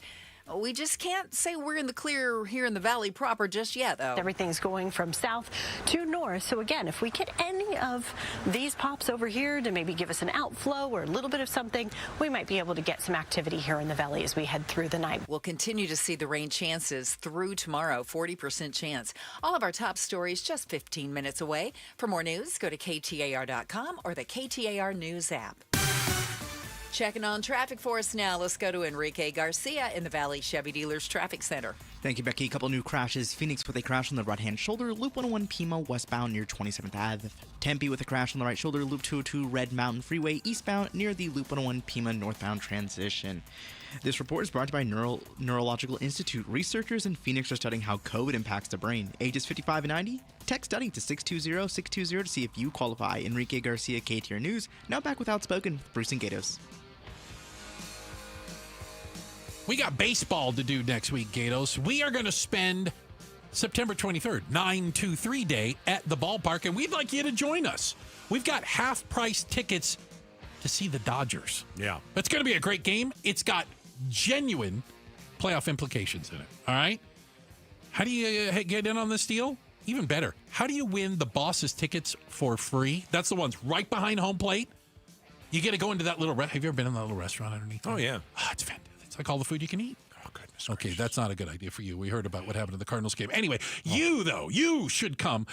Speaker 4: We just can't say we're in the clear here in the valley proper just yet, though.
Speaker 1: Everything's going from south to north. So again, if we get any of these pops over here to maybe give us an outflow or a little bit of something, we might be able to get some activity here in the valley as we head through the night.
Speaker 4: We'll continue to see the rain chances through tomorrow, 40% chance. All of our top stories just 15 minutes away. For more news, go to KTAR.com or the KTAR News app. Checking on traffic for us now. Let's go to Enrique Garcia in the Valley Chevy Dealers Traffic Center.
Speaker 3: Thank you, Becky. A couple new crashes. Phoenix with a crash on the right-hand shoulder, Loop 101 Pima westbound near 27th Ave. Tempe with a crash on the right shoulder, Loop 202 Red Mountain Freeway eastbound near the Loop 101 Pima northbound transition. This report is brought to you by Neurological Institute. Researchers in Phoenix are studying how COVID impacts the brain. Ages 55 and 90? Text study to 620-620 to see if you qualify. Enrique Garcia, KTAR News. Now back with Outspoken, Bruce and Gatos.
Speaker 20: We got baseball to do next week, Gatos. We are going to spend September 23rd, 923 Day at the ballpark, and we'd like you to join us. We've got half-price tickets to see the Dodgers.
Speaker 12: Yeah.
Speaker 20: It's going to be a great game. It's got genuine playoff implications in it, all right? How do you get in on this deal? Even better, how do you win the boss's tickets for free? That's the ones right behind home plate. You get to go into that little... have you ever been in that little restaurant underneath?
Speaker 12: Oh, yeah.
Speaker 20: Oh, it's fantastic. It's like all the food you can eat.
Speaker 12: Oh, goodness.
Speaker 20: Okay, gracious. That's not a good idea for you. We heard about what happened in the Cardinals game. Anyway, you should come.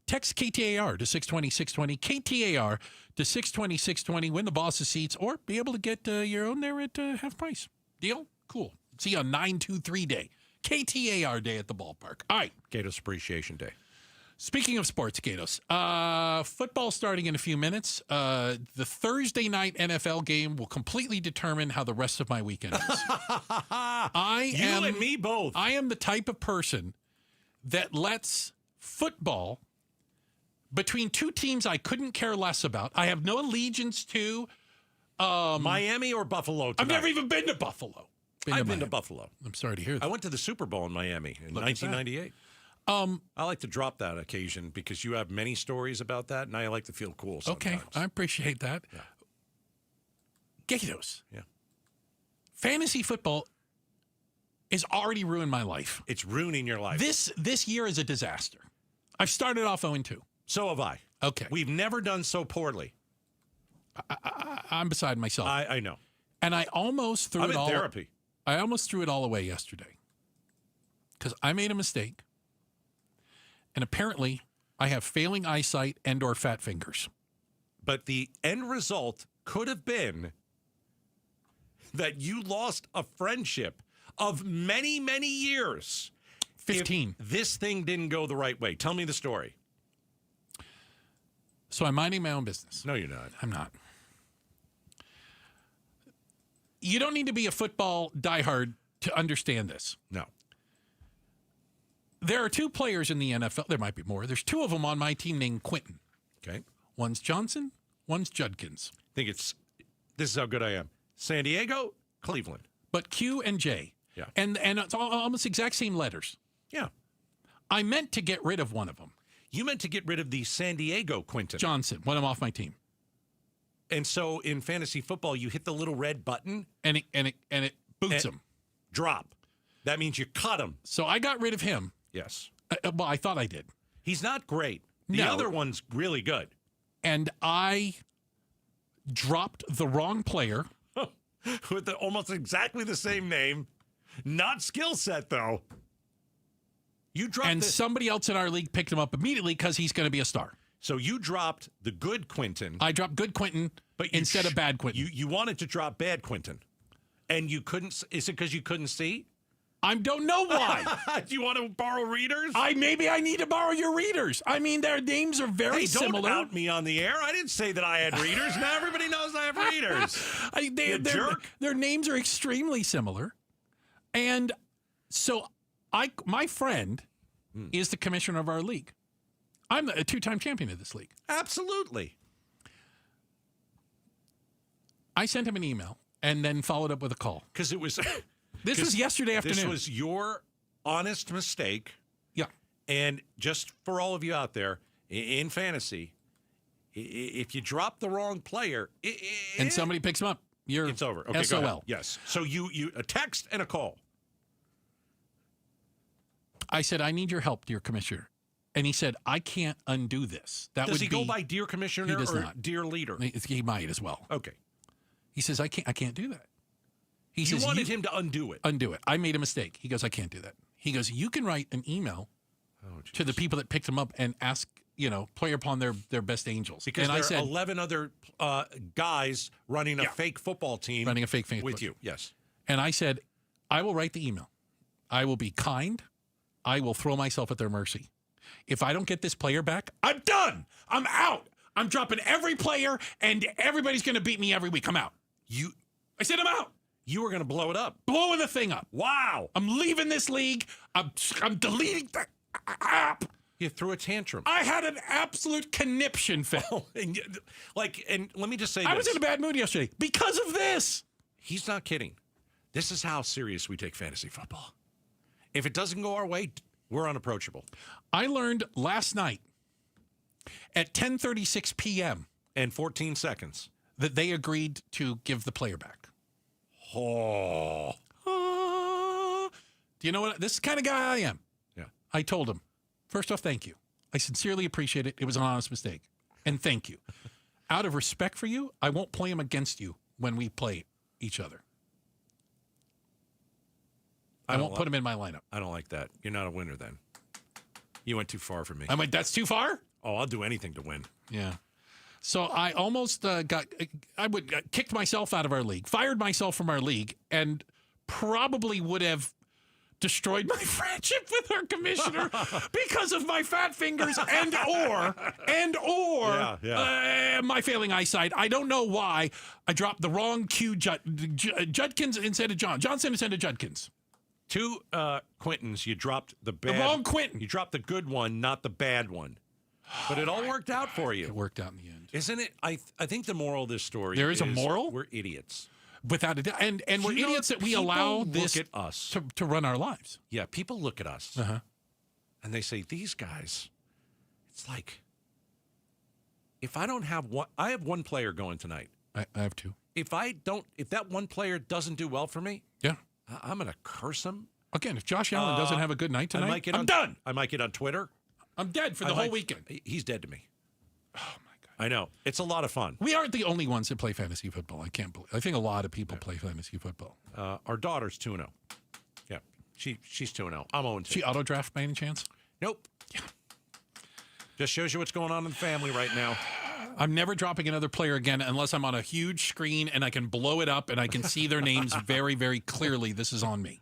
Speaker 20: Text KTAR to 620-620, KTAR to 620-620, win the boss's seats, or be able to get your own there at half price. Deal? Cool. See you on 923 Day. KTAR Day at the ballpark. All right.
Speaker 12: Gatos Appreciation Day.
Speaker 20: Speaking of sports, Gatos, football starting in a few minutes. The Thursday night NFL game will completely determine how the rest of my weekend is.
Speaker 12: You and me both.
Speaker 20: I am the type of person that lets football between two teams I couldn't care less about. I have no allegiance to.
Speaker 12: Miami or Buffalo tonight?
Speaker 20: I've never even been to Buffalo.
Speaker 12: I've been to Buffalo.
Speaker 20: I'm sorry to hear that.
Speaker 12: I went to the Super Bowl in Miami in 1998. I like to drop that occasion because you have many stories about that, and I like to feel cool sometimes.
Speaker 20: Okay, I appreciate that.
Speaker 12: Yeah.
Speaker 20: Gatos.
Speaker 12: Yeah.
Speaker 20: Fantasy football has already ruined my life.
Speaker 12: It's ruining your life.
Speaker 20: This year is a disaster. I've started off 0-2.
Speaker 12: So have I.
Speaker 20: Okay.
Speaker 12: We've never done so poorly.
Speaker 20: I'm beside myself.
Speaker 12: I know.
Speaker 20: And I almost threw
Speaker 12: I'm
Speaker 20: it
Speaker 12: in
Speaker 20: all.
Speaker 12: therapy.
Speaker 20: I almost threw it all away yesterday because I made a mistake. And apparently, I have failing eyesight and/or fat fingers.
Speaker 12: But the end result could have been that you lost a friendship of many, many years.
Speaker 20: 15.
Speaker 12: If this thing didn't go the right way. Tell me the story.
Speaker 20: So I'm minding my own business.
Speaker 12: No, you're not.
Speaker 20: I'm not. You don't need to be a football diehard to understand this.
Speaker 12: No.
Speaker 20: There are two players in the NFL. There might be more. There's two of them on my team named Quentin.
Speaker 12: Okay.
Speaker 20: One's Johnson, one's Judkins.
Speaker 12: I think this is how good I am. San Diego, Cleveland.
Speaker 20: But Q and J.
Speaker 12: Yeah.
Speaker 20: And it's almost exact same letters.
Speaker 12: Yeah.
Speaker 20: I meant to get rid of one of them.
Speaker 12: You meant to get rid of the San Diego Quentin.
Speaker 20: Johnson, when I'm off my team.
Speaker 12: And so in fantasy football, you hit the little red button.
Speaker 20: And it boots him.
Speaker 12: Drop. That means you cut him.
Speaker 20: So I got rid of him.
Speaker 12: Yes.
Speaker 20: Well, I thought I did.
Speaker 12: He's not great. The other one's really good.
Speaker 20: And I dropped the wrong player.
Speaker 12: With almost exactly the same name. Not skill set, though. You dropped
Speaker 20: somebody else in our league picked him up immediately because he's going to be a star.
Speaker 12: So you dropped the good Quentin.
Speaker 20: I dropped good Quentin instead of bad Quentin.
Speaker 12: You wanted to drop bad Quentin, and you couldn't. Is it because you couldn't see?
Speaker 20: I don't know why.
Speaker 12: Do you want to borrow readers?
Speaker 20: Maybe I need to borrow your readers. I mean, their names are very similar.
Speaker 12: Don't out me on the air. I didn't say that I had readers. Now everybody knows I have readers. Jerk.
Speaker 20: Their names are extremely similar, and so my friend is the commissioner of our league. I'm a 2-time champion of this league.
Speaker 12: Absolutely.
Speaker 20: I sent him an email and then followed up with a call.
Speaker 12: Because it was...
Speaker 20: This was yesterday afternoon.
Speaker 12: This was your honest mistake.
Speaker 20: Yeah.
Speaker 12: And just for all of you out there, in fantasy, if you drop the wrong player...
Speaker 20: and somebody picks him up, it's
Speaker 12: over. Okay,
Speaker 20: SOL.
Speaker 12: go ahead. Yes. So you a text and a call.
Speaker 20: I said, I need your help, dear commissioner. And he said, I can't undo this.
Speaker 12: Does he go by dear commissioner
Speaker 20: He does
Speaker 12: or
Speaker 20: not.
Speaker 12: dear leader?
Speaker 20: He might as well.
Speaker 12: Okay.
Speaker 20: He says, I can't do that.
Speaker 12: You wanted him to undo it.
Speaker 20: Undo it. I made a mistake. He goes, I can't do that. He goes, you can write an email to the people that picked him up and ask, play upon their best angels.
Speaker 12: Because
Speaker 20: and
Speaker 12: there
Speaker 20: I said,
Speaker 12: are 11 other guys running a fake football team.
Speaker 20: Running a fake Facebook.
Speaker 12: With you, yes.
Speaker 20: And I said, I will write the email. I will be kind. I will throw myself at their mercy. If I don't get this player back, I'm done. I'm out. I'm dropping every player, and everybody's going to beat me every week. I'm out. I said I'm out.
Speaker 12: You were going to blow it up.
Speaker 20: Blowing the thing up.
Speaker 12: Wow.
Speaker 20: I'm leaving this league. I'm deleting the app.
Speaker 12: You threw a tantrum.
Speaker 20: I had an absolute conniption, Phil.
Speaker 12: and let me just say
Speaker 20: I was in a bad mood yesterday because of this.
Speaker 12: He's not kidding. This is how serious we take fantasy football. If it doesn't go our way, we're unapproachable.
Speaker 20: I learned last night at 10:36 p.m.
Speaker 12: and 14 seconds
Speaker 20: that they agreed to give the player back.
Speaker 12: Oh.
Speaker 20: Do you know what? This is the kind of guy I am.
Speaker 12: Yeah.
Speaker 20: I told him, first off, thank you. I sincerely appreciate it. It was an honest mistake. And thank you. Out of respect for you, I won't play him against you when we play each other. I won't put him in my lineup.
Speaker 12: I don't like that. You're not a winner then. You went too far for me.
Speaker 20: I'm like, that's too far?
Speaker 12: Oh, I'll do anything to win.
Speaker 20: Yeah. So I almost kicked myself out of our league, fired myself from our league, and probably would have destroyed my friendship with our commissioner because of my fat fingers and my failing eyesight. I don't know why I dropped the wrong Q Judkins instead of Johnson instead of Judkins.
Speaker 12: Two Quintons, you dropped the
Speaker 20: wrong Quentin.
Speaker 12: You dropped the good one, not the bad one. But it all worked out for you.
Speaker 20: It worked out in the end.
Speaker 12: Isn't it? I think the moral of this story
Speaker 20: There is a moral?
Speaker 12: We're idiots.
Speaker 20: Without a doubt. And we're idiots that we allow this
Speaker 12: look at us.
Speaker 20: to run our lives.
Speaker 12: Yeah, people look at us and they say, these guys, it's like, if I don't have one, I have one player going tonight.
Speaker 20: I have two.
Speaker 12: If that one player doesn't do well for me,
Speaker 20: yeah,
Speaker 12: I'm going to curse him.
Speaker 20: Again, if Josh Allen doesn't have a good night tonight, I'm done.
Speaker 12: I might get on Twitter.
Speaker 20: I'm dead for the whole weekend.
Speaker 12: He's dead to me. Oh, my God. I know. It's a lot of fun.
Speaker 20: We aren't the only ones that play fantasy football. I can't believe. I think a lot of people play fantasy football.
Speaker 12: Our daughter's 2-0. Yeah, she's 2-0. I'm 0-2.
Speaker 20: She auto draft by any chance?
Speaker 12: Nope. Yeah. Just shows you what's going on in the family right now.
Speaker 20: I'm never dropping another player again unless I'm on a huge screen and I can blow it up and I can see their names very, very clearly. This is on me.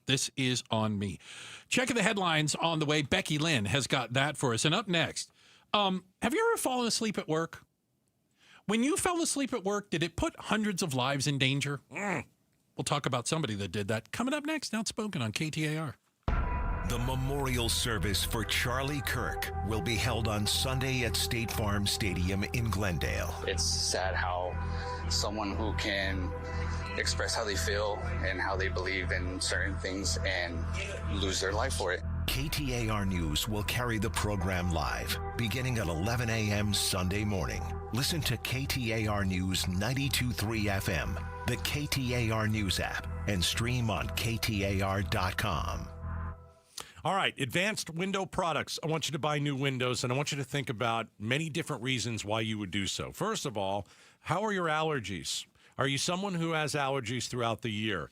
Speaker 20: This is on me. Checking the headlines on the way. Becky Lynn has got that for us. And up next, have you ever fallen asleep at work? When you fell asleep at work, did it put hundreds of lives in danger? We'll talk about somebody that did that. Coming up next, Outspoken on KTAR.
Speaker 6: The memorial service for Charlie Kirk will be held on Sunday at State Farm Stadium in Glendale.
Speaker 7: It's sad how someone who can express how they feel and how they believe in certain things and lose their life for it.
Speaker 6: KTAR News will carry the program live beginning at 11 a.m. Sunday morning. Listen to KTAR News 92.3 FM, the KTAR News app, and stream on KTAR.com.
Speaker 12: All right, Advanced Window Products. I want you to buy new windows, and I want you to think about many different reasons why you would do so. First of all, how are your allergies? Are you someone who has allergies throughout the year?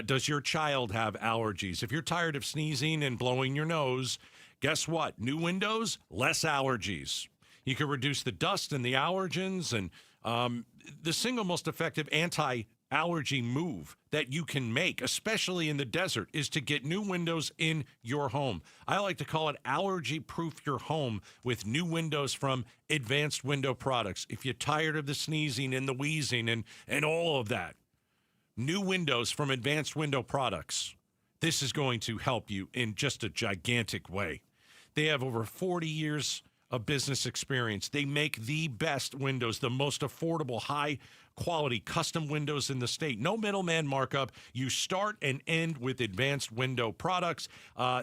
Speaker 12: Does your child have allergies? If you're tired of sneezing and blowing your nose, guess what? New windows, less allergies. You can reduce the dust and the allergens, and the single most effective anti-allergy move that you can make, especially in the desert, is to get new windows in your home. I like to call it allergy-proof your home with new windows from Advanced Window Products. If you're tired of the sneezing and the wheezing and all of that, new windows from Advanced Window Products. This is going to help you in just a gigantic way. They have over 40 years of business experience. They make the best windows, the most affordable, high-quality custom windows in the state. No middleman markup. You start and end with Advanced Window Products.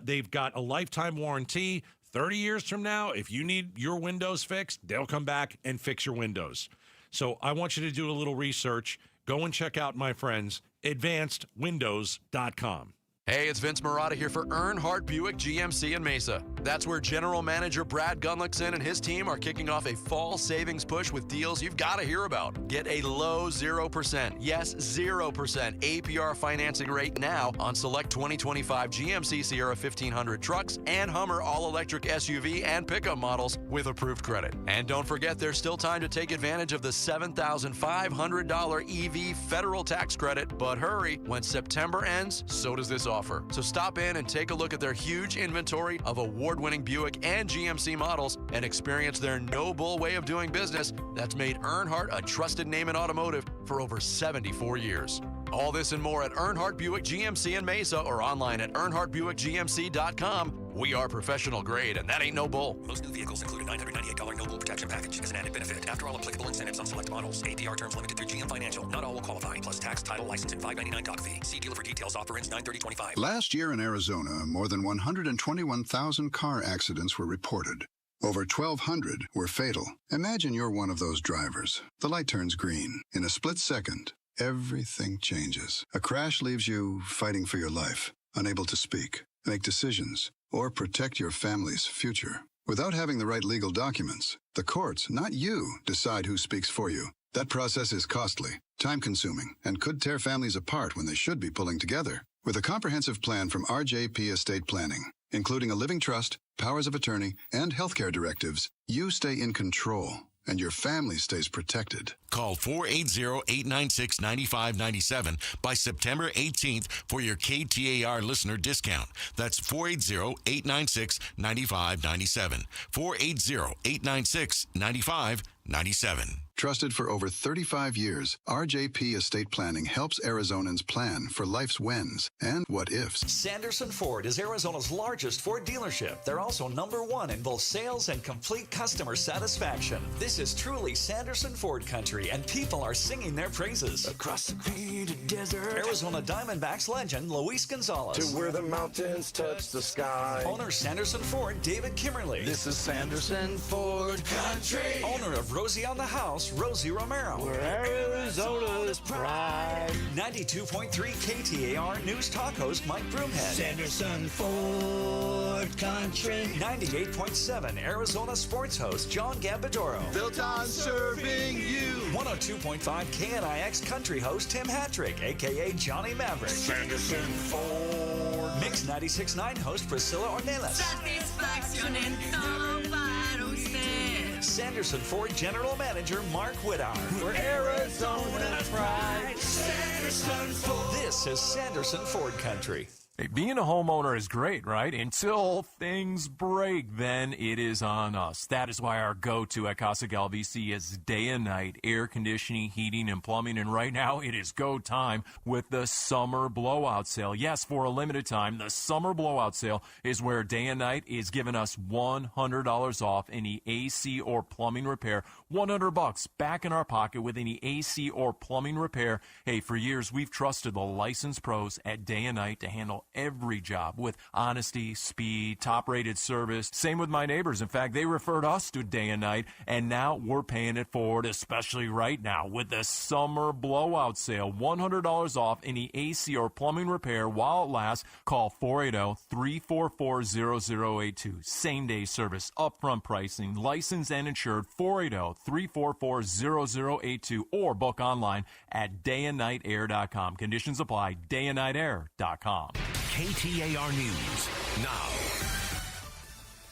Speaker 12: They've got a lifetime warranty. 30 years from now, if you need your windows fixed, they'll come back and fix your windows. So I want you to do a little research. Go and check out my friends, advancedwindows.com.
Speaker 9: Hey, it's Vince Marotta here for Earnhardt Buick GMC in Mesa. That's where General Manager Brad Gunlickson and his team are kicking off a fall savings push with deals you've got to hear about. Get a low 0%, yes, 0% APR financing rate now on select 2025 GMC Sierra 1500 trucks and Hummer all-electric SUV and pickup models with approved credit. And don't forget, there's still time to take advantage of the $7,500 EV federal tax credit. But hurry, when September ends, so does this offer. So stop in and take a look at their huge inventory of award-winning Buick and GMC models and experience their no-bull way of doing business that's made Earnhardt a trusted name in automotive for over 74 years. All this and more at Earnhardt Buick GMC in Mesa or online at EarnhardtBuickGMC.com. We are professional grade, and that ain't no bull.
Speaker 13: Most new vehicles include a $998 no bull protection package as an added benefit. After all applicable incentives on select models, APR terms limited through GM Financial. Not all will qualify, plus tax, title, license, and $599 doc fee. See dealer for details. Offer ends 9/30/25.
Speaker 14: Last year in Arizona, more than 121,000 car accidents were reported. Over 1,200 were fatal. Imagine you're one of those drivers. The light turns green. In a split second, everything changes. A crash leaves you fighting for your life, unable to speak, make decisions, or protect your family's future. Without having the right legal documents, the courts, not you, decide who speaks for you. That process is costly, time-consuming, and could tear families apart when they should be pulling together. With a comprehensive plan from RJP Estate Planning, including a living trust, powers of attorney, and healthcare directives, you stay in control, and your family stays protected.
Speaker 8: Call 480-896-9597 by September 18th for your KTAR listener discount. That's 480-896-9597. 480-896-9597.
Speaker 14: Trusted for over 35 years, RJP Estate Planning helps Arizonans plan for life's whens and what-ifs.
Speaker 15: Sanderson Ford is Arizona's largest Ford dealership. They're also #1 in both sales and complete customer satisfaction. This is truly Sanderson Ford country, and people are singing their praises.
Speaker 16: Across the painted desert,
Speaker 15: Arizona Diamondbacks legend Luis Gonzalez.
Speaker 16: to where the mountains touch the sky.
Speaker 15: Owner Sanderson Ford David Kimmerly.
Speaker 16: This is Sanderson Ford country.
Speaker 15: Owner of Rosie on the House Rosie Romero.
Speaker 16: Where Arizona's pride.
Speaker 15: 92.3 KTAR News Talk host Mike Broomhead.
Speaker 16: Sanderson Ford country.
Speaker 15: 98.7 Arizona sports host John Gambadoro.
Speaker 16: Built on serving you.
Speaker 15: 102.5 KNIX country host Tim Hattrick, a.k.a. Johnny Maverick.
Speaker 16: Sanderson Ford.
Speaker 15: Mix 96.9 host Priscilla Ornelas.
Speaker 19: Satisfaction en todo para usted.
Speaker 15: Sanderson Ford General Manager Mark Whittar.
Speaker 16: Where Arizona's pride. Sanderson Ford.
Speaker 15: This is Sanderson Ford country.
Speaker 18: Hey, being a homeowner is great, right? Until things break, then it is on us. That is why our go-to at Casa Galvisi is day and night air conditioning, heating, and plumbing. And right now, it is go time with the summer blowout sale. Yes, for a limited time, the summer blowout sale is where day and night is giving us $100 off any AC or plumbing repair. $100 back in our pocket with any AC or plumbing repair. Hey, for years, we've trusted the licensed pros at day and night to handle every job with honesty, speed, top-rated service. Same with my neighbors. In fact, they referred us to day and night, and now we're paying it forward, especially right now with the summer blowout sale. $100 off any AC or plumbing repair while it lasts. Call 480-344-0082. Same-day service, upfront pricing, licensed and insured. 480-344-0082 or book online at dayandnightair.com. Conditions apply. dayandnightair.com.
Speaker 6: KTAR News now.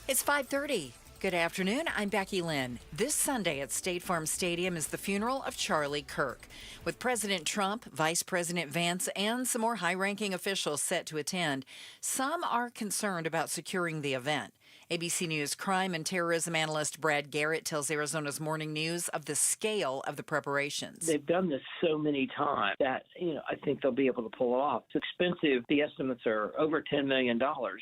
Speaker 4: It's 5:30. Good afternoon. I'm Becky Lynn. This Sunday at State Farm Stadium is the funeral of Charlie Kirk. With President Trump, Vice President Vance, and some more high-ranking officials set to attend, some are concerned about securing the event. ABC News crime and terrorism analyst Brad Garrett tells Arizona's Morning News of the scale of the preparations.
Speaker 5: They've done this so many times that, I think they'll be able to pull it off. It's expensive. The estimates are over $10 million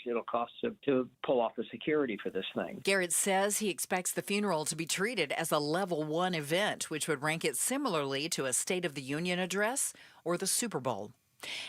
Speaker 5: it'll cost to pull off the security for this thing.
Speaker 4: Garrett says he expects the funeral to be treated as a Level 1 event, which would rank it similarly to a State of the Union address or the Super Bowl.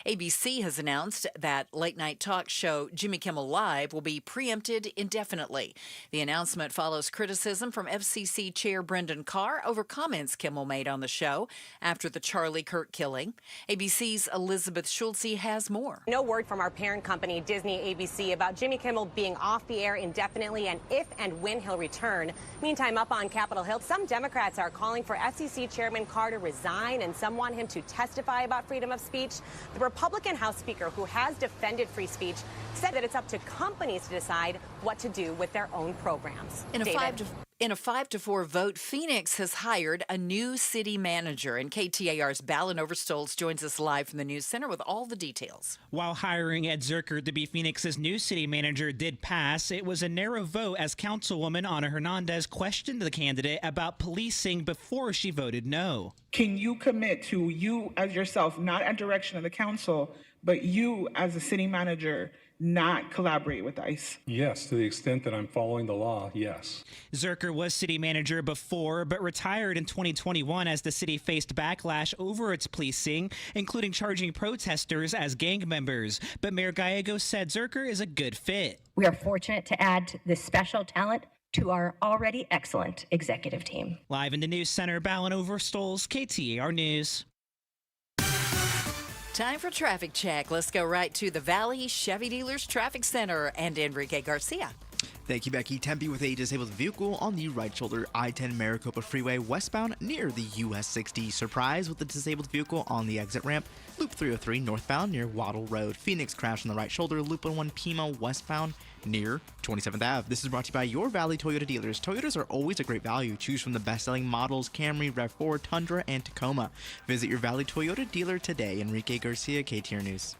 Speaker 4: ABC has announced that late-night talk show Jimmy Kimmel Live will be preempted indefinitely. The announcement follows criticism from FCC Chair Brendan Carr over comments Kimmel made on the show after the Charlie Kirk killing. ABC's Elizabeth Schulze has more.
Speaker 11: No word from our parent company, Disney ABC, about Jimmy Kimmel being off the air indefinitely and if and when he'll return. Meantime, up on Capitol Hill, some Democrats are calling for FCC Chairman Carr to resign, and some want him to testify about freedom of speech. The Republican House Speaker, who has defended free speech, said that it's up to companies to decide what to do with their own programs.
Speaker 4: In a 5-4 vote, Phoenix has hired a new city manager. And KTAR's Ballin Overstolz joins us live from the News Center with all the details.
Speaker 17: While hiring Ed Zerker to be Phoenix's new city manager did pass, it was a narrow vote as Councilwoman Ana Hernandez questioned the candidate about policing before she voted no.
Speaker 21: Can you commit to you as yourself, not at direction of the council, but you as a city manager, not collaborate with ICE?
Speaker 22: Yes, to the extent that I'm following the law, yes.
Speaker 17: Zerker was city manager before, but retired in 2021 as the city faced backlash over its policing, including charging protesters as gang members. But Mayor Gallegos said Zerker is a good fit.
Speaker 23: We are fortunate to add this special talent to our already excellent executive team.
Speaker 17: Live in the News Center, Ballin Overstolz, KTAR News.
Speaker 4: Time for traffic check. Let's go right to the Valley Chevy Dealers Traffic Center and Enrique Garcia.
Speaker 3: Thank you, Becky. Tempe with a disabled vehicle on the right shoulder I-10 Maricopa Freeway westbound near the US 60. Surprise with the disabled vehicle on the exit ramp. Loop 303 northbound near Waddle Road. Phoenix crash on the right shoulder. Loop 101 Pima westbound near 27th Ave. This is brought to you by your Valley Toyota dealers. Toyotas are always a great value. Choose from the best-selling models Camry, RAV4, Tundra, and Tacoma. Visit your Valley Toyota dealer today. Enrique Garcia, KTAR News.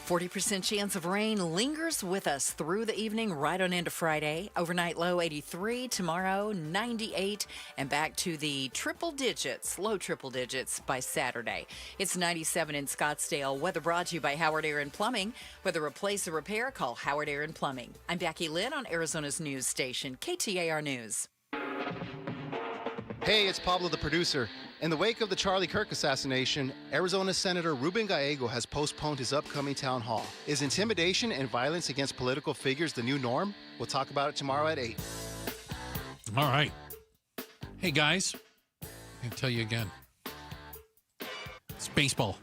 Speaker 4: 40% chance of rain lingers with us through the evening right on into Friday. Overnight low 83, tomorrow 98, and back to the triple digits, low triple digits by Saturday. It's 97 in Scottsdale. Weather brought to you by Howard Air and Plumbing. Whether replace or repair, call Howard Air and Plumbing. I'm Becky Lynn on Arizona's news station, KTAR News.
Speaker 27: Hey, it's Pablo the producer. In the wake of the Charlie Kirk assassination, Arizona Senator Ruben Gallego has postponed his upcoming town hall. Is intimidation and violence against political figures the new norm? We'll talk about it tomorrow at 8.
Speaker 20: All right. Hey, guys, I'll tell you again. It's baseball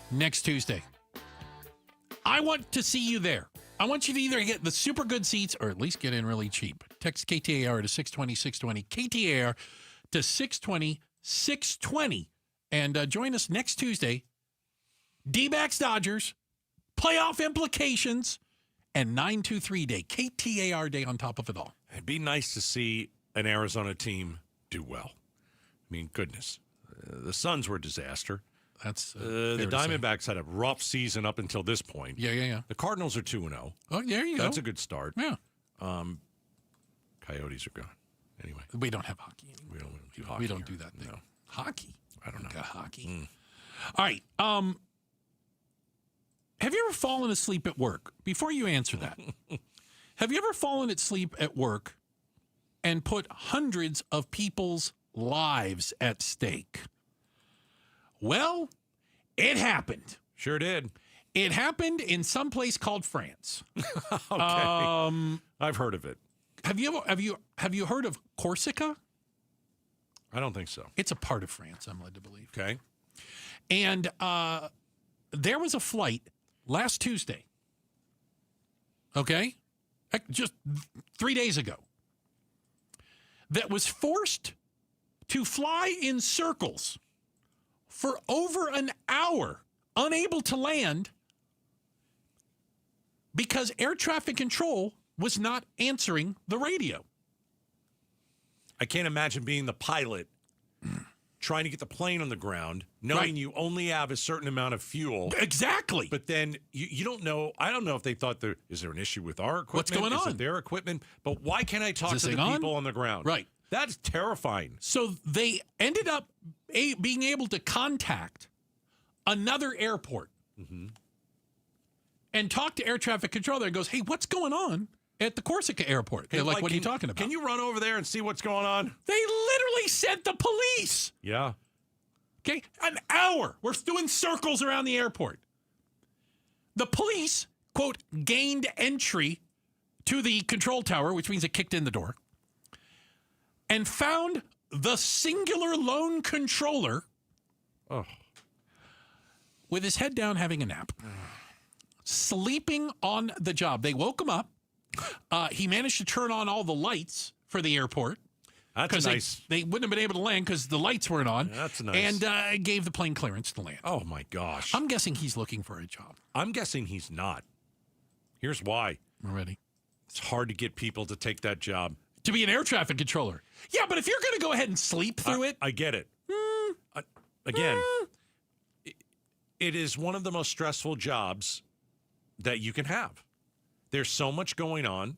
Speaker 20: next Tuesday. I want to see you there. I want you to either get the super good seats or at least get in really cheap. Text KTAR to 620-620. KTAR to 620-620. And join us next Tuesday. D-backs Dodgers, playoff implications, and 923 Day, KTAR Day on top of it all.
Speaker 12: It'd be nice to see an Arizona team do well. I mean, goodness. The Suns were a disaster.
Speaker 20: That's
Speaker 12: the Diamondbacks had a rough season up until this point.
Speaker 20: Yeah.
Speaker 12: The Cardinals are 2-0.
Speaker 20: Oh, there you go.
Speaker 12: That's a good start.
Speaker 20: Yeah.
Speaker 12: Coyotes are gone. Anyway.
Speaker 20: We don't have hockey anymore.
Speaker 12: We don't
Speaker 20: do that thing.
Speaker 12: No.
Speaker 20: Hockey?
Speaker 12: I don't know.
Speaker 20: Got hockey. All right. Have you ever fallen asleep at work? Before you answer that, have you ever fallen asleep at work and put hundreds of people's lives at stake? Well, it happened.
Speaker 12: Sure did.
Speaker 20: It happened in some place called France.
Speaker 12: Okay. I've heard of it.
Speaker 20: Have you heard of Corsica?
Speaker 12: I don't think so.
Speaker 20: It's a part of France, I'm led to believe.
Speaker 12: Okay.
Speaker 20: And there was a flight last Tuesday. Okay? Just 3 days ago. That was forced to fly in circles for over an hour, unable to land because air traffic control was not answering the radio.
Speaker 12: I can't imagine being the pilot trying to get the plane on the ground, knowing you only have a certain amount of fuel.
Speaker 20: Exactly.
Speaker 12: But then you don't know. I don't know if they thought is there an issue with our equipment?
Speaker 20: What's going on?
Speaker 12: Is it their equipment? But why can't I talk to the people on the ground?
Speaker 20: Right.
Speaker 12: That's terrifying.
Speaker 20: So they ended up being able to contact another airport and talk to air traffic control there and goes, hey, what's going on at the Corsica airport? They're like, what are you talking about?
Speaker 12: Can you run over there and see what's going on?
Speaker 20: They literally sent the police.
Speaker 12: Yeah.
Speaker 20: Okay, an hour. We're doing circles around the airport. The police, quote, gained entry to the control tower, which means it kicked in the door, and found the singular lone controller with his head down having a nap, sleeping on the job. They woke him up. He managed to turn on all the lights for the airport.
Speaker 12: That's nice.
Speaker 20: They wouldn't have been able to land because the lights weren't on.
Speaker 12: That's nice.
Speaker 20: And gave the plane clearance to land.
Speaker 12: Oh, my gosh.
Speaker 20: I'm guessing he's looking for a job.
Speaker 12: I'm guessing he's not. Here's why.
Speaker 20: Already.
Speaker 12: It's hard to get people to take that job.
Speaker 20: To be an air traffic controller. Yeah, but if you're going to go ahead and sleep through it.
Speaker 12: I get it. Again, it is one of the most stressful jobs that you can have. There's so much going on.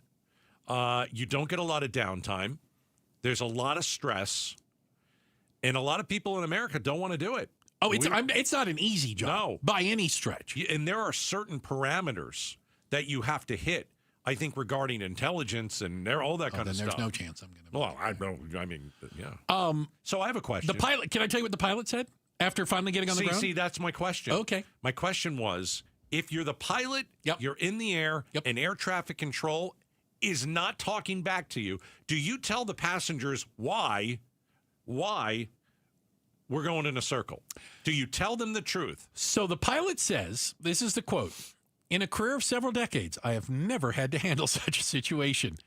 Speaker 12: You don't get a lot of downtime. There's a lot of stress. And a lot of people in America don't want to do it.
Speaker 20: Oh, it's not an easy job by any stretch.
Speaker 12: And there are certain parameters that you have to hit, I think, regarding intelligence and all that kind of stuff.
Speaker 20: There's no chance I'm going to.
Speaker 12: Well, I know. I mean, yeah. So I have a question.
Speaker 20: The pilot. Can I tell you what the pilot said after finally getting on the ground?
Speaker 12: See, that's my question.
Speaker 20: Okay.
Speaker 12: My question was, if you're the pilot, you're in the air, and air traffic control is not talking back to you, do you tell the passengers why we're going in a circle? Do you tell them the truth?
Speaker 20: So the pilot says, this is the quote, "In a career of several decades, I have never had to handle such a situation.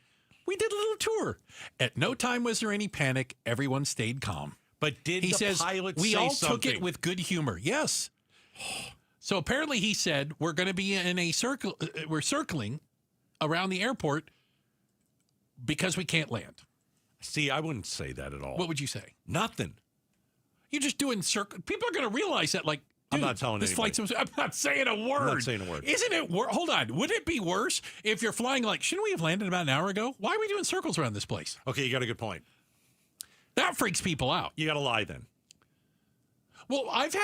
Speaker 20: We did a little tour. At no time was there any panic. Everyone stayed calm."
Speaker 12: But did
Speaker 20: he
Speaker 12: the
Speaker 20: says,
Speaker 12: pilot
Speaker 20: we
Speaker 12: say
Speaker 20: all
Speaker 12: something?
Speaker 20: took it with good humor. Yes. So apparently he said, we're going to be in a circle. We're circling around the airport because we can't land.
Speaker 12: See, I wouldn't say that at all.
Speaker 20: What would you say?
Speaker 12: Nothing.
Speaker 20: You're just doing circle. People are going to realize that, like, dude,
Speaker 12: I'm not telling
Speaker 20: this
Speaker 12: anybody.
Speaker 20: flight's. I'm not saying a word.
Speaker 12: I'm not saying a word.
Speaker 20: Isn't it? Hold on. Would it be worse if you're flying like? Shouldn't we have landed about an hour ago? Why are we doing circles around this place?
Speaker 12: Okay, you got a good point.
Speaker 20: That freaks people out.
Speaker 12: You got to lie then.
Speaker 20: Well, I've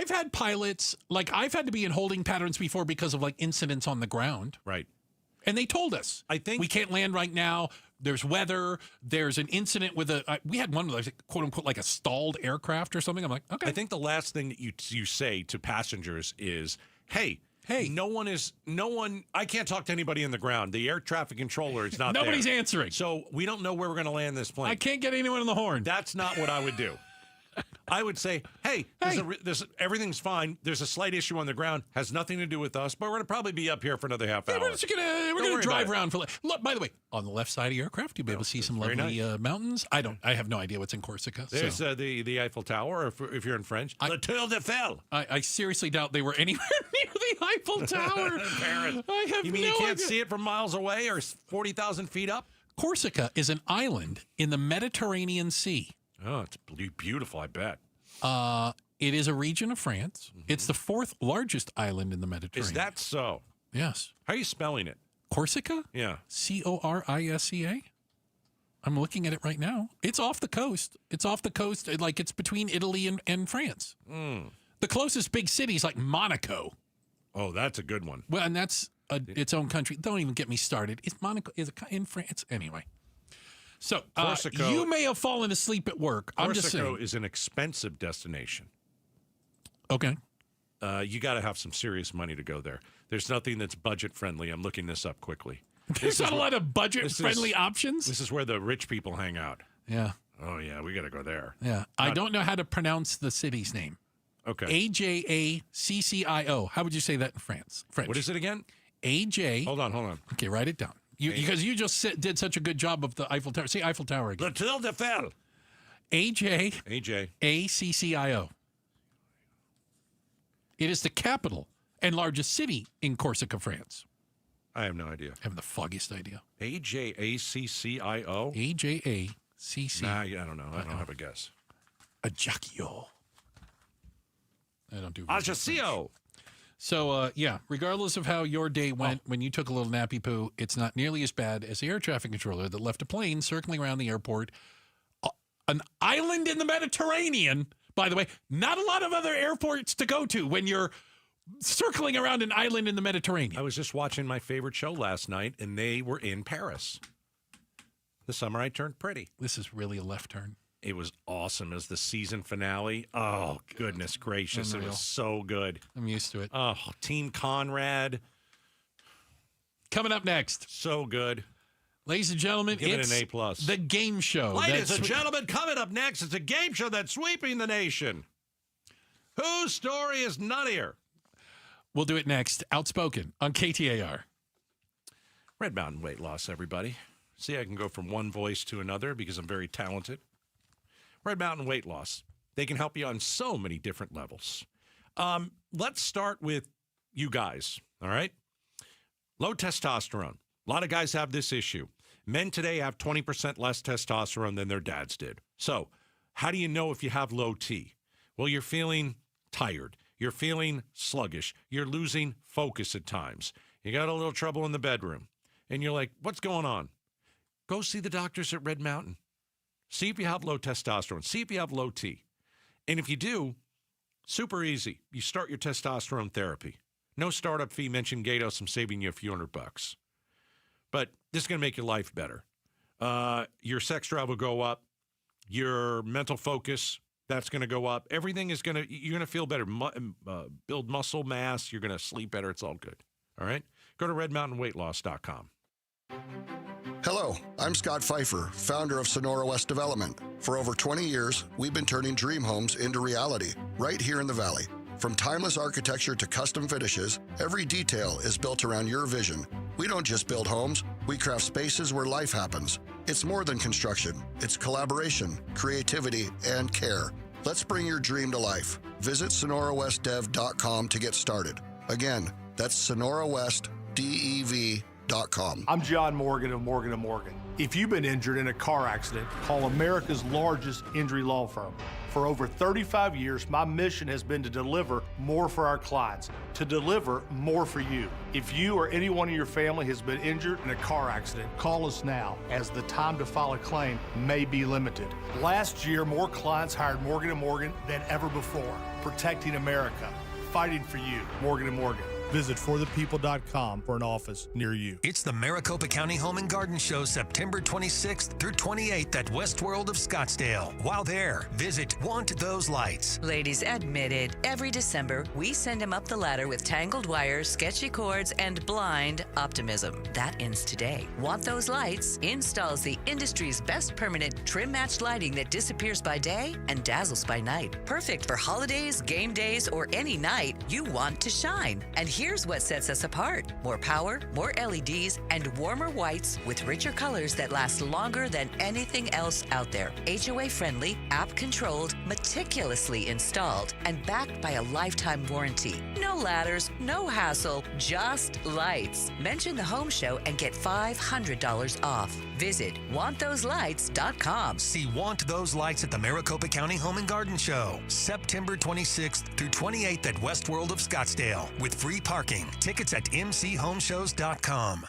Speaker 20: had pilots, like, I've had to be in holding patterns before because of, like, incidents on the ground.
Speaker 12: Right.
Speaker 20: And they told us,
Speaker 12: I think
Speaker 20: we can't land right now. There's weather. There's an incident with we had one with, like, quote unquote, like a stalled aircraft or something. I'm like, okay.
Speaker 12: I think the last thing that you say to passengers is, hey, no one, I can't talk to anybody on the ground. The air traffic controller is not
Speaker 20: Nobody's
Speaker 12: there.
Speaker 20: answering.
Speaker 12: So we don't know where we're going to land this plane.
Speaker 20: I can't get anyone on the horn.
Speaker 12: That's not what I would do. I would say, hey, everything's fine. There's a slight issue on the ground. Has nothing to do with us, but we're going to probably be up here for another half hour.
Speaker 20: We're just gonna drive around for. Look, by the way, on the left side of your aircraft, you'll be able to see some lovely mountains. I have no idea what's in Corsica.
Speaker 12: There's the Eiffel Tower, if you're in French. The Tour de Eiffel.
Speaker 20: I seriously doubt they were anywhere near the Eiffel Tower.
Speaker 12: Paris.
Speaker 20: I have
Speaker 12: you mean
Speaker 20: no
Speaker 12: you can't
Speaker 20: idea.
Speaker 12: see it from miles away or 40,000 feet up?
Speaker 20: Corsica is an island in the Mediterranean Sea.
Speaker 12: Oh, it's beautiful, I bet.
Speaker 20: It is a region of France. Mm-hmm. It's the fourth largest island in the Mediterranean.
Speaker 12: Is that so?
Speaker 20: Yes.
Speaker 12: How are you spelling it?
Speaker 20: Corsica?
Speaker 12: Yeah.
Speaker 20: Corisca? I'm looking at it right now. It's off the coast. It's off the coast. Like, it's between Italy and France.
Speaker 12: Mm.
Speaker 20: The closest big city is like Monaco.
Speaker 12: Oh, that's a good one.
Speaker 20: Well, and that's its own country. Don't even get me started. Is Monaco in France? Anyway. So,
Speaker 12: Corsica,
Speaker 20: you may have fallen asleep at work. I'm just saying.
Speaker 12: Corsica is an expensive destination.
Speaker 20: Okay.
Speaker 12: You got to have some serious money to go there. There's nothing that's budget friendly. I'm looking this up quickly.
Speaker 20: There's not a lot of budget friendly options.
Speaker 12: This is where the rich people hang out.
Speaker 20: Yeah.
Speaker 12: Oh, yeah. We got to go there.
Speaker 20: Yeah. I don't know how to pronounce the city's name.
Speaker 12: Okay.
Speaker 20: AJACCIO. How would you say that in French?
Speaker 12: What is it again?
Speaker 20: AJ.
Speaker 12: Hold on.
Speaker 20: Okay, write it down. Because you just did such a good job of the Eiffel Tower. Say Eiffel Tower again.
Speaker 12: The Tour de Eiffel.
Speaker 20: AJACCIO. It is the capital and largest city in Corsica, France.
Speaker 12: I have no idea.
Speaker 20: I have the foggiest idea.
Speaker 12: AJACCIO?
Speaker 20: AJACC.
Speaker 12: Nah, I don't know. I don't have a guess.
Speaker 20: Ajaccio. I don't do
Speaker 12: Ajaccio.
Speaker 20: So, regardless of how your day went when you took a little nappy poo, it's not nearly as bad as the air traffic controller that left a plane circling around the airport. An island in the Mediterranean. By the way, not a lot of other airports to go to when you're circling around an island in the Mediterranean.
Speaker 12: I was just watching my favorite show last night, and they were in Paris. The summer I turned pretty.
Speaker 20: This is really a left turn.
Speaker 12: It was awesome as the season finale. Oh, goodness gracious.
Speaker 20: Unreal.
Speaker 12: It was so good.
Speaker 20: I'm used to it.
Speaker 12: Oh, Team Conrad.
Speaker 20: Coming up next.
Speaker 12: So good.
Speaker 20: Ladies and gentlemen,
Speaker 12: Give
Speaker 20: it's
Speaker 12: it an A+.
Speaker 20: the game show.
Speaker 12: Ladies and gentlemen, coming up next, it's a game show that's sweeping the nation. Whose story is nuttier?
Speaker 20: We'll do it next. Outspoken on KTAR.
Speaker 12: Red Mountain weight loss, everybody. See, I can go from one voice to another because I'm very talented. Red Mountain weight loss. They can help you on so many different levels. Let's start with you guys, all right? Low testosterone. A lot of guys have this issue. Men today have 20% less testosterone than their dads did. So how do you know if you have low T? Well, you're feeling tired. You're feeling sluggish. You're losing focus at times. You got a little trouble in the bedroom. And you're like, what's going on? Go see the doctors at Red Mountain. See if you have low testosterone. See if you have low T. And if you do, super easy. You start your testosterone therapy. No startup fee. Mention Gatos. I'm saving you a few $100. But this is going to make your life better. Your sex drive will go up. Your mental focus, that's going to go up. Everything is going to, you're going to feel better. Build muscle mass. You're going to sleep better. It's all good. All right? Go to redmountainweightloss.com.
Speaker 14: Hello, I'm Scott Pfeiffer, founder of Sonora West Development. For over 20 years, we've been turning dream homes into reality right here in the Valley. From timeless architecture to custom finishes, every detail is built around your vision. We don't just build homes, we craft spaces where life happens. It's more than construction. It's collaboration, creativity, and care. Let's bring your dream to life. Visit SonoraWestDev.com to get started. Again, that's SonoraWestDev.com.
Speaker 1: I'm John Morgan of Morgan & Morgan. If you've been injured in a car accident, call America's largest injury law firm. For over 35 years, my mission has been to deliver more for our clients, to deliver more for you. If you or anyone in your family has been injured in a car accident, call us now, as the time to file a claim may be limited. Last year, more clients hired Morgan & Morgan than ever before, protecting America, fighting for you. Morgan & Morgan. Visit forthepeople.com for an office near you.
Speaker 13: It's the Maricopa County Home and Garden Show, September 26th through 28th at Westworld of Scottsdale. While there, visit Want Those Lights.
Speaker 2: Ladies admitted, every December, we send him up the ladder with tangled wires, sketchy cords, and blind optimism. That ends today. Want Those Lights installs the industry's best permanent trim-matched lighting that disappears by day and dazzles by night. Perfect for holidays, game days, or any night you want to shine. And here's what sets us apart. More power, more LEDs, and warmer whites with richer colors that last longer than anything else out there. HOA-friendly, app-controlled, meticulously installed, and backed by a lifetime warranty. No ladders, no hassle, just lights. Mention the home show and get $500 off. Visit wanttoselights.com.
Speaker 13: See Want Those Lights at the Maricopa County Home and Garden Show, September 26th through 28th at Westworld of Scottsdale, with free parking. Tickets at mchomeshows.com.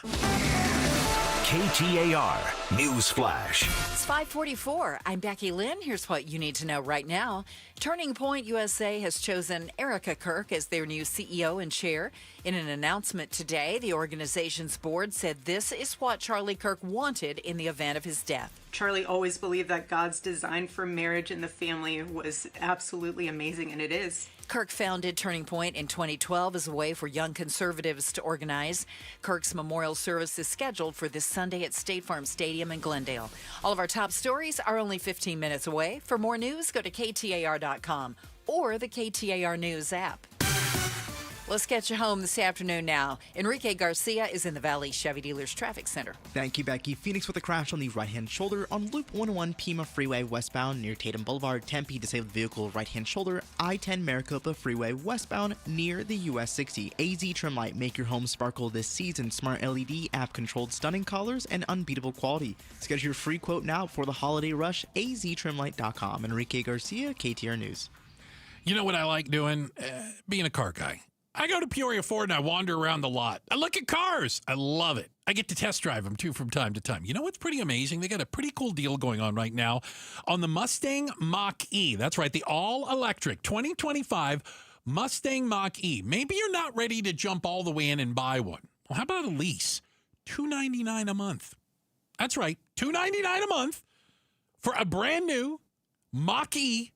Speaker 6: KTAR News Flash.
Speaker 4: It's 5:44. I'm Becky Lynn. Here's what you need to know right now. Turning Point USA has chosen Erica Kirk as their new CEO and chair. In an announcement today, the organization's board said this is what Charlie Kirk wanted in the event of his death.
Speaker 7: Charlie always believed that God's design for marriage and the family was absolutely amazing, and it is.
Speaker 4: Kirk founded Turning Point in 2012 as a way for young conservatives to organize. Kirk's memorial service is scheduled for this Sunday at State Farm Stadium in Glendale. All of our top stories are only 15 minutes away. For more news, go to KTAR.com or the KTAR News app. Let's get you home this afternoon now. Enrique Garcia is in the Valley Chevy Dealers Traffic Center.
Speaker 3: Thank you, Becky. Phoenix with a crash on the right-hand shoulder on Loop 101 Pima Freeway westbound near Tatum Boulevard. Tempe disabled vehicle right-hand shoulder. I-10 Maricopa Freeway westbound near the US 60. AZ Trim Light, make your home sparkle this season. Smart LED, app-controlled stunning colors, and unbeatable quality. Schedule your free quote now for the holiday rush. aztrimlight.com. Enrique Garcia, KTAR News.
Speaker 20: You know what I like doing? Being a car guy. I go to Peoria Ford and I wander around the lot. I look at cars. I love it. I get to test drive them, too, from time to time. You know what's pretty amazing? They got a pretty cool deal going on right now on the Mustang Mach-E. That's right, the all-electric 2025 Mustang Mach-E. Maybe you're not ready to jump all the way in and buy one. Well, how about a lease? $299 a month. That's right, $299 a month for a brand new Mach-E.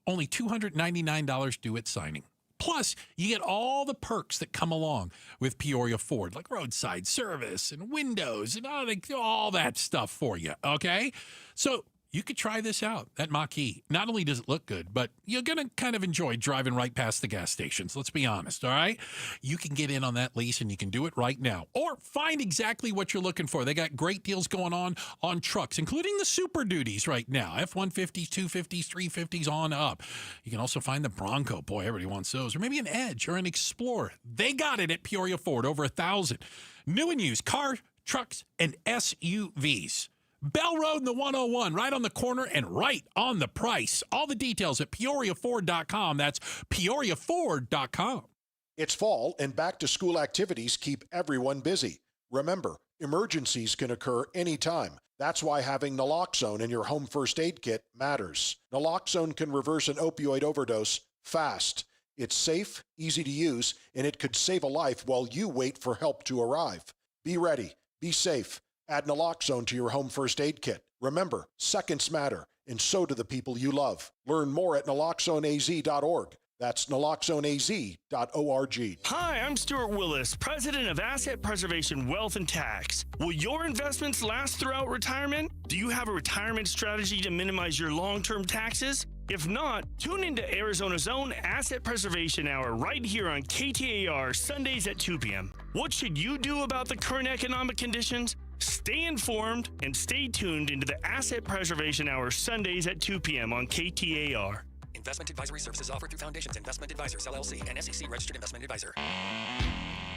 Speaker 20: Only $299 due at signing. Plus, you get all the perks that come along with Peoria Ford, like roadside service and windows and all that stuff for you, okay? So you could try this out, that Mach-E. Not only does it look good, but you're going to kind of enjoy driving right past the gas stations. Let's be honest, all right? You can get in on that lease, and you can do it right now. Or find exactly what you're looking for. They got great deals going on trucks, including the Super Duties right now. F-150s, 250s, 350s, on up. You can also find the Bronco. Boy, everybody wants those. Or maybe an Edge or an Explorer. They got it at Peoria Ford, over 1,000. New and used car, trucks, and SUVs. Bell Road and the 101, right on the corner and right on the price. All the details at PeoriaFord.com. That's PeoriaFord.com.
Speaker 8: It's fall, and back-to-school activities keep everyone busy. Remember, emergencies can occur anytime. That's why having naloxone in your home first aid kit matters. Naloxone can reverse an opioid overdose fast. It's safe, easy to use, and it could save a life while you wait for help to arrive. Be ready. Be safe. Add naloxone to your home first aid kit. Remember, seconds matter, and so do the people you love. Learn more at naloxoneaz.org. That's naloxoneaz.org.
Speaker 9: Hi, I'm Stuart Willis, president of Asset Preservation Wealth and Tax. Will your investments last throughout retirement? Do you have a retirement strategy to minimize your long-term taxes? If not, tune into Arizona's own Asset Preservation Hour right here on KTAR Sundays at 2 p.m. What should you do about the current economic conditions? Stay informed and stay tuned into the Asset Preservation Hour Sundays at 2 p.m. on KTAR.
Speaker 13: Investment advisory services offered through Foundations Investment Advisors, LLC, and SEC Registered Investment Advisor.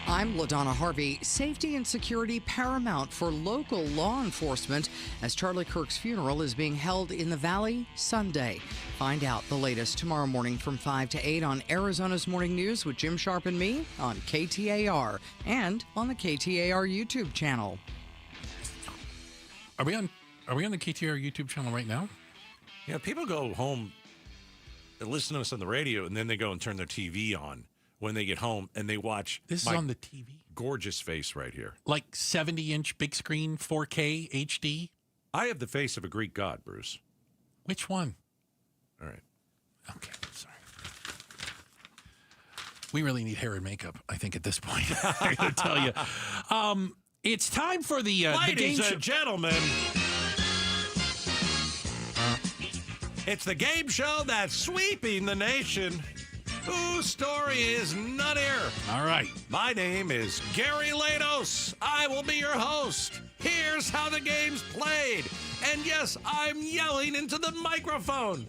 Speaker 10: I'm LaDonna Harvey. Safety and security paramount for local law enforcement as Charlie Kirk's funeral is being held in the Valley Sunday. Find out the latest tomorrow morning from 5 to 8 on Arizona's Morning News with Jim Sharp and me on KTAR and on the KTAR YouTube channel.
Speaker 20: Are we on the KTAR YouTube channel right now?
Speaker 12: Yeah, people go home and listen to us on the radio, and then they go and turn their TV on when they get home, and they watch
Speaker 20: This is on the TV?
Speaker 12: Gorgeous face right here.
Speaker 20: Like 70-inch big screen, 4K, HD?
Speaker 12: I have the face of a Greek god, Bruce.
Speaker 20: Which one?
Speaker 12: All right.
Speaker 20: Okay, sorry. We really need hair and makeup, I think, at this point. I got to tell you. It's time for the game
Speaker 12: Ladies
Speaker 20: show.
Speaker 12: and gentlemen, it's the game show that's sweeping the nation. Whose story is nuttier?
Speaker 20: All right.
Speaker 12: My name is Gary Lados. I will be your host. Here's how the game's played. And yes, I'm yelling into the microphone.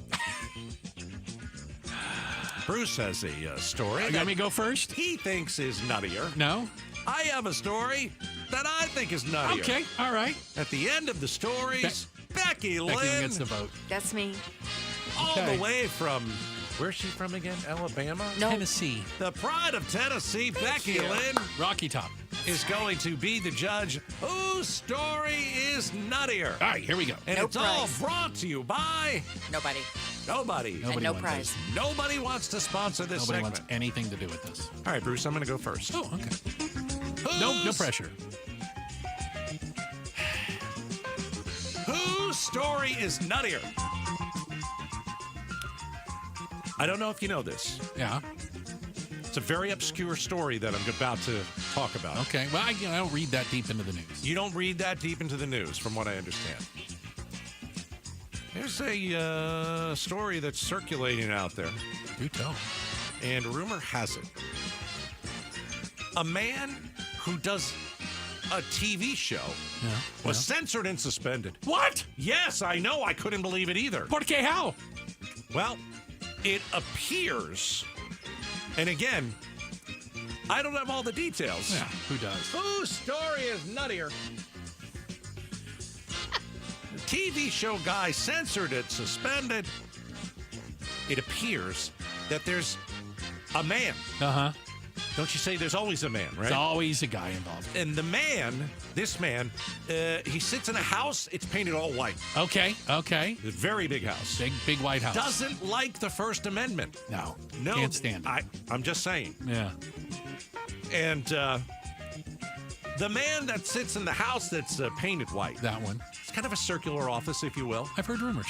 Speaker 12: Bruce has a story.
Speaker 20: You want me to go first?
Speaker 12: He thinks is nuttier.
Speaker 20: No?
Speaker 12: I have a story that I think is nuttier.
Speaker 20: Okay, all right.
Speaker 12: At the end of the stories, Becky Lynn
Speaker 20: gets the vote.
Speaker 4: That's me.
Speaker 12: All
Speaker 20: Okay.
Speaker 12: the way from, where's she from again? Alabama?
Speaker 4: No.
Speaker 20: Tennessee.
Speaker 12: The pride of Tennessee, Becky Lynn,
Speaker 20: Rocky Top.
Speaker 12: is going to be the judge whose story is nuttier.
Speaker 20: All right, here we go.
Speaker 12: And
Speaker 4: No
Speaker 12: it's all
Speaker 4: prize.
Speaker 12: brought to you by
Speaker 4: Nobody.
Speaker 12: nobody.
Speaker 4: And no
Speaker 20: wants
Speaker 4: prize.
Speaker 20: this.
Speaker 12: Nobody wants to sponsor this
Speaker 20: Nobody
Speaker 12: segment.
Speaker 20: wants anything to do with this.
Speaker 12: All right, Bruce, I'm going to go first.
Speaker 20: Oh, okay. No pressure.
Speaker 12: Whose story is nuttier? I don't know if you know this.
Speaker 20: Yeah.
Speaker 12: It's a very obscure story that I'm about to talk about.
Speaker 20: Okay. Well, I don't read that deep into the news.
Speaker 12: You don't read that deep into the news, from what I understand. There's a story that's circulating out there.
Speaker 20: Do tell.
Speaker 12: And rumor has it A man who does a TV show was censored and suspended.
Speaker 20: What?
Speaker 12: Yes, I know. I couldn't believe it either.
Speaker 20: ¿Por qué? How?
Speaker 12: Well, it appears, and again, I don't have all the details.
Speaker 20: Yeah, who does?
Speaker 12: Whose story is nuttier? The TV show guy censored and suspended. It appears that there's a man.
Speaker 20: Uh-huh.
Speaker 12: Don't you say there's always a man, right?
Speaker 20: There's always a guy involved.
Speaker 12: And this man, he sits in a house. It's painted all white.
Speaker 20: Okay.
Speaker 12: A very big house.
Speaker 20: Big white house.
Speaker 12: Doesn't like the First Amendment.
Speaker 20: No.
Speaker 12: Can't
Speaker 20: stand it.
Speaker 12: I'm just saying.
Speaker 20: Yeah.
Speaker 12: And the man that sits in the house that's painted white.
Speaker 20: That one.
Speaker 12: It's kind of a circular office, if you will.
Speaker 20: I've heard rumors.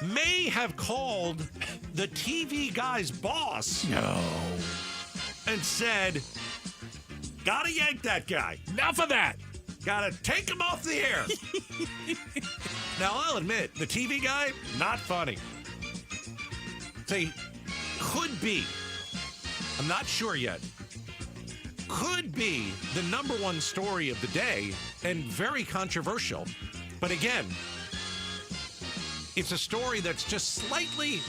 Speaker 12: May have called the TV guy's boss.
Speaker 20: No.
Speaker 12: And said, gotta yank that guy.
Speaker 20: Enough of that.
Speaker 12: Gotta take him off the air. Now, I'll admit, the TV guy, not funny. Say, could be, I'm not sure yet, could be the #1 story of the day and very controversial. But again, it's a story that's just slightly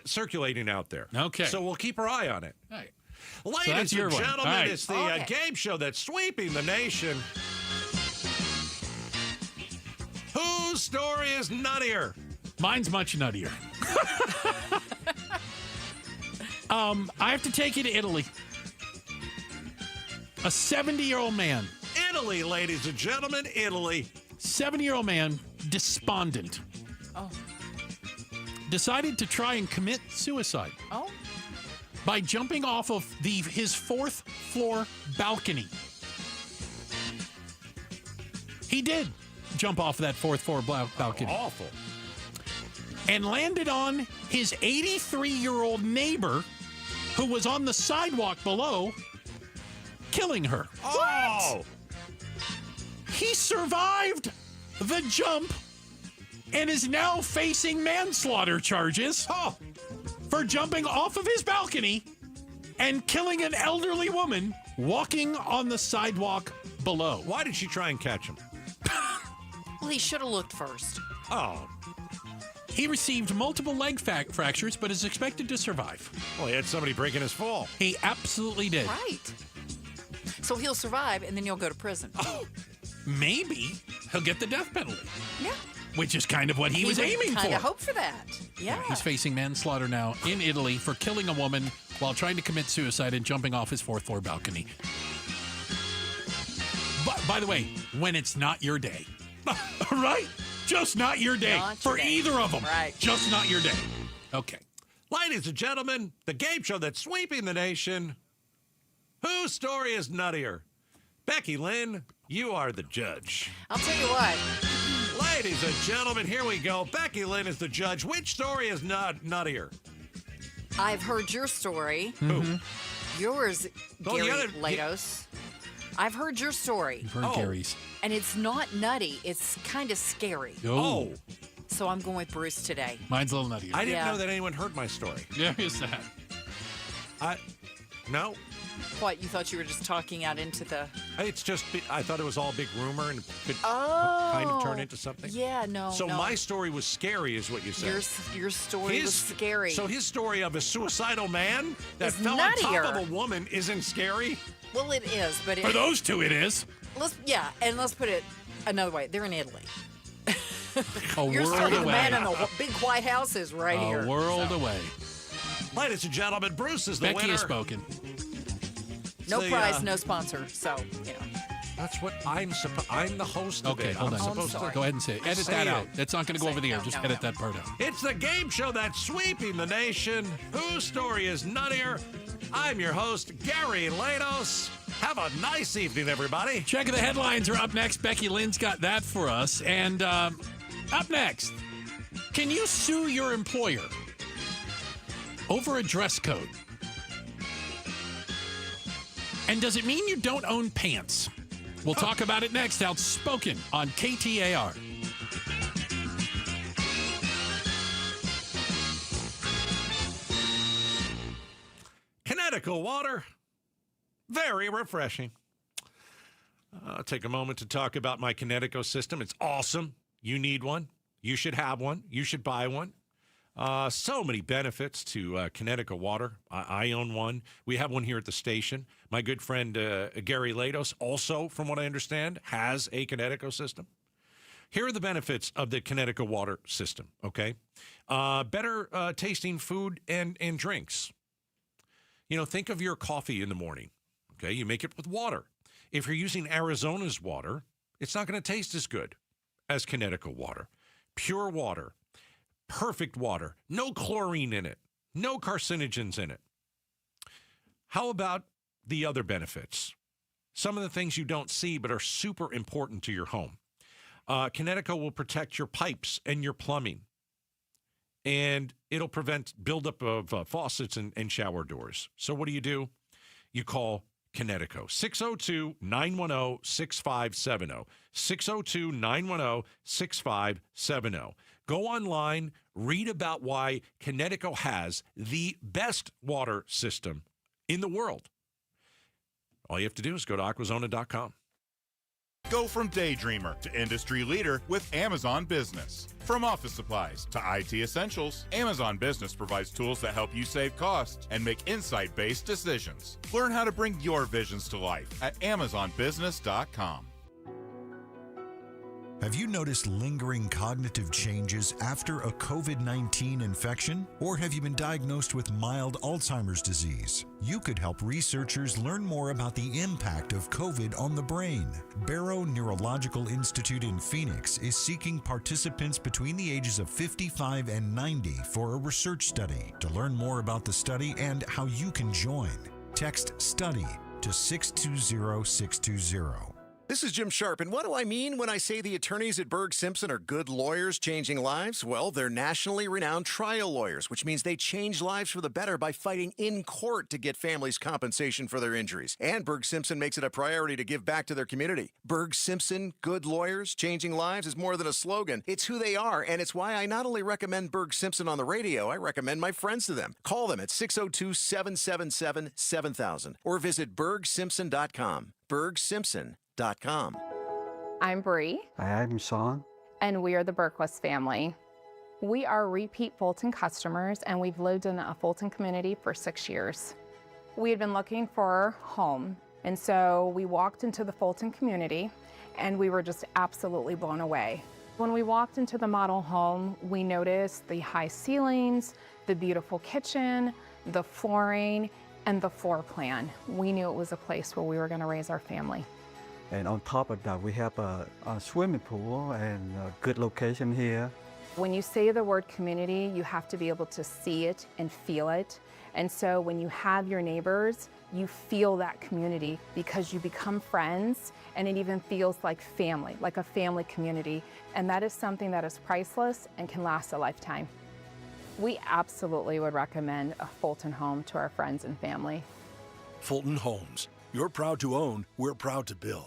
Speaker 12: circulating out there.
Speaker 20: Okay.
Speaker 12: So we'll keep our eye on it.
Speaker 20: All right.
Speaker 12: Ladies and gentlemen,
Speaker 20: right.
Speaker 12: it's the game show that's sweeping the nation. Whose story is nuttier?
Speaker 20: Mine's much nuttier. I have to take you to Italy. A 70-year-old man.
Speaker 12: Italy, ladies and gentlemen, Italy.
Speaker 20: 70-year-old man, despondent.
Speaker 4: Oh.
Speaker 20: Decided to try and commit suicide.
Speaker 4: Oh.
Speaker 20: By jumping off of his 4th floor balcony. He did jump off that 4th floor balcony.
Speaker 12: Oh, awful.
Speaker 20: And landed on his 83-year-old neighbor who was on the sidewalk below, killing her.
Speaker 12: Oh!
Speaker 20: What? He survived the jump and is now facing manslaughter charges.
Speaker 12: Oh!
Speaker 20: For jumping off of his balcony and killing an elderly woman walking on the sidewalk below.
Speaker 12: Why did she try and catch him?
Speaker 4: Well, he should have looked first.
Speaker 12: Oh.
Speaker 20: He received multiple leg fractures, but is expected to survive.
Speaker 12: Well, he had somebody breaking his fall.
Speaker 20: He absolutely did.
Speaker 4: Right. So he'll survive, and then he'll go to prison.
Speaker 20: Oh, maybe he'll get the death penalty.
Speaker 4: Yeah.
Speaker 20: Which is kind of what he was aiming for.
Speaker 4: Kind of hope for that. Yeah.
Speaker 20: He's facing manslaughter now in Italy for killing a woman while trying to commit suicide and jumping off his 4th floor balcony. But, by the way, when it's not your day. Right? Just not your day. For either of them.
Speaker 4: Right.
Speaker 20: Just not your day. Okay.
Speaker 12: Ladies and gentlemen, the game show that's sweeping the nation. Whose story is nuttier? Becky Lynn, you are the judge.
Speaker 4: I'll tell you what.
Speaker 12: Ladies and gentlemen, here we go. Becky Lynn is the judge. Which story is nuttier?
Speaker 4: I've heard your story.
Speaker 20: Mm-hmm.
Speaker 4: Yours,
Speaker 12: Well,
Speaker 4: Gary
Speaker 12: the other-
Speaker 4: Latos. I've heard your story.
Speaker 20: You've heard Gary's.
Speaker 4: And it's not nutty. It's kind of scary.
Speaker 20: Oh.
Speaker 4: So I'm going with Bruce today.
Speaker 20: Mine's a little nuttier.
Speaker 12: I didn't know that anyone heard my story.
Speaker 20: Yeah, is that?
Speaker 12: No.
Speaker 4: What, you thought you were just talking out into the...
Speaker 12: It's just, I thought it was all a big rumor and could kind of turn into something.
Speaker 4: Yeah, no,
Speaker 12: So
Speaker 4: no.
Speaker 12: my story was scary, is what you said.
Speaker 4: Your story was scary.
Speaker 12: So his story of a suicidal man that
Speaker 4: Is
Speaker 12: fell on
Speaker 4: nuttier.
Speaker 12: top of a woman isn't scary?
Speaker 4: Well, it is, but it...
Speaker 20: For those two, it is.
Speaker 4: Let's put it another way. They're in Italy.
Speaker 20: A
Speaker 4: Your
Speaker 20: world
Speaker 4: story,
Speaker 20: away.
Speaker 4: the man in the big white house is right here.
Speaker 20: A world away.
Speaker 12: Ladies and gentlemen, Bruce is the
Speaker 20: Becky
Speaker 12: winner.
Speaker 20: has spoken.
Speaker 4: No
Speaker 12: the,
Speaker 4: prize, no sponsor. So, you know.
Speaker 12: That's what I'm the host of
Speaker 20: Okay,
Speaker 12: it.
Speaker 20: hold
Speaker 12: I'm
Speaker 20: on.
Speaker 12: supposed to
Speaker 20: Go ahead and say it. Edit
Speaker 12: Say
Speaker 20: that
Speaker 12: it.
Speaker 20: out. That's not going to go over the air. Just edit that part out.
Speaker 12: It's the game show that's sweeping the nation. Whose story is nuttier? I'm your host, Gary Latos. Have a nice evening, everybody.
Speaker 20: Check the headlines are up next. Becky Lynn's got that for us. And up next, can you sue your employer over a dress code? And does it mean you don't own pants? We'll talk about it next. Outspoken on KTAR.
Speaker 12: Connecticut water. Very refreshing. I'll take a moment to talk about my Kinetico system. It's awesome. You need one. You should have one. You should buy one. So many benefits to Kinetico water. I own one. We have one here at the station. My good friend Gary Lados, also, from what I understand, has a Kinetico system. Here are the benefits of the Kinetico water system, okay? Better tasting food and drinks. You know, think of your coffee in the morning, okay? You make it with water. If you're using Arizona's water, it's not going to taste as good as Kinetico water. Pure water, perfect water, no chlorine in it, no carcinogens in it. How about the other benefits? Some of the things you don't see but are super important to your home. Kinetico will protect your pipes and your plumbing, and it'll prevent buildup of faucets and shower doors. So what do? You call Kinetico, 602-910-6570, 602-910-6570. Go online, read about why Kinetico has the best water system in the world. All you have to do is go to aquazona.com.
Speaker 15: Go from daydreamer to industry leader with Amazon Business. From office supplies to IT essentials, Amazon Business provides tools that help you save costs and make insight-based decisions. Learn how to bring your visions to life at amazonbusiness.com.
Speaker 16: Have you noticed lingering cognitive changes after a COVID-19 infection? Or have you been diagnosed with mild Alzheimer's disease? You could help researchers learn more about the impact of COVID on the brain. Barrow Neurological Institute in Phoenix is seeking participants between the ages of 55 and 90 for a research study. To learn more about the study and how you can join, text STUDY to 620-620.
Speaker 18: This is Jim Sharp, and what do I mean when I say the attorneys at Berg Simpson are good lawyers changing lives? Well, they're nationally renowned trial lawyers, which means they change lives for the better by fighting in court to get families compensation for their injuries. And Berg Simpson makes it a priority to give back to their community. Berg Simpson, good lawyers changing lives, is more than a slogan. It's who they are, and it's why I not only recommend Berg Simpson on the radio, I recommend my friends to them. Call them at 602-777-7000 or visit bergsimpson.com. bergsimpson.com.
Speaker 19: I'm Bree.
Speaker 24: I'm Sean.
Speaker 19: And we are the Berquist family. We are repeat Fulton customers, and we've lived in a Fulton community for 6 years. We had been looking for a home, and so we walked into the Fulton community, and we were just absolutely blown away. When we walked into the model home, we noticed the high ceilings, the beautiful kitchen, the flooring, and the floor plan. We knew it was a place where we were going to raise our family.
Speaker 24: And on top of that, we have a swimming pool and a good location here.
Speaker 19: When you say the word community, you have to be able to see it and feel it. And so when you have your neighbors, you feel that community because you become friends, and it even feels like family, like a family community. And that is something that is priceless and can last a lifetime. We absolutely would recommend a Fulton home to our friends and family.
Speaker 25: Fulton Homes. You're proud to own, we're proud to build.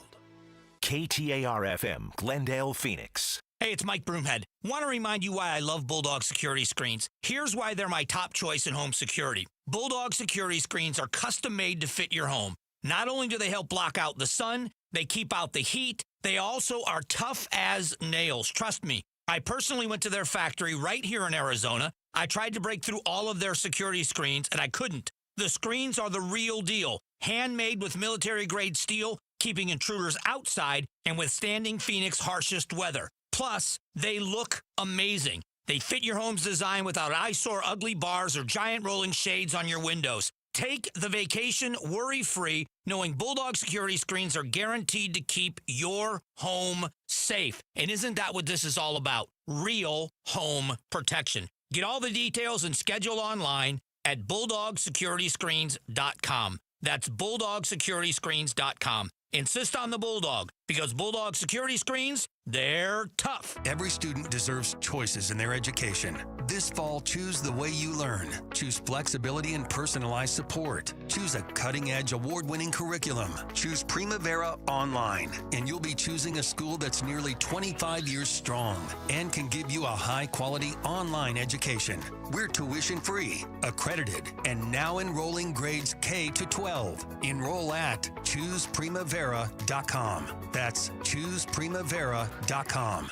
Speaker 6: KTAR-FM, Glendale, Phoenix.
Speaker 26: Hey, it's Mike Broomhead. Want to remind you why I love Bulldog security screens. Here's why they're my top choice in home security. Bulldog security screens are custom made to fit your home. Not only do they help block out the sun, they keep out the heat, they also are tough as nails. Trust me, I personally went to their factory right here in Arizona. I tried to break through all of their security screens, and I couldn't. The screens are the real deal. Handmade with military-grade steel, keeping intruders outside and withstanding Phoenix's harshest weather. Plus, they look amazing. They fit your home's design without eyesore ugly bars or giant rolling shades on your windows. Take the vacation worry-free, knowing Bulldog security screens are guaranteed to keep your home safe. And isn't that what this is all about? Real home protection. Get all the details and schedule online at bulldogsecurityscreens.com. That's bulldogsecurityscreens.com. Insist on the Bulldog. Because Bulldog security screens, they're tough.
Speaker 5: Every student deserves choices in their education. This fall, choose the way you learn. Choose flexibility and personalized support. Choose a cutting-edge, award-winning curriculum. Choose Primavera Online, and you'll be choosing a school that's nearly 25 years strong and can give you a high-quality online education. We're tuition-free, accredited, and now enrolling grades K to 12. Enroll at ChoosePrimavera.com. That's ChoosePrimavera.com.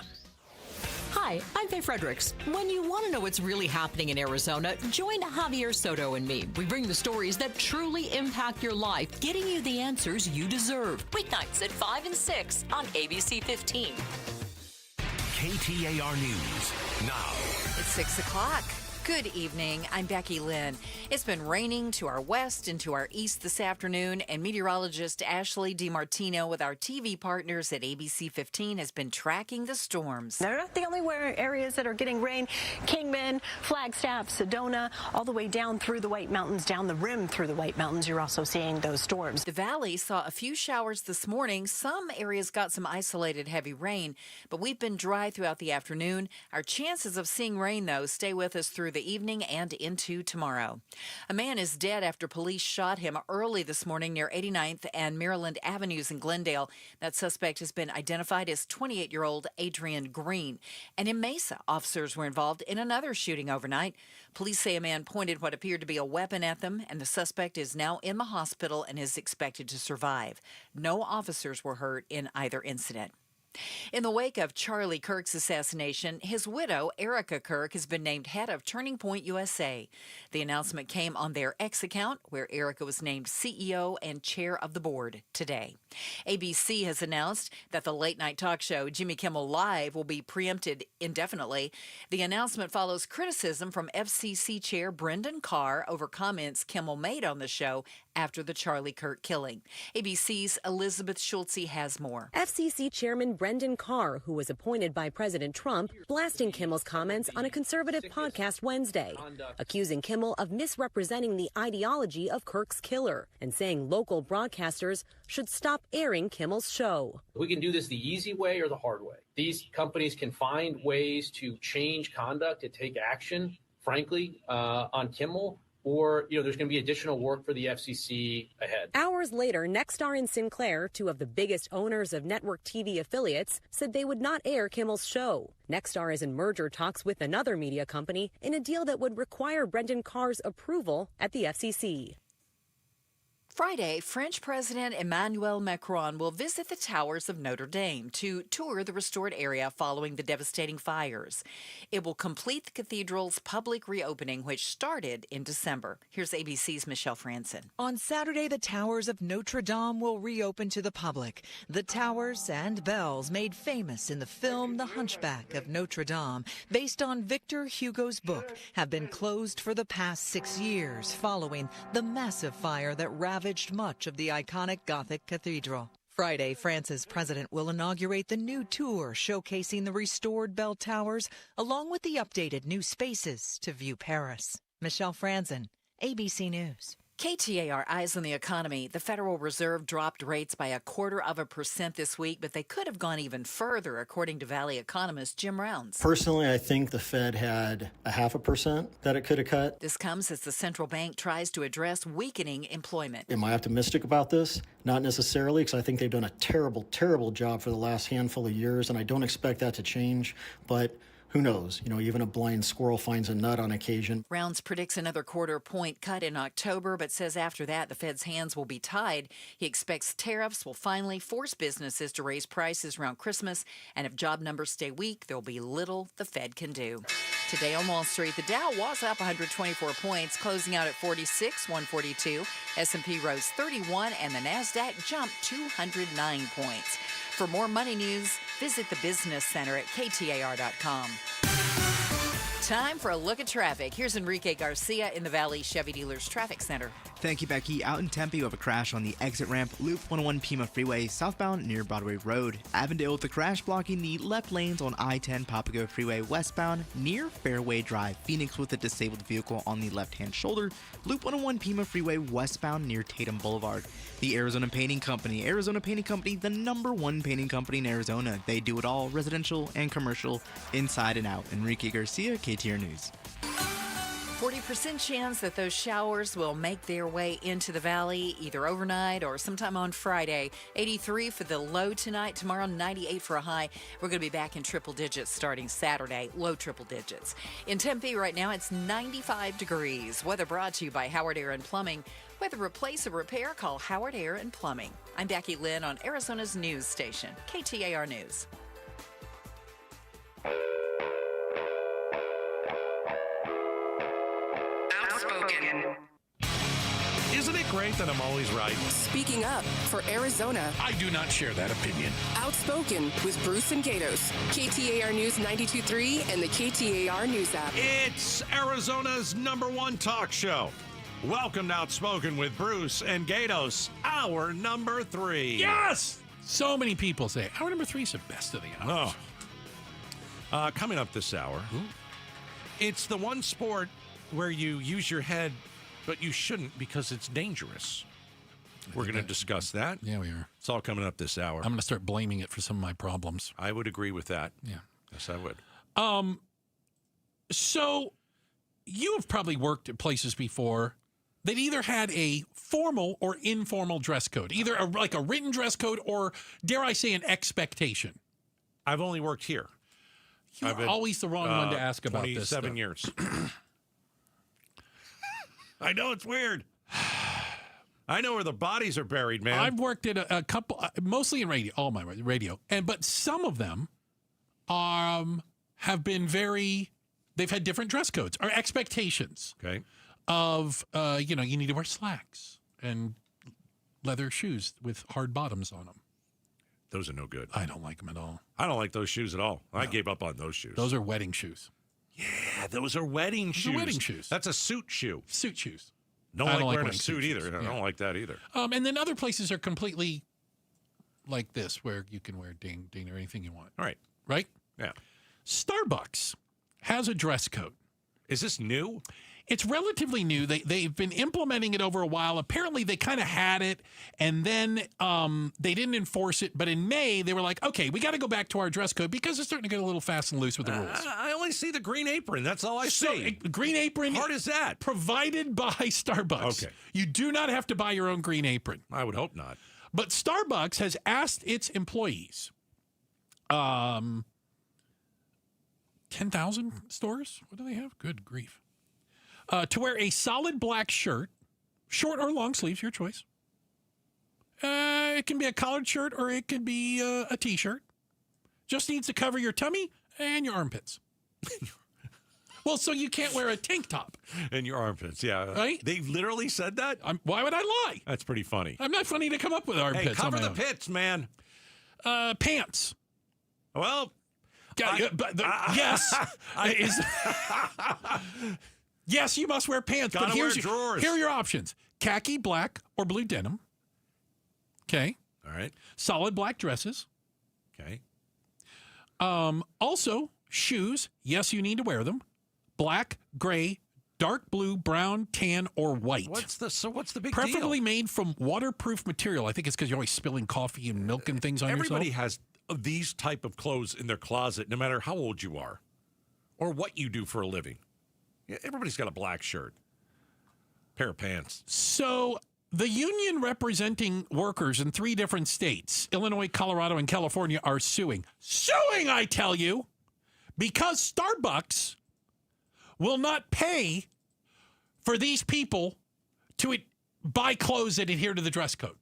Speaker 11: Hi, I'm Faye Fredericks. When you want to know what's really happening in Arizona, join Javier Soto and me. We bring the stories that truly impact your life, getting you the answers you deserve. Weeknights at 5 and 6 on ABC 15.
Speaker 6: KTAR News now.
Speaker 4: It's 6 o'clock. Good evening. I'm Becky Lynn. It's been raining to our west and to our east this afternoon, and meteorologist Ashley DiMartino with our TV partners at ABC 15 has been tracking the storms.
Speaker 17: They're not the only areas that are getting rain. Kingman, Flagstaff, Sedona, all the way down through the White Mountains, down the rim through the White Mountains. You're also seeing those storms.
Speaker 4: The valley saw a few showers this morning. Some areas got some isolated heavy rain, but we've been dry throughout the afternoon. Our chances of seeing rain, though, stay with us through the evening and into tomorrow. A man is dead after police shot him early this morning near 89th and Maryland Avenues in Glendale. That suspect has been identified as 28-year-old Adrian Green. And in Mesa, officers were involved in another shooting overnight. Police say a man pointed what appeared to be a weapon at them, and the suspect is now in the hospital and is expected to survive. No officers were hurt in either incident. In the wake of Charlie Kirk's assassination, his widow, Erica Kirk, has been named head of Turning Point USA. The announcement came on their X account, where Erica was named CEO and chair of the board today. ABC has announced that the late-night talk show Jimmy Kimmel Live will be preempted indefinitely. The announcement follows criticism from FCC Chair Brendan Carr over comments Kimmel made on the show after the Charlie Kirk killing. ABC's Elizabeth Schulze has more.
Speaker 21: FCC Chairman Brendan Carr, who was appointed by President Trump, blasting Kimmel's comments on a conservative podcast Wednesday, accusing Kimmel of misrepresenting the ideology of Kirk's killer and saying local broadcasters should stop airing Kimmel's show.
Speaker 22: We can do this the easy way or the hard way. These companies can find ways to change conduct, to take action, frankly, on Kimmel. Or, there's going to be additional work for the FCC ahead.
Speaker 21: Hours later, Nexstar and Sinclair, two of the biggest owners of network TV affiliates, said they would not air Kimmel's show. Nexstar is in merger talks with another media company in a deal that would require Brendan Carr's approval at the FCC.
Speaker 4: Friday, French President Emmanuel Macron will visit the towers of Notre Dame to tour the restored area following the devastating fires. It will complete the cathedral's public reopening, which started in December. Here's ABC's Michelle Franson.
Speaker 23: On Saturday, the towers of Notre Dame will reopen to the public. The towers and bells made famous in the film The Hunchback of Notre Dame, based on Victor Hugo's book, have been closed for the past 6 years following the massive fire that ravaged much of the iconic Gothic cathedral. Friday, France's president will inaugurate the new tour showcasing the restored bell towers along with the updated new spaces to view Paris. Michelle Franzen, ABC News.
Speaker 4: KTAR Eyes on the Economy. The Federal Reserve dropped rates by 0.25% this week, but they could have gone even further, according to Valley economist Jim Rounds.
Speaker 27: Personally, I think the Fed had 0.5% that it could have cut.
Speaker 4: This comes as the central bank tries to address weakening employment.
Speaker 27: Am I optimistic about this? Not necessarily, because I think they've done a terrible, terrible job for the last handful of years, and I don't expect that to change, but who knows? Even a blind squirrel finds a nut on occasion.
Speaker 4: Rounds predicts another 0.25 point cut in October, but says after that the Fed's hands will be tied. He expects tariffs will finally force businesses to raise prices around Christmas, and if job numbers stay weak, there'll be little the Fed can do. Today on Wall Street, the Dow was up 124 points, closing out at 46,142. S&P rose 31, and the Nasdaq jumped 209 points. For more money news, visit the Business Center at KTAR.com. Time for a look at traffic. Here's Enrique Garcia in the Valley Chevy Dealers Traffic Center.
Speaker 1: Thank you, Becky. Out in Tempe, you have a crash on the exit ramp, Loop 101 Pima Freeway, southbound near Broadway Road. Avondale with a crash blocking the left lanes on I-10 Papago Freeway westbound near Fairway Drive. Phoenix with a disabled vehicle on the left-hand shoulder. Loop 101 Pima Freeway westbound near Tatum Boulevard. The Arizona Painting Company, the #1 painting company in Arizona. They do it all, residential and commercial, inside and out. Enrique Garcia, KTAR News.
Speaker 4: 40% chance that those showers will make their way into the valley either overnight or sometime on Friday. 83 for the low tonight. Tomorrow, 98 for a high. We're going to be back in triple digits starting Saturday, low triple digits. In Tempe right now, it's 95 degrees. Weather brought to you by Howard Air and Plumbing. Whether replace or repair, call Howard Air and Plumbing. I'm Becky Lynn on Arizona's news station, KTAR News.
Speaker 12: Isn't it great that I'm always right?
Speaker 2: Speaking up for Arizona.
Speaker 20: I do not share that opinion.
Speaker 2: Outspoken with Bruce and Gatos. KTAR News 92.3 and the KTAR News app.
Speaker 12: It's Arizona's #1 talk show. Welcome to Outspoken with Bruce and Gatos, hour number 3.
Speaker 20: Yes! So many people say hour number 3 is the best of the hours.
Speaker 12: Coming up this hour, it's the one sport where you use your head, but you shouldn't because it's dangerous. We're going to discuss that.
Speaker 20: Yeah, we are.
Speaker 12: It's all coming up this hour.
Speaker 20: I'm going to start blaming it for some of my problems.
Speaker 12: I would agree with that.
Speaker 20: Yeah.
Speaker 12: Yes, I would.
Speaker 20: So you have probably worked at places before that either had a formal or informal dress code, either like a written dress code or, dare I say, an expectation.
Speaker 12: I've only worked here.
Speaker 20: You're always the wrong one to ask about this.
Speaker 12: 27 years. I know it's weird. I know where the bodies are buried, man.
Speaker 20: I've worked at a couple, mostly in radio, all my radio, but some of them have been they've had different dress codes or expectations.
Speaker 12: Okay.
Speaker 20: Of you need to wear slacks and leather shoes with hard bottoms on them.
Speaker 12: Those are no good.
Speaker 20: I don't like them at all.
Speaker 12: I don't like those shoes at all. No. I gave up on those shoes.
Speaker 20: Those are wedding shoes.
Speaker 12: Yeah, those are wedding shoes.
Speaker 20: Wedding shoes.
Speaker 12: That's a suit shoe.
Speaker 20: Suit shoes.
Speaker 12: Don't like wearing a suit either. Yeah. I don't like that either.
Speaker 20: And then other places are completely like this, where you can wear ding or anything you want.
Speaker 12: All right.
Speaker 20: Right?
Speaker 12: Yeah.
Speaker 20: Starbucks has a dress code.
Speaker 12: Is this new?
Speaker 20: It's relatively new. They've been implementing it over a while. Apparently, they kind of had it, and then they didn't enforce it. But in May, they were like, okay, we got to go back to our dress code because it's starting to get a little fast and loose with the rules.
Speaker 12: I only see the green apron. That's all I see.
Speaker 20: Green apron.
Speaker 12: Hard as that.
Speaker 20: Provided by Starbucks.
Speaker 12: Okay.
Speaker 20: You do not have to buy your own green apron.
Speaker 12: I would hope not.
Speaker 20: But Starbucks has asked its employees, 10,000 stores? What do they have? Good grief. To wear a solid black shirt, short or long sleeves, your choice. It can be a collared shirt or it could be a T-shirt. Just needs to cover your tummy and your armpits. Well, so you can't wear a tank top.
Speaker 12: And your armpits, yeah.
Speaker 20: Right?
Speaker 12: They literally said that?
Speaker 20: Why would I lie?
Speaker 12: That's pretty funny.
Speaker 20: I'm not funny to come up with armpits.
Speaker 12: Hey, cover the pits, man.
Speaker 20: Pants.
Speaker 12: Well,
Speaker 20: yes. Yes, you must wear pants.
Speaker 12: Gotta
Speaker 20: but
Speaker 12: wear drawers.
Speaker 20: Here are your options. Khaki, black, or blue denim. Okay.
Speaker 12: All right.
Speaker 20: Solid black dresses.
Speaker 12: Okay.
Speaker 20: Also, shoes. Yes, you need to wear them. Black, gray, dark blue, brown, tan, or white.
Speaker 12: What's the big
Speaker 20: Preferably
Speaker 12: deal?
Speaker 20: made from waterproof material. I think it's because you're always spilling coffee and milk and things on
Speaker 12: Everybody
Speaker 20: yourself.
Speaker 12: has these type of clothes in their closet, no matter how old you are or what you do for a living. Yeah, everybody's got a black shirt, pair of pants.
Speaker 20: So the union representing workers in 3 different states, Illinois, Colorado, and California, are suing. Suing, I tell you, because Starbucks will not pay for these people to buy clothes that adhere to the dress code.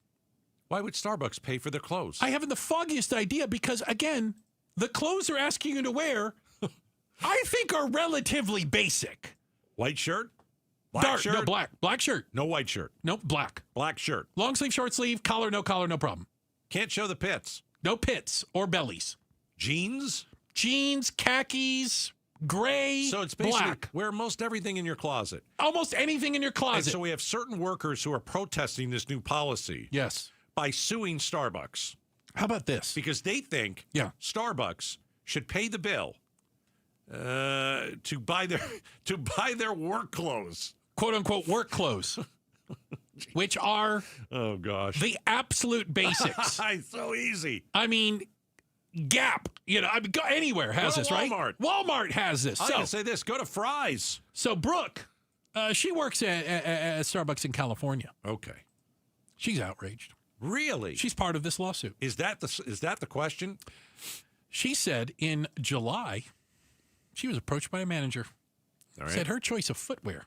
Speaker 12: Why would Starbucks pay for their clothes?
Speaker 20: I haven't the foggiest idea because, again, the clothes they're asking you to wear, I think, are relatively basic.
Speaker 12: White shirt?
Speaker 20: Dark shirt? No, black. Black shirt.
Speaker 12: No white shirt.
Speaker 20: Nope, black.
Speaker 12: Black shirt.
Speaker 20: Long sleeve, short sleeve, collar, no problem.
Speaker 12: Can't show the pits.
Speaker 20: No pits or bellies.
Speaker 12: Jeans?
Speaker 20: Jeans, khakis, gray,
Speaker 12: So it's basically
Speaker 20: black.
Speaker 12: wear most everything in your closet.
Speaker 20: Almost anything in your
Speaker 12: And
Speaker 20: closet.
Speaker 12: so we have certain workers who are protesting this new policy.
Speaker 20: Yes.
Speaker 12: By suing Starbucks.
Speaker 20: How about this?
Speaker 12: Because they think Starbucks should pay the bill to buy their work clothes,
Speaker 20: quote unquote work clothes, which are the absolute basics.
Speaker 12: It's so easy.
Speaker 20: I mean, Gap, go anywhere has this, right? Walmart has this.
Speaker 12: I'm going to say this. Go to Fry's.
Speaker 20: So Brooke, she works at Starbucks in California.
Speaker 12: Okay.
Speaker 20: She's outraged.
Speaker 12: Really?
Speaker 20: She's part of this lawsuit.
Speaker 12: Is that the question?
Speaker 20: She said in July, she was approached by a manager.
Speaker 12: All right.
Speaker 20: Said her choice of footwear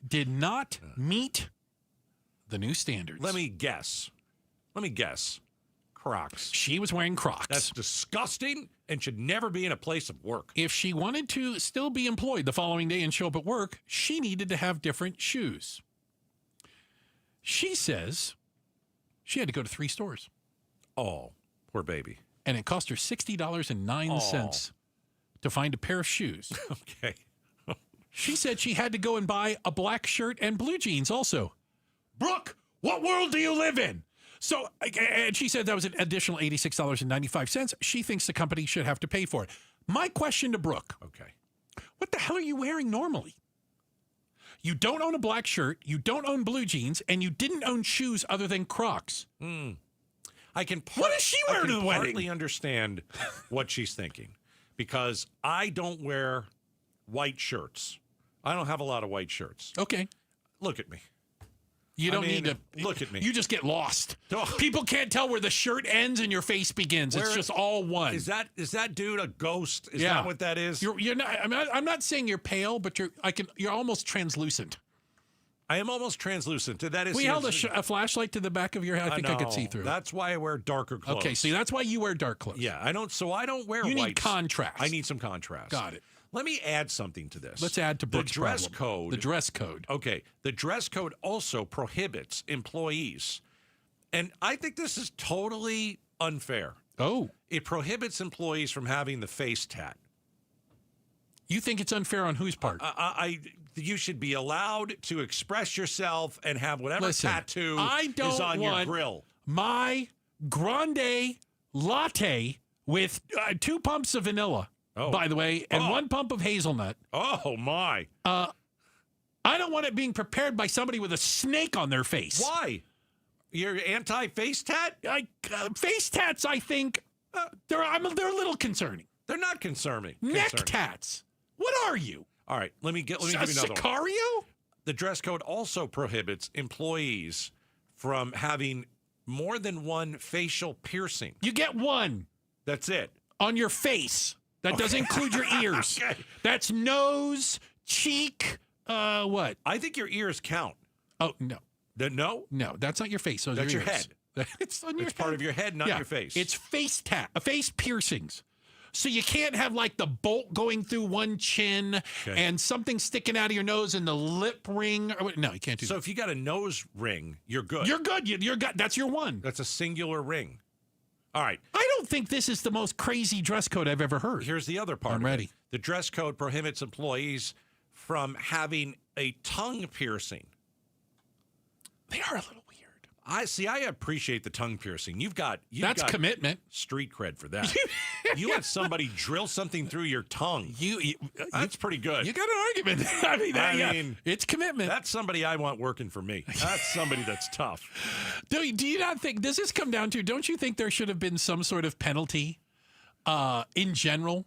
Speaker 20: did not meet the new standards.
Speaker 12: Let me guess. Crocs.
Speaker 20: She was wearing Crocs.
Speaker 12: That's disgusting and should never be in a place of work.
Speaker 20: If she wanted to still be employed the following day and show up at work, she needed to have different shoes. She says she had to go to 3 stores.
Speaker 12: Oh, poor baby.
Speaker 20: And it cost her $60.09 to find a pair of shoes.
Speaker 12: Okay.
Speaker 20: She said she had to go and buy a black shirt and blue jeans also. Brooke, what world do you live in? So, and she said that was an additional $86.95. She thinks the company should have to pay for it. My question to Brooke.
Speaker 12: Okay.
Speaker 20: What the hell are you wearing normally? You don't own a black shirt, you don't own blue jeans, and you didn't own shoes other than Crocs.
Speaker 12: What
Speaker 20: is she wearing to the wedding?
Speaker 12: I partly understand what she's thinking because I don't wear white shirts. I don't have a lot of white shirts.
Speaker 20: Okay.
Speaker 12: Look at me.
Speaker 20: You don't need to
Speaker 12: look at me.
Speaker 20: You just get lost. People can't tell where the shirt ends and your face begins. It's just all one.
Speaker 12: Is that dude a ghost? Is that what that is?
Speaker 20: You're not. I'm not saying you're pale, but you're almost translucent.
Speaker 12: I am almost translucent. That is.
Speaker 20: We held a flashlight to the back of your head. I think I could see through.
Speaker 12: That's why I wear darker clothes.
Speaker 20: Okay, see, that's why you wear dark clothes.
Speaker 12: Yeah, I don't. So I don't wear.
Speaker 20: You need
Speaker 12: whites.
Speaker 20: contrast.
Speaker 12: I need some contrast.
Speaker 20: Got it.
Speaker 12: Let me add something to this.
Speaker 20: Let's add to Brooke's
Speaker 12: the dress
Speaker 20: problem.
Speaker 12: code.
Speaker 20: The dress code.
Speaker 12: Okay. The dress code also prohibits employees, and I think this is totally unfair.
Speaker 20: Oh.
Speaker 12: It prohibits employees from having the face tat.
Speaker 20: You think it's unfair on whose part?
Speaker 12: You should be allowed to express yourself and have whatever tattoo is on your grill.
Speaker 20: My grande latte with 2 pumps of vanilla. By the way, and 1 pump of hazelnut.
Speaker 12: Oh, my.
Speaker 20: I don't want it being prepared by somebody with a snake on their face.
Speaker 12: You're anti-face tat?
Speaker 20: Face tats, I think, they're a little concerning.
Speaker 12: They're not concerning.
Speaker 20: Neck tats. What are you?
Speaker 12: All right, let me give you another one.
Speaker 20: Sicario?
Speaker 12: The dress code also prohibits employees from having more than 1 facial piercing.
Speaker 20: You get 1.
Speaker 12: That's it.
Speaker 20: On your face. That doesn't include your ears.
Speaker 12: Okay.
Speaker 20: That's nose, cheek, what?
Speaker 12: I think your ears count.
Speaker 20: Oh, no.
Speaker 12: No?
Speaker 20: No, that's not your face. Those
Speaker 12: That's
Speaker 20: are
Speaker 12: your
Speaker 20: ears.
Speaker 12: head.
Speaker 20: It's on your
Speaker 12: It's
Speaker 20: head.
Speaker 12: part of your head, not your face.
Speaker 20: It's face piercings. So you can't have like the bolt going through one chin and something sticking out of your nose and the lip ring. No, you can't do that.
Speaker 12: So if you got a nose ring, you're good.
Speaker 20: You're good. You're good. That's your one.
Speaker 12: That's a singular ring. All right.
Speaker 20: I don't think this is the most crazy dress code I've ever heard.
Speaker 12: Here's the other part.
Speaker 20: I'm ready.
Speaker 12: The dress code prohibits employees from having a tongue piercing.
Speaker 20: They are a little weird.
Speaker 12: I appreciate the tongue piercing. You've got
Speaker 20: commitment.
Speaker 12: Street cred for that. You let somebody drill something through your tongue. That's pretty good.
Speaker 20: You got an argument. I mean, it's commitment.
Speaker 12: That's somebody I want working for me. That's somebody that's tough.
Speaker 20: Do you not think, does this come down to, don't you think there should have been some sort of penalty in general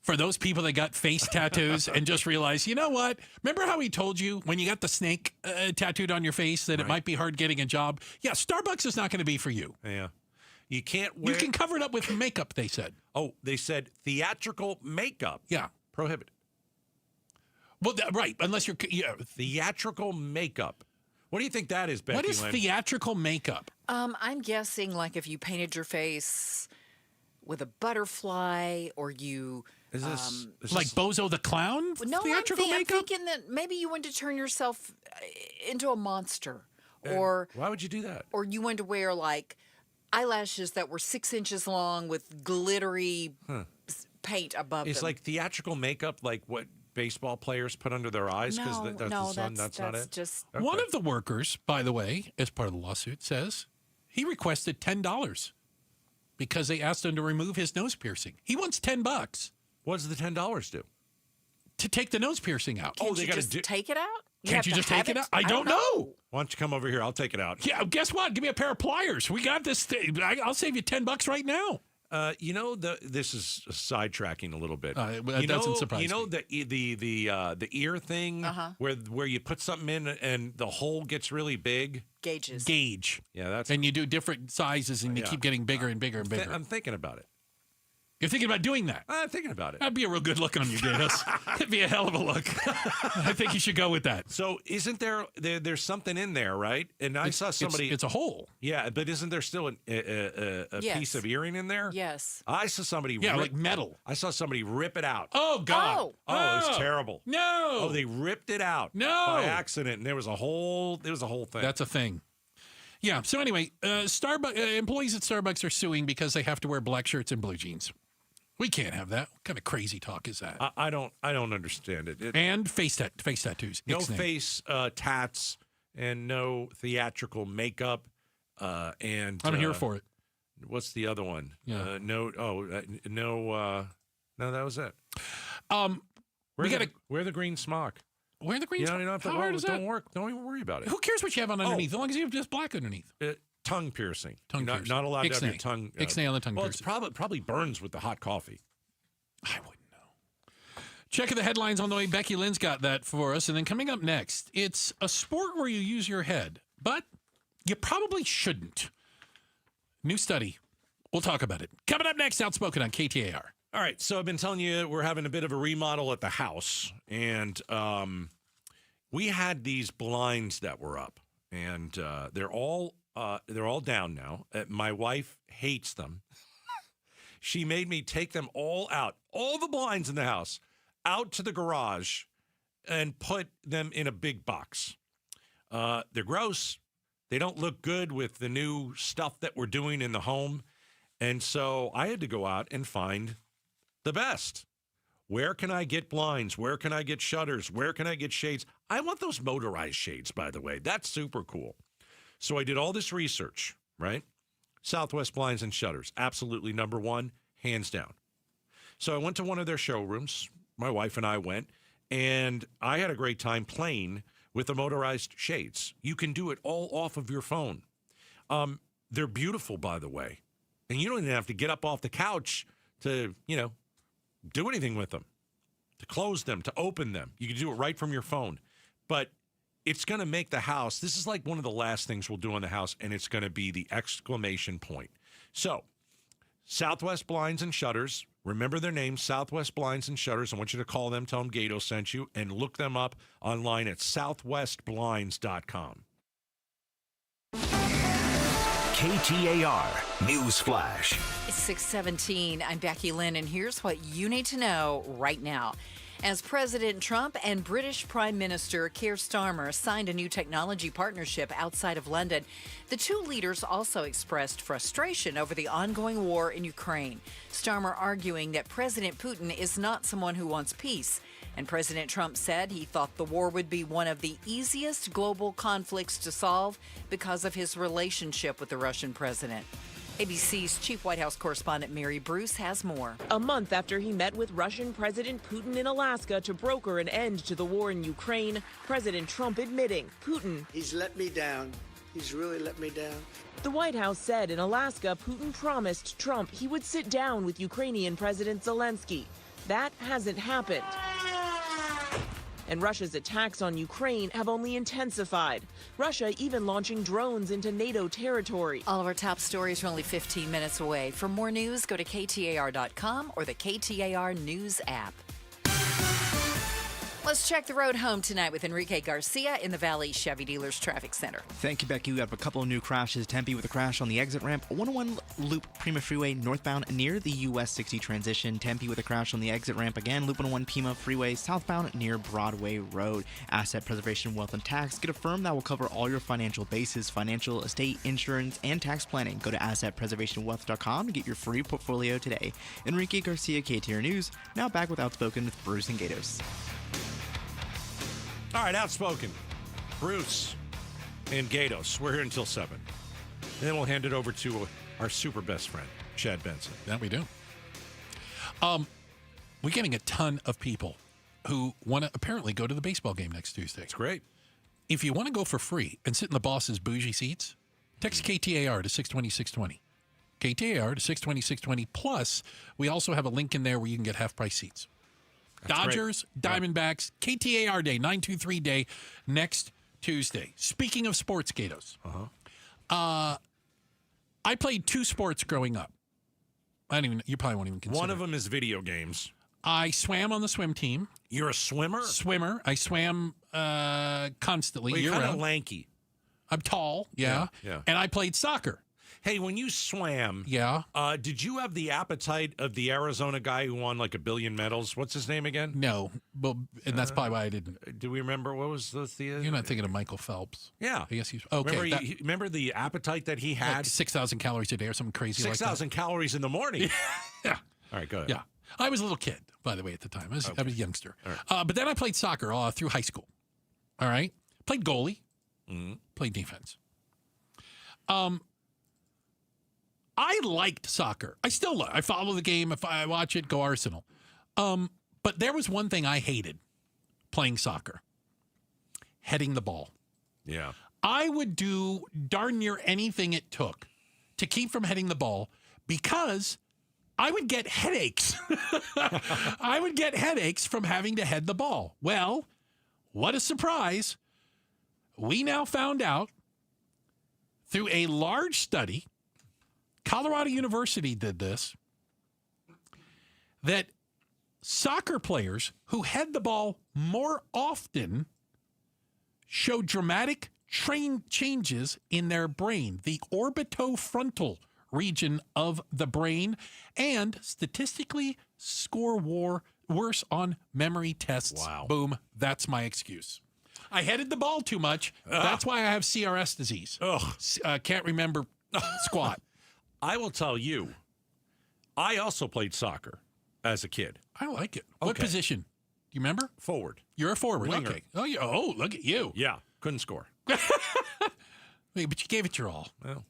Speaker 20: for those people that got face tattoos and just realized, you know what? Remember how he told you when you got the snake tattooed on your face that it might be hard getting a job? Yeah, Starbucks is not going to be for you.
Speaker 12: Yeah. You can't wear...
Speaker 20: You can cover it up with makeup, they said.
Speaker 12: Oh, they said theatrical makeup.
Speaker 20: Yeah.
Speaker 12: Prohibited.
Speaker 20: Well, right, unless you're...
Speaker 12: Theatrical makeup. What do you think that is, Becky?
Speaker 20: What is theatrical makeup?
Speaker 4: I'm guessing like if you painted your face with a butterfly or you...
Speaker 12: Is this
Speaker 20: like Bozo the Clown?
Speaker 4: No,
Speaker 20: theatrical
Speaker 4: I'm
Speaker 20: makeup?
Speaker 4: thinking that maybe you want to turn yourself into a monster. Or
Speaker 12: why would you do that?
Speaker 4: Or you want to wear like eyelashes that were 6 inches long with glittery paint above
Speaker 12: Is
Speaker 4: them.
Speaker 12: like theatrical makeup like what baseball players put under their eyes?
Speaker 4: No,
Speaker 12: that's
Speaker 4: no,
Speaker 12: the sun. That's not it?
Speaker 4: just...
Speaker 12: Okay.
Speaker 20: One of the workers, by the way, as part of the lawsuit, says he requested $10 because they asked him to remove his nose piercing. He wants $10.
Speaker 12: What does the $10 do?
Speaker 20: To take the nose piercing out.
Speaker 4: Can't you just take it out?
Speaker 20: Can't you just take it out? I don't know.
Speaker 12: Why don't you come over here? I'll take it out.
Speaker 20: Yeah, guess what? Give me a pair of pliers. We got this thing. I'll save you $10 right now.
Speaker 12: This is sidetracking a little bit.
Speaker 20: That doesn't surprise me.
Speaker 12: You know the ear thing where you put something in and the hole gets really big?
Speaker 4: Gauges.
Speaker 20: Gauge.
Speaker 12: Yeah, that's...
Speaker 20: And you do different sizes and you keep getting bigger and bigger and bigger.
Speaker 12: I'm thinking about it.
Speaker 20: You're thinking about doing that?
Speaker 12: I'm thinking about it.
Speaker 20: That'd be a real good look on you, Gatos. It'd be a hell of a look. I think you should go with that.
Speaker 12: So isn't there's something in there, right? And I saw somebody...
Speaker 20: It's a hole.
Speaker 12: Yeah, but isn't there still a piece of earring in there?
Speaker 4: Yes.
Speaker 12: I saw somebody...
Speaker 20: like metal.
Speaker 12: I saw somebody rip it out.
Speaker 20: Oh, God.
Speaker 12: Oh, it was terrible.
Speaker 20: No.
Speaker 12: Oh, they ripped it out.
Speaker 20: No.
Speaker 12: By accident, and there was a whole thing.
Speaker 20: That's a thing. Yeah, so anyway, employees at Starbucks are suing because they have to wear black shirts and blue jeans. We can't have that. What kind of crazy talk is that?
Speaker 12: I don't understand it.
Speaker 20: And face tattoos.
Speaker 12: No face tats and no theatrical makeup. And
Speaker 20: I'm here for it.
Speaker 12: What's the other one?
Speaker 20: Yeah.
Speaker 12: No, that was it. Wear the green smock.
Speaker 20: Wear the green smock?
Speaker 12: You don't have to.
Speaker 20: How hard is that?
Speaker 12: Don't even worry about it.
Speaker 20: Who cares what you have on underneath, as long as you have just black underneath?
Speaker 12: Tongue piercing.
Speaker 20: Tongue piercing.
Speaker 12: Not allowed to have your
Speaker 20: Ixnay.
Speaker 12: tongue.
Speaker 20: Ixnay on the tongue piercing.
Speaker 12: Well, it probably burns with the hot coffee.
Speaker 20: I wouldn't know. Checking the headlines on the way. Becky Lynn's got that for us. And then coming up next, it's a sport where you use your head, but you probably shouldn't. New study. We'll talk about it. Coming up next, Outspoken on KTAR.
Speaker 12: All right, so I've been telling you we're having a bit of a remodel at the house, and we had these blinds that were up, and they're all down now. My wife hates them. She made me take them all out, all the blinds in the house, out to the garage, and put them in a big box. They're gross. They don't look good with the new stuff that we're doing in the home, and so I had to go out and find the best. Where can I get blinds? Where can I get shutters? Where can I get shades? I want those motorized shades, by the way. That's super cool. So I did all this research, right? Southwest Blinds and Shutters, absolutely number one, hands down. So I went to one of their showrooms. My wife and I went, and I had a great time playing with the motorized shades. You can do it all off of your phone. They're beautiful, by the way. And you don't even have to get up off the couch to, do anything with them, to close them, to open them. You can do it right from your phone. But it's going to make the house, this is like one of the last things we'll do in the house, and it's going to be the exclamation point. So, Southwest Blinds and Shutters, remember their name, Southwest Blinds and Shutters. I want you to call them, tell them Gato sent you, and look them up online at southwestblinds.com.
Speaker 6: KTAR News Flash.
Speaker 4: It's 6:17. I'm Becky Lynn, and here's what you need to know right now. As President Trump and British Prime Minister Keir Starmer signed a new technology partnership outside of London, the two leaders also expressed frustration over the ongoing war in Ukraine. Starmer arguing that President Putin is not someone who wants peace. And President Trump said he thought the war would be one of the easiest global conflicts to solve because of his relationship with the Russian president. ABC's chief White House correspondent Mary Bruce has more.
Speaker 3: A month after he met with Russian President Putin in Alaska to broker an end to the war in Ukraine, President Trump admitting Putin...
Speaker 7: He's let me down. He's really let me down.
Speaker 3: The White House said in Alaska, Putin promised Trump he would sit down with Ukrainian President Zelensky. That hasn't happened. And Russia's attacks on Ukraine have only intensified. Russia even launching drones into NATO territory.
Speaker 4: All of our top stories are only 15 minutes away. For more news, go to KTAR.com or the KTAR News app. Let's check the road home tonight with Enrique Garcia in the Valley Chevy Dealers Traffic Center.
Speaker 1: Thank you, Becky. We have a couple of new crashes. Tempe with a crash on the exit ramp. 101 Loop Pima Freeway northbound near the US 60 transition. Tempe with a crash on the exit ramp again. Loop 101 Pima Freeway southbound near Broadway Road. Asset Preservation, Wealth, and Tax. Get a firm that will cover all your financial bases, financial, estate, insurance, and tax planning. Go to assetpreservationwealth.com to get your free portfolio today. Enrique Garcia, KTAR News. Now back with Outspoken with Bruce and Gatos.
Speaker 12: All right, Outspoken. Bruce and Gatos. We're here until 7. Then we'll hand it over to our super best friend, Chad Benson.
Speaker 20: That we do. We're getting a ton of people who want to apparently go to the baseball game next Tuesday.
Speaker 12: It's great.
Speaker 20: If you want to go for free and sit in the boss's bougie seats, text KTAR to 620-620. KTAR to 620-620. Plus, we also have a link in there where you can get half-price seats. That's Dodgers, great. Diamondbacks, KTAR Day, 923 Day, next Tuesday. Speaking of sports, Gatos, I played 2 sports growing up. You probably won't even consider.
Speaker 12: One of them is video games.
Speaker 20: I swam on the swim team.
Speaker 12: You're a swimmer?
Speaker 20: Swimmer. I swam constantly.
Speaker 12: Well, you're kind of lanky.
Speaker 20: I'm tall, yeah. And I played soccer.
Speaker 12: Hey, when you swam, did you have the appetite of the Arizona guy who won like 1 billion medals? What's his name again?
Speaker 20: No, but and that's probably why I didn't.
Speaker 12: Do we remember what was the?
Speaker 20: You're not thinking of Michael Phelps.
Speaker 12: Yeah,
Speaker 20: I guess he's okay.
Speaker 12: Remember the appetite that he had?
Speaker 20: Like 6,000 calories a day or something crazy like that.
Speaker 12: 6,000 calories in the morning.
Speaker 20: Yeah.
Speaker 12: All right, go ahead.
Speaker 20: Yeah, I was a little kid, by the way, at the time. I was a youngster.
Speaker 12: Right.
Speaker 20: But then I played soccer all through high school. All right, played goalie, played defense. I liked soccer. I still love. I follow the game. If I watch it, go Arsenal. But there was one thing I hated playing soccer: heading the ball.
Speaker 12: Yeah.
Speaker 20: I would do darn near anything it took to keep from heading the ball because I would get headaches. I would get headaches from having to head the ball. Well, what a surprise. We now found out through a large study, Colorado University did this, that soccer players who head the ball more often show dramatic changes in their brain, the orbitofrontal region of the brain, and statistically score worse on memory tests.
Speaker 12: Wow.
Speaker 20: Boom. That's my excuse. I headed the ball too much. That's why I have CRS disease. Can't remember squat.
Speaker 12: I will tell you, I also played soccer as a kid.
Speaker 20: I like it. What position? Do you remember?
Speaker 12: Forward.
Speaker 20: You're a forward.
Speaker 12: Winger.
Speaker 20: Okay. Oh, look at you.
Speaker 12: Yeah, couldn't score.
Speaker 20: Wait, but you gave it your all.
Speaker 12: Well,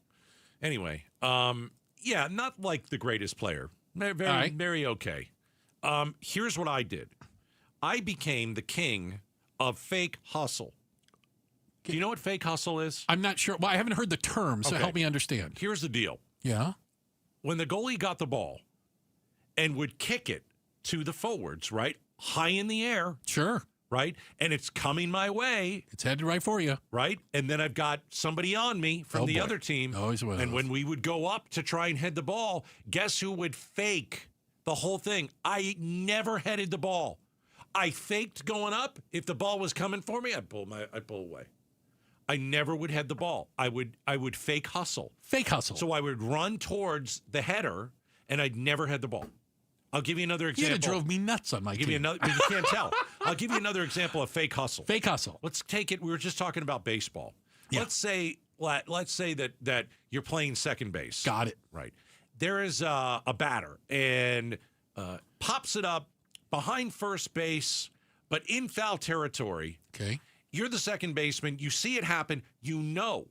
Speaker 12: anyway, not like the greatest player. Very okay. Here's what I did. I became the king of fake hustle. Do you know what fake hustle is?
Speaker 20: I'm not sure. Well, I haven't heard the term, so help me understand.
Speaker 12: Here's the deal.
Speaker 20: Yeah?
Speaker 12: When the goalie got the ball and would kick it to the forwards, right? High in the air.
Speaker 20: Sure.
Speaker 12: Right? And it's coming my way.
Speaker 20: It's headed right for you.
Speaker 12: Right? And then I've got somebody on me from the other team.
Speaker 20: Always one of
Speaker 12: and
Speaker 20: those.
Speaker 12: when we would go up to try and head the ball, guess who would fake the whole thing? I never headed the ball. I faked going up. If the ball was coming for me, I'd pull away. I never would head the ball. I would fake hustle.
Speaker 20: Fake hustle.
Speaker 12: So I would run towards the header, and I'd never head the ball. I'll give you another example.
Speaker 20: You drove me nuts on my team.
Speaker 12: But you can't tell. I'll give you another example of fake hustle.
Speaker 20: Fake hustle.
Speaker 12: Let's take it. We were just talking about baseball.
Speaker 20: Yeah.
Speaker 12: Let's say that you're playing second base.
Speaker 20: Got it.
Speaker 12: Right. There is a batter and pops it up behind first base, but in foul territory.
Speaker 20: Okay.
Speaker 12: You're the second baseman. You see it happen. You know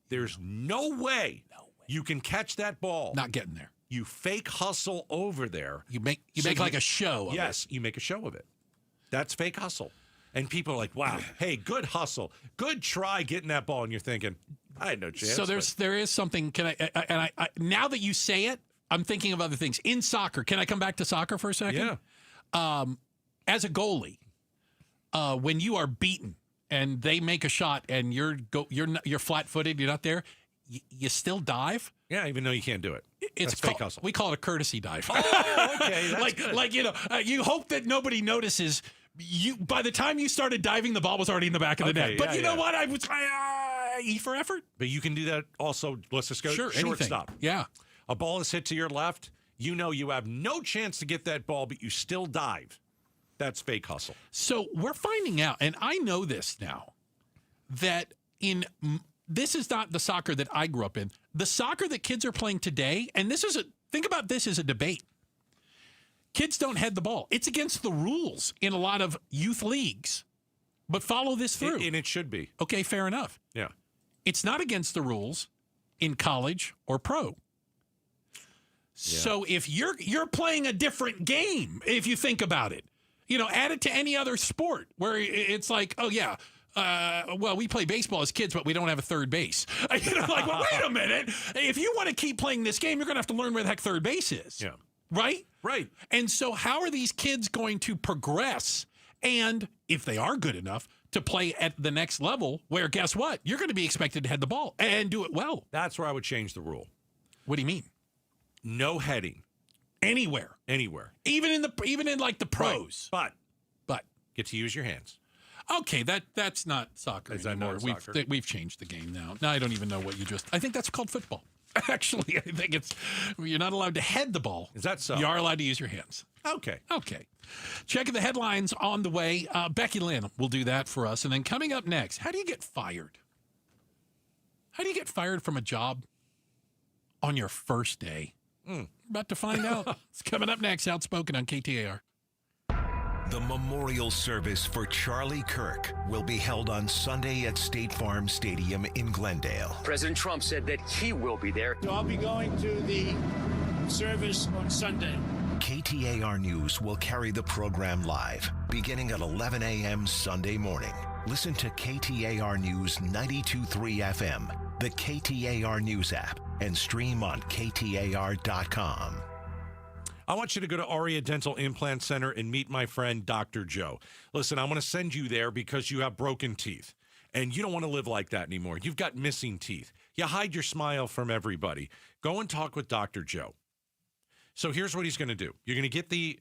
Speaker 12: there's no way you can catch that ball.
Speaker 20: Not getting there.
Speaker 12: You fake hustle over there.
Speaker 20: You make like a show of it.
Speaker 12: Yes, you make a show of it. That's fake hustle. And people are like, wow, hey, good hustle. Good try getting that ball. And you're thinking, I had no chance.
Speaker 20: So there is something, I now that you say it, I'm thinking of other things. In soccer, can I come back to soccer for a second?
Speaker 12: Yeah.
Speaker 20: As a goalie, when you are beaten and they make a shot and you're flat-footed, you're not there, you still dive?
Speaker 12: Yeah, even though you can't do it.
Speaker 20: It's
Speaker 12: fake hustle.
Speaker 20: We call it a courtesy dive.
Speaker 12: Oh, okay. That's good.
Speaker 20: you hope that nobody notices by the time you started diving, the ball was already in the back of the net. But you know what? I was E for effort.
Speaker 12: But you can do that also. Let's just go shortstop.
Speaker 20: Yeah.
Speaker 12: A ball is hit to your left. You know you have no chance to get that ball, but you still dive. That's fake hustle.
Speaker 20: So we're finding out, and I know this now, that this is not the soccer that I grew up in. The soccer that kids are playing today, and think about this as a debate. Kids don't head the ball. It's against the rules in a lot of youth leagues. But follow this through.
Speaker 12: And it should be.
Speaker 20: Okay, fair enough.
Speaker 12: Yeah.
Speaker 20: It's not against the rules in college or pro. Yeah. So if you're playing a different game, if you think about it, add it to any other sport where it's like, oh yeah, well, we play baseball as kids, but we don't have a third base. Well, wait a minute. If you want to keep playing this game, you're going to have to learn where the heck third base is.
Speaker 12: Yeah.
Speaker 20: Right?
Speaker 12: Right.
Speaker 20: And so how are these kids going to progress? And if they are good enough to play at the next level, where guess what? You're going to be expected to head the ball and do it well.
Speaker 12: That's where I would change the rule.
Speaker 20: What do you mean?
Speaker 12: No heading.
Speaker 20: Anywhere. Even in like the pros.
Speaker 12: Right. But get to use your hands.
Speaker 20: Okay, that's not soccer anymore. We've changed the game now. Now I don't even know what I think that's called football. Actually, I think you're not allowed to head the ball.
Speaker 12: Is that so?
Speaker 20: You are allowed to use your hands.
Speaker 12: Okay.
Speaker 20: Checking the headlines on the way. Becky Lynn will do that for us. And then coming up next, how do you get fired? How do you get fired from a job on your first day? We're about to find out. It's coming up next. Outspoken on KTAR.
Speaker 6: The memorial service for Charlie Kirk will be held on Sunday at State Farm Stadium in Glendale.
Speaker 8: President Trump said that he will be there.
Speaker 9: So I'll be going to the service on Sunday.
Speaker 6: KTAR News will carry the program live beginning at 11 a.m. Sunday morning. Listen to KTAR News 92.3 FM, the KTAR News app, and stream on KTAR.com.
Speaker 12: I want you to go to Aria Dental Implant Center and meet my friend, Dr. Joe. Listen, I want to send you there because you have broken teeth, and you don't want to live like that anymore. You've got missing teeth. You hide your smile from everybody. Go and talk with Dr. Joe. So here's what he's going to do. You're going to get the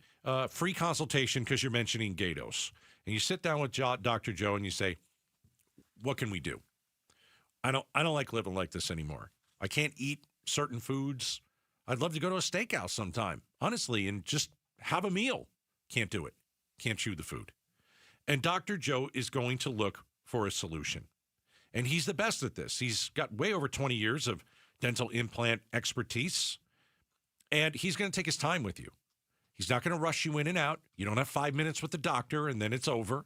Speaker 12: free consultation because you're mentioning Gatos. And you sit down with Dr. Joe and you say, what can we do? I don't like living like this anymore. I can't eat certain foods. I'd love to go to a steakhouse sometime, honestly, and just have a meal. Can't do it. Can't chew the food. And Dr. Joe is going to look for a solution. And he's the best at this. He's got way over 20 years of dental implant expertise. And he's going to take his time with you. He's not going to rush you in and out. You don't have 5 minutes with the doctor and then it's over.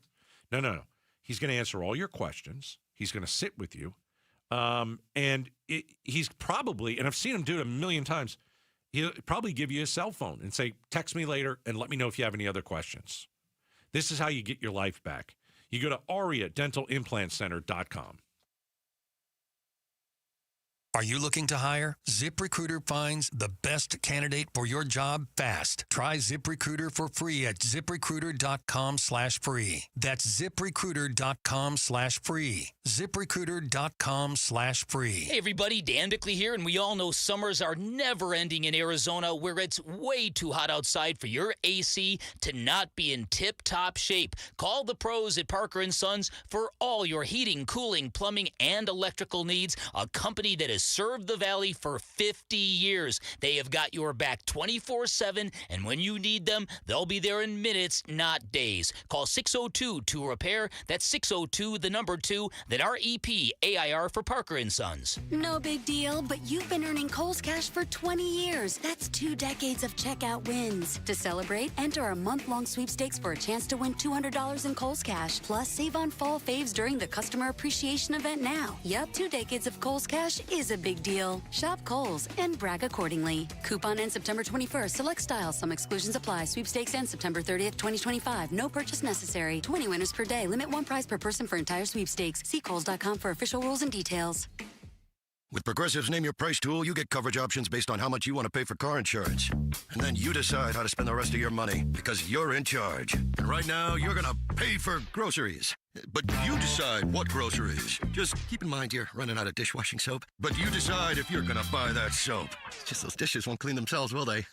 Speaker 12: No. He's going to answer all your questions. He's going to sit with you. He's probably, and I've seen him do it a million times, he'll probably give you his cell phone and say, text me later and let me know if you have any other questions. This is how you get your life back. You go to ariadentalimplantcenter.com.
Speaker 5: Are you looking to hire? ZipRecruiter finds the best candidate for your job fast. Try ZipRecruiter for free at ZipRecruiter.com/free. That's ZipRecruiter.com/free. ZipRecruiter.com/free.
Speaker 10: Hey everybody, Dan Bickley here, and we all know summers are never ending in Arizona, where it's way too hot outside for your AC to not be in tip-top shape. Call the pros at Parker & Sons for all your heating, cooling, plumbing, and electrical needs. A company that has served the Valley for 50 years. They have got your back 24/7, and when you need them, they'll be there in minutes, not days. Call 602-2-REPAIR. That's 602-2, then REPAIR for Parker & Sons.
Speaker 13: No big deal, but you've been earning Kohl's Cash for 20 years. That's 2 decades of checkout wins. To celebrate, enter our month-long sweepstakes for a chance to win $200 in Kohl's Cash. Plus, save on fall faves during the Customer Appreciation Event now. Yup, 2 decades of Kohl's Cash is a big deal. Shop Kohl's and brag accordingly. Coupon ends September 21st. Select styles. Some exclusions apply. Sweepstakes ends September 30th, 2025. No purchase necessary. 20 winners per day. Limit 1 prize per person for entire sweepstakes. See Kohls.com for official rules and details.
Speaker 14: With Progressive's Name Your Price tool, you get coverage options based on how much you want to pay for car insurance. And then you decide how to spend the rest of your money, because you're in charge. And right now, you're going to pay for groceries. But you decide what groceries. Just keep in mind you're running out of dishwashing soap. But you decide if you're going to buy that soap. It's just those dishes won't clean themselves, will they?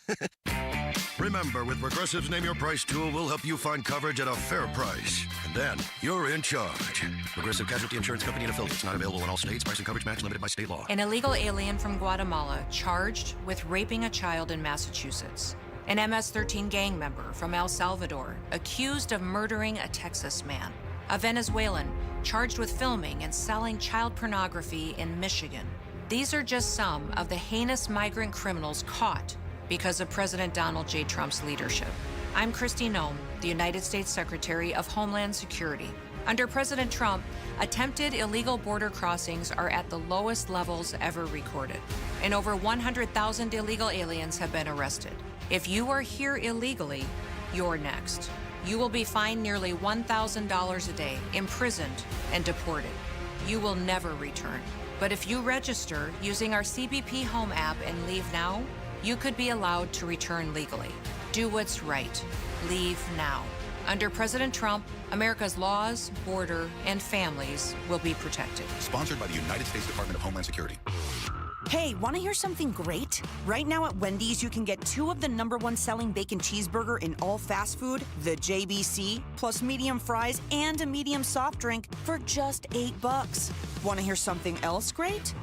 Speaker 14: Remember, with Progressive's Name Your Price tool, we'll help you find coverage at a fair price. And then you're in charge. Progressive Casualty Insurance Company and affiliates. Not available in all states. Price and coverage match limited by state law.
Speaker 15: An illegal alien from Guatemala charged with raping a child in Massachusetts. An MS-13 gang member from El Salvador accused of murdering a Texas man. A Venezuelan charged with filming and selling child pornography in Michigan. These are just some of the heinous migrant criminals caught because of President Donald J. Trump's leadership. I'm Kristi Noem, the United States Secretary of Homeland Security. Under President Trump, attempted illegal border crossings are at the lowest levels ever recorded, and over 100,000 illegal aliens have been arrested. If you are here illegally, you're next. You will be fined nearly $1,000 a day, imprisoned, and deported. You will never return. But if you register using our CBP Home app and leave now, you could be allowed to return legally. Do what's right. Leave now. Under President Trump, America's laws, border, and families will be protected.
Speaker 16: Sponsored by the United States Department of Homeland Security.
Speaker 18: Hey, want to hear something great? Right now at Wendy's, you can get 2 of the #1 selling bacon cheeseburger in all fast food, the JBC, plus medium fries and a medium soft drink for just $8. Want to hear something else great?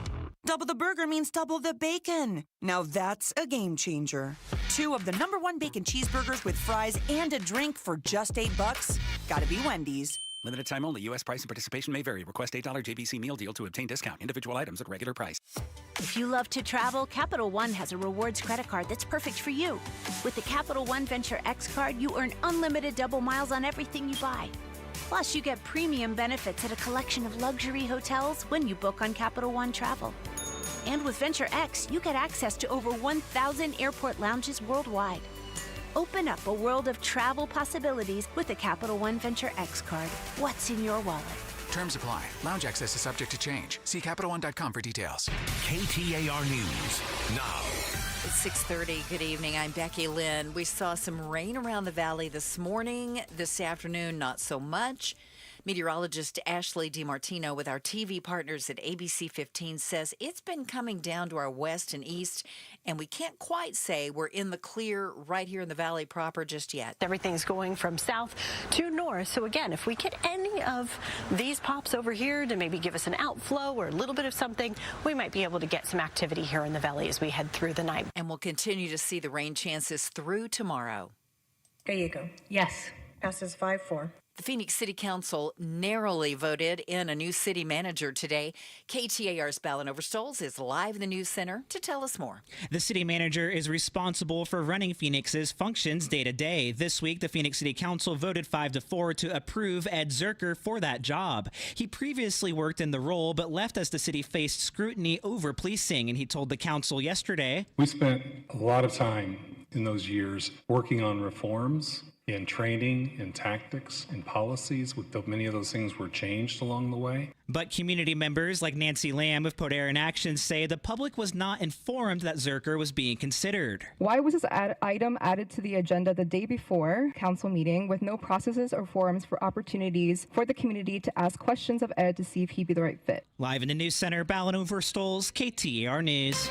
Speaker 18: Double the burger means double the bacon. Now that's a game changer. 2 of the #1 bacon cheeseburgers with fries and a drink for just $8. Gotta be Wendy's.
Speaker 19: Limited time only. U.S. price and participation may vary. Request $8 JBC meal deal to obtain discount. Individual items at regular price.
Speaker 24: If you love to travel, Capital One has a rewards credit card that's perfect for you. With the Capital One Venture X card, you earn unlimited double miles on everything you buy. Plus, you get premium benefits at a collection of luxury hotels when you book on Capital One Travel. And with Venture X, you get access to over 1,000 airport lounges worldwide. Open up a world of travel possibilities with the Capital One Venture X card. What's in your wallet?
Speaker 25: Terms apply. Lounge access is subject to change. See CapitalOne.com for details.
Speaker 6: KTAR News now.
Speaker 4: It's 6:30. Good evening. I'm Becky Lynn. We saw some rain around the valley this morning. This afternoon, not so much. Meteorologist Ashley DiMartino with our TV partners at ABC 15 says it's been coming down to our west and east, and we can't quite say we're in the clear right here in the valley proper just yet.
Speaker 17: Everything's going from south to north. So again, if we get any of these pops over here to maybe give us an outflow or a little bit of something, we might be able to get some activity here in the valley as we head through the night.
Speaker 4: And we'll continue to see the rain chances through tomorrow.
Speaker 26: There you go. Yes. Passes 5-4.
Speaker 4: The Phoenix City Council narrowly voted in a new city manager today. KTAR's Ballin Overstoles is live in the News Center to tell us more.
Speaker 28: The city manager is responsible for running Phoenix's functions day to day. This week, the Phoenix City Council voted 5-4 to approve Ed Zerker for that job. He previously worked in the role, but left as the city faced scrutiny over policing, and he told the council yesterday,
Speaker 29: "We spent a lot of time in those years working on reforms in training, in tactics, in policies. Many of those things were changed along the way."
Speaker 28: But community members like Nancy Lamb of Poder in Action say the public was not informed that Zerker was being considered.
Speaker 30: Why was this item added to the agenda the day before council meeting with no processes or forums for opportunities for the community to ask questions of Ed to see if he'd be the right fit?
Speaker 28: Live in the News Center, Ballin Overstoles, KTAR News.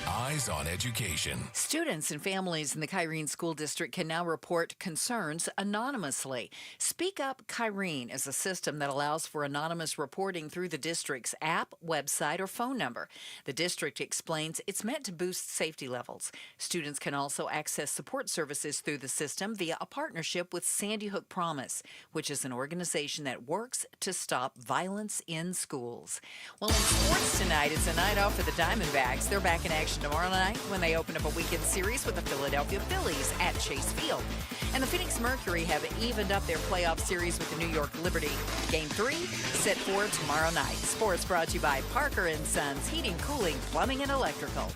Speaker 6: Eyes on Education.
Speaker 4: Students and families in the Kyrene School District can now report concerns anonymously. Speak Up Kyrene is a system that allows for anonymous reporting through the district's app, website, or phone number. The district explains it's meant to boost safety levels. Students can also access support services through the system via a partnership with Sandy Hook Promise, which is an organization that works to stop violence in schools. Well, in sports tonight, it's a night off for the Diamondbacks. They're back in action tomorrow night when they open up a weekend series with the Philadelphia Phillies at Chase Field. And the Phoenix Mercury have evened up their playoff series with the New York Liberty. Game 3 set for tomorrow night. Sports brought to you by Parker & Sons Heating, Cooling, Plumbing, and Electrical.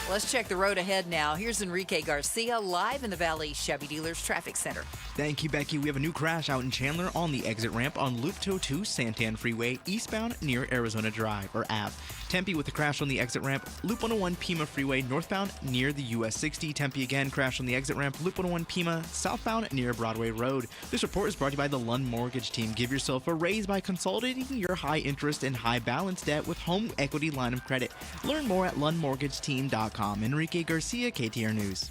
Speaker 4: Let's check the road ahead now. Here's Enrique Garcia live in the Valley Chevy Dealers Traffic Center.
Speaker 1: Thank you, Becky. We have a new crash out in Chandler on the exit ramp on Loop 202 Santan Freeway eastbound near Arizona Drive or Ave. Tempe with a crash on the exit ramp, Loop 101 Pima Freeway northbound near the US 60. Tempe again, crash on the exit ramp, Loop 101 Pima southbound near Broadway Road. This report is brought to you by the Lund Mortgage Team. Give yourself a raise by consolidating your high interest and high balance debt with home equity line of credit. Learn more at lundmortgageteam.com. KTAR-FM.com. Enrique Garcia, KTAR News.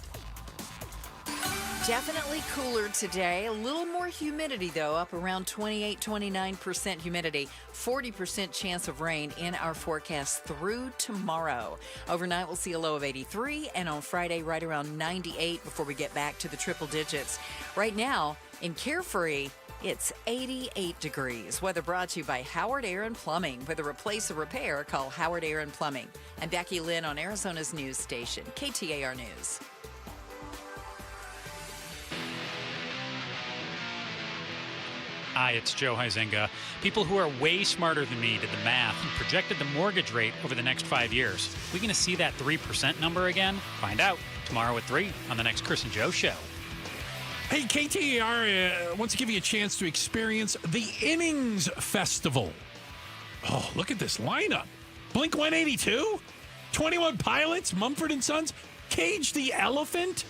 Speaker 4: Definitely cooler today. A little more humidity, though, up around 28-29% humidity. 40% chance of rain in our forecast through tomorrow. Overnight, we'll see a low of 83, and on Friday, right around 98 before we get back to the triple digits. Right now, in Carefree, it's 88 degrees. Weather brought to you by Howard Air and Plumbing. With a replace or repair, call Howard Air and Plumbing. I'm Becky Lynn on Arizona's news station, KTAR News.
Speaker 2: Hi, it's Joe Huizenga. People who are way smarter than me did the math and projected the mortgage rate over the next 5 years. We going to see that 3% number again? Find out tomorrow at 3 on the next Chris and Joe Show.
Speaker 12: Hey, KTAR wants to give you a chance to experience the Innings Festival. Oh, look at this lineup. Blink 182, 21 Pilots, Mumford & Sons, Cage the Elephant.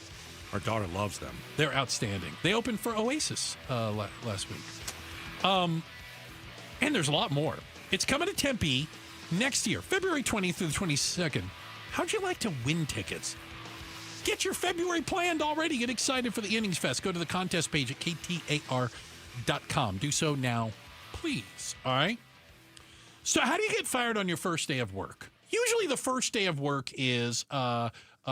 Speaker 12: Our daughter loves them. They're outstanding. They opened for Oasis last week. And there's a lot more. It's coming to Tempe next year, February 20th through the 22nd. How'd you like to win tickets? Get your February planned already. Get excited for the Innings Fest. Go to the contest page at KTAR.com. Do so now, please. All right? So how do you get fired on your first day of work? Usually the first day of work is,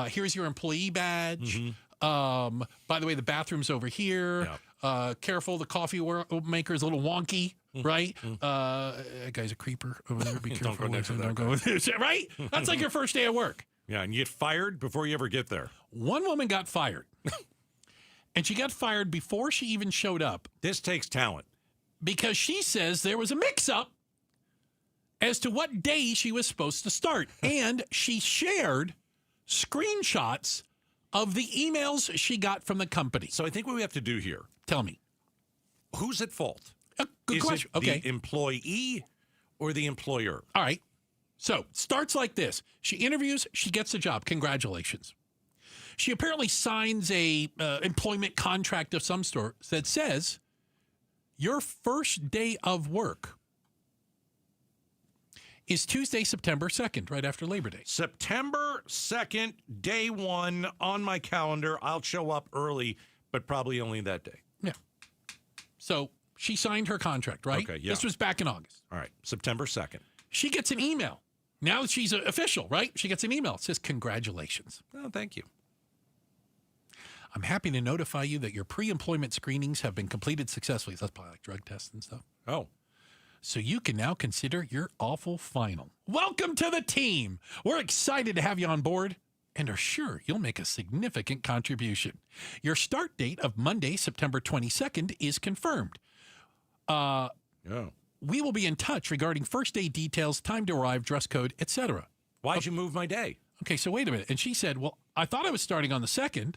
Speaker 12: here's your employee badge. Mm-hmm. By the way, the bathroom's over here. Yep. Careful, the coffee maker is a little wonky, right? Mm-hmm. That guy's a creeper over there. Be careful. Don't go with this, right? That's like your first day of work.
Speaker 3: Yeah, and you get fired before you ever get there.
Speaker 12: One woman got fired. And she got fired before she even showed up.
Speaker 3: This takes talent.
Speaker 12: Because she says there was a mix-up as to what day she was supposed to start. And she shared screenshots of the emails she got from the company.
Speaker 3: So I think what we have to do here.
Speaker 12: Tell me.
Speaker 3: Who's at fault?
Speaker 12: Good question. Okay.
Speaker 3: The employee or the employer?
Speaker 12: All right. So starts like this. She interviews. She gets the job. Congratulations. She apparently signs a employment contract of some sort that says your first day of work is Tuesday, September 2nd, right after Labor Day.
Speaker 3: September 2nd, day one on my calendar. I'll show up early, but probably only that day.
Speaker 12: Yeah. So she signed her contract, right?
Speaker 3: Okay, yeah.
Speaker 12: This was back in August.
Speaker 3: All right, September 2nd.
Speaker 12: She gets an email. Now that she's official, right? She gets an email. It says, congratulations.
Speaker 3: Oh, thank you.
Speaker 12: I'm happy to notify you that your pre-employment screenings have been completed successfully. That's probably like drug tests and stuff.
Speaker 3: Oh.
Speaker 12: So you can now consider your awful final. Welcome to the team. We're excited to have you on board and are sure you'll make a significant contribution. Your start date of Monday, September 22nd is confirmed. We will be in touch regarding first day details, time to arrive, dress code, etc.
Speaker 3: Why'd you move my day?
Speaker 12: Okay, so wait a minute. And she said, well, I thought I was starting on the 2nd,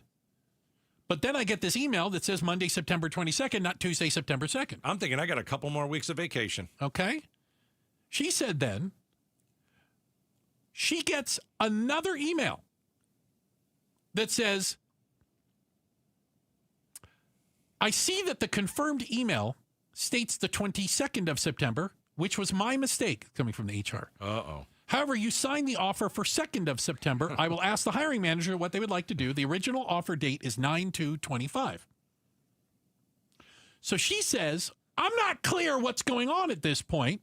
Speaker 12: but then I get this email that says Monday, September 22nd, not Tuesday, September 2nd.
Speaker 3: I'm thinking I got a couple more weeks of vacation.
Speaker 12: Okay. She said then she gets another email that says, I see that the confirmed email states the 22nd of September, which was my mistake, coming from the HR.
Speaker 3: Uh-oh.
Speaker 12: However, you signed the offer for 2nd of September. I will ask the hiring manager what they would like to do. The original offer date is 9/2/25. So she says, I'm not clear what's going on at this point.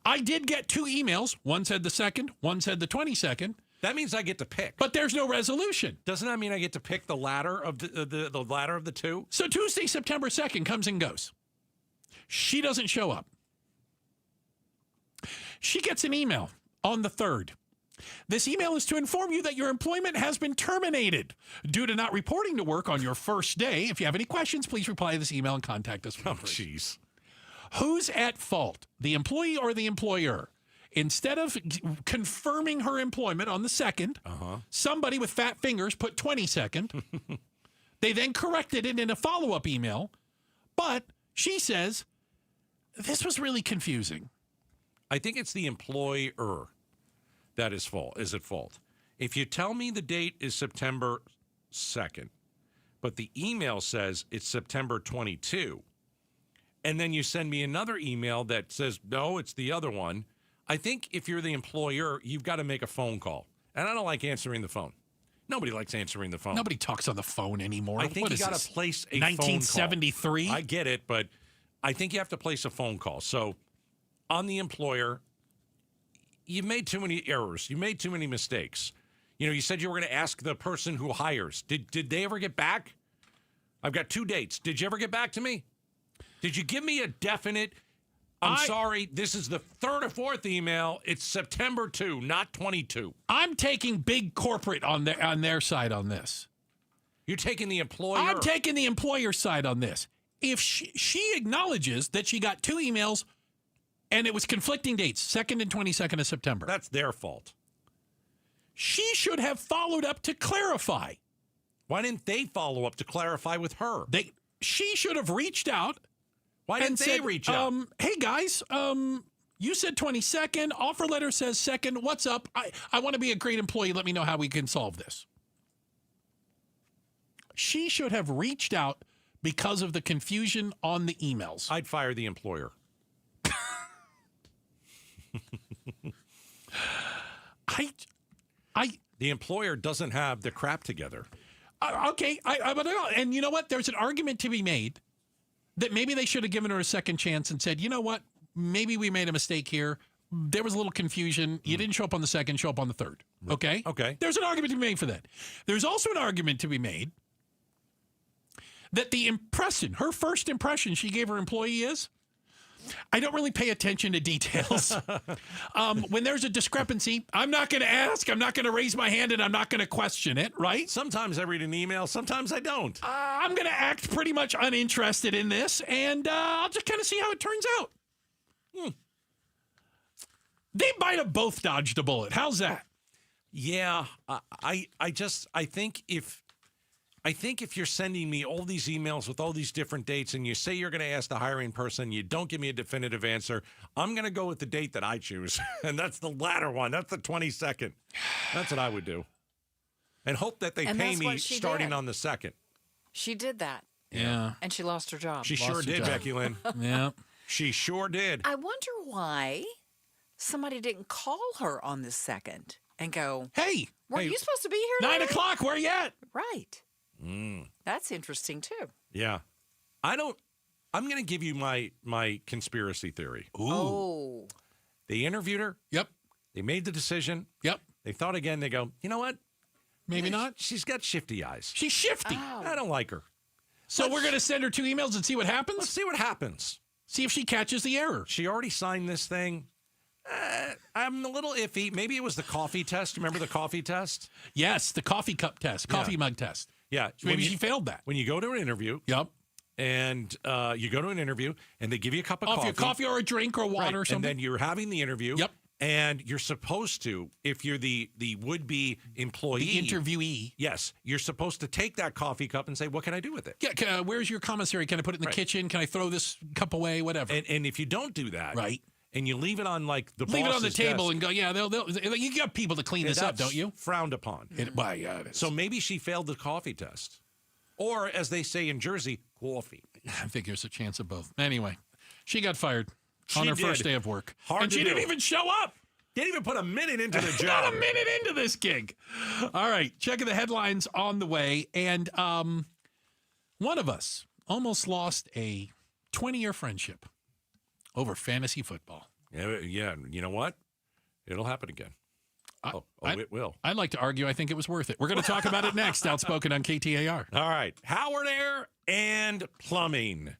Speaker 12: I did get 2 emails. One said the 2nd, one said the 22nd.
Speaker 3: That means I get to pick.
Speaker 12: But there's no resolution.
Speaker 3: Doesn't that mean I get to pick the latter of the latter of the two?
Speaker 12: So Tuesday, September 2nd comes and goes. She doesn't show up. She gets an email on the 3rd. This email is to inform you that your employment has been terminated due to not reporting to work on your first day. If you have any questions, please reply to this email and contact us.
Speaker 3: Oh, jeez.
Speaker 12: Who's at fault, the employee or the employer? Instead of confirming her employment on the 2nd, somebody with fat fingers put 22nd. They then corrected it in a follow-up email. But she says, this was really confusing.
Speaker 3: I think it's the employer that is at fault. If you tell me the date is September 2nd, but the email says it's September 22, and then you send me another email that says, no, it's the other one, I think if you're the employer, you've got to make a phone call And I don't like answering the phone. Nobody likes answering the phone.
Speaker 5: Nobody talks on the phone anymore.
Speaker 3: I think
Speaker 5: what
Speaker 3: you got to place a phone call.
Speaker 5: 1973?
Speaker 3: I get it, but I think you have to place a phone call. So on the employer, you made too many errors. You made too many mistakes. You know, you said you were going to ask the person who hires. Did they ever get back? I've got 2 dates. Did you ever get back to me? Did you give me a definite, I'm sorry, this is the 3rd or 4th email. It's September 2, not 22.
Speaker 5: I'm taking big corporate on their side on this.
Speaker 3: You're taking the employer?
Speaker 5: I'm taking the employer side on this. If she acknowledges that she got 2 emails and it was conflicting dates, 2nd and 22nd of September.
Speaker 3: That's their fault.
Speaker 5: She should have followed up to clarify.
Speaker 3: Why didn't they follow up to clarify with her?
Speaker 5: She should have reached out.
Speaker 3: Why didn't they reach out?
Speaker 5: Hey, guys, you said 22nd. Offer letter says 2nd. What's up? I want to be a great employee. Let me know how we can solve this. She should have reached out because of the confusion on the emails.
Speaker 3: I'd fire the employer. The employer doesn't have the crap together.
Speaker 5: Okay, and you know what? There's an argument to be made that maybe they should have given her a second chance and said, you know what? Maybe we made a mistake here. There was a little confusion. You didn't show up on the 2nd, show up on the 3rd. Okay?
Speaker 3: Okay.
Speaker 5: There's an argument to be made for that. There's also an argument to be made that her first impression she gave her employee is, I don't really pay attention to details. When there's a discrepancy, I'm not going to ask, I'm not going to raise my hand, and I'm not going to question it, right?
Speaker 3: Sometimes I read an email, sometimes I don't.
Speaker 5: I'm going to act pretty much uninterested in this, and I'll just kind of see how it turns out. They might have both dodged a bullet. How's that?
Speaker 3: Yeah, I think if you're sending me all these emails with all these different dates and you say you're going to ask the hiring person, you don't give me a definitive answer, I'm going to go with the date that I choose. And that's the latter one. That's the 22nd. That's what I would do. And hope that they pay me starting on the 2nd.
Speaker 4: She did that.
Speaker 5: Yeah.
Speaker 4: And she lost her job.
Speaker 3: She sure did, Becky Lynn.
Speaker 5: Yeah.
Speaker 3: She sure did.
Speaker 4: I wonder why somebody didn't call her on the 2nd and go,
Speaker 5: hey,
Speaker 4: weren't you supposed to be here today?
Speaker 5: 9 o'clock, where you at?
Speaker 4: Right. That's interesting, too.
Speaker 3: Yeah. I'm going to give you my conspiracy theory.
Speaker 5: Ooh.
Speaker 4: Oh.
Speaker 3: They interviewed her.
Speaker 5: Yep.
Speaker 3: They made the decision.
Speaker 5: Yep.
Speaker 3: They thought again. They go, you know what?
Speaker 5: Maybe not.
Speaker 3: She's got shifty eyes.
Speaker 5: She's shifty.
Speaker 4: Oh.
Speaker 3: I don't like her.
Speaker 5: So we're going to send her 2 emails and see what happens?
Speaker 3: Let's see what happens.
Speaker 5: See if she catches the error.
Speaker 3: She already signed this thing. I'm a little iffy. Maybe it was the coffee test. Remember the coffee test?
Speaker 5: Yes, the coffee cup test, coffee mug test.
Speaker 3: Yeah.
Speaker 5: Maybe she failed that.
Speaker 3: When you go to an interview.
Speaker 5: Yep.
Speaker 3: And you go to an interview, and they give you a cup of coffee.
Speaker 5: Coffee or a drink or water or something.
Speaker 3: And then you're having the interview.
Speaker 5: Yep.
Speaker 3: And you're supposed to, if you're the would-be employee.
Speaker 5: The interviewee.
Speaker 3: Yes. You're supposed to take that coffee cup and say, what can I do with it?
Speaker 5: Yeah. Where's your commissary? Can I put it in the kitchen? Can I throw this cup away? Whatever.
Speaker 3: And if you don't do that.
Speaker 5: Right.
Speaker 3: And you leave it on leave
Speaker 5: it on the table and go, yeah, you got people to clean this up, don't you?
Speaker 3: Frowned upon. So maybe she failed the coffee test. Or, as they say in Jersey, coffee.
Speaker 5: I think there's a chance of both. Anyway, she got fired on her first day of work.
Speaker 3: And she didn't even
Speaker 5: show up.
Speaker 3: Didn't even put a minute into the job.
Speaker 5: Not a minute into this gig. All right, checking the headlines on the way. And one of us almost lost a 20-year friendship over fantasy football.
Speaker 3: Yeah, you know what? It'll happen again. It will.
Speaker 5: I'd like to argue I think it was worth it. We're going to talk about it next. Outspoken on KTAR.
Speaker 3: All right. Howard Air and Plumbing.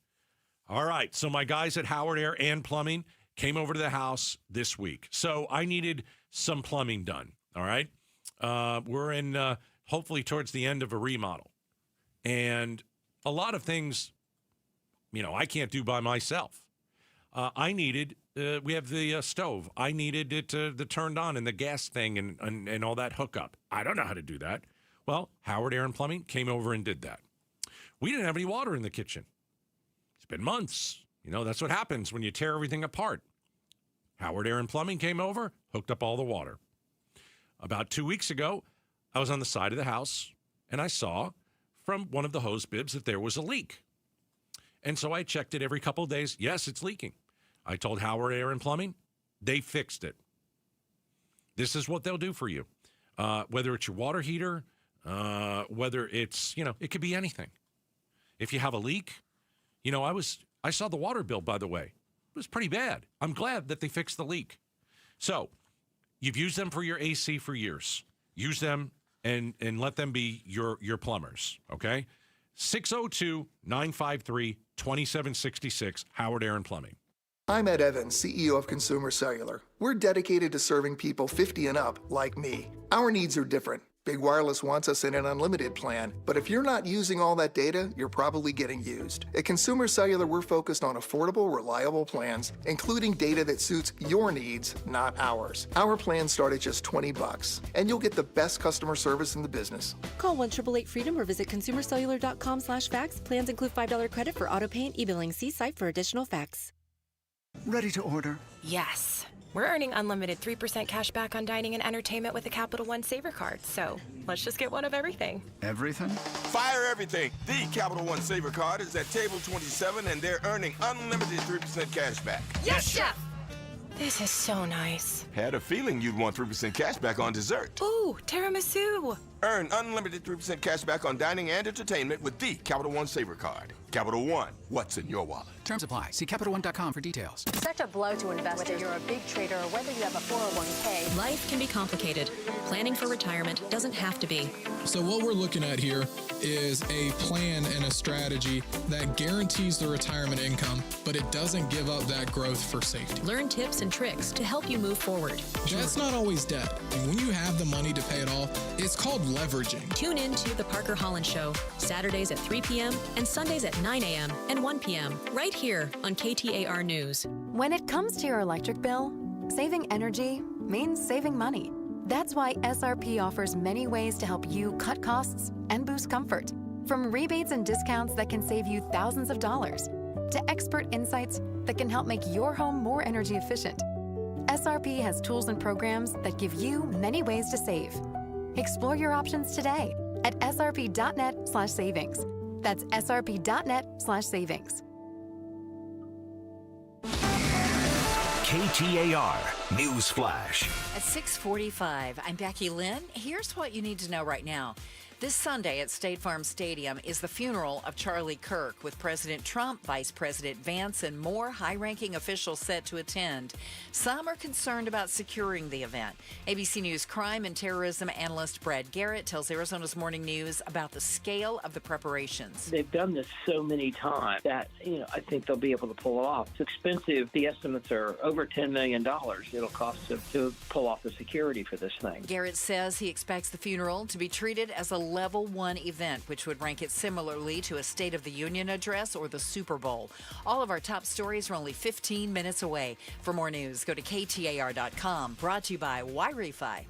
Speaker 3: All right. So my guys at Howard Air and Plumbing came over to the house this week. So I needed some plumbing done. All right. We're in hopefully towards the end of a remodel. And a lot of things, I can't do by myself. I needed, we have the stove. I needed it the turned on and the gas thing and all that hookup. I don't know how to do that. Well, Howard Air and Plumbing came over and did that. We didn't have any water in the kitchen. It's been months. That's what happens when you tear everything apart. Howard Air and Plumbing came over, hooked up all the water. About 2 weeks ago, I was on the side of the house, and I saw from one of the hose bibs that there was a leak. And so I checked it every couple of days. Yes, it's leaking. I told Howard Air and Plumbing. They fixed it. This is what they'll do for you. whether it's your water heater, whether it's, it could be anything. If you have a leak, I saw the water bill, by the way. It was pretty bad. I'm glad that they fixed the leak. So you've used them for your AC for years. Use them and let them be your plumbers, okay? 602-953-2766, Howard Aaron Plumbing.
Speaker 7: I'm Ed Evans, CEO of Consumer Cellular. We're dedicated to serving people 50 and up, like me. Our needs are different. Big Wireless wants us in an unlimited plan, but if you're not using all that data, you're probably getting used. At Consumer Cellular, we're focused on affordable, reliable plans, including data that suits your needs, not ours. Our plans start at just $20, and you'll get the best customer service in the business.
Speaker 8: Call 1-888-FREEDOM or visit consumercellular.com/facts. Plans include $5 credit for auto pay and e-billing. See site for additional facts.
Speaker 9: Ready to order?
Speaker 10: Yes. We're earning unlimited 3% cash back on dining and entertainment with a Capital One Saver card, so let's just get one of everything.
Speaker 9: Everything?
Speaker 11: Fire everything. The Capital One Saver card is at table 27, and they're earning unlimited 3% cash back.
Speaker 10: Yes, Chef! This is so nice.
Speaker 11: Had a feeling you'd want 3% cash back on dessert.
Speaker 10: Ooh, tiramisu.
Speaker 11: Earn unlimited 3% cash back on dining and entertainment with the Capital One Saver card. Capital One, what's in your wallet?
Speaker 19: Terms apply. See CapitalOne.com for details.
Speaker 20: Such a blow to investors. Whether you're a big trader or whether you have a 401k.
Speaker 21: Life can be complicated. Planning for retirement doesn't have to be.
Speaker 22: So what we're looking at here is a plan and a strategy that guarantees the retirement income, but it doesn't give up that growth for safety.
Speaker 21: Learn tips and tricks to help you move forward.
Speaker 22: That's not always debt. And when you have the money to pay it off, it's called leveraging.
Speaker 21: Tune in to The Parker Holland Show, Saturdays at 3 p.m. and Sundays at 9 a.m. and 1 p.m. right here on KTAR News.
Speaker 23: When it comes to your electric bill, saving energy means saving money. That's why SRP offers many ways to help you cut costs and boost comfort. From rebates and discounts that can save you thousands of dollars, to expert insights that can help make your home more energy efficient. SRP has tools and programs that give you many ways to save. Explore your options today at srp.net/savings. That's srp.net/savings.
Speaker 6: KTAR News Flash.
Speaker 4: At 6:45, I'm Becky Lynn. Here's what you need to know right now. This Sunday at State Farm Stadium is the funeral of Charlie Kirk, with President Trump, Vice President Vance, and more high-ranking officials set to attend. Some are concerned about securing the event. ABC News crime and terrorism analyst Brad Garrett tells Arizona's Morning News about the scale of the preparations.
Speaker 27: They've done this so many times that, I think they'll be able to pull it off. It's expensive. The estimates are over $10 million it'll cost to pull off the security for this thing.
Speaker 4: Garrett says he expects the funeral to be treated as a Level 1 event, which would rank it similarly to a State of the Union address or the Super Bowl. All of our top stories are only 15 minutes away. For more news, go to KTAR.com. Brought to you by Wi-Fi.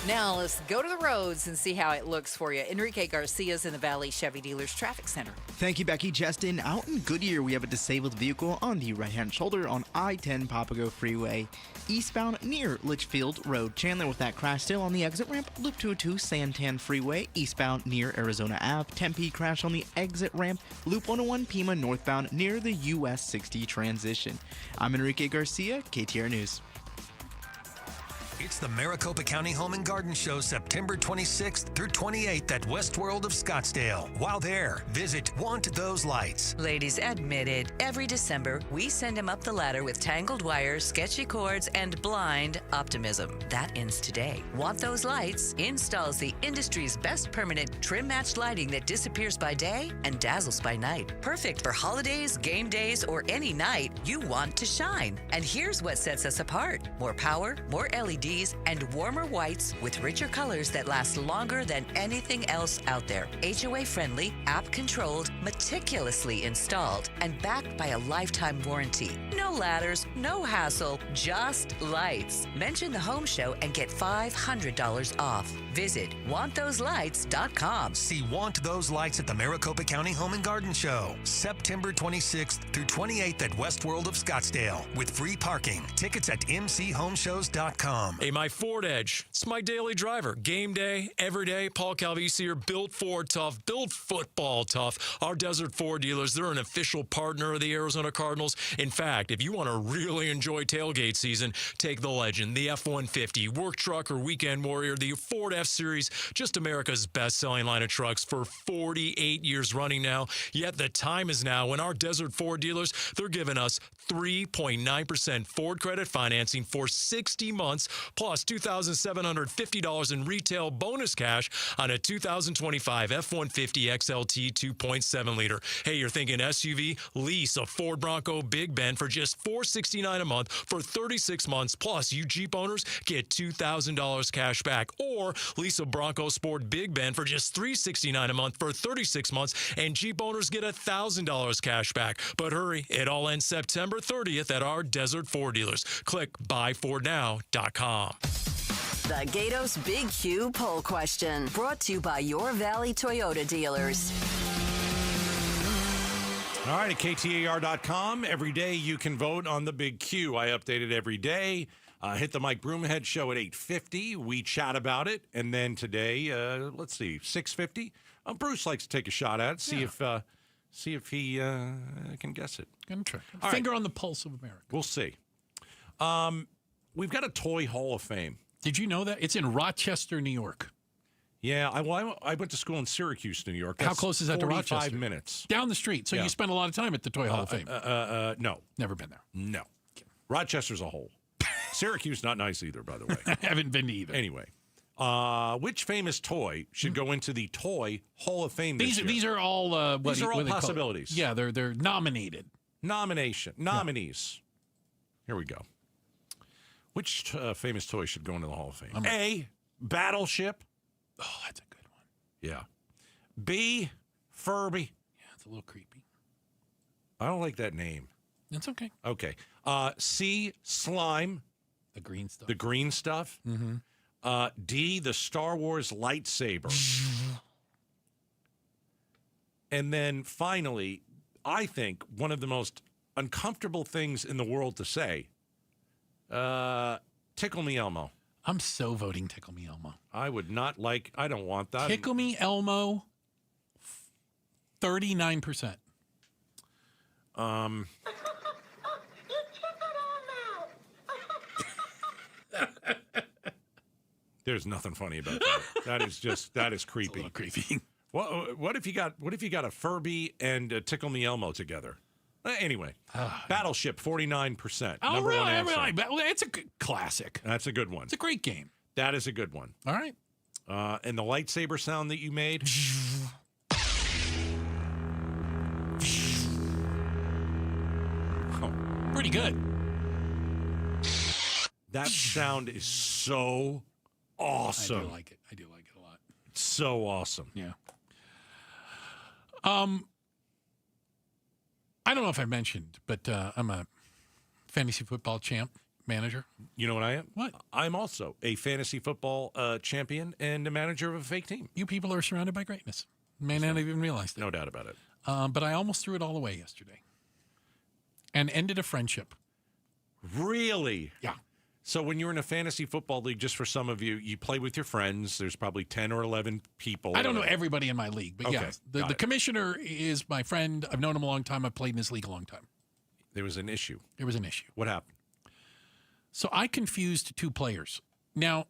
Speaker 4: Now let's go to the roads and see how it looks for you. Enrique Garcia's in the Valley Chevy Dealers Traffic Center.
Speaker 1: Thank you, Becky. Justin, out in Goodyear, we have a disabled vehicle on the right-hand shoulder on I-10 Papago Freeway, eastbound near Litchfield Road. Chandler with that crash still on the exit ramp. Loop 202 Santan Freeway, eastbound near Arizona Ave. Tempe crash on the exit ramp. Loop 101 Pima northbound near the US 60 transition. I'm Enrique Garcia, KTAR News.
Speaker 6: It's the Maricopa County Home and Garden Show, September 26th through 28th at Westworld of Scottsdale. While there, visit Want Those Lights.
Speaker 31: Ladies admitted, every December, we send them up the ladder with tangled wires, sketchy cords, and blind optimism. That ends today. Want Those Lights installs the industry's best permanent trim-matched lighting that disappears by day and dazzles by night. Perfect for holidays, game days, or any night you want to shine. And here's what sets us apart. More power, more LEDs, and warmer whites with richer colors that last longer than anything else out there. HOA friendly, app controlled, meticulously installed, and backed by a lifetime warranty. No ladders, no hassle, just lights. Mention the home show and get $500 off. Visit wanttoselights.com.
Speaker 6: See Want Those Lights at the Maricopa County Home and Garden Show, September 26th through 28th at Westworld of Scottsdale, with free parking. Tickets at mchomeshows.com.
Speaker 13: Hey, my Ford Edge. It's my daily driver. Game day, every day. Paul Calvisi here. Built Ford tough. Built football tough. Our Desert Ford dealers, they're an official partner of the Arizona Cardinals. In fact, if you want to really enjoy tailgate season, take the Legend, the F-150, work truck or weekend warrior, the Ford F-Series, just America's best-selling line of trucks for 48 years running now. Yet the time is now when our Desert Ford dealers, they're giving us 3.9% Ford credit financing for 60 months, plus $2,750 in retail bonus cash on a 2025 F-150 XLT 2.7 liter. Hey, you're thinking SUV? Lease a Ford Bronco Big Bend for just $469 a month for 36 months, plus you Jeep owners get $2,000 cash back. Or lease a Bronco Sport Big Bend for just $369 a month for 36 months, and Jeep owners get $1,000 cash back. But hurry, it all ends September 30th at our Desert Ford dealers. Click buyfordnow.com.
Speaker 14: The Gatos Big Q poll question, brought to you by your Valley Toyota dealers.
Speaker 3: All right, at KTAR.com, every day you can vote on the Big Q. I update it every day. Hit the Mike Broomhead show at 8:50. We chat about it. And then today, let's see, 6:50. Bruce likes to take a shot at it, see if he can guess it.
Speaker 5: Gonna try.
Speaker 3: All
Speaker 5: Finger on the pulse of America.
Speaker 3: We'll see. We've got a Toy Hall of Fame.
Speaker 5: Did you know that? It's in Rochester, New York.
Speaker 3: Yeah, I went to school in Syracuse, New York.
Speaker 5: How close is that to Rochester?
Speaker 3: 45 minutes.
Speaker 5: Down the street. So you spend a lot of time at the Toy Hall of Fame.
Speaker 3: No.
Speaker 5: Never been there.
Speaker 3: No. Rochester's a hole. Syracuse, not nice either, by the way.
Speaker 5: I haven't been to either.
Speaker 3: Anyway, which famous toy should go into the Toy Hall of Fame this year?
Speaker 5: These are all
Speaker 3: these are all possibilities.
Speaker 5: Yeah, they're nominated.
Speaker 3: Nominees. Here we go. Which famous toy should go into the Hall of Fame? A, Battleship.
Speaker 5: Oh, that's a good one.
Speaker 3: Yeah. B, Furby.
Speaker 5: Yeah, it's a little creepy.
Speaker 3: I don't like that name.
Speaker 5: That's okay.
Speaker 3: Okay. C, Slime.
Speaker 5: The green stuff.
Speaker 3: The green stuff.
Speaker 5: Mm-hmm.
Speaker 3: D, the Star Wars lightsaber. And then finally, I think one of the most uncomfortable things in the world to say, Tickle Me Elmo.
Speaker 5: I'm so voting Tickle Me Elmo.
Speaker 3: I don't want that.
Speaker 5: Tickle Me Elmo, 39%.
Speaker 3: There's nothing funny about that. That is creepy.
Speaker 5: It's a little creepy.
Speaker 3: What if you got a Furby and a Tickle Me Elmo together? Anyway, Battleship, 49%.
Speaker 5: Oh, really? It's a good classic.
Speaker 3: That's a good one.
Speaker 5: It's a great game.
Speaker 3: That is a good one.
Speaker 5: All right.
Speaker 3: And the lightsaber sound that you made.
Speaker 5: Pretty good.
Speaker 3: That sound is so awesome.
Speaker 5: I do like it a lot.
Speaker 3: It's so awesome.
Speaker 5: Yeah. I don't know if I mentioned, but I'm a fantasy football manager.
Speaker 3: You know what I am?
Speaker 5: What?
Speaker 3: I'm also a fantasy football champion and a manager of a fake team.
Speaker 5: You people are surrounded by greatness. May not even realize that.
Speaker 3: No doubt about it.
Speaker 5: But I almost threw it all away yesterday and ended a friendship.
Speaker 3: Really?
Speaker 5: Yeah.
Speaker 3: So when you're in a fantasy football league, just for some of you, you play with your friends. There's probably 10 or 11 people.
Speaker 5: I don't know everybody in my league, but
Speaker 3: okay,
Speaker 5: yeah, the commissioner is my friend. I've known him a long time. I've played in this league a long time.
Speaker 3: There was an issue.
Speaker 5: What
Speaker 3: happened?
Speaker 5: So I confused two players. Now,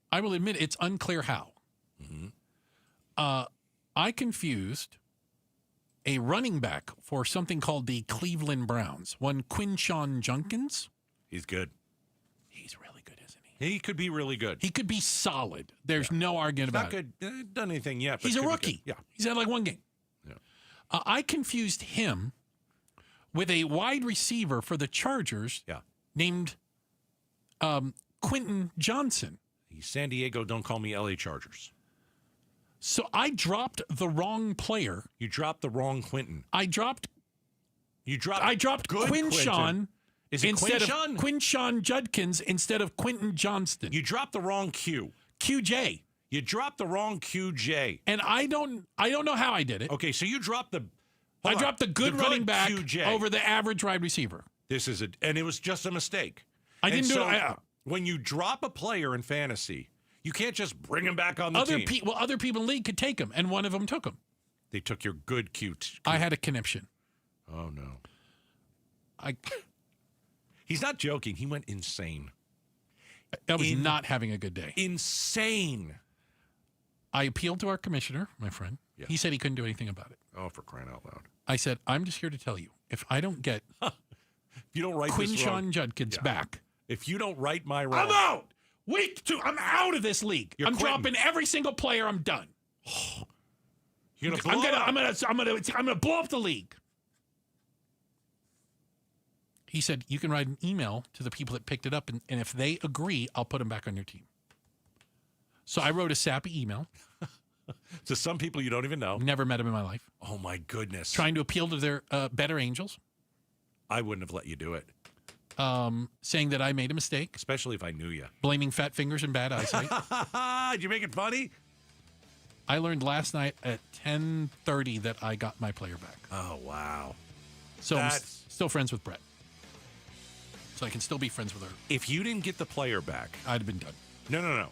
Speaker 5: I will admit it's unclear how.
Speaker 3: Mm-hmm.
Speaker 5: I confused a running back for something called the Cleveland Browns. One Quinshawn Junkins.
Speaker 3: He's good.
Speaker 5: He's really good, isn't he?
Speaker 3: He could be really good.
Speaker 5: He could be solid. There's no argument about
Speaker 3: it. Not good. Done anything yet. But
Speaker 5: he's a rookie.
Speaker 3: Yeah.
Speaker 5: He's had like one game.
Speaker 3: Yeah.
Speaker 5: I confused him with a wide receiver for the Chargers named Quentin Johnson.
Speaker 3: He's San Diego, don't call me LA Chargers.
Speaker 5: So I dropped the wrong player.
Speaker 3: You dropped the wrong Quentin.
Speaker 5: I dropped
Speaker 3: good
Speaker 5: Quinshawn.
Speaker 3: Is it
Speaker 5: instead
Speaker 3: Quinshawn?
Speaker 5: of Quinshawn Judkins instead of Quentin Johnston.
Speaker 3: You dropped the wrong Q.
Speaker 5: QJ.
Speaker 3: You dropped the wrong QJ.
Speaker 5: And I don't know how I did it.
Speaker 3: Okay, so you dropped the
Speaker 5: good running back
Speaker 3: QJ
Speaker 5: over the average wide receiver.
Speaker 3: And it was just a mistake.
Speaker 5: I didn't do it.
Speaker 3: When you drop a player in fantasy, you can't just bring him back on the team.
Speaker 5: Other people in the league could take him, and one of them took him.
Speaker 3: They took your good cute.
Speaker 5: I had a conniption.
Speaker 3: Oh, no. He's not joking. He went insane.
Speaker 5: I was not having a good day.
Speaker 3: Insane.
Speaker 5: I appealed to our commissioner, my friend. Yeah. He said he couldn't do anything about it.
Speaker 3: Oh, for crying out loud.
Speaker 5: I said, I'm just here to tell you, if I don't get
Speaker 3: if you don't write
Speaker 5: Quinshon Judkins back.
Speaker 3: If you don't right my wrong.
Speaker 5: I'm out. Week 2, I'm out of this league. I'm dropping every single player. I'm done.
Speaker 3: You're gonna blow
Speaker 5: I'm gonna blow up the league. He said, you can write an email to the people that picked it up, and if they agree, I'll put them back on your team. So I wrote a sappy email.
Speaker 3: To some people you don't even know.
Speaker 5: Never met him in my life.
Speaker 3: Oh, my goodness.
Speaker 5: Trying to appeal to their better angels.
Speaker 3: I wouldn't have let you do it.
Speaker 5: Saying that I made a mistake.
Speaker 3: Especially if I knew you.
Speaker 5: Blaming fat fingers and bad eyesight.
Speaker 3: Did you make it funny?
Speaker 5: I learned last night at 10:30 that I got my player back.
Speaker 3: Oh, wow.
Speaker 5: So I'm still friends with Brett. So I can still be friends with her.
Speaker 3: If you didn't get the player back.
Speaker 5: I'd have been done.
Speaker 3: No.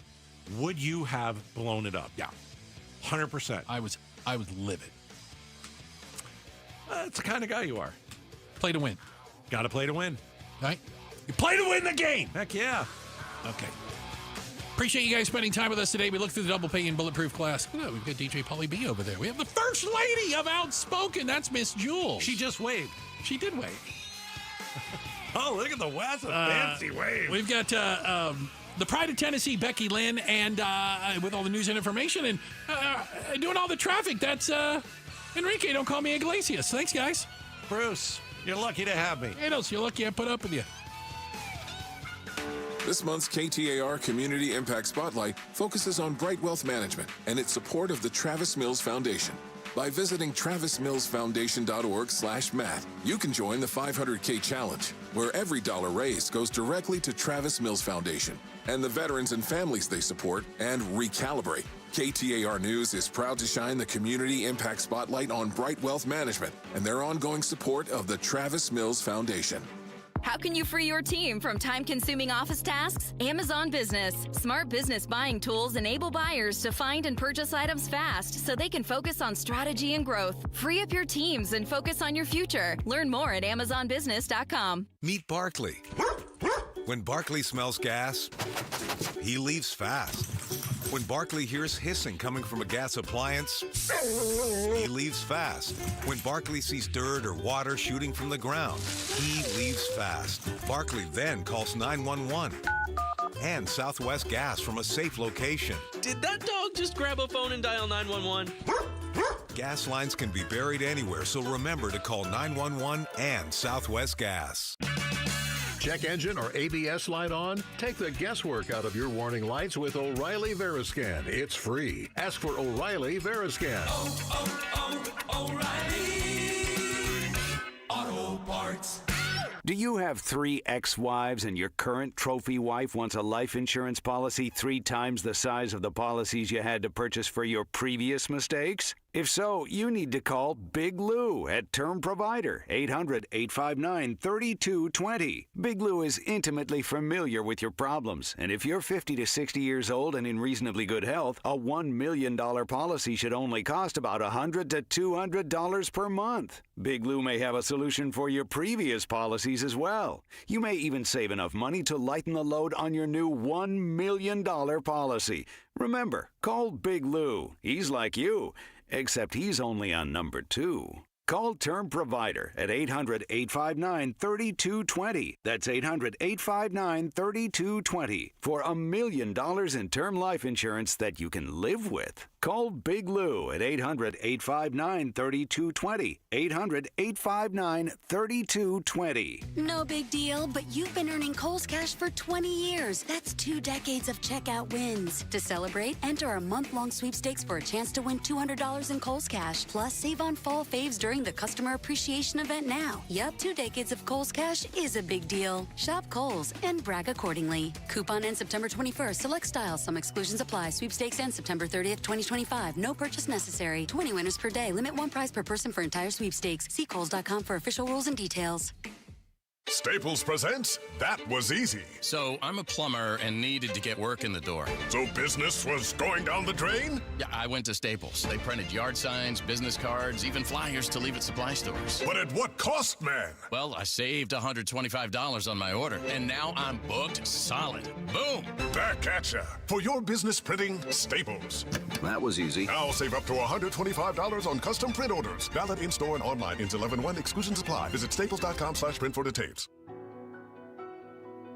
Speaker 3: Would you have blown it up?
Speaker 5: Yeah.
Speaker 3: 100%.
Speaker 5: I was livid.
Speaker 3: That's the kind of guy you are.
Speaker 5: Play to win.
Speaker 3: Got to play to win.
Speaker 5: Right? You play to win the game.
Speaker 3: Heck yeah.
Speaker 5: Okay. Appreciate you guys spending time with us today. We looked through the double pay and bulletproof class. Oh, we've got DJ Polly B over there. We have the first lady of Outspoken. That's Miss Jules.
Speaker 3: She just waved.
Speaker 5: She did wave.
Speaker 3: Oh, look at the West. A fancy wave.
Speaker 5: We've got the Pride of Tennessee, Becky Lynn, and with all the news and information and doing all the traffic, that's Enrique. Don't call me Iglesias. Thanks, guys.
Speaker 3: Bruce, you're lucky to have me.
Speaker 5: Hey, you're lucky I put up with you.
Speaker 2: This month's KTAR Community Impact Spotlight focuses on Bright Wealth Management and its support of the Travis Mills Foundation. By visiting travismillsfoundation.org/Matt, you can join the 500K Challenge, where every dollar raised goes directly to Travis Mills Foundation and the veterans and families they support, and recalibrate. KTAR News is proud to shine the Community Impact Spotlight on Bright Wealth Management and their ongoing support of the Travis Mills Foundation.
Speaker 15: How can you free your team from time-consuming office tasks? Amazon Business. Smart business buying tools enable buyers to find and purchase items fast so they can focus on strategy and growth. Free up your teams and focus on your future. Learn more at amazonbusiness.com.
Speaker 16: Meet Barkley. When Barkley smells gas, he leaves fast. When Barkley hears hissing coming from a gas appliance, he leaves fast. When Barkley sees dirt or water shooting from the ground, he leaves fast. Barkley then calls 911 and Southwest Gas from a safe location.
Speaker 17: Did that dog just grab a phone and dial 911?
Speaker 16: Gas lines can be buried anywhere, so remember to call 911 and Southwest Gas.
Speaker 18: Check engine or ABS light on? Take the guesswork out of your warning lights with O'Reilly Veriscan. It's free. Ask for O'Reilly Veriscan.
Speaker 24: O'Reilly Auto Parts.
Speaker 25: Do you have 3 ex-wives and your current trophy wife wants a life insurance policy 3 times the size of the policies you had to purchase for your previous mistakes? If so, you need to call Big Lou at Term Provider, 800-859-3220. Big Lou is intimately familiar with your problems, and if you're 50 to 60 years old and in reasonably good health, a $1 million policy should only cost about $100 to $200 per month. Big Lou may have a solution for your previous policies as well. You may even save enough money to lighten the load on your new $1 million policy. Remember, call Big Lou. He's like you, except he's only on number 2. Call Term Provider at 800-859-3220. That's 800-859-3220 for $1 million in term life insurance that you can live with. Call Big Lou at 800-859-3220. 800-859-3220.
Speaker 26: No big deal, but you've been earning Kohl's Cash for 20 years. That's 2 decades of checkout wins. To celebrate, enter our month-long sweepstakes for a chance to win $200 in Kohl's Cash. Plus, save on fall faves during the Customer Appreciation event now. Yep, 2 decades of Kohl's Cash is a big deal. Shop Kohl's and brag accordingly. Coupon ends September 21st. Select styles. Some exclusions apply. Sweepstakes ends September 30th, 2025. No purchase necessary. 20 winners per day. Limit 1 prize per person for entire sweepstakes. See Kohls.com for official rules and details.
Speaker 7: Staples presents That Was Easy.
Speaker 8: So I'm a plumber and needed to get work in the door.
Speaker 7: So business was going down the drain?
Speaker 8: Yeah, I went to Staples. They printed yard signs, business cards, even flyers to leave at supply stores.
Speaker 7: But at what cost, man?
Speaker 8: Well, I saved $125 on my order, and now I'm booked solid. Boom!
Speaker 7: Back at ya. For your business printing, Staples.
Speaker 9: That was easy.
Speaker 7: Now save up to $125 on custom print orders. Valid in-store and online. Ends 11/1. Exclusions apply. Visit staples.com/print for details.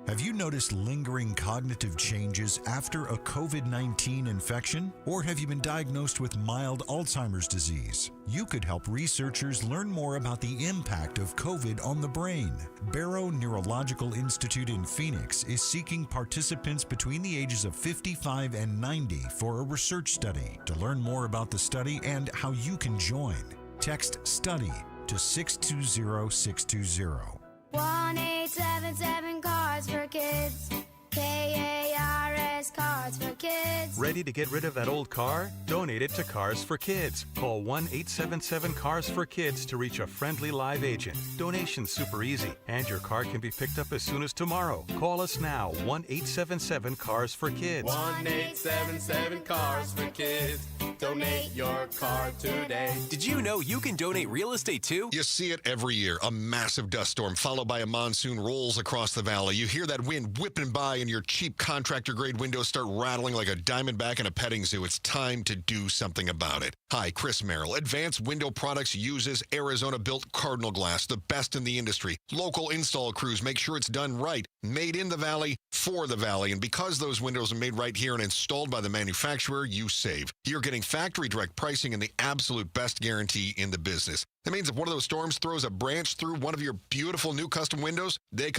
Speaker 31: Have you noticed lingering cognitive changes after a COVID-19 infection? Or have you been diagnosed with mild Alzheimer's disease? You could help researchers learn more about the impact of COVID on the brain. Barrow Neurological Institute in Phoenix is seeking participants between the ages of 55 and 90 for a research study. To learn more about the study and how you can join, text STUDY to 620-620.
Speaker 10: 1-877 Cards for Kids. KARS Cards for Kids.
Speaker 11: Ready to get rid of that old car? Donate it to Cars for Kids. Call 1-877-CARS-FOR-KIDS to reach a friendly live agent. Donation's super easy, and your car can be picked up as soon as tomorrow. Call us now, 1-877-CARS-FOR-KIDS.
Speaker 12: 1-877-CARS-FOR-KIDS. Donate your car today.
Speaker 19: Did you know you can donate real estate too?
Speaker 20: You see it every year. A massive dust storm followed by a monsoon rolls across the valley. You hear that wind whipping by and your cheap contractor-grade windows start rattling like a diamondback in a petting zoo. It's time to do something about it. Hi, Chris Merrill. Advanced Window Products uses Arizona-built Cardinal glass, the best in the industry. Local install crews make sure it's done right. Made in the valley, for the valley. And because those windows are made right here and installed by the manufacturer, you save. You're getting factory direct pricing and the absolute best guarantee in the business. That means if one of those storms throws a branch through one of your beautiful new custom windows, they come